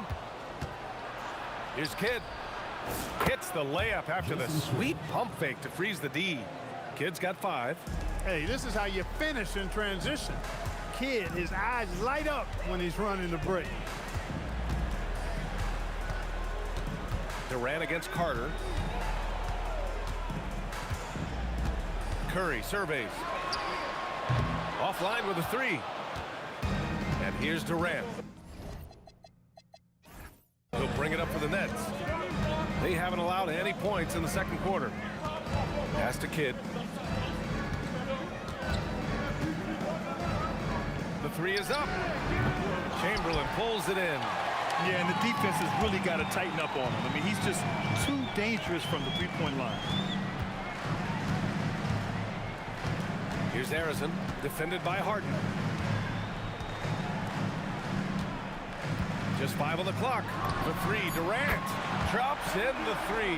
Here's Kidd. Hits the layup after the sweet pump fake to freeze the D. Kidd's got 5. Hey, this is how you finish in transition. Kidd, his eyes light up when he's running the break. Durant against Carter. Curry surveys. Offline with a 3. And here's Durant. He'll bring it up for the Nets. They haven't allowed any points in the second quarter. Pass to Kidd. The 3 is up. Chamberlain pulls it in. Yeah, and the defense has really got to tighten up on him. I mean, he's just too dangerous from the three-point line. Here's Arizon, defended by Harden. Just 5 on the clock. The 3, Durant drops in the 3.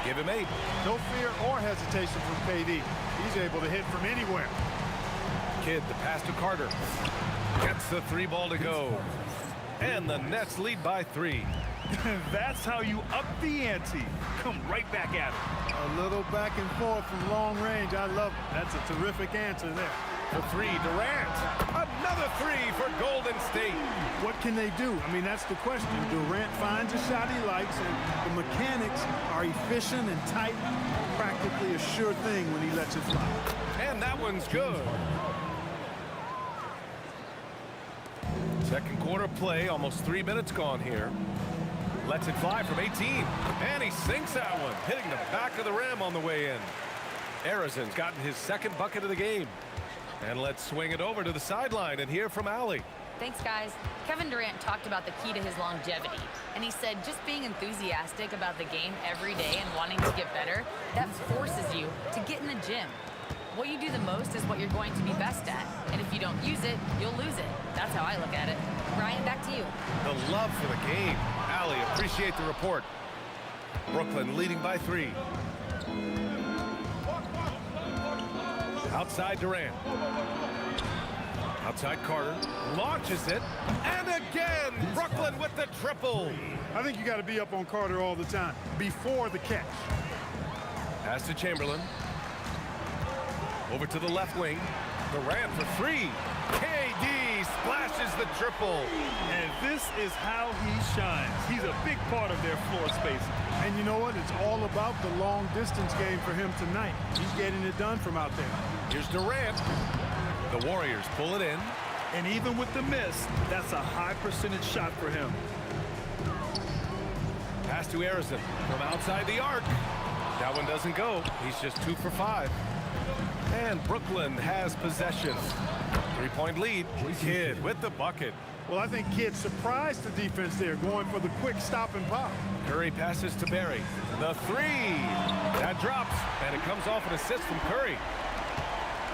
Give him 8. No fear or hesitation from KD. He's able to hit from anywhere. Kidd, the pass to Carter. Gets the 3 ball to go. And the Nets lead by 3. That's how you up the ante. Come right back at it. A little back and forth from long range. I love it. That's a terrific answer there. The 3, Durant. Another 3 for Golden State. What can they do? I mean, that's the question. Durant finds a shot he likes, and the mechanics are efficient and tight. Practically a sure thing when he lets it fly. And that one's good. Second quarter play, almost 3 minutes gone here. Lets it fly from 18. And he sinks that one, hitting the back of the rim on the way in. Arizon's gotten his second bucket of the game. And let's swing it over to the sideline and hear from Allie. Thanks, guys. Kevin Durant talked about the key to his longevity. And he said just being enthusiastic about the game every day and wanting to get better, that forces you to get in the gym. What you do the most is what you're going to be best at. And if you don't use it, you'll lose it. That's how I look at it. Ryan, back to you. The love for the game. Allie, appreciate the report. Brooklyn leading by 3. Outside Durant. Outside Carter. Launches it. And again, Brooklyn with the triple. I think you got to be up on Carter all the time before the catch. Pass to Chamberlain. Over to the left wing. Durant for 3. KD splashes the triple. And this is how he shines. He's a big part of their floor space. And you know what? It's all about the long distance game for him tonight. He's getting it done from out there. Here's Durant. The Warriors pull it in. And even with the miss, that's a high percentage shot for him. Pass to Arizon from outside the arc. That one doesn't go. He's just 2 for 5. And Brooklyn has possession. 3-point lead. Kidd with the bucket. Well, I think Kidd surprised the defense there, going for the quick stop and pop. Curry passes to Barry. The three. That drops, and it comes off an assist from Curry.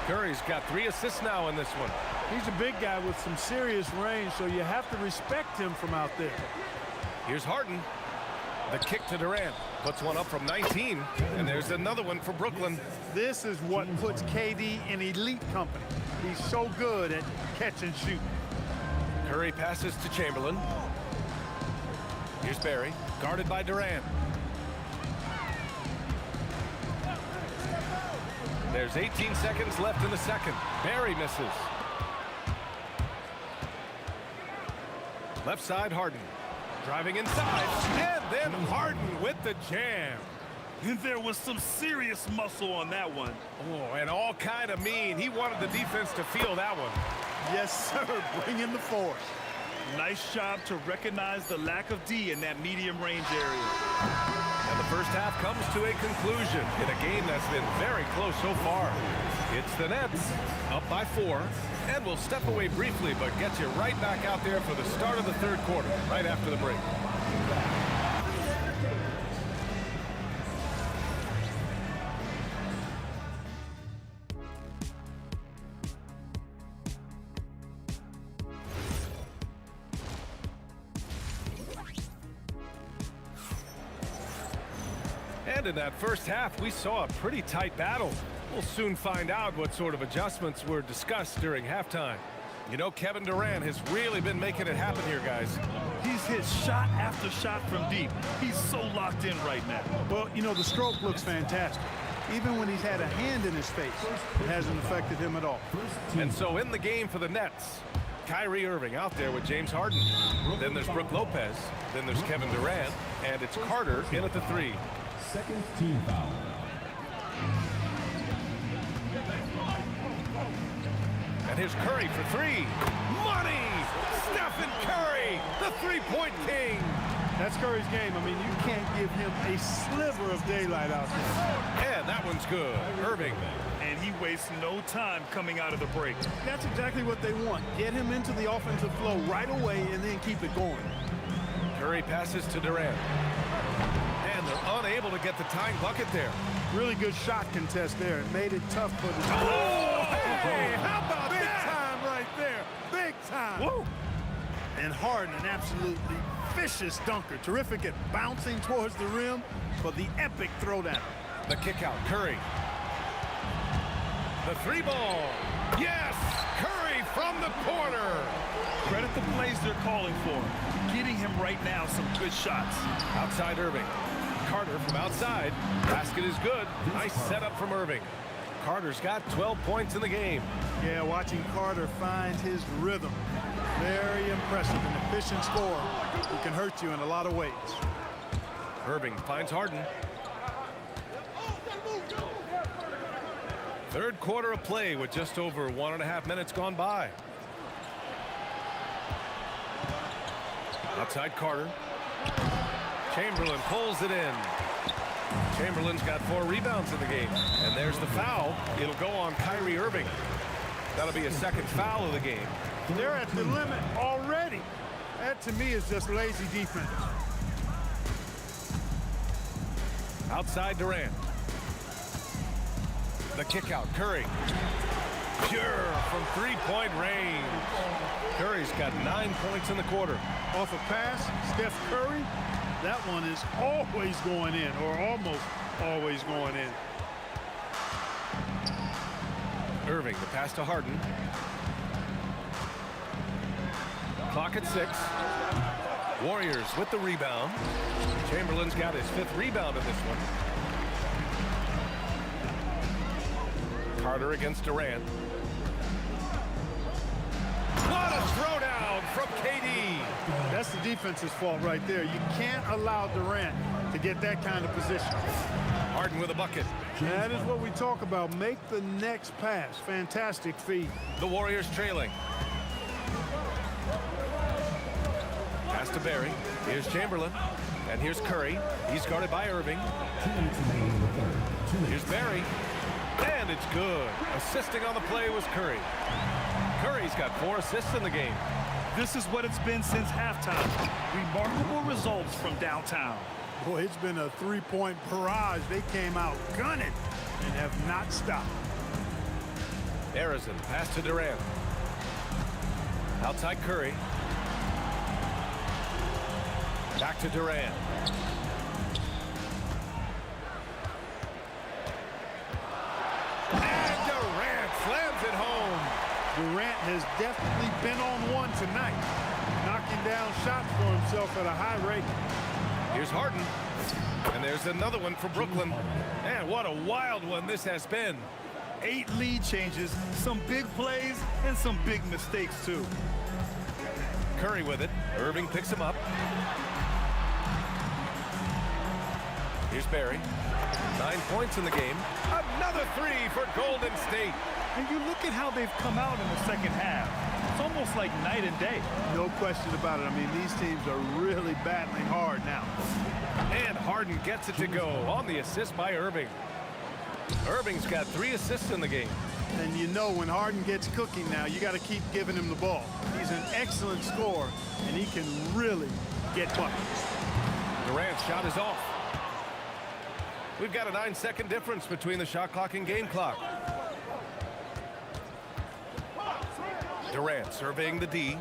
Curry's got 3 assists now in this one. He's a big guy with some serious range, so you have to respect him from out there. Here's Harden. The kick to Durant. Puts one up from 19, and there's another one for Brooklyn. This is what puts KD in elite company. He's so good at catch and shoot. Curry passes to Chamberlain. Here's Barry, guarded by Durant. There's 18 seconds left in the second. Barry misses. Left side, Harden. Driving inside, and then Harden with the jam. And there was some serious muscle on that one. Oh, and all kind of mean. He wanted the defense to feel that one. Yes, sir. Bring in the force. Nice job to recognize the lack of D in that medium range area. And the first half comes to a conclusion in a game that's been very close so far. It's the Nets up by 4, and we'll step away briefly, but get you right back out there for the start of the third quarter, right after the break. And in that first half, we saw a pretty tight battle. We'll soon find out what sort of adjustments were discussed during halftime. You know, Kevin Durant has really been making it happen here, guys. He's hit shot after shot from deep. He's so locked in right now. Well, you know, the stroke looks fantastic. Even when he's had a hand in his face, it hasn't affected him at all. And so in the game for the Nets, Kyrie Irving out there with James Harden. Then there's Brook Lopez. Then there's Kevin Durant. And it's Carter in at the 3. Second team foul. And here's Curry for 3. Money! Stephen Curry, the three-point king. That's Curry's game. I mean, you can't give him a sliver of daylight out there. And that one's good. Irving. And he wastes no time coming out of the break. That's exactly what they want. Get him into the offensive flow right away and then keep it going. Curry passes to Durant. And they're unable to get the tying bucket there. Really good shot contest there. It made it tough for the... Oh, hey, how about big that? time right there. Big time. Woo. And Harden, an absolutely vicious dunker. Terrific at bouncing towards the rim for the epic throwdown. The kick out, Curry. The 3-ball. Yes, Curry from the corner. Credit the plays they're calling for. Getting him right now some good shots. Outside Irving. Carter from outside. Basket is good. Nice setup from Irving. Carter's got 12 points in the game. Yeah, watching Carter find his rhythm. Very impressive. An efficient scorer who can hurt you in a lot of ways. Irving finds Harden. Third quarter of play with just over 1.5 minutes gone by. Outside Carter. Chamberlain pulls it in. Chamberlain's got 4 rebounds in the game. And there's the foul. It'll go on Kyrie Irving. That'll be a second foul of the game. They're at the limit already. That, to me, is just lazy defense. Outside Durant. The kick out, Curry. Pure from 3-point range. Curry's got 9 points in the quarter. Off a pass, Steph Curry, that one is always going in, or almost always going in. Irving, the pass to Harden. Clock at 6. Warriors with the rebound. Chamberlain's got his 5th rebound in this one. Carter against Durant. What a throwdown from KD. That's the defense's fault right there. You can't allow Durant to get that kind of position. Harden with a bucket. That is what we talk about. Make the next pass. Fantastic feed. The Warriors trailing. Pass to Barry. Here's Chamberlain. And here's Curry. He's guarded by Irving. Here's Barry. And it's good. Assisting on the play was Curry. Curry's got 4 assists in the game. This is what it's been since halftime. Remarkable results from downtown. Boy, it's been a three-point barrage. They came out gunning and have not stopped. Harrison, pass to Durant. Outside Curry. Back to Durant. And Durant slams it home. Durant has definitely been on one tonight, knocking down shots for himself at a high rate. Here's Harden. And there's another one for Brooklyn. And what a wild one this has been. 8 lead changes, some big plays, and some big mistakes, too. Curry with it. Irving picks him up. Here's Barry. 9 points in the game. Another 3 for Golden State. And you look at how they've come out in the second half. It's almost like night and day. No question about it. I mean, these teams are really battling hard now. And Harden gets it to go on the assist by Irving. Irving's got 3 assists in the game. And you know when Harden gets cooking now, you got to keep giving him the ball. He's an excellent scorer, and he can really get buckets. Durant's shot is off. We've got a 9-second difference between the shot clock and game clock. Durant surveying the D.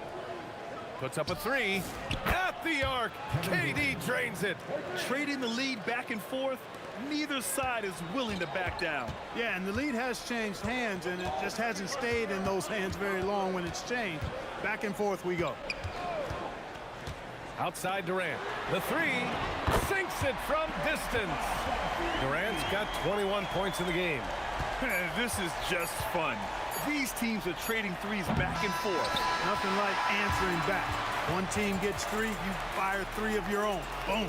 Puts up a 3. At the arc. KD drains it. Trading the lead back and forth. Neither side is willing to back down. Yeah, and the lead has changed hands, and it just hasn't stayed in those hands very long when it's changed. Back and forth we go. Outside Durant. The 3. Sinks it from distance. Durant's got 21 points in the game. This is just fun. These teams are trading threes back and forth. Nothing like answering back. One team gets 3, you fire 3 of your own. Boom.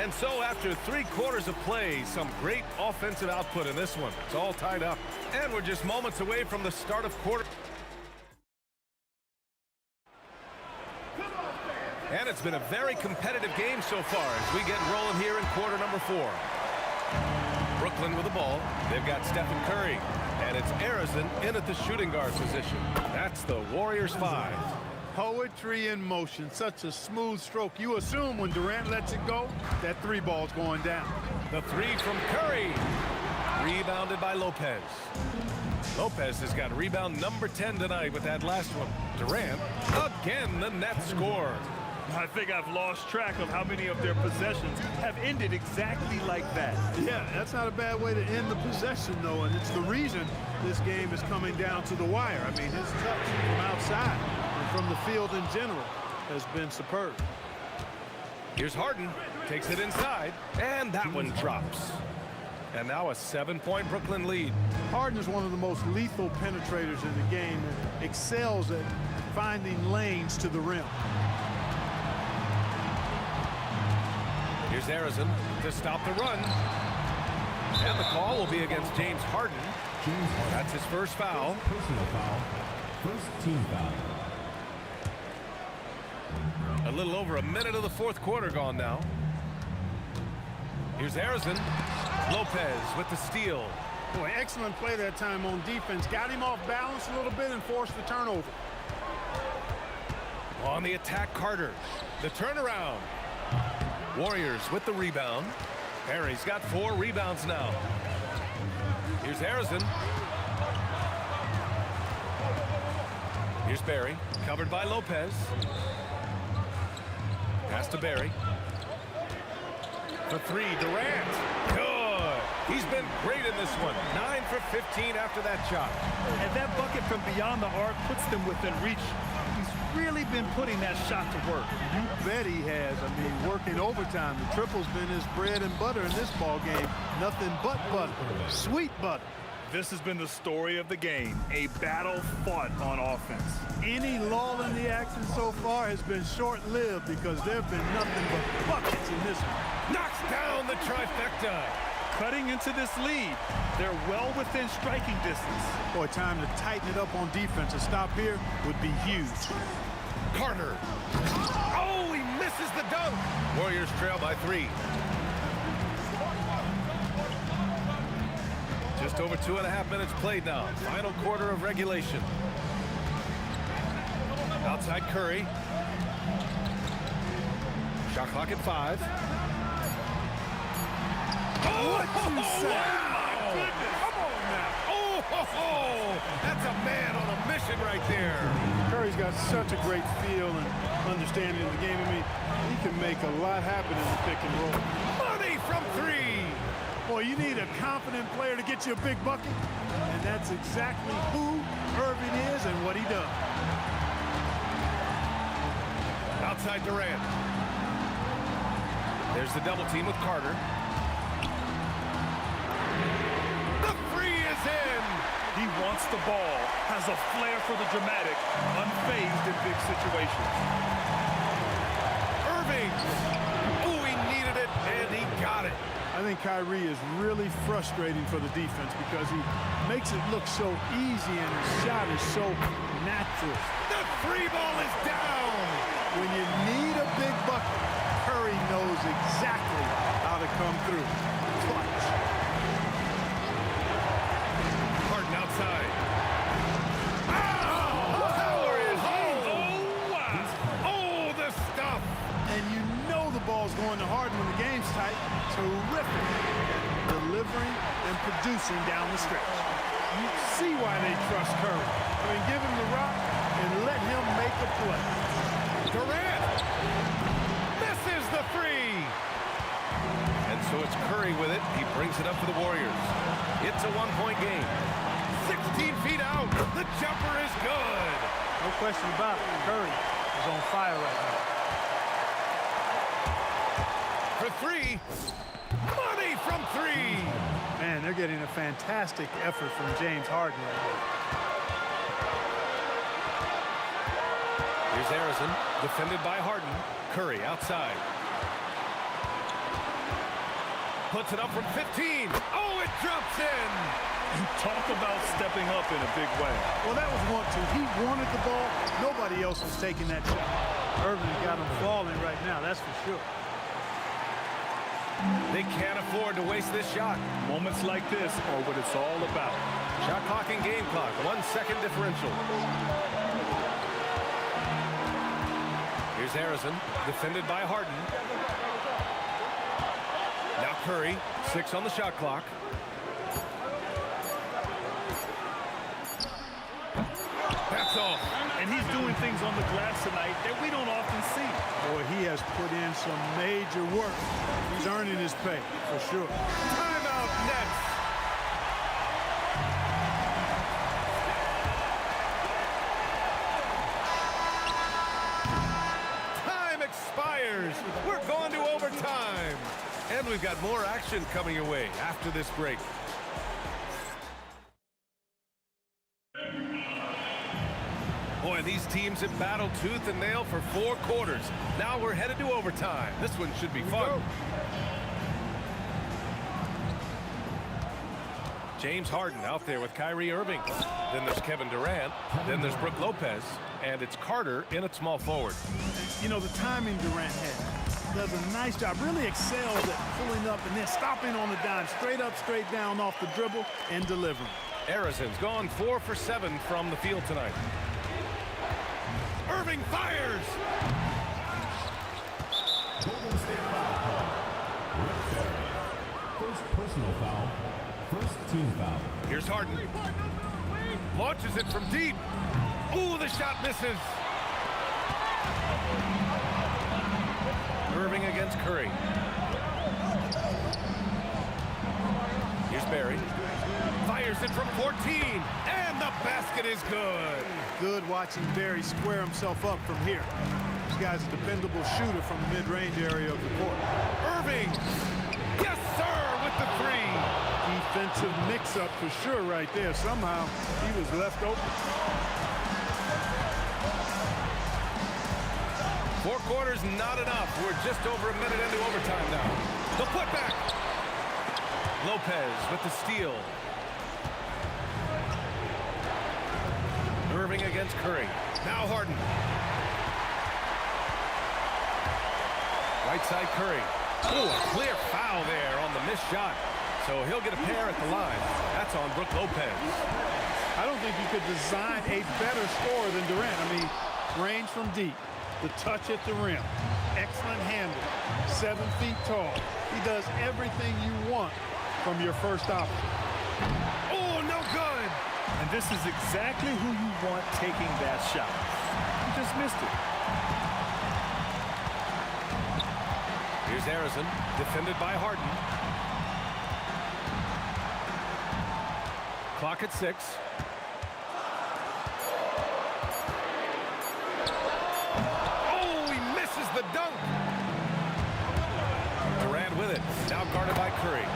And so after 3 quarters of play, some great offensive output in this one. It's all tied up. And we're just moments away from the start of quarter. And it's been a very competitive game so far as we get rolling here in quarter number 4. Brooklyn with the ball. They've got Stephen Curry. And it's Harrison in at the shooting guard position. That's the Warriors 5. Poetry in motion. Such a smooth stroke. You assume when Durant lets it go, that 3 ball's going down. The 3 from Curry. Rebounded by Lopez. Lopez has got rebound number 10 tonight with that last one. Durant, again, the net score. I think I've lost track of how many of their possessions have ended exactly like that. Yeah, that's not a bad way to end the possession, though, and it's the reason this game is coming down to the wire. I mean, his touch from outside and from the field in general has been superb. Here's Harden, takes it inside, and that one drops. And now a 7-point Brooklyn lead. Harden is one of the most lethal penetrators in the game and excels at finding lanes to the rim. Here's Harrison to stop the run. And the call will be against James Harden. That's his first foul. Personal foul. First team foul. A little over a minute of the 4th quarter gone now. Here's Harrison. Lopez with the steal. Boy, excellent play that time on defense. Got him off balance a little bit and forced the turnover. On the attack, Carter. The turnaround. Warriors with the rebound. Perry's got 4 rebounds now. Here's Harrison. Here's Barry, covered by Lopez. Pass to Barry. For 3, Durant. Good. He's been great in this one. 9 for 15 after that shot. And that bucket from beyond the arc puts them within reach. He's really been putting that shot to work. You bet he has. I mean, working overtime. The triple's been his bread and butter in this ball game. Nothing but butter. Sweet butter. This has been the story of the game, a battle fought on offense. Any lull in the action so far has been short-lived because there have been nothing but buckets in this one. Knocks down the trifecta. Cutting into this lead, they're well within striking distance. Boy, time to tighten it up on defense. A stop here would be huge. Carter. Oh, he misses the dunk. Warriors trail by 3. Just over 2.5 minutes played now. Final quarter of regulation. Outside Curry. Shot clock at 5. Oh, what you say? Wow. Come on now. Oh, that's a man on a mission right there. Curry's got such a great feel and understanding of the game. I mean, he can make a lot happen in the pick and roll. Money from 3. Boy, you need a confident player to get you a big bucket, and that's exactly who Irving is and what he does. Outside Durant. There's the double team with Carter. The 3 is in. He wants the ball, has a flair for the dramatic, unfazed in big situations. Irving. Oh, he needed it, and he got it. I think Kyrie is really frustrating for the defense because he makes it look so easy and his shot is so natural. The 3 ball is down. When you need a big bucket, Curry knows exactly how to come through. Clutch. Harden outside. Oh, power is in. Oh, wow. Oh, the stuff. And you know the ball's going to Harden when the game's tight. Terrific. Delivering and producing down the stretch. You see why they trust Curry. I mean, give him the rock and let him make a play. Durant misses the 3. And so it's Curry with it. He brings it up for the Warriors. It's a 1-point game. 16 feet out. The jumper is good. No question about it. Curry is on fire right now. For 3. Money from 3. Man, they're getting a fantastic effort from James Harden right now. Here's Harrison, defended by Harden. Curry outside. Puts it up from 15. Oh, it drops in. Talk about stepping up in a big way. Well, that was want to. He wanted the ball. Nobody else was taking that shot. Irving got him falling right now, that's for sure. They can't afford to waste this shot. Moments like this are what it's all about. Shot clock and game clock, 1 second differential. Here's Harrison, defended by Harden. Now Curry, 6 on the shot clock. That's all. And he's doing things on the glass tonight that we don't often see. Boy, he has put in some major work. He's earning his pay, for sure. Timeout Nets. Time expires. We're going to overtime. And we've got more action coming your way after this break. Boy, these teams have battled tooth and nail for 4 quarters. Now we're headed to overtime. This one should be fun. James Harden out there with Kyrie Irving. Then there's Kevin Durant. Then there's Brook Lopez. And it's Carter in at small forward. You know, the timing Durant has does a nice job. Really excels at pulling up and then stopping on the dime. Straight up, straight down off the dribble and delivering. Harrison's gone 4 for 7 from the field tonight. Irving fires. First personal foul. First team foul. Here's Harden. Launches it from deep. Ooh, the shot misses. Irving against Curry. Here's Barry. Fires it from 14. And the basket is good. Good watching Barry square himself up from here. This guy's a dependable shooter from the mid-range area of the court. Irving. Yes, sir, with the 3. Defensive mix-up for sure right there. Somehow he was left open. 4 quarters, not enough. We're just over a minute into overtime now. The putback. Lopez with the steal. Irving against Curry. Now Harden. Right side Curry. Oh, a clear foul there on the missed shot. So he'll get a pair at the line. That's on Brook Lopez. I don't think you could design a better scorer than Durant. I mean, range from deep, the touch at the rim, excellent handle, 7 feet tall. He does everything you want from your first option. Oh, no good. And this is exactly who you want taking that shot. He just missed it. Here's Harrison, defended by Harden. Clock at 6. Oh, he misses the dunk. Durant with it, now guarded by Curry.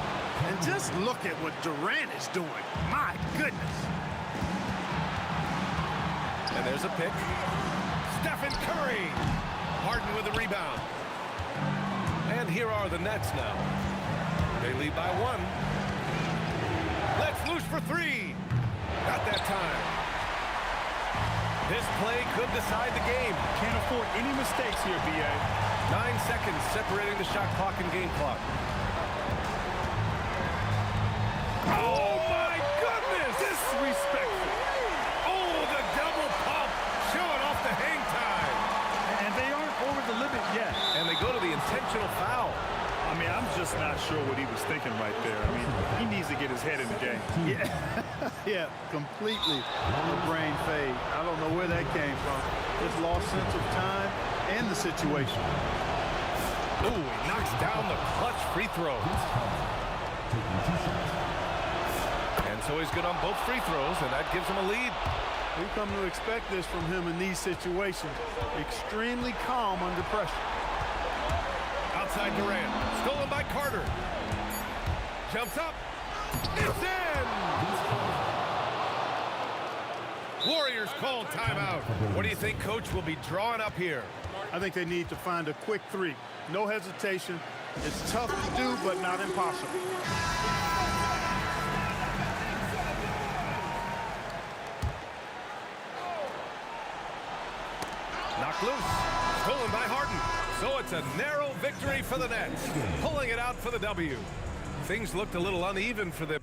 And just look at what Durant is doing. My goodness. And there's a pick. Stephen Curry. Harden with the rebound. And here are the Nets now. They lead by 1. Let's loose for 3. Not that time. This play could decide the game. Can't afford any mistakes here, B.A. 9 seconds separating the shot clock and game clock. Oh, my goodness! Disrespectful. Oh, the double pump. Showing off the hang time. And they aren't over the limit yet. And they go to the intentional foul. I mean, I'm just not sure what he was thinking right there. I mean, he needs to get his head in the game. Yeah, completely a brain fade. I don't know where that came from. Just lost sense of time and the situation. Ooh, he knocks down the clutch free throw. And so he's good on both free throws, and that gives him a lead. We've come to expect this from him in these situations. Extremely calm under pressure. Outside Durant, stolen by Carter. Jumps up. It's in! Warriors call timeout. What do you think Coach will be drawing up here? I think they need to find a quick 3. No hesitation. It's tough to do, but not impossible. Knocked loose. Stolen by Harden. So it's a narrow victory for the Nets, pulling it out for the W. Things looked a little uneven for them.